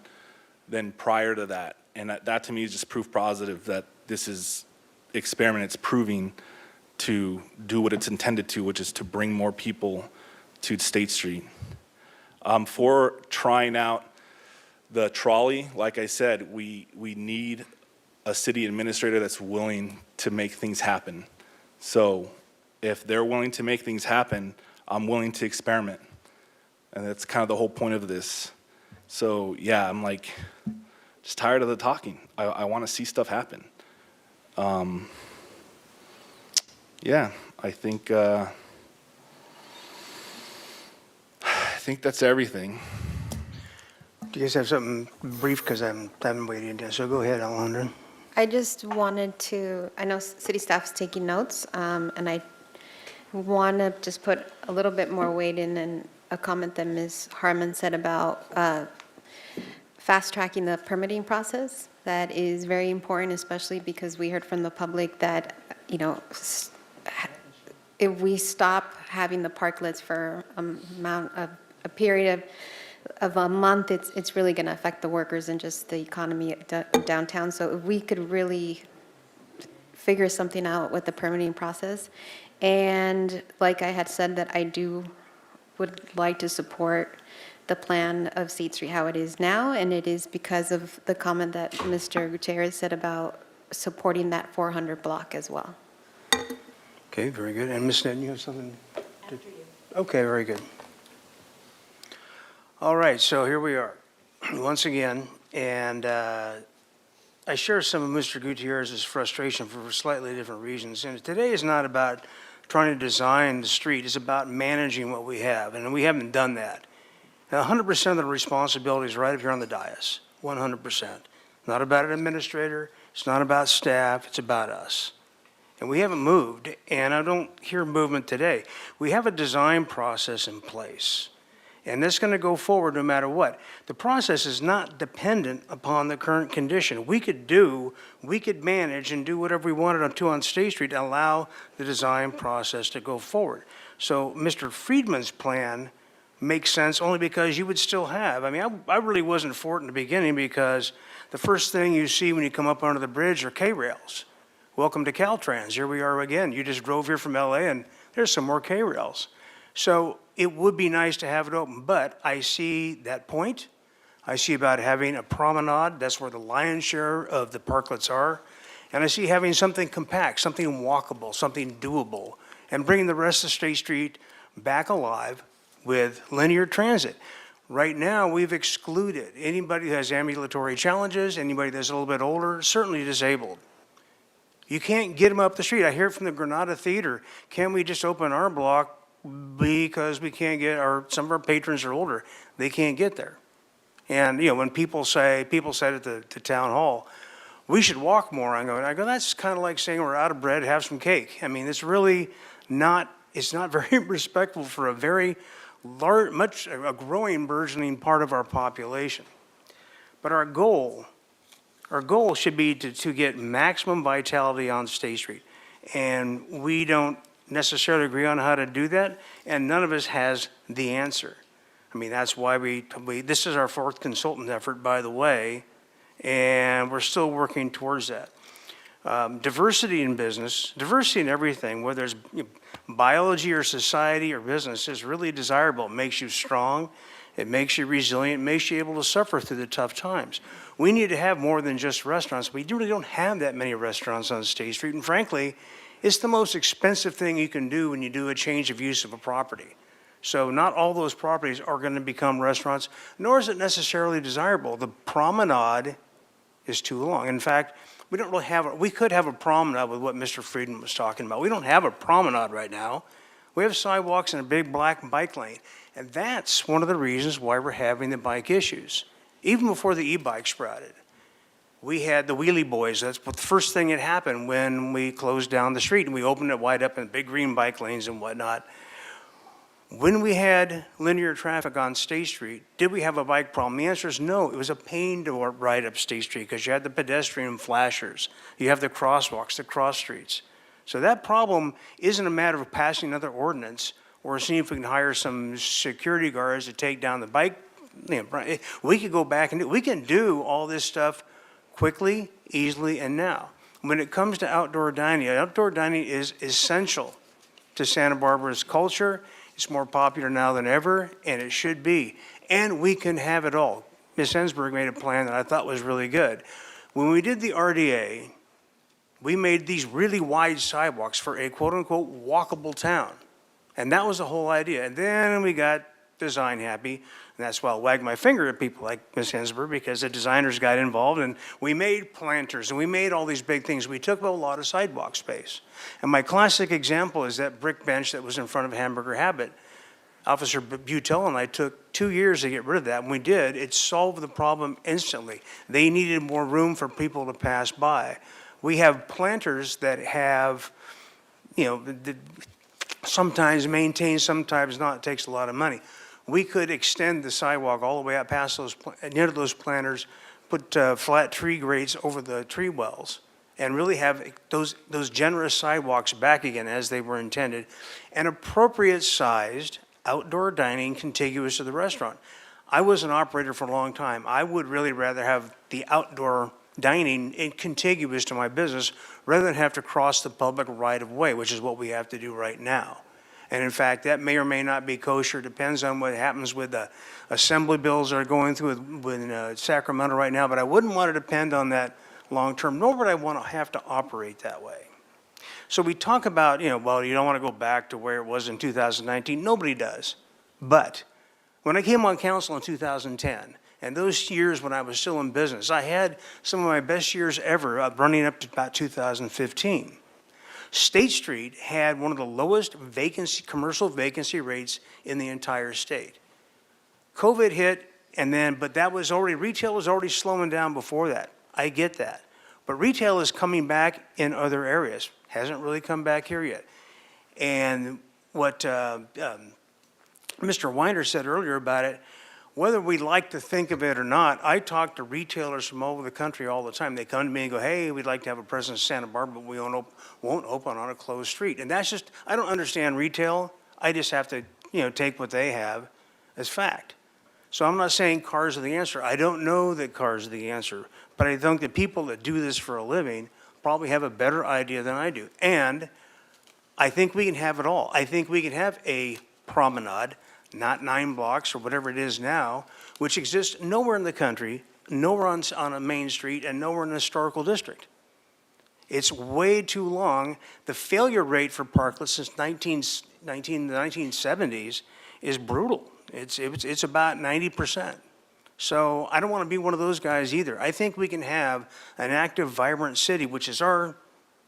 than prior to that. And that to me is just proof positive that this experiment, it's proving to do what it's intended to, which is to bring more people to State Street. For trying out the trolley, like I said, we need a city administrator that's willing to make things happen. So if they're willing to make things happen, I'm willing to experiment. And that's kind of the whole point of this. So yeah, I'm just tired of the talking. I want to see stuff happen. Yeah, I think that's everything. Do you guys have something brief? Because I've been waiting. So go ahead, Alondra. I just wanted to, I know city staff's taking notes, and I want to just put a little bit more weight in a comment that Ms. Harmon said about fast-tracking the permitting process. That is very important, especially because we heard from the public that, if we stop having the parklets for a period of a month, it's really going to affect the workers and just the economy downtown. So if we could really figure something out with the permitting process. And like I had said, that I would like to support the plan of State Street how it is now, and it is because of the comment that Mr. Gutierrez said about supporting that 400 block as well. Okay, very good. And Ms. Sneddon, you have something? After you. Okay, very good. All right, so here we are, once again, and I share some of Mr. Gutierrez's frustration for slightly different reasons. And today is not about trying to design the street, it's about managing what we have, and we haven't done that. Now, 100% of the responsibility is right up here on the dais, 100%. Not about an administrator, it's not about staff, it's about us. And we haven't moved, and I don't hear movement today. We have a design process in place. And it's going to go forward no matter what. The process is not dependent upon the current condition. We could manage and do whatever we wanted to on State Street and allow the design process to go forward. So Mr. Friedman's plan makes sense only because you would still have, I really wasn't for it in the beginning because the first thing you see when you come up under the bridge are K-rails. Welcome to Caltrans. Here we are again. You just drove here from LA and there's some more K-rails. So it would be nice to have it open, but I see that point. I see about having a promenade. That's where the lion's share of the parklets are. And I see having something compact, something walkable, something doable, and bringing the rest of State Street back alive with linear transit. Right now, we've excluded anybody who has ambulatory challenges, anybody that's a little bit older, certainly disabled. You can't get them up the street. I hear from the Granada Theater, can we just open our block because we can't get, some of our patrons are older, they can't get there. And, when people said at the town hall, we should walk more, I go, that's kind of like saying we're out of bread, have some cake. It's really not, it's not very respectful for a very large, a growing, burgeoning part of our population. But our goal should be to get maximum vitality on State Street. And we don't necessarily agree on how to do that, and none of us has the answer. That's why this is our fourth consultant effort, by the way, and we're still working towards that. Diversity in business, diversity in everything, whether it's biology or society or business, is really desirable. It makes you strong, it makes you resilient, it makes you able to suffer through the tough times. We need to have more than just restaurants. We really don't have that many restaurants on State Street, and frankly, it's the most expensive thing you can do when you do a change of use of a property. So not all those properties are going to become restaurants, nor is it necessarily desirable. The promenade is too long. In fact, we could have a promenade with what Mr. Friedman was talking about. We don't have a promenade right now. We have sidewalks and a big black bike lane. And that's one of the reasons why we're having the bike issues. Even before the e-bike sprouted, we had the wheelie boys. That's the first thing that happened when we closed down the street and we opened it wide up in big green bike lanes and whatnot. When we had linear traffic on State Street, did we have a bike problem? The answer is no. It was a pain to ride up State Street because you had the pedestrian flashers. You have the crosswalks, the cross streets. So that problem isn't a matter of passing another ordinance or seeing if we can hire some security guards to take down the bike. We could go back and we can do all this stuff quickly, easily, and now. When it comes to outdoor dining is essential to Santa Barbara's culture. It's more popular now than ever, and it should be. And we can have it all. Ms. Ensberg made a plan that I thought was really good. When we did the RDA, we made these really wide sidewalks for a quote-unquote walkable town. And that was the whole idea. And then we got design happy, and that's why I'll wag my finger at people like Ms. Ensberg, because the designers got involved, and we made planters, and we made all these big things. We took up a lot of sidewalk space. And my classic example is that brick bench that was in front of Hamburger Habit. Officer Butel and I took 2 years to get rid of that. When we did, it solved the problem instantly. They needed more room for people to pass by. We have planters that have, sometimes maintained, sometimes not. It takes a lot of money. We could extend the sidewalk all the way up past near those planters, put flat tree grates over the tree wells, and really have those generous sidewalks back again as they were intended, and appropriate sized outdoor dining contiguous to the restaurant. I was an operator for a long time. I would really rather have the outdoor dining contiguous to my business rather than have to cross the public right of way, which is what we have to do right now. And in fact, that may or may not be kosher. Depends on what happens with the assembly bills that are going through with Sacramento right now. But I wouldn't want to depend on that long term, nor would I want to have to operate that way. So we talk about, well, you don't want to go back to where it was in 2019. Nobody does. But when I came on council in 2010, and those years when I was still in business, I had some of my best years ever running up to about 2015. State Street had one of the lowest commercial vacancy rates in the entire state. COVID hit, but retail was already slowing down before that. I get that. But retail is coming back in other areas. Hasn't really come back here yet. And what Mr. Weiner said earlier about it, whether we like to think of it or not, I talk to retailers from all over the country all the time. They come to me and go, hey, we'd like to have a presence in Santa Barbara, but we won't open on a closed street. And that's just, I don't understand retail. I just have to, take what they have as fact. So I'm not saying cars are the answer. I don't know that cars are the answer, but I think the people that do this for a living probably have a better idea than I do. And I think we can have it all. I think we can have a promenade, not 9 blocks or whatever it is now, which exists nowhere in the country, nowhere on a main street, and nowhere in a historical district. It's way too long. The failure rate for parklets since the 1970s is brutal. It's about 90%. So I don't want to be one of those guys either. I think we can have an active, vibrant city, which is our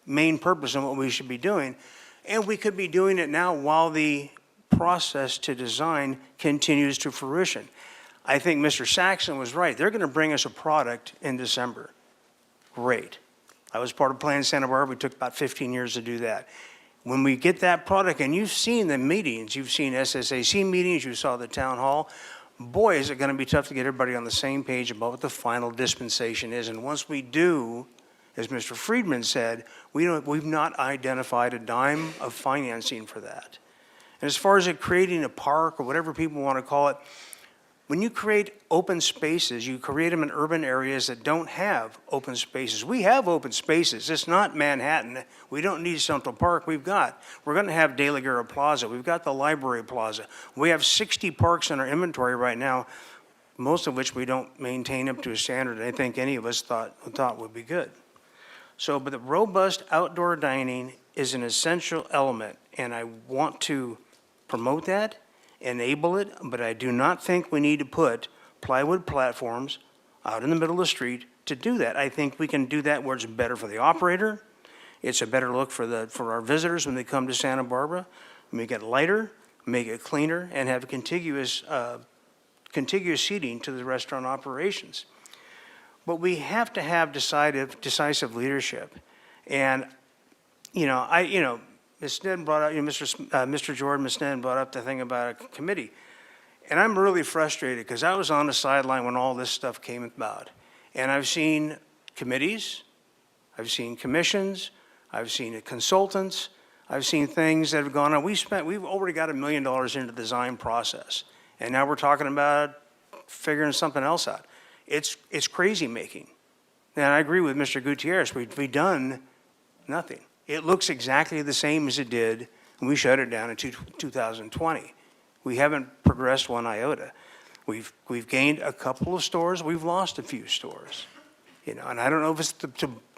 main purpose and what we should be doing. And we could be doing it now while the process to design continues to fruition. I think Mr. Saxon was right. They're going to bring us a product in December. Great. I was part of Plan Santa Barbara. It took about 15 years to do that. When we get that product, and you've seen the meetings, you've seen SSAC meetings, you saw the town hall, boy, is it going to be tough to get everybody on the same page about what the final dispensation is. And once we do, as Mr. Friedman said, we've not identified a dime of financing for that. And as far as it creating a park or whatever people want to call it, when you create open spaces, you create them in urban areas that don't have open spaces. We have open spaces. It's not Manhattan. We don't need Central Park. We're going to have De La Guerra Plaza. We've got the Library Plaza. We have 60 parks in our inventory right now, most of which we don't maintain up to a standard I think any of us thought would be good. So, but the robust outdoor dining is an essential element, and I want to promote that, enable it, but I do not think we need to put plywood platforms out in the middle of the street to do that. I think we can do that where it's better for the operator, it's a better look for our visitors when they come to Santa Barbara, make it lighter, make it cleaner, and have contiguous seating to the restaurant operations. But we have to have decisive leadership. And, Ms. Sneddon brought up, Mr. Jordan, Ms. Sneddon brought up the thing about a committee. And I'm really frustrated because I was on the sideline when all this stuff came about. And I've seen committees, I've seen commissions, I've seen consultants, I've seen things that have gone on. We've already got $1 million into the design process. And now we're talking about figuring something else out. It's crazy making. And I agree with Mr. Gutierrez. We've done nothing. It looks exactly the same as it did when we shut it down in 2020. We haven't progressed one iota. We've gained a couple of stores. We've lost a few stores. And I don't know if it's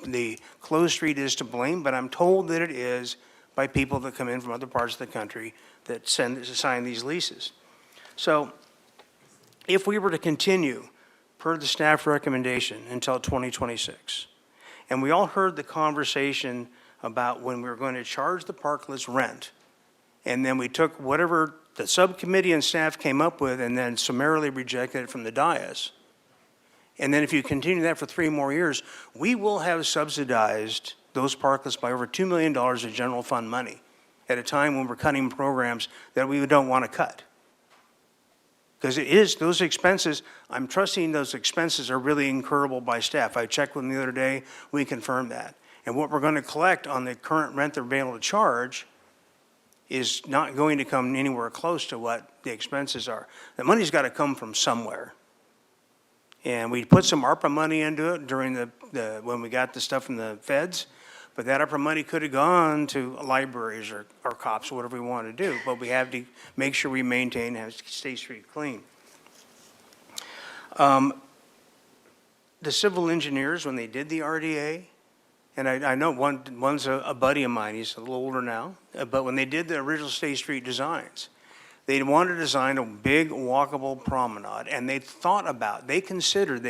the closed street is to blame, but I'm told that it is by people that come in from other parts of the country that sign these leases. So if we were to continue per the staff recommendation until 2026, and we all heard the conversation about when we were going to charge the parklets rent, and then we took whatever the subcommittee and staff came up with and then summarily rejected it from the dais. And then if you continue that for 3 more years, we will have subsidized those parklets by over $2 million of general fund money at a time when we're cutting programs that we don't want to cut. Because it is, those expenses, I'm trusting those expenses are really incurable by staff. I checked with them the other day, we confirmed that. And what we're going to collect on the current rent they're able to charge is not going to come anywhere close to what the expenses are. The money's got to come from somewhere. And we put some ARPA money into it during when we got the stuff from the feds, but that ARPA money could have gone to libraries or cops or whatever we want to do. But we have to make sure we maintain and have State Street clean. The civil engineers, when they did the RDA, and I know one's a buddy of mine, he's a little older now, but when they did the original State Street designs, they wanted to design a big walkable promenade, and they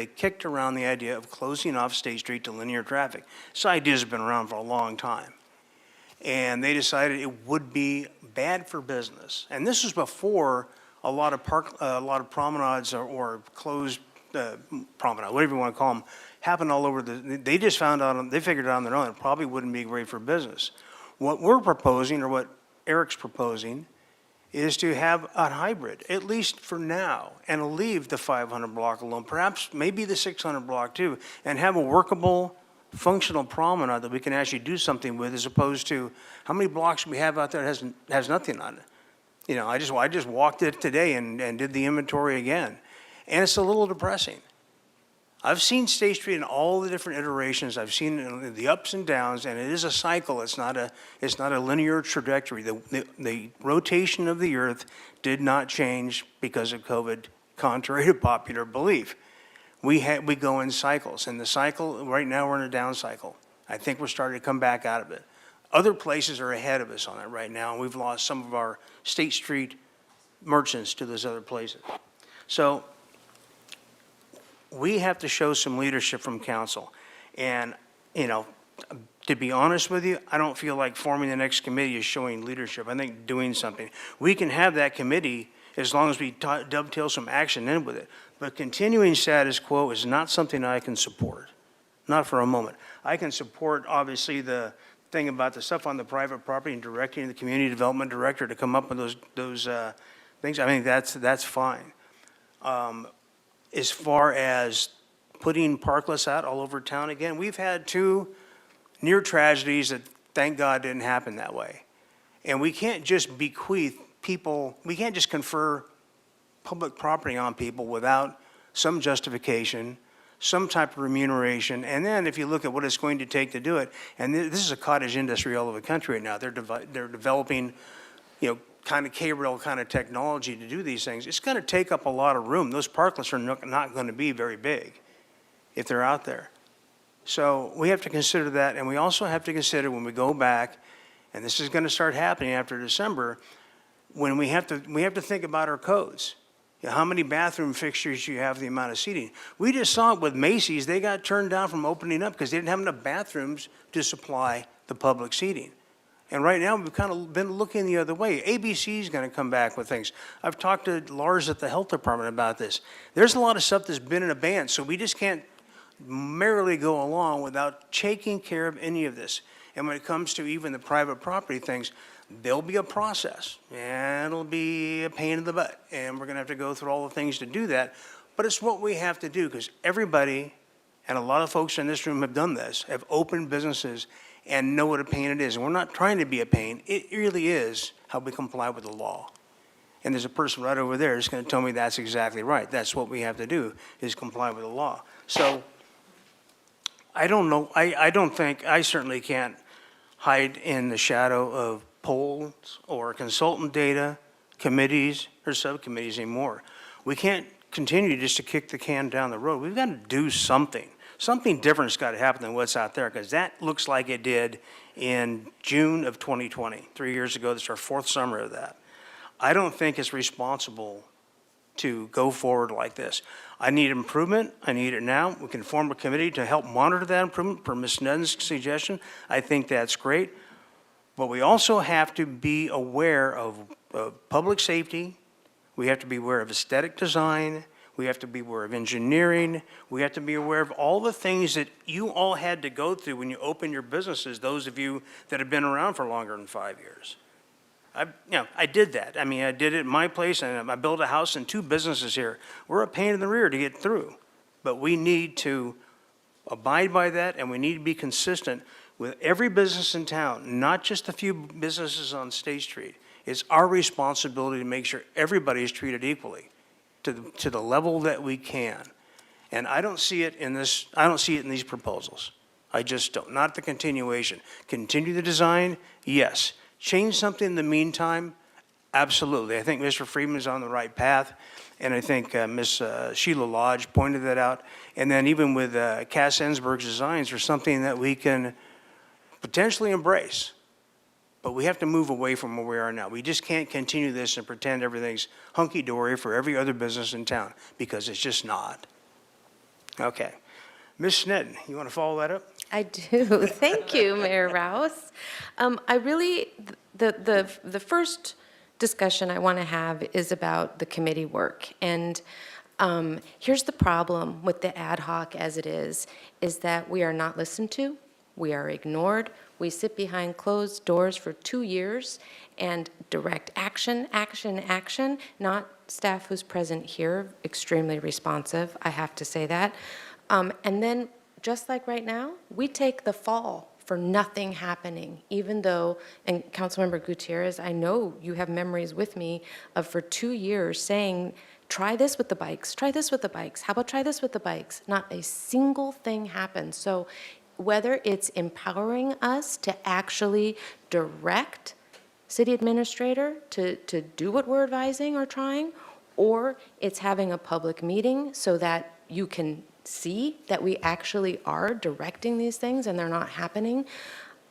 kicked around the idea of closing off State Street to linear traffic. This idea has been around for a long time. And they decided it would be bad for business. And this was before a lot of promenades or closed promenade, whatever you want to call them, happened all over they just they figured it out on their own. It probably wouldn't be great for business. What we're proposing, or what Eric's proposing, is to have a hybrid, at least for now, and leave the 500 block alone, perhaps maybe the 600 block too, and have a workable, functional promenade that we can actually do something with, as opposed to how many blocks we have out there that has nothing on it. You know, I just walked it today and did the inventory again, and it's a little depressing. I've seen State Street in all the different iterations. I've seen the ups and downs, and it is a cycle. It's not a linear trajectory. The rotation of the earth did not change because of COVID, contrary to popular belief. We go in cycles, and the cycle, right now we're in a down cycle. I think we're starting to come back out of it. Other places are ahead of us on it right now, and we've lost some of our State Street merchants to those other places. So we have to show some leadership from council. And, you know, to be honest with you, I don't feel like forming the next committee is showing leadership. I think doing something. We can have that committee as long as we dovetail some action in with it. But continuing status quo is not something I can support. Not for a moment. I can support, obviously, the thing about the stuff on the private property and directing the community development director to come up with those things. I mean, that's fine. As far as putting parklets out all over town again, we've had 2 near tragedies that, thank God, didn't happen that way. And we can't just bequeath people, we can't just confer public property on people without some justification, some type of remuneration. And then if you look at what it's going to take to do it, and this is a cottage industry all over the country right now. They're developing, you know, kind of K-rail kind of technology to do these things. It's going to take up a lot of room. Those parklets are not going to be very big if they're out there. So we have to consider that, and we also have to consider when we go back, and this is going to start happening after December, when we have to think about our codes. You know, how many bathroom fixtures you have, the amount of seating. We just saw it with Macy's. They got turned down from opening up because they didn't have enough bathrooms to supply the public seating. And right now, we've kind of been looking the other way. ABC is going to come back with things. I've talked to Lars at the health department about this. There's a lot of stuff that's been in abeyance, so we just can't merrily go along without taking care of any of this. And when it comes to even the private property things, there'll be a process, and it'll be a pain in the butt, and we're going to have to go through all the things to do that. But it's what we have to do, because everybody, and a lot of folks in this room have done this, have opened businesses and know what a pain it is. And we're not trying to be a pain. It really is how we comply with the law. And there's a person right over there that's going to tell me that's exactly right. That's what we have to do, is comply with the law. So I don't know. I certainly can't hide in the shadow of polls or consultant data, committees or subcommittees anymore. We can't continue just to kick the can down the road. We've got to do something. Something different's got to happen than what's out there, because that looks like it did in June of 2020. 3 years ago, this is our 4th summer of that. I don't think it's responsible to go forward like this. I need improvement. I need it now. We can form a committee to help monitor that improvement per Ms. Nunn's suggestion. I think that's great. But we also have to be aware of public safety. We have to be aware of aesthetic design. We have to be aware of engineering. We have to be aware of all the things that you all had to go through when you opened your businesses, those of you that have been around for longer than 5 years. I did that. I mean, I did it in my place, and I built a house and 2 businesses here. We're a pain in the rear to get through. But we need to abide by that, and we need to be consistent with every business in town, not just a few businesses on State Street. It's our responsibility to make sure everybody is treated equally to the level that we can. And I don't see it in this, I don't see it in these proposals. I just don't. Not the continuation. Continue the design, yes. Change something in the meantime, absolutely. I think Mr. Friedman's on the right path, and I think Ms. Sheila Lodge pointed that out. And then even with Cass Ensberg's designs, there's something that we can potentially embrace. But we have to move away from where we are now. We just can't continue this and pretend everything's hunky-dory for every other business in town, because it's just not. Okay. Ms. Snedden, you want to follow that up? I do. Thank you, Mayor Rouse. I really, the first discussion I want to have is about the committee work. And here's the problem with the ad hoc as it is that we are not listened to. We are ignored. We sit behind closed doors for 2 years and direct action, action, action, not staff who's present here, extremely responsive, I have to say that. And then, just like right now, we take the fall for nothing happening, even though, and Councilmember Gutierrez, I know you have memories with me of for 2 years saying, try this with the bikes, try this with the bikes, how about try this with the bikes? Not a single thing happens. So whether it's empowering us to actually direct city administrator to do what we're advising or trying, or it's having a public meeting so that you can see that we actually are directing these things and they're not happening.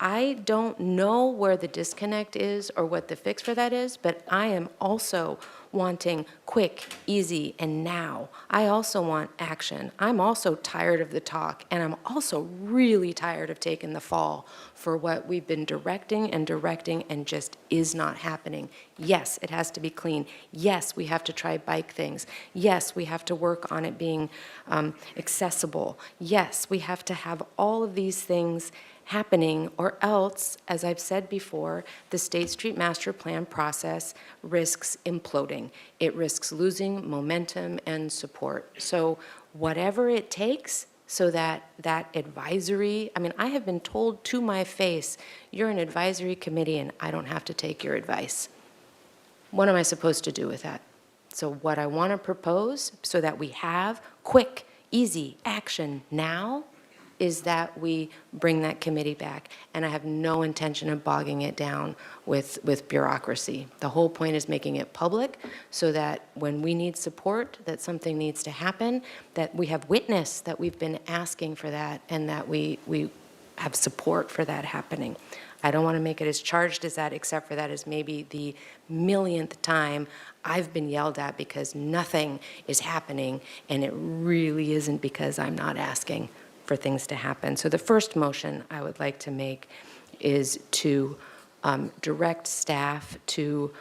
I don't know where the disconnect is or what the fix for that is, but I am also wanting quick, easy, and now. I also want action. I'm also tired of the talk, and I'm also really tired of taking the fall for what we've been directing and just is not happening. Yes, it has to be clean. Yes, we have to try bike things. Yes, we have to work on it being accessible. Yes, we have to have all of these things happening, or else, as I've said before, the State Street Master Plan process risks imploding. It risks losing momentum and support. So whatever it takes so that that advisory, I mean, I have been told to my face, you're an advisory committee and I don't have to take your advice. What am I supposed to do with that? So what I want to propose so that we have quick, easy action now is that we bring that committee back. And I have no intention of bogging it down with bureaucracy. The whole point is making it public so that when we need support, that something needs to happen, that we have witness that we've been asking for that and that we have support for that happening. I don't want to make it as charged as that, except for that is maybe the millionth time I've been yelled at because nothing is happening, and it really isn't because I'm not asking for things to happen. So the first motion I would like to make is to direct staff to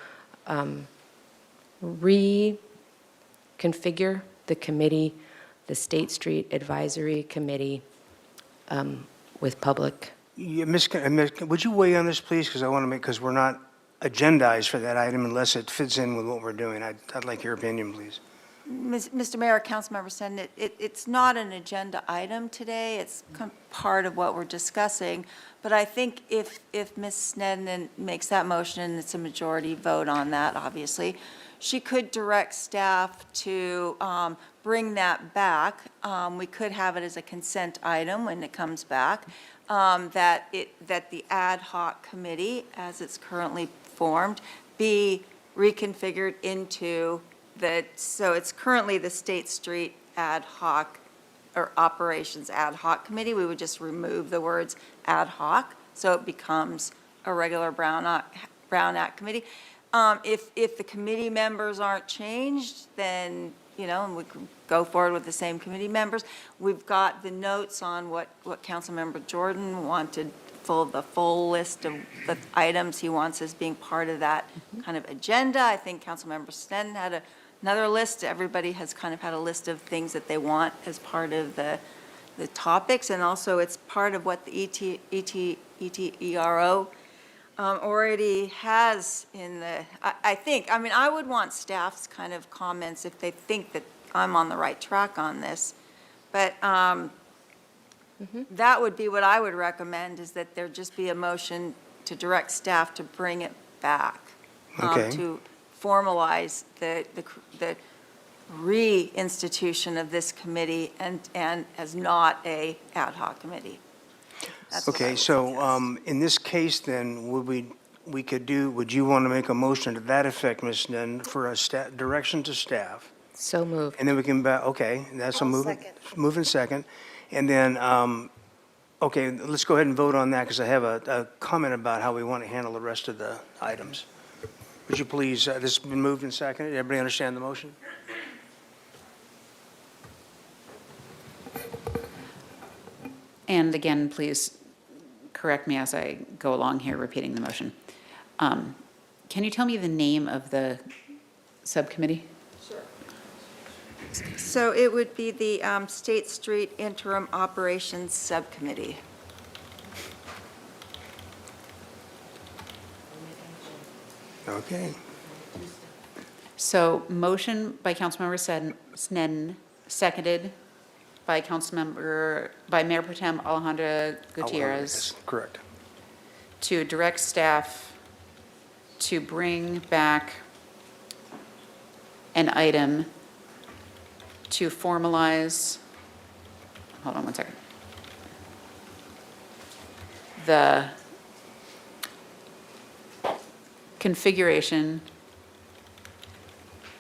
reconfigure the committee, the State Street Advisory Committee, with public. Yeah, would you weigh on this, please? Because I want to make, because we're not agendized for that item unless it fits in with what we're doing. I'd like your opinion, please. Mr. Mayor, Councilmember Sneddon, it's not an agenda item today. It's part of what we're discussing. But I think if Ms. Sneddon makes that motion, and it's a majority vote on that, obviously, she could direct staff to bring that back. We could have it as a consent item when it comes back, that the ad hoc committee, as it's currently formed, be reconfigured into so it's currently the State Street Ad Hoc or Operations Ad Hoc Committee. We would just remove the words ad hoc, so it becomes a regular Brown Act Committee. If the committee members aren't changed, then, you know, and we can go forward with the same committee members. We've got the notes on what Councilmember Jordan wanted, the full list of the items he wants as being part of that kind of agenda. I think Councilmember Sneddon had another list. Everybody has kind of had a list of things that they want as part of the topics, and also it's part of what the ETERO already has in the, I would want staff's kind of comments if they think that I'm on the right track on this, but that would be what I would recommend, is that there just be a motion to direct staff to bring it back. Okay. To formalize the reinstitution of this committee and as not a ad hoc committee. That's what I Okay, would so suggest. in this case then, would you want to make a motion to that effect, Ms. Sneddon, for a direction to staff? So moved. And then we can, okay, that's a moving second. And then, okay, let's go ahead and vote on that, because I have a comment about how we want to handle the rest of the items. Would you please, this has been moved and seconded. Everybody understand the motion? And again, please correct me as I go along here, repeating the motion. Can you tell me the name of the subcommittee? So it would be the State Street Interim Operations Subcommittee. Okay. So motion by Councilmember Sneddon, seconded by Mayor Pro Tem Alejandra Gutierrez, Yes, correct. to direct staff to bring back an item to formalize, hold on one second. The configuration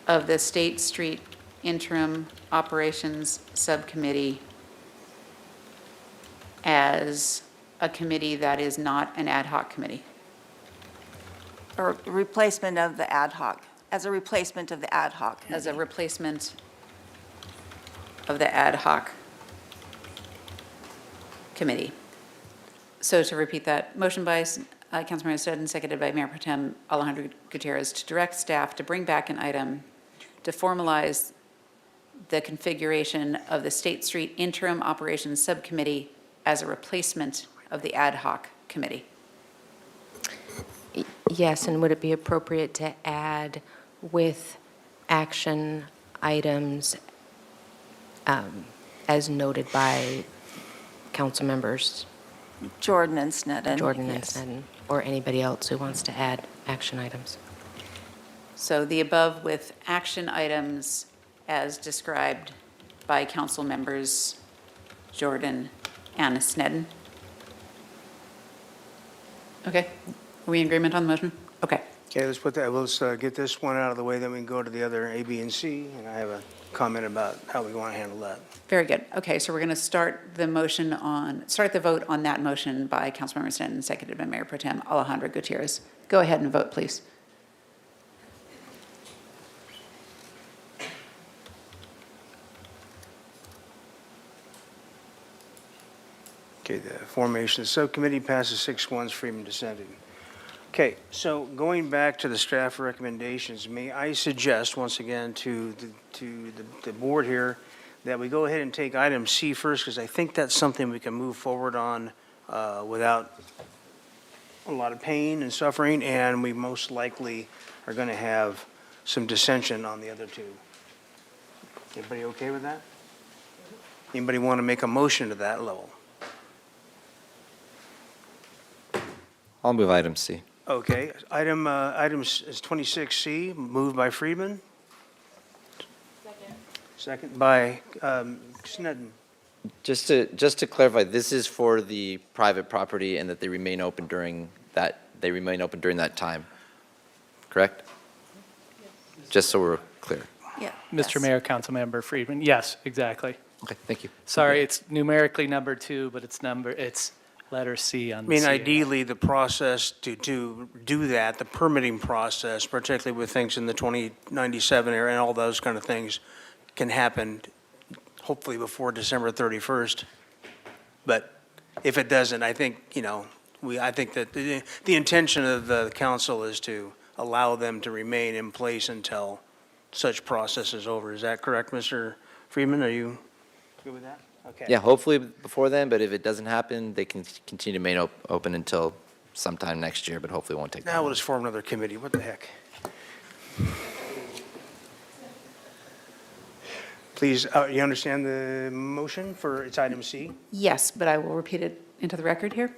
of the State Street Interim Operations Subcommittee as a committee that is not an ad hoc committee. Or replacement of the ad hoc, as a replacement of the ad hoc. As a replacement of the ad hoc committee. So to repeat that, motion by Councilmember Sneddon, seconded by Mayor Pro Tem Alejandro Gutierrez, to direct staff to bring back an item to formalize the configuration of the State Street Interim Operations Subcommittee as a replacement of the ad hoc committee. Yes, and would it be appropriate to add with action items as noted by council members? Jordan and Sneddon. Jordan and yes. Sneddon, or anybody else who wants to add action items. So the above with action items as described by council members Jordan and Sneddon. Okay, are we in agreement on the motion? Okay. Okay, let's put that, let's get this one out of the way, then we can go to the other A, B, and C, and I have a comment about how we want to handle that. Very good. Okay, so we're going to start the vote on that motion by Councilmember Sneddon, seconded by Mayor Pro Tem Alejandro Gutierrez. Go ahead and vote, please. Okay, the formation of the subcommittee passes 6-1, Freeman dissented. Okay, so going back to the staff recommendations, may I suggest, once again, to the board here, that we go ahead and take item C first, because I think that's something we can move forward on without a lot of pain and suffering, and we most likely are going to have some dissension on the other two. Everybody okay with that? Anybody want to make a motion to that level? I'll move item C. Okay, item is 26C, moved by Friedman. Second by Sneddon. Just to clarify, this is for the private property and that they remain open during that time, correct? Just so we're clear. Yeah. Mr. Mayor, Councilmember Friedman, yes, exactly. Okay, thank you. Sorry, it's numerically number 2, but it's letter C on I the mean, CAO. ideally, the process to do that, the permitting process, particularly with things in the 2097 area and all those kind of things, can happen hopefully before December 31st. But if it doesn't, I think, I think that the intention of the council is to allow them to remain in place until such process is over. Is that correct, Mr. Friedman? Are you good with that? Okay. Yeah, hopefully before then, but if it doesn't happen, they can continue to remain open until sometime next year, but hopefully it won't take that Now we'll long. just form another committee. What the heck? Please, you understand the motion for its item C? Yes, but I will repeat it into the record here.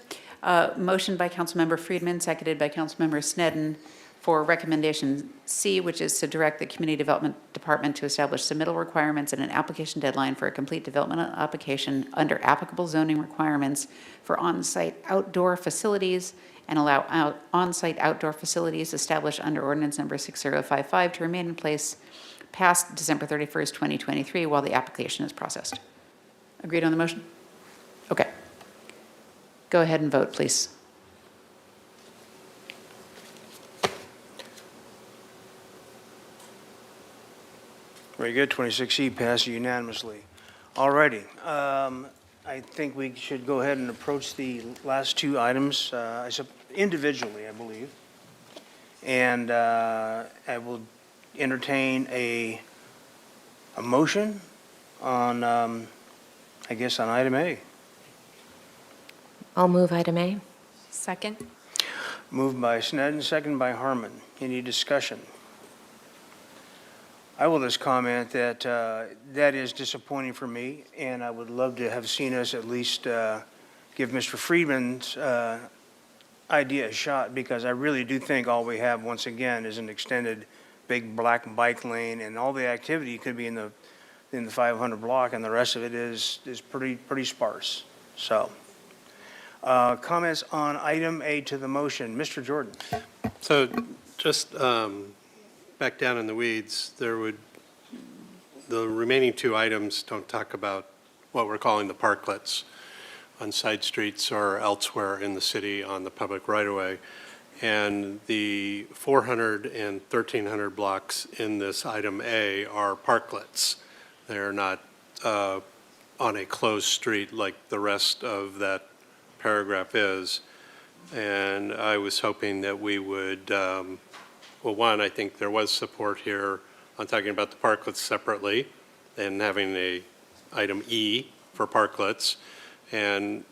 Motion by Councilmember Friedman, seconded by Councilmember Sneddon for recommendation C, which is to direct the Community Development Department to establish submittal requirements and an application deadline for a complete development application under applicable zoning requirements for on-site outdoor facilities and allow on-site outdoor facilities established under ordinance number 6055 to remain in place past December 31st, 2023, while the application is processed. Agreed on the motion? Okay. Go ahead and vote, please. Very good. 26E passes unanimously. All righty. I think we should go ahead and approach the last two items individually, I believe. And I will entertain a motion on, I guess, on item A. I'll move item A. Second? Moved by Sneddon, second by Harmon. Any discussion? I will just comment that that is disappointing for me, and I would love to have seen us at least give Mr. Friedman's idea a shot, because I really do think all we have, once again, is an extended big black bike lane, and all the activity could be in the 500 block, and the rest of it is pretty sparse. So, comments on item A to the motion. Mr. Jordan. So just back down in the weeds, the remaining two items don't talk about what we're calling the parklets on side streets or elsewhere in the city on the public right-of-way. And the 400 and 1300 blocks in this item A are parklets. They're not on a closed street like the rest of that paragraph is. And I was hoping that we would, well, one, I think there was support here on talking about the parklets separately and having a item E for parklets. And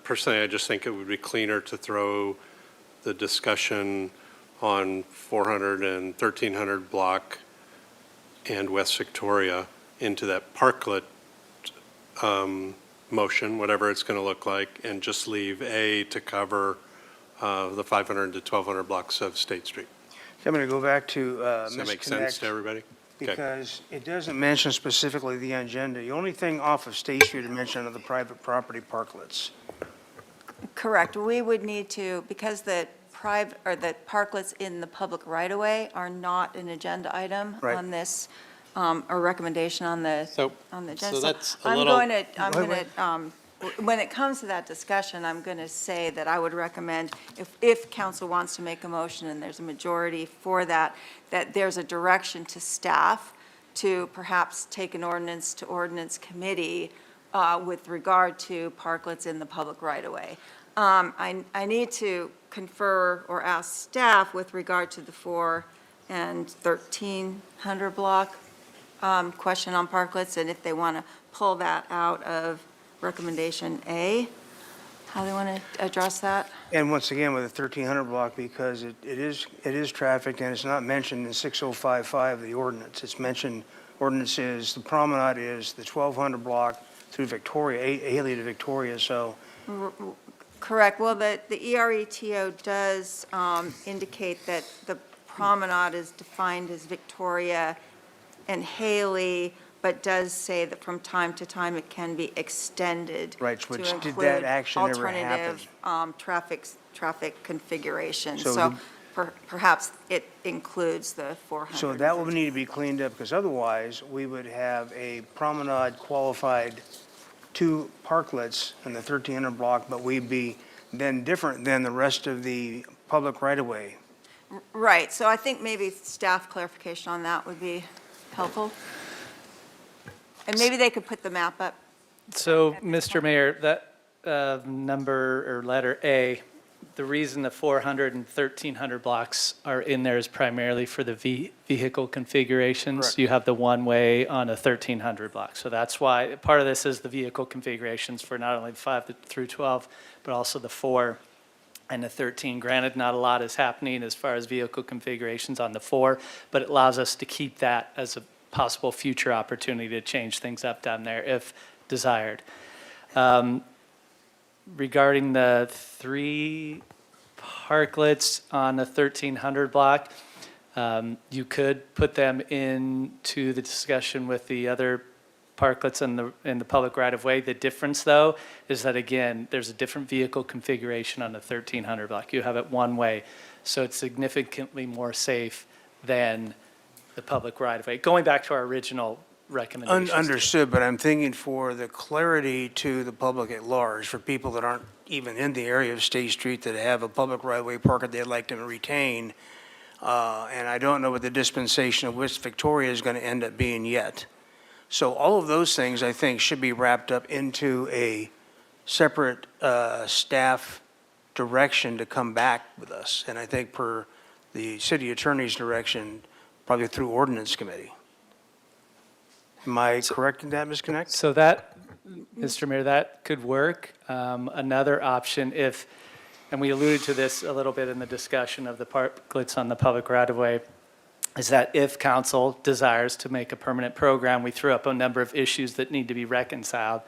personally, I just think it would be cleaner to throw the discussion on 400 and 1300 block and West Victoria into that parklet motion, whatever it's going to look like, and just leave A to cover the 500 to 1200 blocks of State Street. I'm going to go back to Does that Ms. make sense to everybody? Okay. Because it doesn't mention specifically the agenda. The only thing off of State Street it mentioned are the private property parklets. Correct. We would need to, because the private, or the parklets in the public right-of-way are not an agenda item Right. on this, or recommendation on the agenda. so that's a I'm little- going to, Wait. when it comes to that discussion, I'm going to say that I would recommend, if council wants to make a motion and there's a majority for that, that there's a direction to staff to perhaps take an ordinance to ordinance committee with regard to parklets in the public right-of-way. I need to confer or ask staff with regard to the 4 and 1300 block question on parklets, and if they want to pull that out of recommendation A, how they want to address that. And once again, with the 1300 block, because it is trafficked, and it's not mentioned in 6055 of the ordinance. It's mentioned, ordinance is, the promenade is the 1200 block through Victoria, Haley to Victoria, so. Correct. Well, the ERETO does indicate that the promenade is defined as Victoria and Haley, but does say that from time to time it can be extended Right, to which did include that action ever happen? alternative traffic configurations. So So perhaps it includes the 400. So that will need to be cleaned up, because otherwise, we would have a promenade qualified 2 parklets in the 1300 block, but we'd be then different than the rest of the public right-of-way. Right, so I think maybe staff clarification on that would be helpful. And maybe they could put the map up. So, Mr. Mayor, that number or letter A, the reason the 400 and 1300 blocks are in there is primarily for the vehicle configurations. Correct. You have the one-way on a 1300 block. So that's why, part of this is the vehicle configurations for not only the 5 through 12, but also the 4 and the 13. Granted, not a lot is happening as far as vehicle configurations on the 4, but it allows us to keep that as a possible future opportunity to change things up down there if desired. Regarding the 3 parklets on the 1300 block, you could put them into the discussion with the other parklets in the public right-of-way. The difference, though, is that, again, there's a different vehicle configuration on the 1300 block. You have it one way, so it's significantly more safe than the public right-of-way. Going back to our original recommendations. Understood, but I'm thinking for the clarity to the public at large, for people that aren't even in the area of State Street that have a public right-of-way park that they'd like to retain, and I don't know what the dispensation of West Victoria is going to end up being yet. So all of those things, I think, should be wrapped up into a separate staff direction to come back with us. And I think per the city attorney's direction, probably through ordinance committee. Am I correct in that, Ms. Connect? So that, Mr. Mayor, that could work. Another option, if and we alluded to this a little bit in the discussion of the parklets on the public right-of-way, is that if council desires to make a permanent program, we threw up a number of issues that need to be reconciled.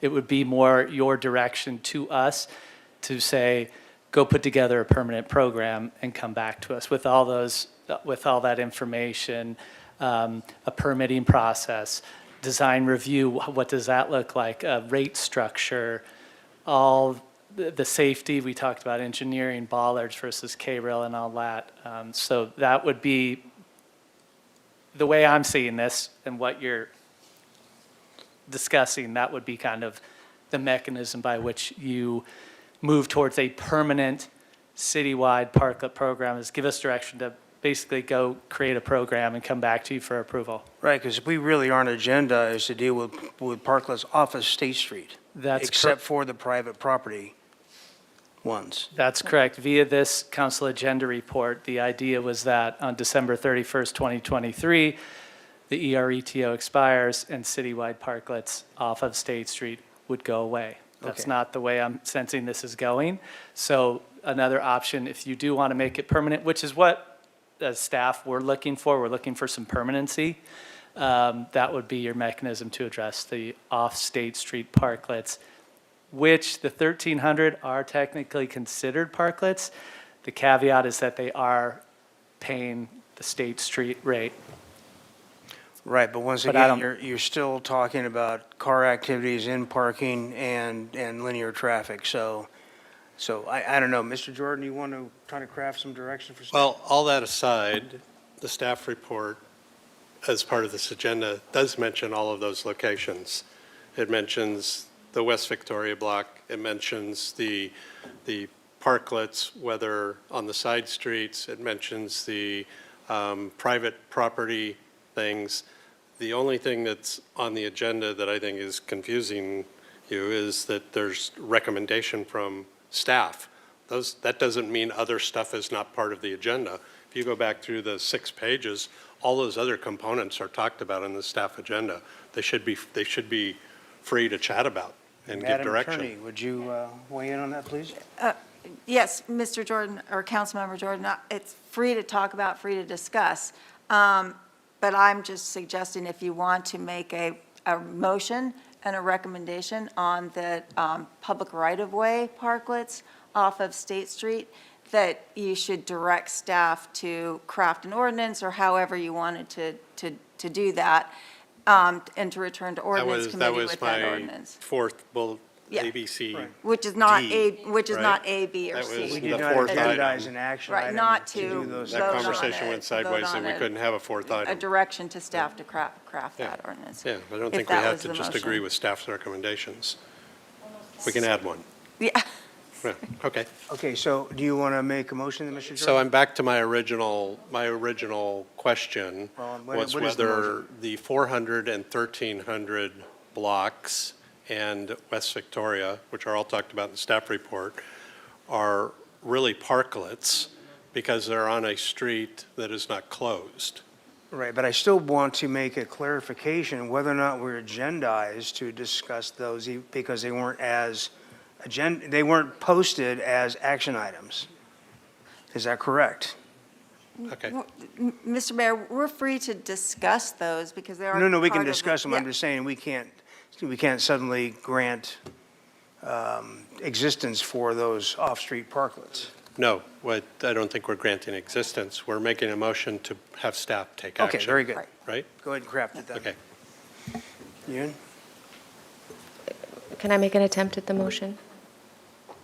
It would be more your direction to us to say, go put together a permanent program and come back to us with all that information, a permitting process, design review, what does that look like, a rate structure, all the safety, we talked about engineering, bollards versus K-rail and all that. So that would be the way I'm seeing this and what you're discussing, that would be kind of the mechanism by which you move towards a permanent citywide parklet program, is give us direction to basically go create a program and come back to you for approval. Right, because our agenda is to deal with parklets off of State Street. That's except for the private property ones. That's correct. Via this council agenda report, the idea was that on December 31st, 2023, the ERETO expires and citywide parklets off of State Street would go away. That's Okay. not the way I'm sensing this is going. So another option, if you do want to make it permanent, which is what as staff we're looking for some permanency, that would be your mechanism to address the off-State Street parklets, which the 1,300 are technically considered parklets. The caveat is that they are paying the State Street rate. Right, but once But I again, don't- you're still talking about car activities in parking and linear traffic, so I don't know. Mr. Jordan, you want to try to craft some direction for staff? Well, all that aside, the staff report, as part of this agenda, does mention all of those locations. It mentions the West Victoria block, it mentions the parklets, whether on the side streets, it mentions the private property things. The only thing that's on the agenda that I think is confusing you is that there's recommendation from staff. That doesn't mean other stuff is not part of the agenda. If you go back through the 6 pages, all those other components are talked about in the staff agenda. They should be free to chat about and give direction. Madam Attorney, would you weigh in on that, please? Yes, Mr. Jordan, or Councilmember Jordan, it's free to talk about, free to discuss. But I'm just suggesting if you want to make a motion and a recommendation on the public right-of-way parklets off of State Street, that you should direct staff to craft an ordinance or however you wanted to do that, and to return to ordinance committee with that That was ordinance. my fourth bullet, Yeah. ABC. Right. Which is not D, A, B, or That C. was We the did not fourth agendize item. an action Right, item not to to do those. vote That on conversation it, went vote sideways on and we it. couldn't have a fourth A item. direction to staff to craft Yeah. that ordinance. Yeah, I don't if think we that have was to the just motion. agree with staff's recommendations. We can add one. Yeah, Yeah, okay. Okay, so do you want to make a motion, then, Mr. Jordan? So I'm back to my original question Well, was what is the whether the 400 and 1,300 blocks and West Victoria, which are all talked about in the staff report, are really parklets because they're on a street that is not closed. Right, but I still want to make a clarification whether or not we're agendized to discuss those because they weren't they weren't posted as action items. Is that correct? Okay. Mr. Mayor, we're free to discuss those because they are. No, we can part of the- discuss them. I'm yeah. just saying we can't suddenly grant existence for those off-street parklets. No, I don't think we're granting existence. We're making a motion to have staff take action. Okay, very good. Right? Go ahead and craft it then. Okay. Ewan? Can I make an attempt at the motion?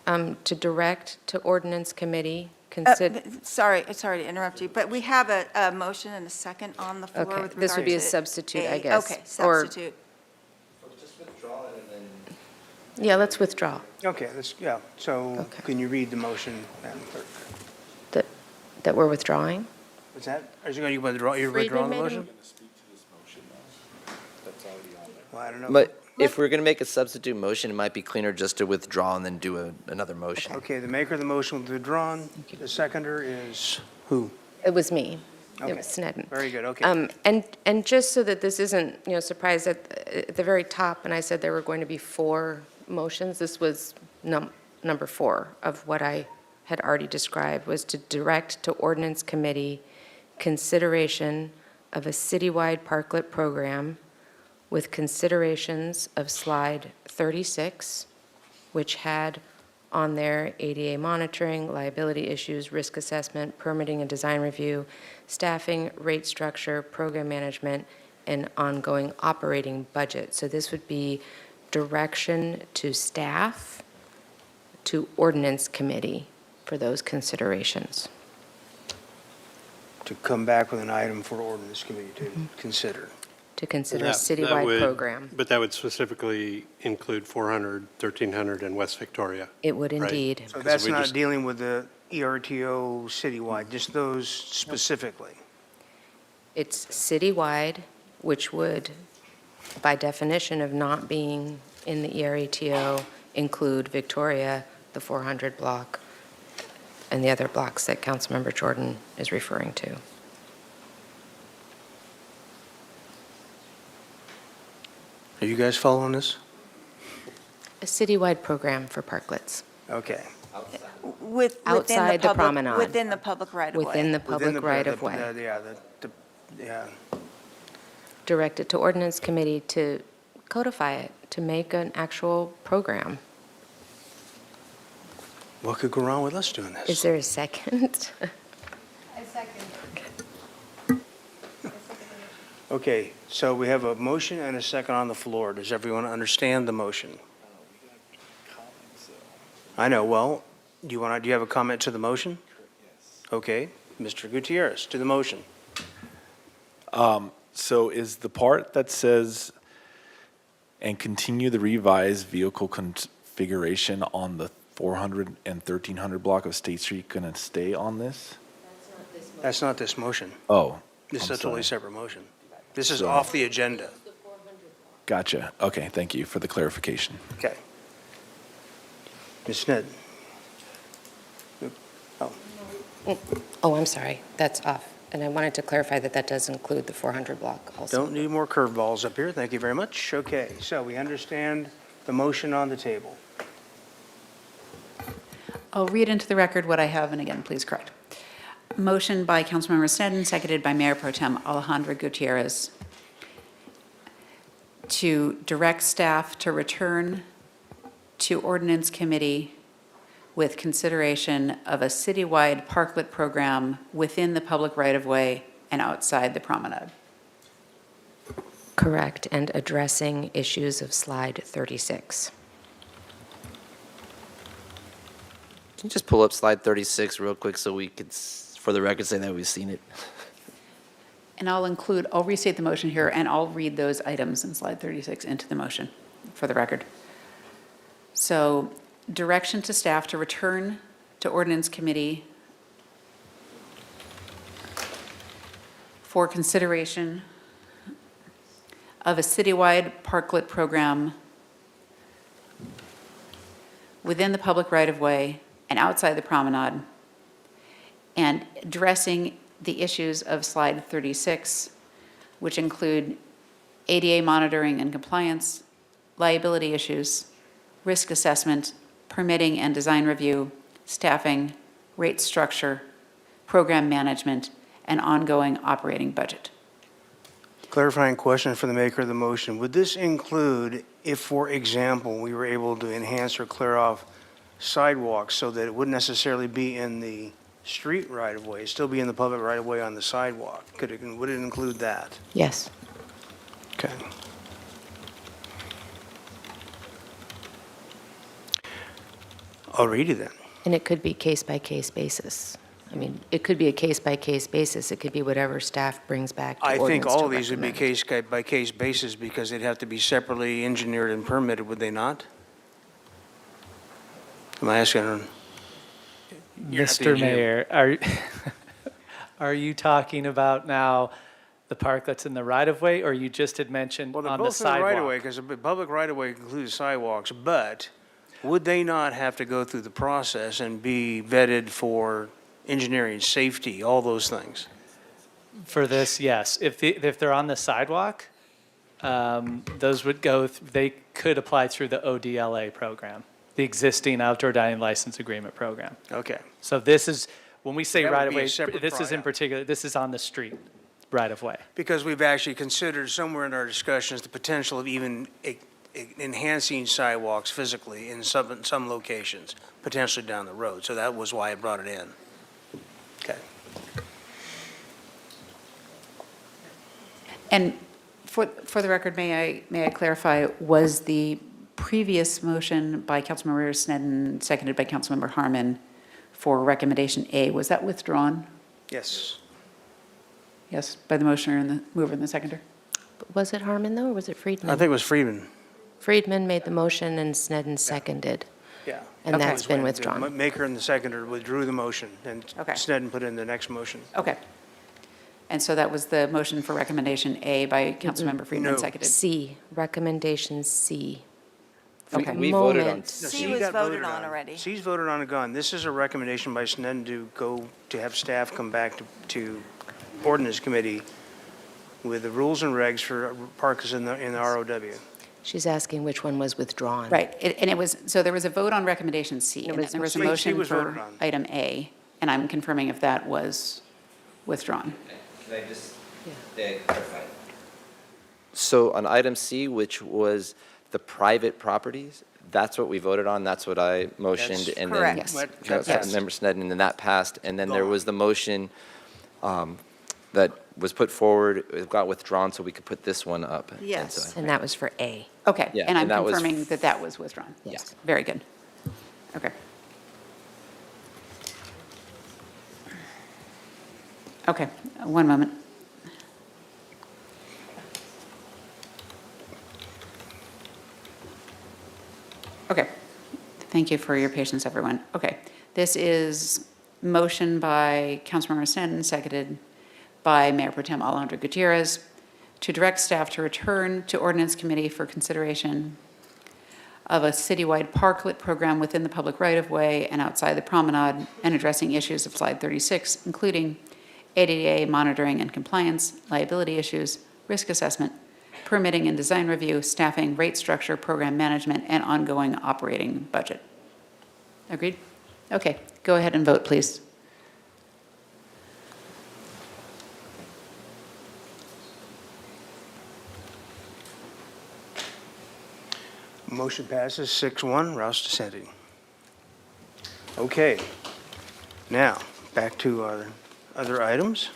To direct to ordinance committee, consider, Sorry to interrupt you, but we have a motion and a second on the floor with okay, regard to. this would be a substitute, I guess. Okay, or- substitute. Yeah, let's withdraw. Okay, so can you read the motion, Madam Clerk? That we're withdrawing? What's that? Are you going to withdraw the Friedman made a- motion? Well, I don't know. But if we're going to make a substitute motion, it might be cleaner just to withdraw and then do another motion. Okay, the maker of the motion will withdraw. The seconder is who? It was me. Okay. It was Sneddon. Very good, okay. And just so that this isn't, surprise, at the very top, and I said there were going to be 4 motions, this was number 4 of what I had already described, was to direct to ordinance committee consideration of a citywide parklet program with considerations of slide 36, which had on there ADA monitoring, liability issues, risk assessment, permitting and design review, staffing, rate structure, program management, and ongoing operating budget. So this would be direction to staff, to ordinance committee for those considerations. To come back with an item for ordinance committee to consider. To consider a That citywide would- program. But that would specifically include 400, 1300, and West Victoria. It would right? indeed. So 'Cause that's we not just- dealing with the ERTO citywide, just those specifically. It's citywide, which would, by definition of not being in the ERATO, include Victoria, the 400 block, and the other blocks that Councilmember Jordan is referring to. Are you guys following this? A citywide program for parklets, Okay. Outside the promenade. Within the public right-of-way. within the Within public right-of-way. Yeah. Direct it to ordinance committee to codify it, to make an actual program. What could go wrong with us doing this? Is there a second? Okay, so we have a motion and a second on the floor. Does everyone understand the motion? I know, well, do you have a comment to the motion? Okay, Mr. Gutierrez, to the motion. So is the part that says, and continue the revised vehicle configuration on the 400 and 1300 block of State Street going to stay on this? That's not this motion. Oh, This is I'm a totally sorry. separate motion. This is So- off the agenda. Gotcha. Okay, thank you for the clarification. Okay. Ms. Sneed? Oh, I'm sorry, that's off. And I wanted to clarify that that does include the 400 block also. Don't need more curveballs up here. Thank you very much. Okay, so we understand the motion on the table. I'll read into the record what I have, and again, please correct. Motion by Councilmember Sneddon, seconded by Mayor Pro Tem Alejandro Gutierrez, to direct staff to return to ordinance committee with consideration of a citywide parklet program within the public right-of-way and outside the promenade. Correct, and addressing issues of slide 36. Can you just pull up slide 36 real quick so we could, for the record, say that we've seen it? And I'll restate the motion here, and I'll read those items in slide 36 into the motion for the record. So, direction to staff to return to ordinance committee for consideration of a citywide parklet program within the public right-of-way and outside the promenade, and addressing the issues of slide 36, which include ADA monitoring and compliance, liability issues, risk assessment, permitting and design review, staffing, rate structure, program management, and ongoing operating budget. Clarifying question for the maker of the motion. Would this include if, for example, we were able to enhance or clear off sidewalks so that it wouldn't necessarily be in the street right-of-way, still be in the public right-of-way on the sidewalk? Would it include that? Yes. Okay. Alrighty then. And it could be case-by-case basis. I mean, it could be a case-by-case basis. It could be whatever staff brings back to I ordinance think all to of these would be recommend. case-by-case basis because they'd have to be separately engineered and permitted, would they not? Am I asking? You're not the Mr. engineer. Mayor, are you talking about now the parklets in the right-of-way, or you just had mentioned Well, they're on the both in the right-of-way sidewalk? because the public right-of-way includes sidewalks, but would they not have to go through the process and be vetted for engineering, safety, all those things? For this, yes. If they're on the sidewalk, those would go, they could apply through the ODLA program. the existing outdoor dining license agreement program. Okay. So this is, when we say That would be a right-of-way, separate this is in project. particular, this is on the street, right-of-way. Because we've actually considered somewhere in our discussions the potential of even enhancing sidewalks physically in some locations, potentially down the road. So that was why I brought it in. Okay. And for the record, may I clarify, was the previous motion by Councilmember Sneddon, seconded by Councilmember Harmon for recommendation A, was that withdrawn? Yes. Yes, by the motioner and the mover and the seconder? Was it Harmon, though, or was it Friedman? I think it was Friedman. Friedman made the motion and Sneddon seconded. Yeah. And Okay. that's been The withdrawn. maker and the seconder withdrew the motion, and Okay. Sneddon put in the next motion. Okay. And so that was the motion for recommendation A by Councilmember Friedman, No. seconded? C, recommendation C. Okay. We voted on Moment. C was voted on already. C's voted on and gone. This is a recommendation by Sneddon to have staff come back to ordinance committee with the rules and regs for parks in the ROW. She's asking which one was withdrawn. Right, and it was, so there was a vote on recommendation C, and then there was a C motion was voted for on. item A, and I'm confirming if that was withdrawn. Can I just clarify? So on item C, which was the private properties, that's what we voted on, that's what I motioned. That's and correct. Yes. What- Member Sneddon, and then that passed. And then there Gone. was the motion that was put forward, it got withdrawn, so we could put this one up. And Yes. so- And that was for A. Okay, Yeah, and I'm and that was- confirming that that was withdrawn. Yes. Very good. Okay. Okay, one moment. Okay, thank you for your patience, everyone. Okay, this is motion by Councilmember Sneddon, seconded by Mayor Pro Tem Alejandro Gutierrez, to direct staff to return to ordinance committee for consideration of a citywide parklet program within the public right-of-way and outside the promenade, and addressing issues of slide 36, including ADA monitoring and compliance, liability issues, risk assessment, permitting and design review, staffing, rate structure, program management, and ongoing operating budget. Agreed? Okay, go ahead and vote, please. Motion passes 6-1, Rouse dissenting. Okay, now, back to our other items.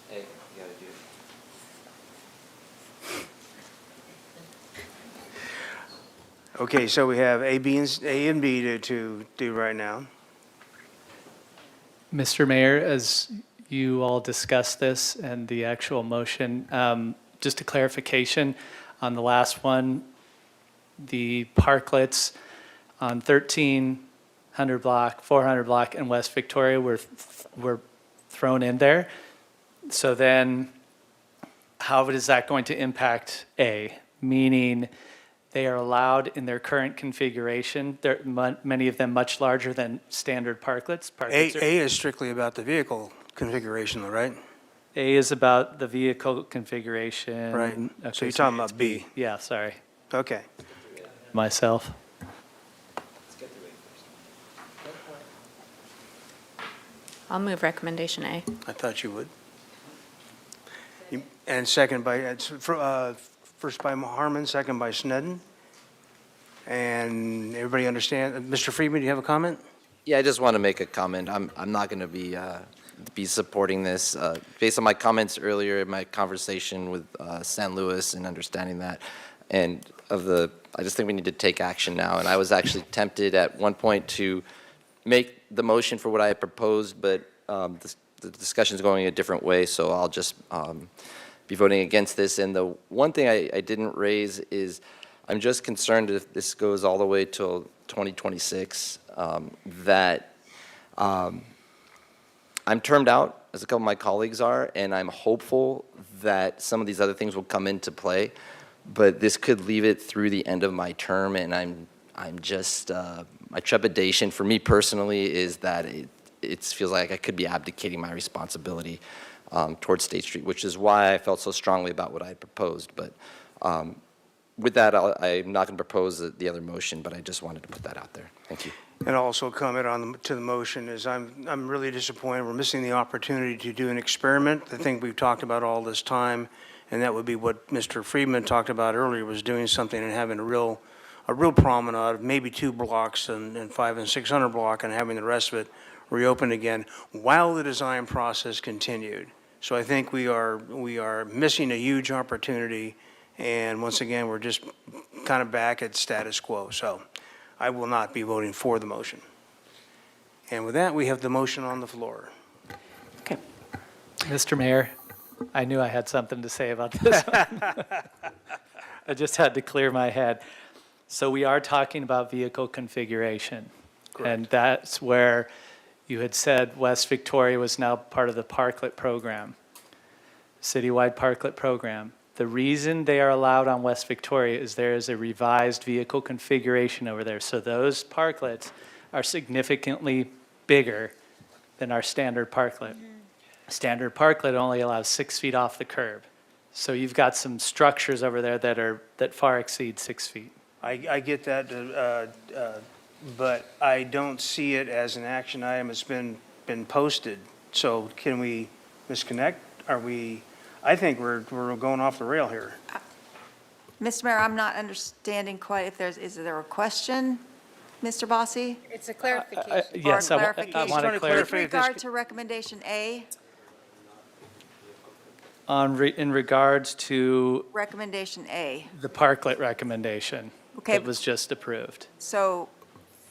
Hey, you gotta do it. Okay, so we have A, B, and B to do right now. Mr. Mayor, as you all discussed this and the actual motion, just a clarification on the last one, the parklets on 1300 block, 400 block, and West Victoria were thrown in there. So then, how is that going to impact A? Meaning, they are allowed in their current configuration. They're many of them much larger than standard parklets. A Parklets are- is strictly about the vehicle configuration, though, right? A is about the vehicle configuration. Right. So Okay, you're talking about B. Yeah, sorry, Okay. myself. I'll move recommendation A. I thought you would. And second by, first by Harmon, second by Sneddon. And everybody understand? Mr. Friedman, do you have a comment? Yeah, I just want to make a comment. I'm not going to be supporting this. Based on my comments earlier in my conversation with San Luis and understanding that, and I just think we need to take action now. And I was actually tempted at one point to make the motion for what I had proposed, but the discussion's going a different way, so I'll just be voting against this. And the one thing I didn't raise is I'm just concerned if this goes all the way till 2026, that I'm termed out, as a couple of my colleagues are, and I'm hopeful that some of these other things will come into play, but this could leave it through the end of my term, and I'm just, my trepidation for me personally is that it feels like I could be abdicating my responsibility towards State Street, which is why I felt so strongly about what I had proposed. But with that, I'm not going to propose the other motion, but I just wanted to put that out there. Thank you. And also comment to the motion is I'm really disappointed. We're missing the opportunity to do an experiment. I think we've talked about all this time, and that would be what Mr. Friedman talked about earlier, was doing something and having a real promenade of maybe 2 blocks and 500 and 600 block, and having the rest of it reopened again while the design process continued. So I think we are missing a huge opportunity, and once again, we're just kind of back at status quo. So I will not be voting for the motion. And with that, we have the motion on the floor. Mr. Mayor, I knew I had something to say about this one. I just had to clear my head. So we are talking about vehicle configuration. And that's where you had said West Victoria was now part of the Parklet program, citywide Parklet program. The reason they are allowed on West Victoria is there is a revised vehicle configuration over there. So those parklets are significantly bigger than our standard parklet. Standard parklet only allows 6 feet off the curb. So you've got some structures over there that far exceed 6 feet. I get that, but I don't see it as an action item that's been posted. So can we disconnect? I think we're going off the rail here. Mr. Mayor, I'm not understanding quite if is there a question, Mr. Bossy? It's a clarification. Yes, I want to With clarify. regard to recommendation A, In regards to recommendation A. the parklet recommendation Okay. that was just approved. So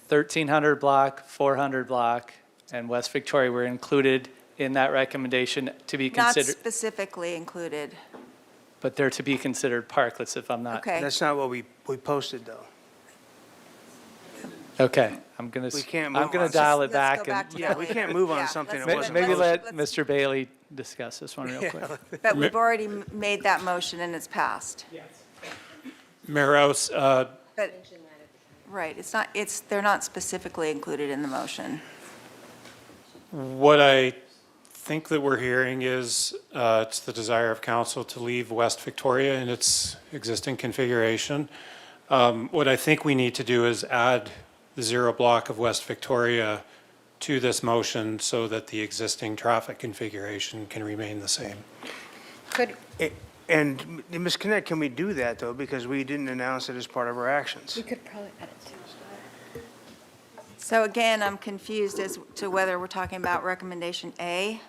1,300 block, 400 block, and West Victoria were included in that recommendation to be not considered, specifically included. but they're to be considered parklets if I'm not. Okay. That's not what we posted, though. Okay, I'm going We can't to move on. dial it Let's back. go and back to Yeah, that we later. can't move on Yeah, something let's- that let's- wasn't. Maybe let's- let Mr. Bailey discuss this one real quick. But we've already made that motion and it's passed. Mayor Rouse, But, right, they're not specifically included in the motion. what I think that we're hearing is it's the desire of council to leave West Victoria in its existing configuration. What I think we need to do is add the 0 block of West Victoria to this motion so that the existing traffic configuration can remain the same. And Ms. Connect, can we do that, though, because we didn't announce it as part of our actions? could probably edit So again, I'm confused as to whether we're talking about recommendation A.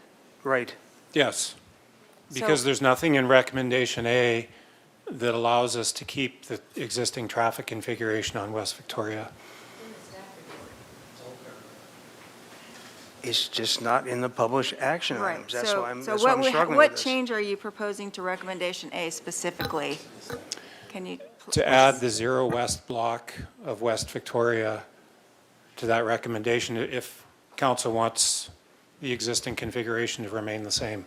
Right. Yes, because there's nothing in recommendation A that allows us to keep the existing traffic configuration on West Victoria. It's just not in the published action Right. items. That's So why I'm so struggling with what this. change are you proposing to recommendation A specifically? Can you? To add the 0 west block of West Victoria to that recommendation, if council wants the existing configuration to remain the same.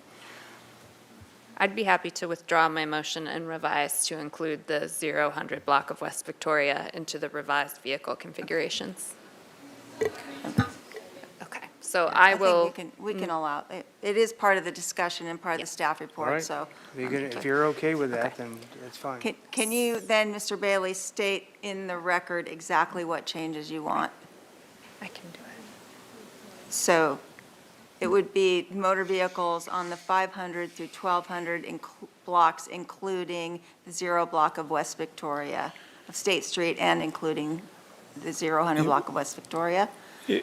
I'd be happy to withdraw my motion and revise to include the 0 block of West Victoria into the revised vehicle configurations. Okay, so I will. think we can allow, it is part of the discussion and part of the staff All report, right. so. If you're okay with that, then it's fine. Can you then, Mr. Bailey, state in the record exactly what changes you want? I can do it. So it would be motor vehicles on the 500 through 1,200 blocks, including the 0 block of West Victoria, of State Street, and including the 0 block of West Victoria? The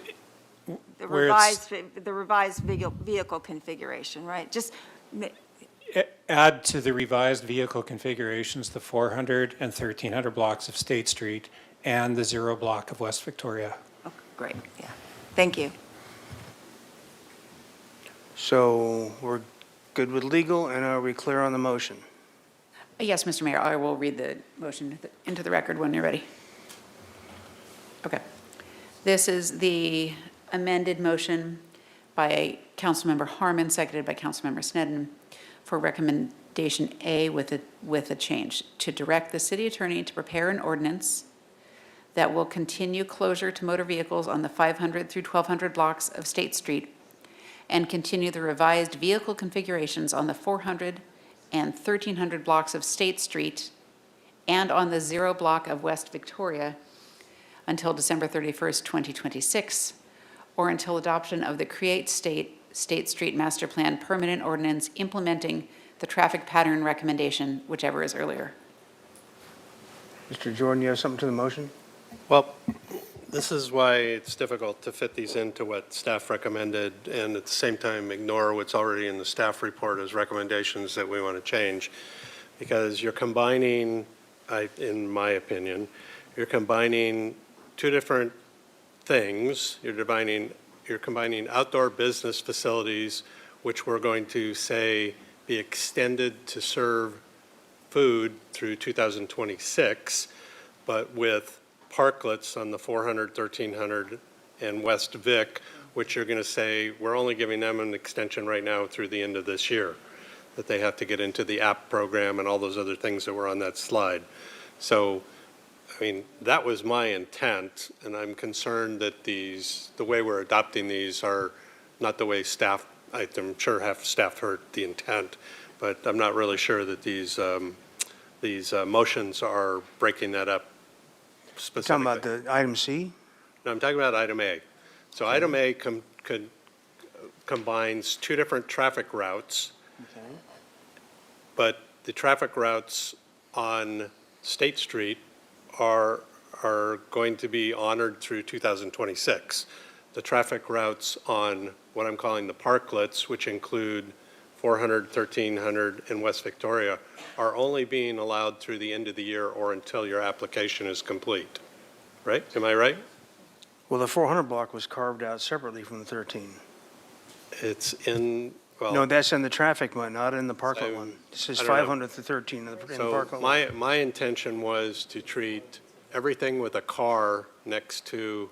Where it's- revised vehicle configuration, right? Just, Add to the revised vehicle configurations the 400 and 1,300 blocks of State Street and the 0 block of West Victoria. great, yeah. Thank you. So we're good with legal, and are we clear on the motion? Yes, Mr. Mayor, I will read the motion into the record when you're ready. Okay. This is the amended motion by Councilmember Harmon, seconded by Councilmember Sneddon, for recommendation A with a change, to direct the city attorney to prepare an ordinance that will continue closure to motor vehicles on the 500 through 1,200 blocks of State Street and continue the revised vehicle configurations on the 400 and 1,300 blocks of State Street and on the 0 block of West Victoria until December 31st, 2026, or until adoption of the Create State Street Master Plan permanent ordinance implementing the traffic pattern recommendation, whichever is earlier. Mr. Jordan, you have something to the motion? Well, this is why it's difficult to fit these into what staff recommended and at the same time ignore what's already in the staff report as recommendations that we want to change. Because you're combining, in my opinion, you're combining two different things. You're combining outdoor business facilities, which we're going to say be extended to serve food through 2026, but with parklets on the 400, 1300, and West Vic, which you're going to say, we're only giving them an extension right now through the end of this year, that they have to get into the app program and all those other things that were on that slide. So, I mean, that was my intent, and I'm concerned that the way we're adopting these are not the way staff, I'm sure half staff heard the intent, but I'm not really sure that these motions are breaking that up specifically. Talking about the item C? No, I'm talking about item A. So item A combines two different traffic routes, but the traffic routes on State Street are going to be honored through 2026. The traffic routes on what I'm calling the parklets, which include 400, 1300, and West Victoria, are only being allowed through the end of the year or until your application is complete. Right? Am I right? Well, the 400 block was carved out separately from the 13. It's in, well. No, that's in the traffic one, not in the parklet one. This is I don't know. 500 to 13 in the So parklet one. my intention was to treat everything with a car next to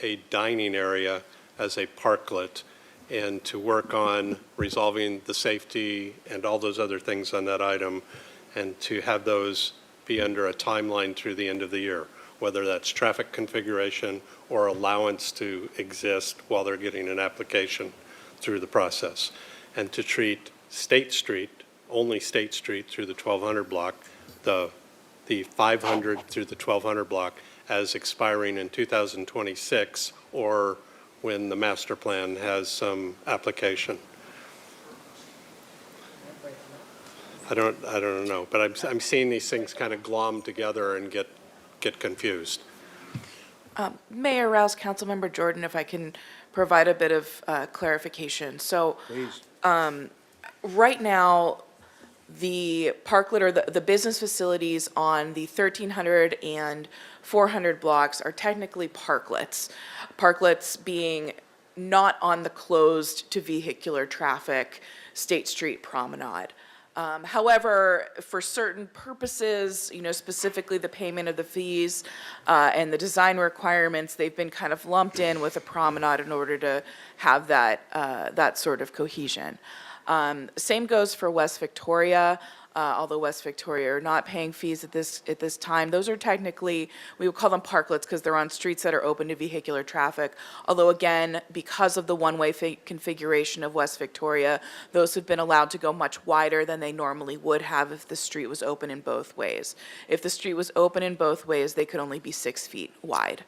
a dining area as a parklet and to work on resolving the safety and all those other things on that item and to have those be under a timeline through the end of the year, whether that's traffic configuration or allowance to exist while they're getting an application through the process. And to treat State Street, only State Street through the 1200 block, the 500 through the 1200 block as expiring in 2026 or when the master plan has some application. I don't know, but I'm seeing these things kind of glom together and get confused. Mayor Rouse, Councilmember Jordan, if I can provide a bit of clarification. So, right now, the parklet or the business facilities on the 1300 and 400 blocks are technically parklets. Parklets being not on the closed to vehicular traffic State Street Promenade. However, for certain purposes, specifically the payment of the fees and the design requirements, they've been kind of lumped in with a promenade in order to have that sort of cohesion. Same goes for West Victoria. Although West Victoria are not paying fees at this time. Those are technically, we would call them parklets because they're on streets that are open to vehicular traffic. Although again, because of the one-way configuration of West Victoria, those have been allowed to go much wider than they normally would have if the street was open in both ways. If the street was open in both ways, they could only be 6 feet wide.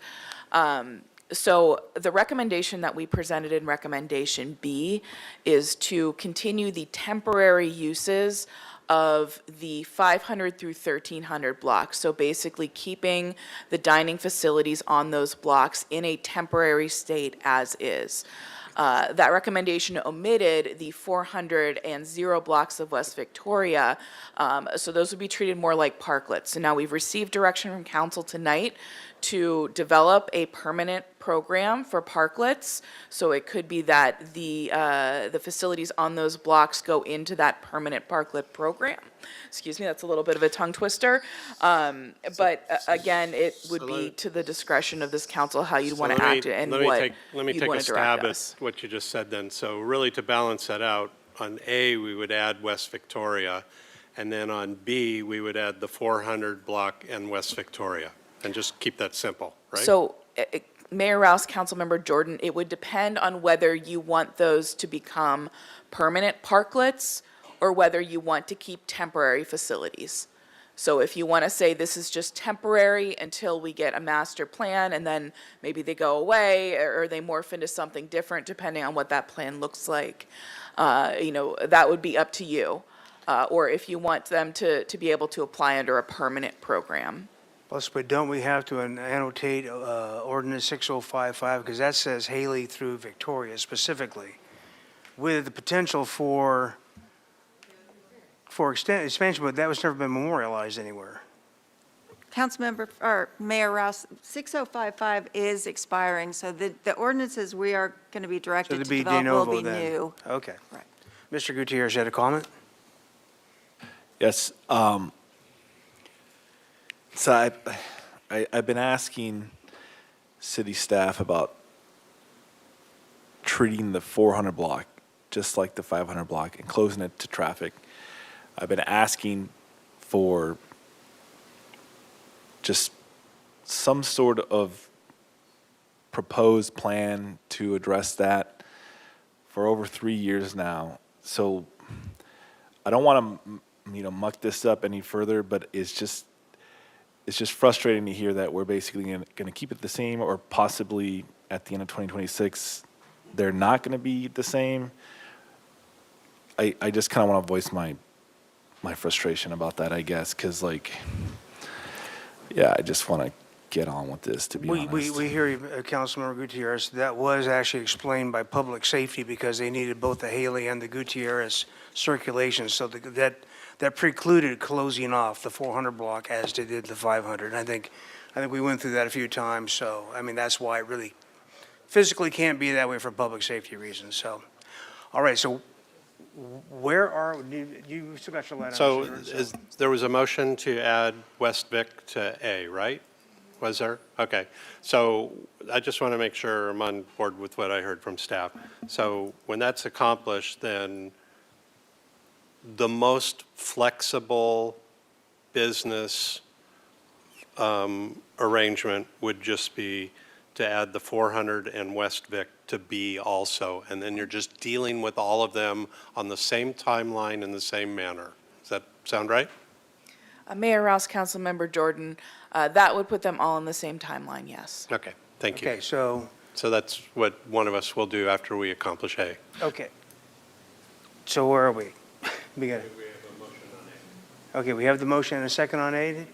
So the recommendation that we presented in recommendation B is to continue the temporary uses of the 500 through 1300 blocks. So basically keeping the dining facilities on those blocks in a temporary state as is. That recommendation omitted the 400 and 0 blocks of West Victoria, so those would be treated more like parklets. So now we've received direction from council tonight to develop a permanent program for parklets. So it could be that the facilities on those blocks go into that permanent parklet program. Excuse me, that's a little bit of a tongue twister. But again, it would be to the discretion of this council how you'd want to act and what Let me you'd take want a to direct stab us. at what you just said then. So really to balance that out, on A, we would add West Victoria, and then on B, we would add the 400 block and West Victoria, and just keep that simple, right? So, Mayor Rouse, Councilmember Jordan, it would depend on whether you want those to become permanent parklets or whether you want to keep temporary facilities. So if you want to say this is just temporary until we get a master plan and then maybe they go away or they morph into something different depending on what that plan looks like, that would be up to you. Or if you want them to be able to apply under a permanent program. Plus, but don't we have to annotate ordinance 6055, because that says Haley through Victoria specifically, with the potential for expansion, but that was never been memorialized anywhere. Councilmember, or Mayor Rouse, 6055 is expiring, so the ordinances we are going to be So directed to to be de develop will novo be then. new. Okay. Right. Mr. Gutierrez, you had a comment? Yes. So I've been asking city staff about treating the 400 block just like the 500 block and closing it to traffic. I've been asking for just some sort of proposed plan to address that for over 3 years now. So I don't want to, muck this up any further, but it's just frustrating to hear that we're basically going to keep it the same, or possibly at the end of 2026, they're not going to be the same. I just kind of want to voice my frustration about that, I guess, because I just want to get on with this, to be honest. We hear you, Councilmember Gutierrez. That was actually explained by public safety because they needed both the Haley and the Gutierrez circulation. So that precluded closing off the 400 block as they did the 500. I think we went through that a few times. So, that's why it really physically can't be that way for public safety reasons. So, all right. So where are, you still got your light on? So sir? there was a motion to add West Vic to A, right? Was there? Okay. So I just want to make sure I'm on board with what I heard from staff. So when that's accomplished, then the most flexible business arrangement would just be to add the 400 and West Vic to B also, and then you're just dealing with all of them on the same timeline in the same manner. Does that sound right? Mayor Rouse, Councilmember Jordan, that would put them all in the same timeline, yes. Okay, thank you. Okay, so that's what one of us will do after we accomplish A. okay. So where are we? We got it. Okay, we have the motion and a second on A,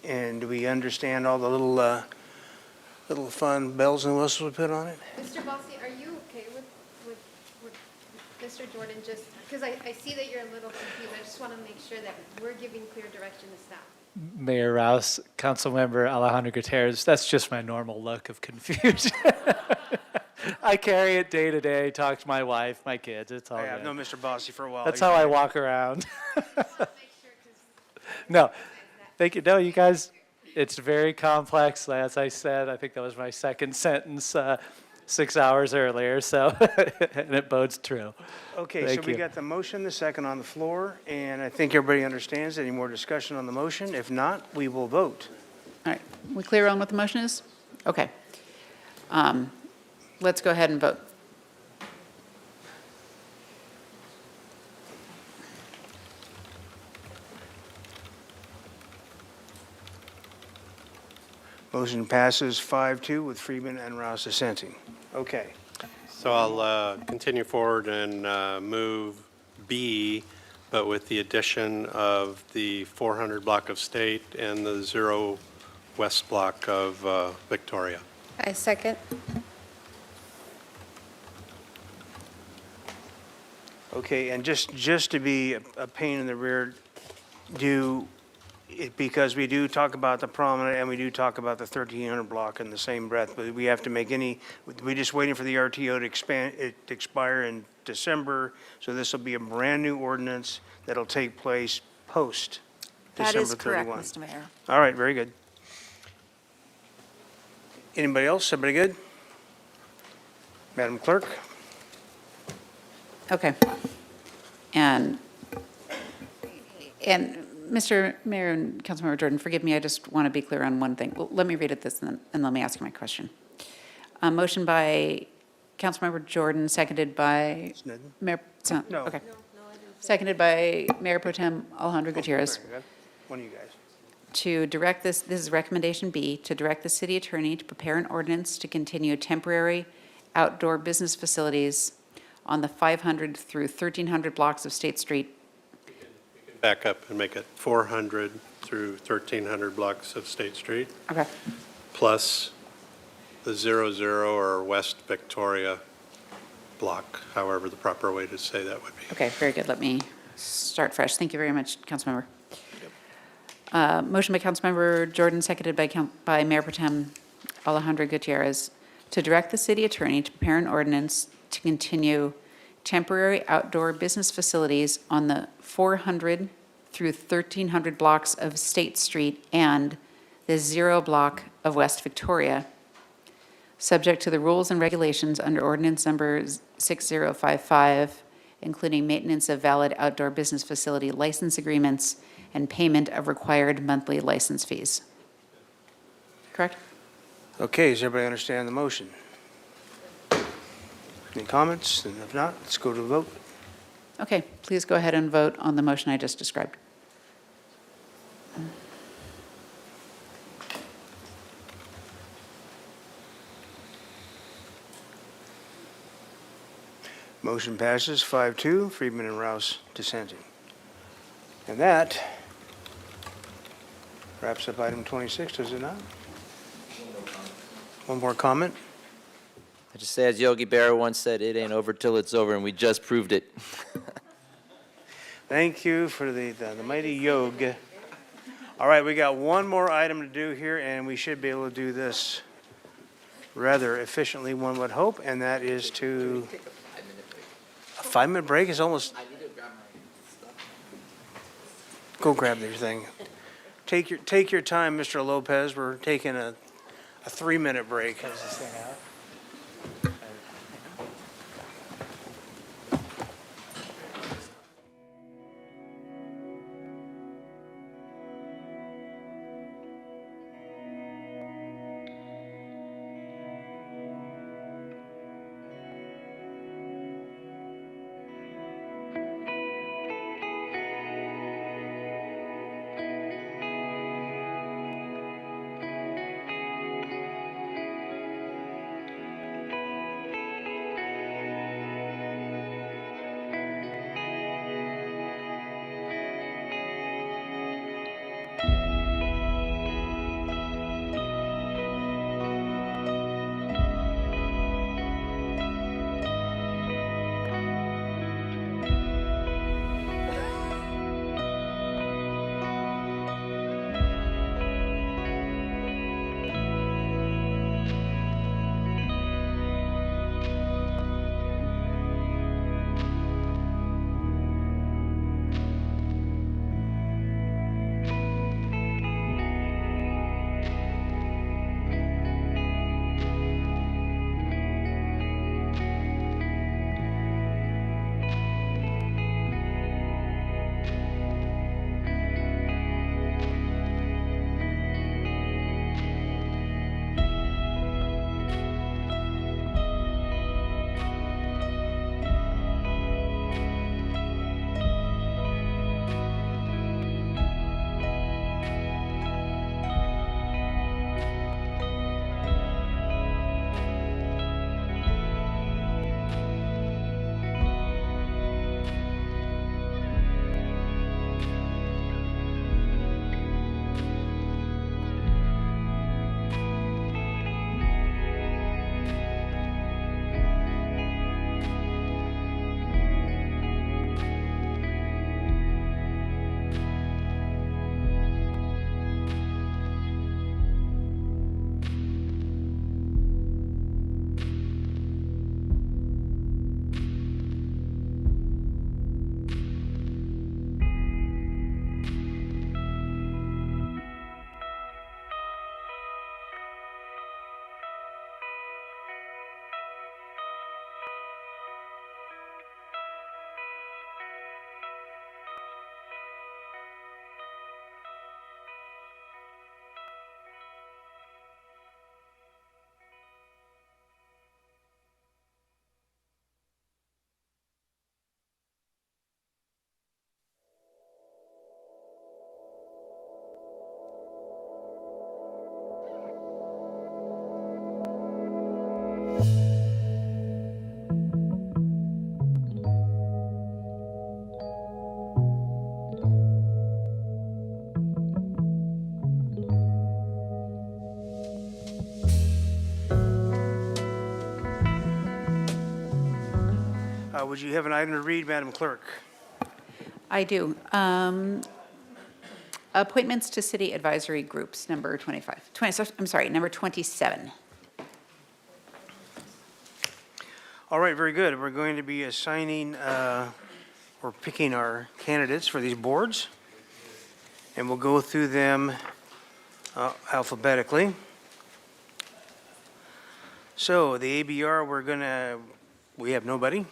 and do we understand all the little fun bells and whistles we put on it? Mr. Bossy, are you okay with Mr. Jordan, just, because I see that you're a little confused. I just want to make sure that we're giving clear direction to staff. Mayor Rouse, Councilmember Alejandro Gutierrez, that's just my normal look of confusion. I carry it day to day, talk to my wife, my kids, it's all I have good. known Mr. Bossy for a while. That's how I walk around. No, thank you. No, you guys, it's very complex. As I said, I think that was my second sentence 6 hours earlier, so, and it bodes true. Okay, so Thank we you. got the motion, the second on the floor, and I think everybody understands. Any more discussion on the motion? If not, we will vote. All right, we clear on what the motion is? Okay. Let's go ahead and vote. Motion passes 5-2 with Freeman and Rouse dissenting. Okay. So I'll continue forward and move B, but with the addition of the 400 block of State and the 0 West block of Victoria. I second. Okay, and just to be a pain in the rear, because we do talk about the prominent and we do talk about the 1300 block in the same breath, but we have to make we're just waiting for the RTO to expire in December, so this will be a brand-new ordinance that'll take place post That December is correct, 31. Mr. Mayor. All right, very good. Anybody else? Everybody good? Madam Clerk? Okay. And Mr. Mayor and Councilmember Jordan, forgive me, I just want to be clear on one thing. Well, let me read it this and let me ask you my question. A motion by Councilmember Jordan, seconded by Mayor, No. okay. Seconded by Mayor Pro Tem Alejandro Gutierrez. Very good. One of you guys. To direct this is recommendation B, to direct the city attorney to prepare an ordinance to continue temporary outdoor business facilities on the 500 through 1300 blocks of State Street. Back up and make it 400 through 1,300 blocks of State Street, Okay. plus the 00 or West Victoria block, however the proper way to say that would be. Okay, very good. Let me start fresh. Thank you very much, Councilmember. Motion by Councilmember Jordan, seconded by Mayor Pro Tem Alejandro Gutierrez, to direct the city attorney to prepare an ordinance to continue temporary outdoor business facilities on the 400 through 1,300 blocks of State Street and the 0 block of West Victoria, subject to the rules and regulations under ordinance number 6055, including maintenance of valid outdoor business facility license agreements and payment of required monthly license fees. Correct? Okay, does everybody understand the motion? Any comments? And if not, let's go to the vote. Okay, please go ahead and vote on the motion I just described. Motion passes 5-2, Friedman and Rouse dissenting. And that wraps up item 26, does it not? One more comment? I just say, as Yogi Berra once said, it ain't over till it's over, and we just proved it. Thank you for the mighty yoga. All right, we got one more item to do here, and we should be able to do this rather efficiently, one would hope, and that is to... A 5-minute break is almost... Go grab your thing. Take your time, Mr. Lopez. We're taking a 3-minute break. Would you have an item to read, Madam Clerk? I do. Appointments to city advisory groups, number number 27. All right, very good. We're going to be assigning or picking our candidates for these boards, and we'll go through them alphabetically. So the ABR, we have nobody. Is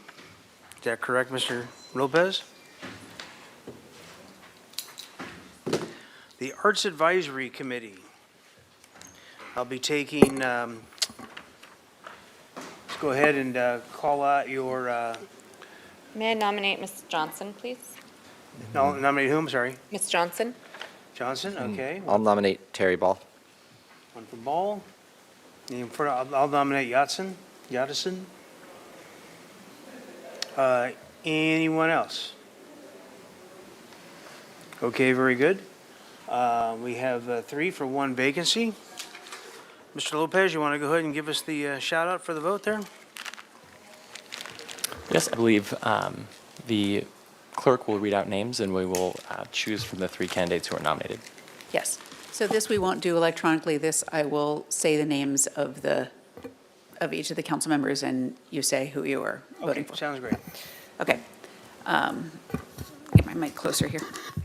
that correct, Mr. Lopez? The Arts Advisory Committee. I'll be taking, let's go ahead and call out your, May I nominate Ms. Johnson, please? nominate whom, sorry? Ms. Johnson? Johnson, okay. I'll nominate Terry Ball. One for Ball. I'll nominate Yatsen. Anyone else? Okay, very good. We have 3 for 1 vacancy. Mr. Lopez, you want to go ahead and give us the shout out for the vote there? Yes, I believe the clerk will read out names, and we will choose from the 3 candidates who are nominated. Yes. So this we won't do electronically. This I will say the names of each of the council members, and you say who you are voting for. Sounds great. Okay. Get my mic closer here.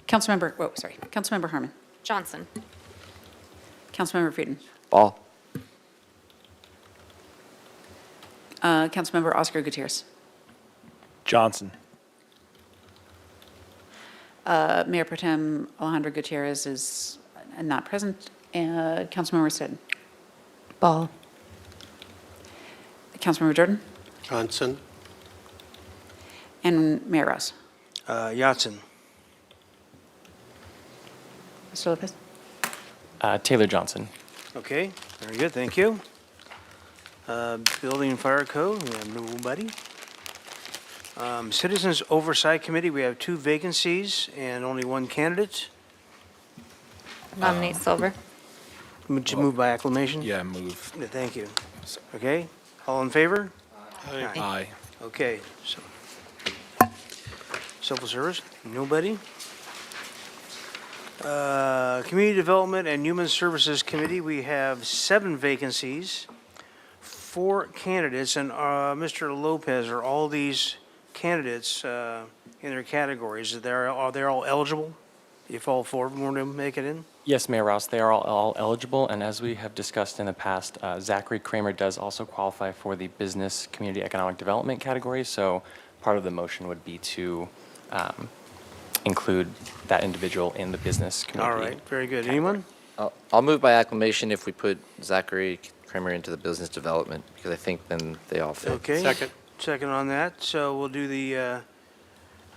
Councilmember Harmon. Johnson. Councilmember Frieden. Ball. Councilmember Oscar Gutierrez. Johnson. Mayor Pro Tem Alejandro Gutierrez is not present. Councilmember Stead. Ball. Councilmember Jordan. Johnson. And Mayor Rouse. Yatsen. Mr. Lopez. Taylor Johnson. Okay, very good, thank you. Building and Fire Code, we have nobody. Citizens Oversight Committee, we have 2 vacancies and only 1 candidate. Nominate Silver. Would you move by acclamation? Yeah, move. Yeah, thank you. Okay, all in favor? Aye. Okay, so, Civil Service, nobody. Community Development and Human Services Committee, we have 7 vacancies, 4 candidates, and Mr. Lopez, are all these candidates in their categories, are they all eligible? If all 4 of them were to make it in? Yes, Mayor Rouse, they are all eligible, and as we have discussed in the past, Zachary Kramer does also qualify for the Business Community Economic Development category, so part of the motion would be to include that individual in the business community. All right, very good. Anyone? I'll move by acclamation if we put Zachary Kramer into the business development, because I think then they all fit. Okay. Second on that, so we'll do the,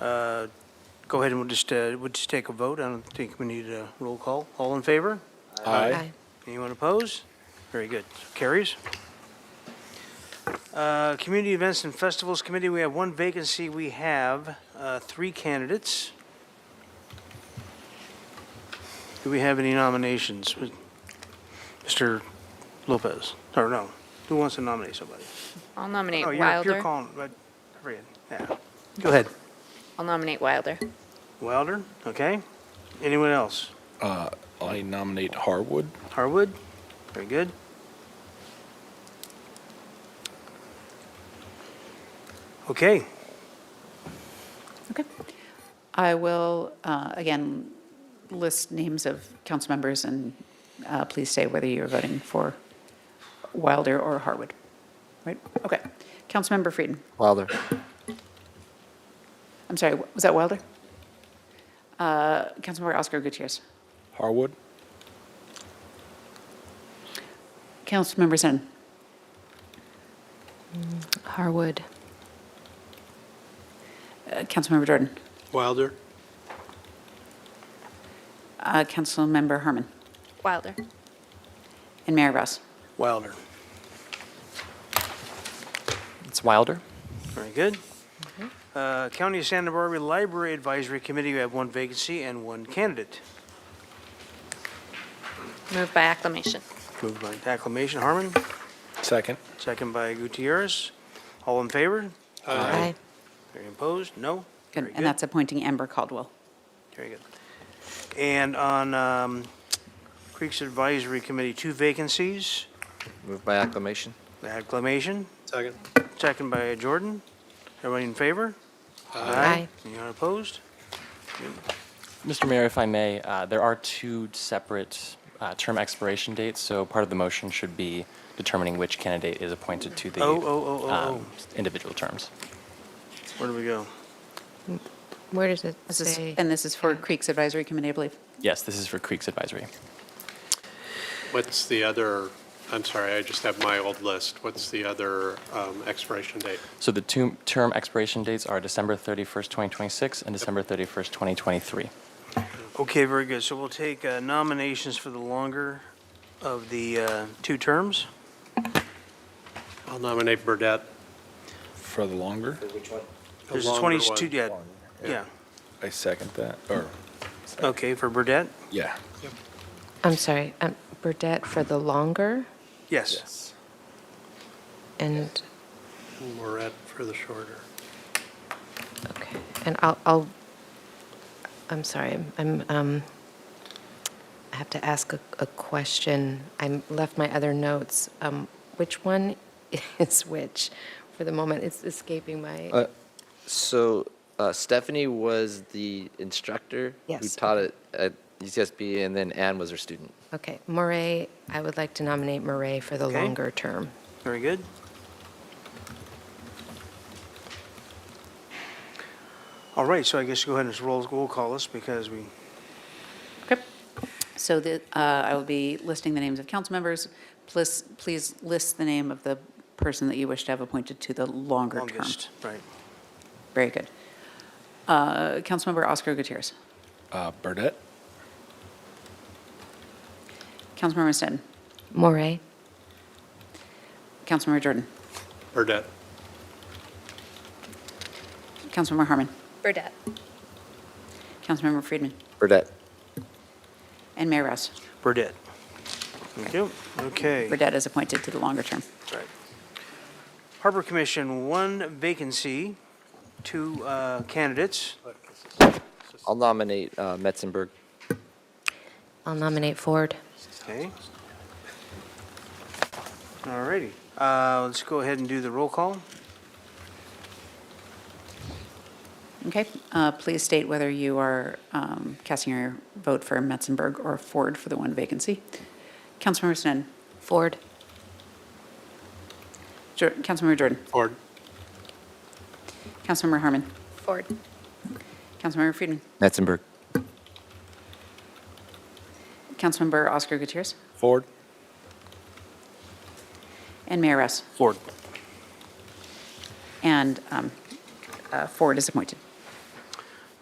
go ahead and we'll just take a vote. I don't think we need a roll call. All in favor? Aye. Anyone opposed? Very good. Carries. Community Events and Festivals Committee, we have 1 vacancy. We have 3 candidates. Do we have any nominations? Mr. Lopez, or no? Who wants to nominate somebody? I'll nominate Oh, you're Wilder. calling, but, I forget. Yeah. Go ahead. I'll nominate Wilder. Wilder, okay. Anyone else? I nominate Harwood. Harwood, very good. Okay, Okay. I will, again, list names of council members, and please say whether you're voting for Wilder or Harwood. Right? Okay. Councilmember Frieden. Wilder. I'm sorry, was that Wilder? Councilmember Oscar Gutierrez. Harwood. Councilmember Zen. Harwood. Councilmember Jordan. Wilder. Councilmember Harmon. Wilder. And Mayor Rouse. Wilder, It's Wilder. very good. County of Santa Barbara Library Advisory Committee, we have 1 vacancy and 1 candidate. Move by acclamation. Moved by acclamation, Harmon. Second. Second by Gutierrez. All in favor? Aye. Any opposed? No? Good. Very And that's appointing Amber Caldwell. Very good. And on Creeks Advisory Committee, 2 vacancies. Moved by acclamation. Acclamation. Second. Second by Jordan. Everybody in favor? Aye. Anyone opposed? Mr. Mayor, if I may, there are 2 separate term expiration dates, so part of the motion should be determining which candidate is appointed to the individual terms. Where do we go? Where does it This is, say? and this is for Creeks Advisory Committee, I believe. Yes, this is for Creeks Advisory. What's the other, I'm sorry, I just have my old list. What's the other expiration date? So the 2 term expiration dates are December 31st, 2026 and December 31st, 2023. Okay, very good. So we'll take nominations for the longer of the 2 terms. I'll nominate Burdette. For the longer? Which one? There's longer 22, one. yeah. I second that, or, Okay, for Burdette? yeah. I'm sorry, Burdette for the longer Yes. and, Moret for the shorter. okay. And I'm sorry, I have to ask a question. I left my other notes. Which one is which? For the moment, it's escaping my, So Stephanie was the instructor who Yes. taught it at UCSB, and then Ann was her student. okay. Murray, I would like to nominate Murray for the Okay. longer term. Very good. All right, so I guess go ahead and just roll call us because we, So I will be listing the names of council members. Please list the name of the person that you wish to have appointed to the longer term. longest, right. Very good. Councilmember Oscar Gutierrez. Burdette? Councilmember Stettin. Murray, Councilmember Jordan. Burdette. Councilmember Harmon. Burdette. Councilmember Friedman. Burdette. And Mayor Rouse. Burdette. Thank you. Okay. Burdette is appointed to the longer term. Right. Harbor Commission, 1 vacancy, 2 candidates. I'll nominate Metzenberg. I'll nominate Ford. Okay. All righty. Let's go ahead and do the roll call. Okay, please state whether you are casting your vote for Metzenberg or Ford for the 1 vacancy. Councilmember Stettin. Ford. Councilmember Jordan. Ford. Councilmember Harmon. Ford. Councilmember Friedman. Metzenberg. Councilmember Oscar Gutierrez. Ford? And Mayor Rouse. Ford. And Ford is appointed.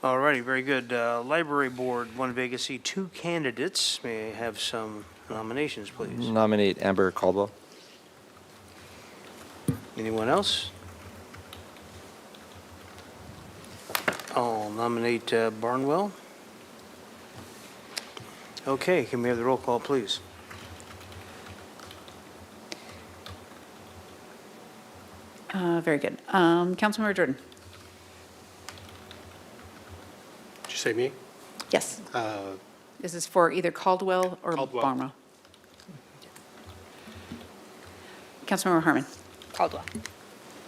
All righty, very good. Library Board, 1 vacancy, 2 candidates. May I have some nominations, please? Nominate Amber Caldwell. Anyone else? I'll nominate Barnwell. Okay, can we have the roll call, please? Very good. Councilmember Jordan. Did you say me? Yes. Uh, This is for either Caldwell or Caldwell. Barnwell. Councilmember Harmon. Caldwell.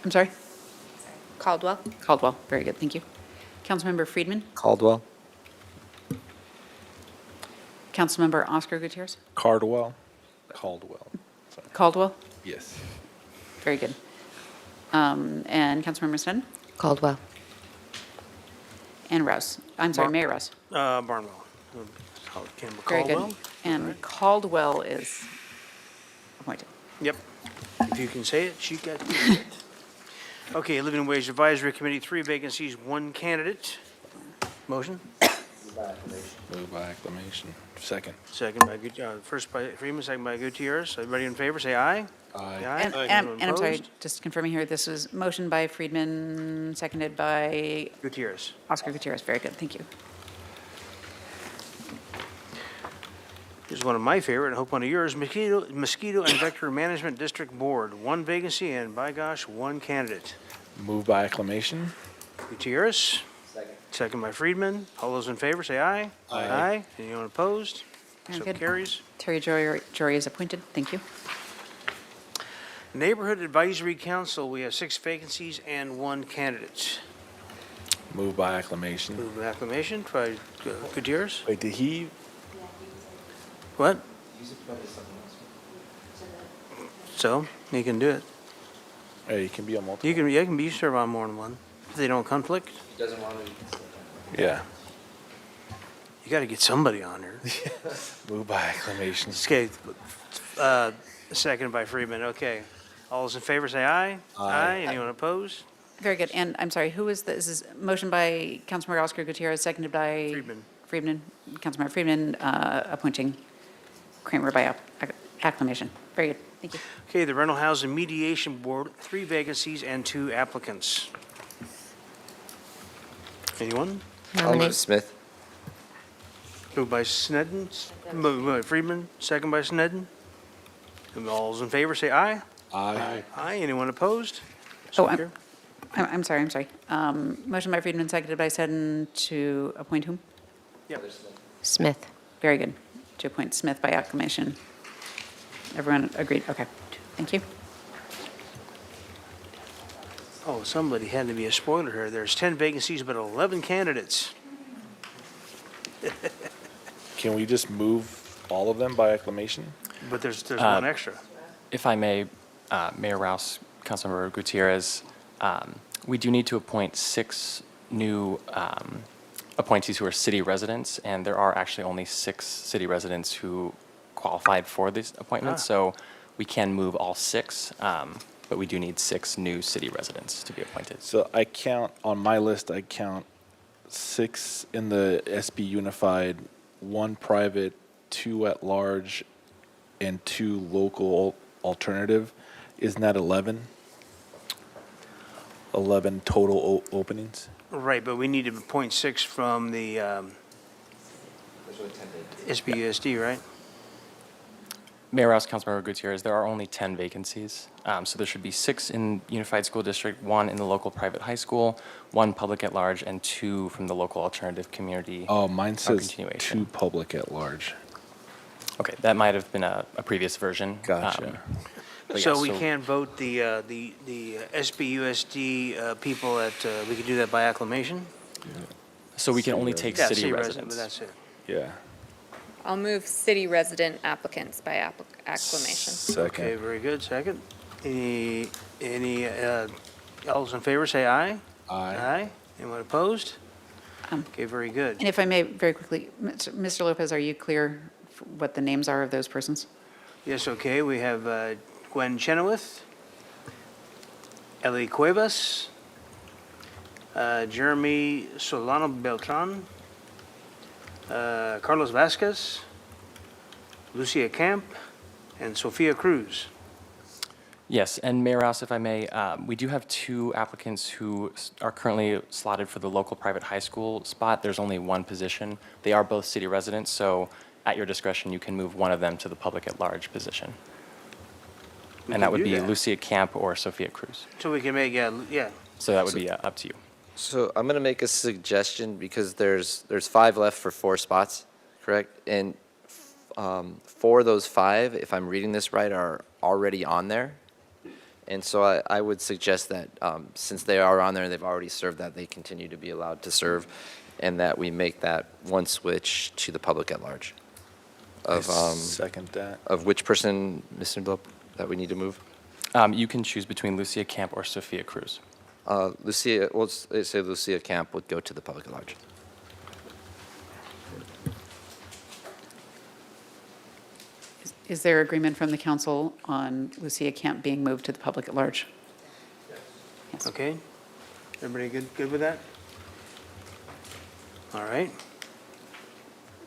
I'm sorry? Caldwell. Caldwell. Very good, thank you. Councilmember Friedman. Caldwell. Councilmember Oscar Gutierrez. Caldwell? Sorry. Caldwell. Yes. Very good. And Councilmember Stettin. Caldwell. And Rouse. I'm sorry, Mayor Rouse. Barnwell. Very Caldwell? good. And Caldwell is appointed. Yep. If you can say it, she got it. Okay, Living and Wage Advisory Committee, 3 vacancies, 1 candidate. Motion? Moved by acclamation. Second. Second by, first by Freeman, second by Gutierrez. Everybody in favor, say aye. Aye. And Anyone I'm sorry, opposed? just confirming here, this was motion by Friedman, seconded by Gutierrez. Oscar Gutierrez. Very good, thank you. Here's one of my favorite, and I hope one of yours, Mosquito and Vector Management District Board, 1 vacancy and by gosh, 1 candidate. Moved by acclamation. Gutierrez. Second by Friedman. All those in favor, say aye. Aye. Anyone opposed? Very So good. carries. Terry Jory is appointed. Thank you. Neighborhood Advisory Council, we have 6 vacancies and 1 candidate. Move by acclamation. Move with acclamation by Gutierrez. Wait, did he? What? So, you can do it. Hey, he can be on multiple. You can be serve on more than one, if they don't conflict. He doesn't want to. Yeah. You got to get somebody on there. Move by acclamation. Okay, second by Friedman, okay. All those in favor say aye. Aye. Anyone opposed? Very good. And I'm sorry, who is this? This is motion by Councilmember Oscar Gutierrez, seconded by? Friedman. Councilmember Friedman, appointing Kramer by acclamation. Very good. Thank you. Okay, the Rental Housing Mediation Board, 3 vacancies and 2 applicants. Anyone? I'll move Smith. Moved by Sneddon, moved by Friedman, second by Sneddon. And all those in favor say aye. Aye. Aye. Anyone opposed? Oh, So I'm- carried. I'm sorry. Motion by Friedman, seconded by Seddon to appoint whom? Yep. Smith. Very good. To appoint Smith by acclamation. Everyone agreed? Okay. Thank you. Oh, somebody had to be a spoiler here. There's 10 vacancies, but 11 candidates. Can we just move all of them by acclamation? But there's one extra. If I may, Mayor Rouse, Councilmember Gutierrez, we do need to appoint 6 new appointees who are city residents, and there are actually only 6 city residents who qualified for this appointment, so we can move all 6, but we do need 6 new city residents to be appointed. So I count, on my list, I count 6 in the SB Unified, 1 private, 2 at large, and 2 local alternative. Isn't that 11? 11 total openings? Right, but we need to appoint 6 from the SBUSD, right? Mayor Rouse, Councilmember Gutierrez, there are only 10 vacancies. So there should be 6 in Unified School District, 1 in the local private high school, 1 public at large, and 2 from the local alternative community. Oh, mine says continuation. 2 public at large. Okay, that might have been a previous version. Gotcha. But So yeah, we can't vote the SBUSD people we could do that by acclamation? So we can only take Yeah, city resident, residents. but that's it. Yeah. I'll move city resident applicants by acclamation. Okay, very good. Second. Any, all those in favor say aye. Aye. Aye. Anyone opposed? Okay, very good. And if I may, very quickly, Mr. Lopez, are you clear what the names are of those persons? Yes, okay, we have Gwen Chenoweth, Ellie Cuevas, Jeremy Solano Beltran, Carlos Vasquez, Lucia Camp, and Sofia Cruz. Yes, and Mayor Rouse, if I may, we do have 2 applicants who are currently slotted for the local private high school spot. There's only 1 position. They are both city residents, so at your discretion, you can move one of them to the public at large position. We And that can would do be that. Lucia Camp or Sophia Cruz. So we can make, yeah. So that would be up to you. So I'm going to make a suggestion because there's 5 left for 4 spots, correct? And 4 of those 5, if I'm reading this right, are already on there. And so I would suggest that since they are on there, they've already served, that they continue to be allowed to serve, and that we make that one switch to the public at large. Second that. Of which person, Mr. Lope, that we need to move? You can choose between Lucia Camp or Sophia Cruz. Lucia, we'll say Lucia Camp would go to the public at large. Is there agreement from the council on Lucia Camp being moved to the public at large? Yes. Okay. Everybody good with that? All right.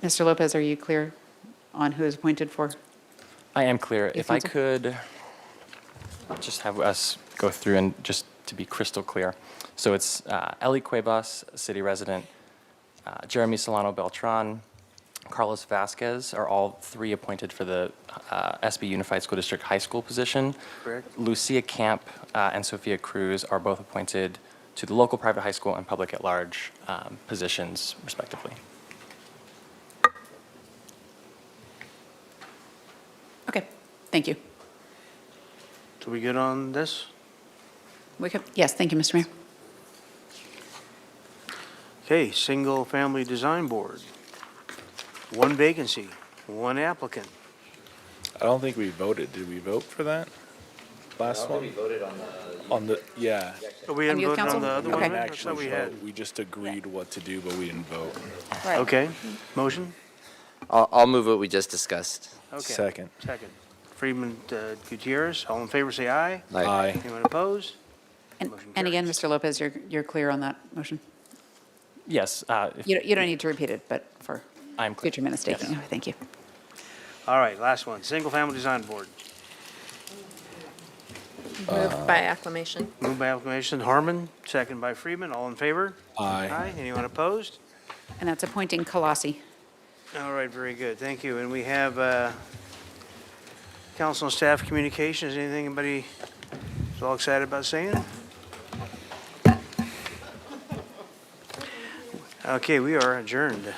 Mr. Lopez, are you clear on who is appointed for? I am clear. If I council. could just have us go through and just to be crystal clear. So it's Ellie Cuevas, city resident, Jeremy Solano Beltran, Carlos Vasquez are all 3 appointed for the SB Unified School District High School position. Correct. Lucia Camp and Sophia Cruz are both appointed to the local private high school and public at large positions respectively. Okay, thank you. So we good on this? Yes, thank you, Mr. Mayor. Okay, Single Family Design Board. One vacancy, one applicant. I don't think we voted. Did we vote for that? Last one? voted on Yeah. Oh, we hadn't youth voted on council? the other We one? didn't I thought actually we vote. had. We just agreed what to do, but we didn't vote. Right. Okay, motion? I'll move what we just discussed. Okay. Second. Second. Friedman, Gutierrez, all in favor, say aye. Aye. Anyone opposed? And Motion and again, carries. Mr. Lopez, you're clear on that motion? Yes, if You don't need to repeat it, but for I'm clear. future minutes taking. Thank you. All right, last one, Single Family Design Board. Moved by acclamation. Moved by acclamation, Harmon, second by Friedman, all in favor? Aye. Aye, anyone opposed? And that's appointing Colossi. All right, very good, thank you. And we have council and staff communications, anything anybody is all excited about saying? Okay, we are adjourned.